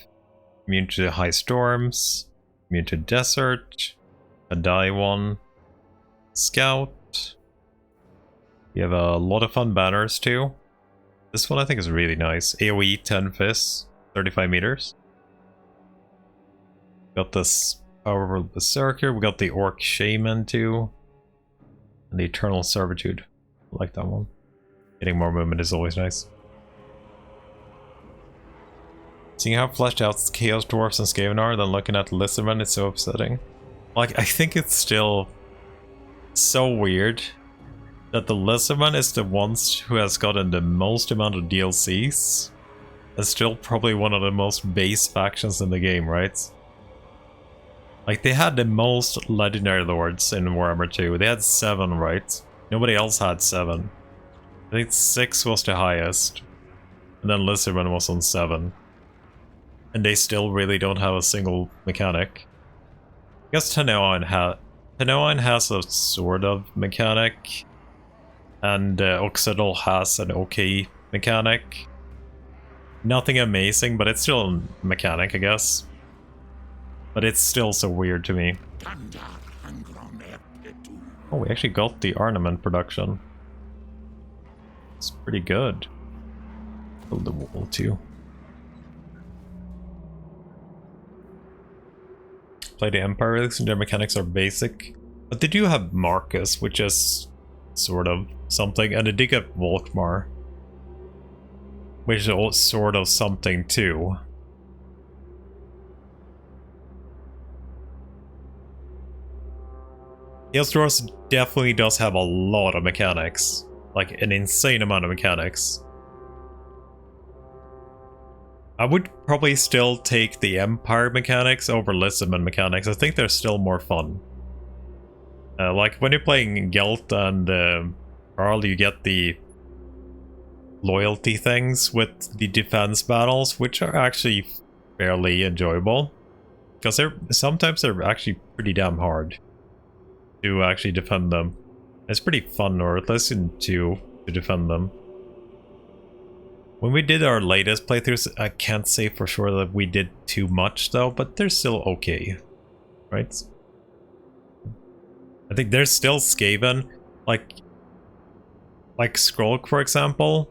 immune to high storms, immune to desert, a die one, scout. We have a lot of fun banners too. This one I think is really nice. AoE 10 fists, 35 meters. Got this Powerful Berserker, we got the Orc Shaman too. And the Eternal Servitude. I like that one. Getting more movement is always nice. Seeing how fleshed out Chaos Dwarfs and Skaven are, then looking at Lizardmen is so upsetting. Like, I think it's still so weird that the Lizardmen is the ones who has gotten the most amount of DLCs. And still probably one of the most base factions in the game, right? Like, they had the most legendary lords in Warhammer 2. They had 7, right? Nobody else had 7. I think 6 was the highest. And then Lizardman was on 7. And they still really don't have a single mechanic. I guess Tanoan has a sort of mechanic. And Oxidal has an okay mechanic. Nothing amazing, but it's still a mechanic, I guess. But it's still so weird to me. Oh, we actually got the ornament production. It's pretty good. Build the wall too. Play the Empire relics and their mechanics are basic. But they do have Marcus, which is sort of something. And they did get Volkmar, which is sort of something too. Chaos Dwarfs definitely does have a lot of mechanics. Like, an insane amount of mechanics. I would probably still take the Empire mechanics over Lizardman mechanics. I think they're still more fun. Like, when you're playing Gelt and Carl, you get the loyalty things with the defense battles, which are actually fairly enjoyable. Because sometimes they're actually pretty damn hard to actually defend them. It's pretty fun, or at least to defend them. When we did our latest playthroughs, I can't say for sure that we did too much though, but they're still okay, right? I think there's still Skaven, like Skrulk, for example.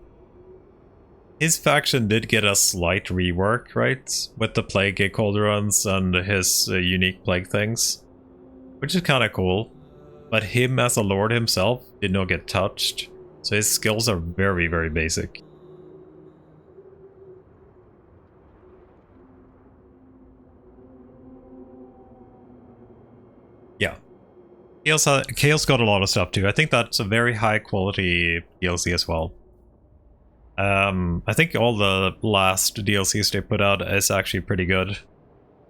His faction did get a slight rework, right? With the Plague Cauldrons and his unique plague things, which is kind of cool. But him as a lord himself did not get touched, so his skills are very, very basic. Yeah. Chaos got a lot of stuff too. I think that's a very high quality DLC as well. I think all the last DLCs they put out is actually pretty good.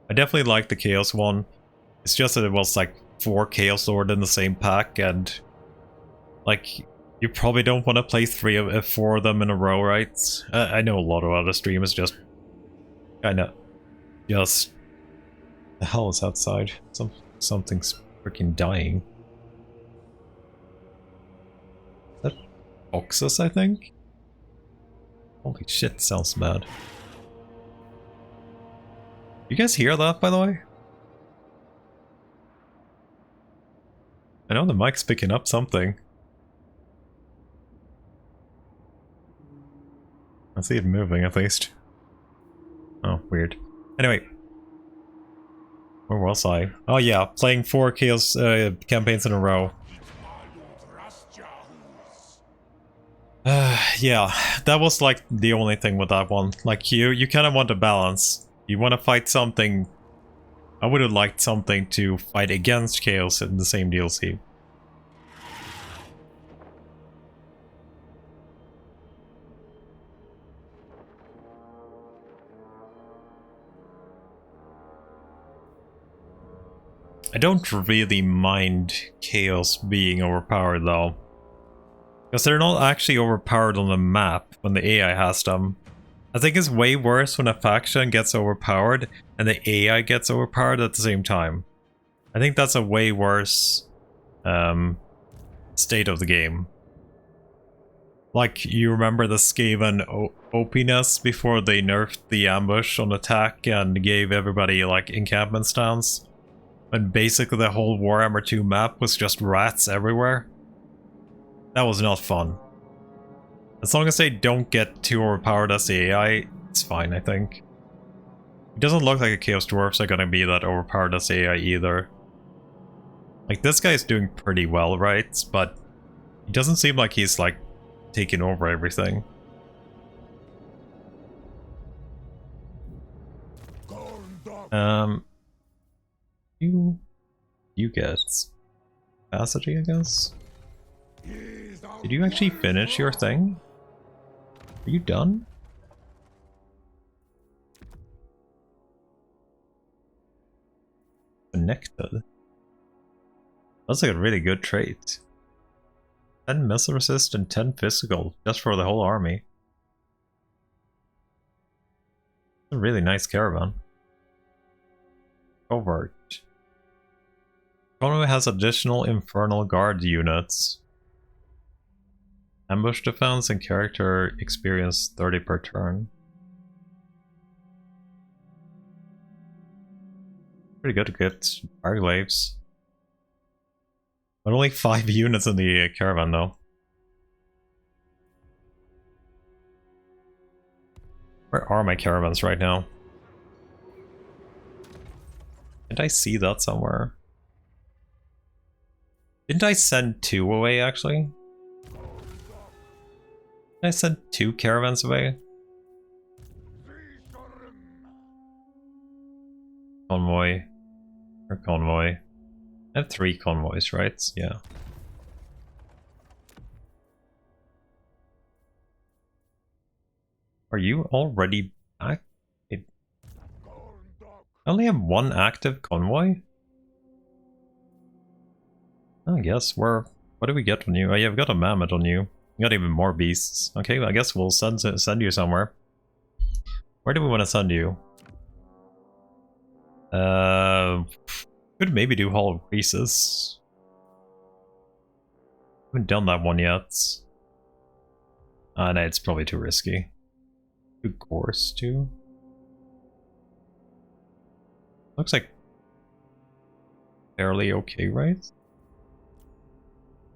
I definitely like the Chaos one. It's just that it was like 4 Chaos Lord in the same pack, and like, you probably don't want to play 4 of them in a row, right? I know a lot of other streamers just kinda just... The hell is outside? Something's freaking dying. Is that Oxus, I think? Holy shit, sounds bad. You guys hear that, by the way? I know the mic's picking up something. I see it moving, at least. Oh, weird. Anyway. Where was I? Oh yeah, playing 4 Chaos campaigns in a row. Yeah, that was like the only thing with that one. Like, you kind of want a balance. You want to fight something. I would have liked something to fight against Chaos in the same DLC. I don't really mind Chaos being overpowered though. Because they're not actually overpowered on the map when the AI has them. I think it's way worse when a faction gets overpowered and the AI gets overpowered at the same time. I think that's a way worse state of the game. Like, you remember the Skaven OP-ness before they nerfed the ambush on attack and gave everybody like encampment stance? When basically the whole Warhammer 2 map was just rats everywhere? That was not fun. As long as they don't get too overpowered as the AI, it's fine, I think. It doesn't look like the Chaos Dwarfs are gonna be that overpowered as the AI either. Like, this guy's doing pretty well, right? But it doesn't seem like he's, like, taking over everything. You get capacity, I guess? Did you actually finish your thing? Are you done? Connected. That's like a really good trait. 10 missile resist and 10 physical, just for the whole army. It's a really nice caravan. Covert. Conway has additional Infernal Guard units. Ambush defense and character experience 30 per turn. Pretty good to get Arglaves. But only 5 units in the caravan though. Where are my caravans right now? Did I see that somewhere? Didn't I send 2 away actually? Did I send 2 caravans away? Convoy. Or convoy. I have 3 convoys, right? Yeah. Are you already back? I only have 1 active convoy? I guess what do we get on you? Oh yeah, I've got a mammoth on you. You got even more beasts. Okay, I guess we'll send you somewhere. Where do we want to send you? Could maybe do Hall of Pieces. Haven't done that one yet. No, it's probably too risky. Too coarse too. Looks like fairly okay, right?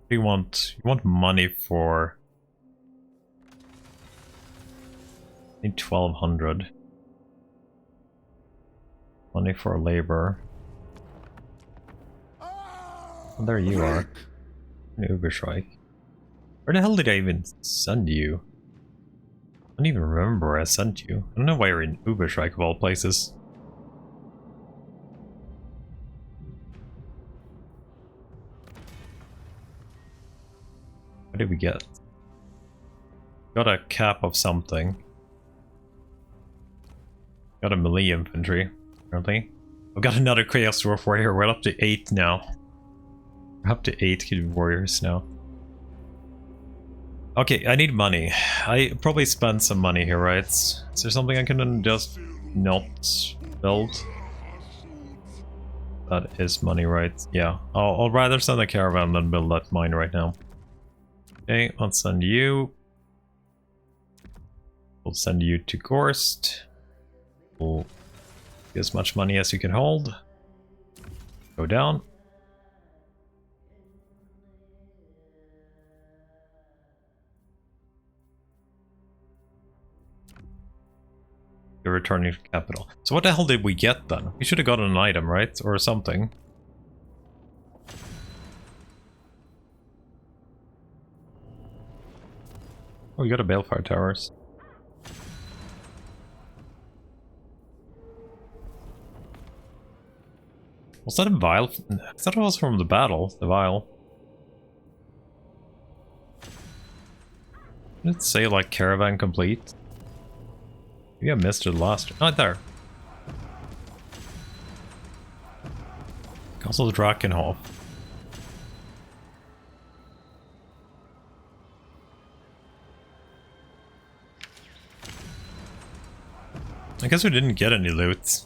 You want money for I think 1200. Money for labor. Oh, there you are. An Uberstrike. Where the hell did I even send you? I don't even remember where I sent you. I don't know why you're in Uberstrike of all places. What did we get? Got a cap of something. Got a melee infantry, apparently. I've got another Chaos Dwarf warrior. We're up to 8 now. We're up to 8 kid warriors now. Okay, I need money. I probably spent some money here, right? Is there something I can just not build? That is money, right? Yeah. I'll rather send a caravan than build that mine right now. Okay, let's send you. We'll send you to Gorst. We'll get as much money as you can hold. Go down. You're returning to capital. So what the hell did we get then? We should have gotten an item, right? Or something. Oh, we got a Balefire Towers. Was that a vial? I thought it was from the battle, the vial. Did it say like caravan complete? Maybe I missed it last. Oh, there. Also the Drakenhof. I guess we didn't get any loot.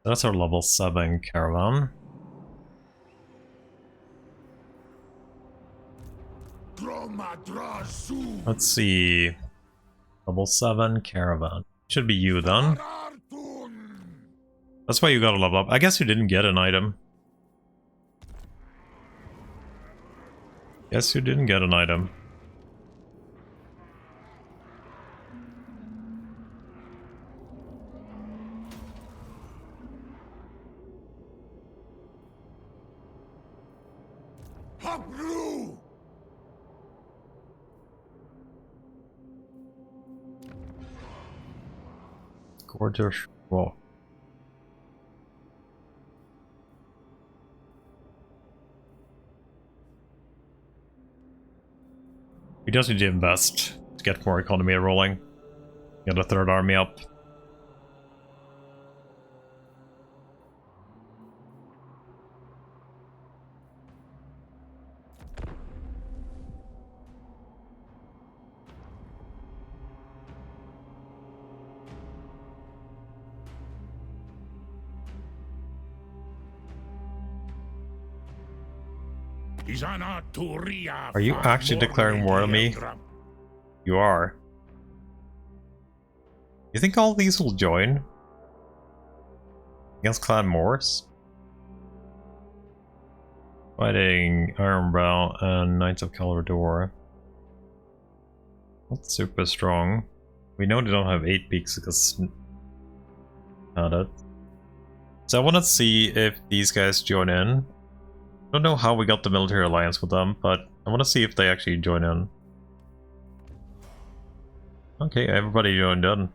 That's our level 7 caravan. Let's see. Level 7 caravan. Should be you then. That's why you gotta level up. I guess you didn't get an item. Guess you didn't get an item. Gorgeous. Whoa. We just need to invest to get more economy rolling. Get a third army up. Are you actually declaring war on me? You are. You think all these will join? Against Clan Morse? Fighting Ironbrow and Knights of Calvador. Not super strong. We know they don't have 8 peaks because had it. So I want to see if these guys join in. I don't know how we got the military alliance with them, but I want to see if they actually join in. Okay, everybody joined in.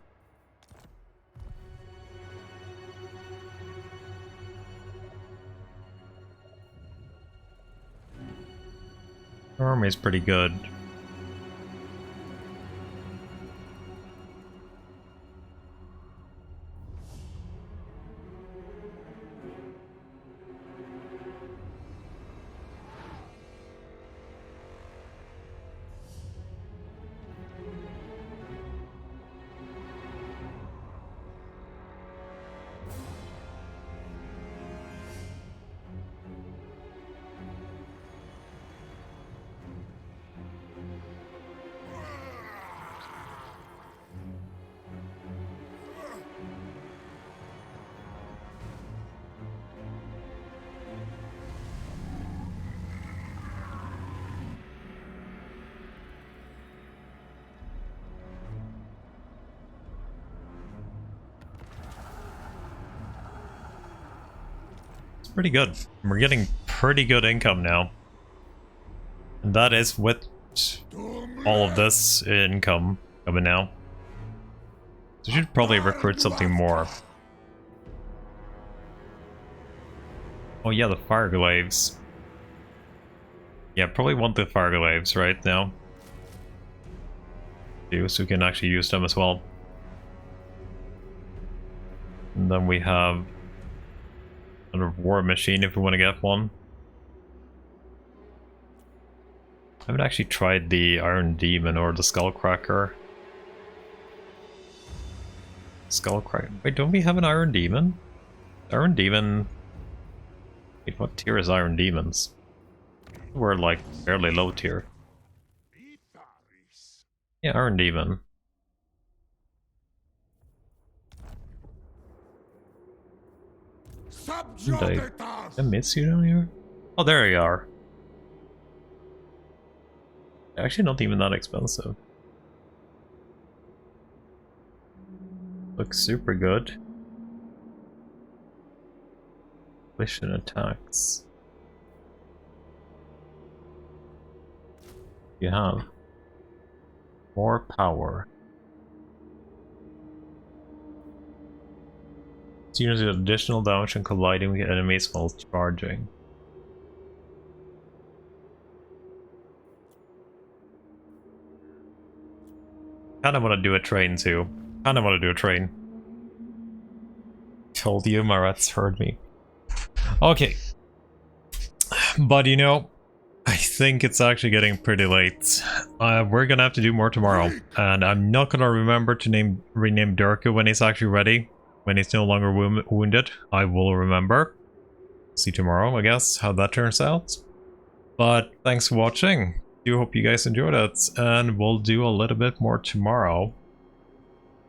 Our army's pretty good. Pretty good. We're getting pretty good income now. And that is with all of this income coming now. So we should probably recruit something more. Oh yeah, the Fireglaves. Yeah, probably want the Fireglaves right now. So we can actually use them as well. And then we have another war machine if we want to get one. I haven't actually tried the Iron Demon or the Skullcracker. Skullcracker. Wait, don't we have an Iron Demon? Iron Demon. Wait, what tier is Iron Demons? We're like fairly low tier. Yeah, Iron Demon. Did I miss you down here? Oh, there you are. Actually, not even that expensive. Looks super good. Collision attacks. You have more power. It's usually additional damage and colliding with enemies while charging. Kinda wanna do a train too. Kinda wanna do a train. told you, my rats heard me. Okay. But you know, I think it's actually getting pretty late. We're gonna have to do more tomorrow. And I'm not gonna remember to rename Durka when he's actually ready. When he's no longer wounded. I will remember. See tomorrow, I guess, how that turns out. But thanks for watching. Do hope you guys enjoyed it. And we'll do a little bit more tomorrow.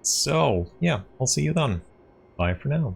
So, yeah, I'll see you then. Bye for now.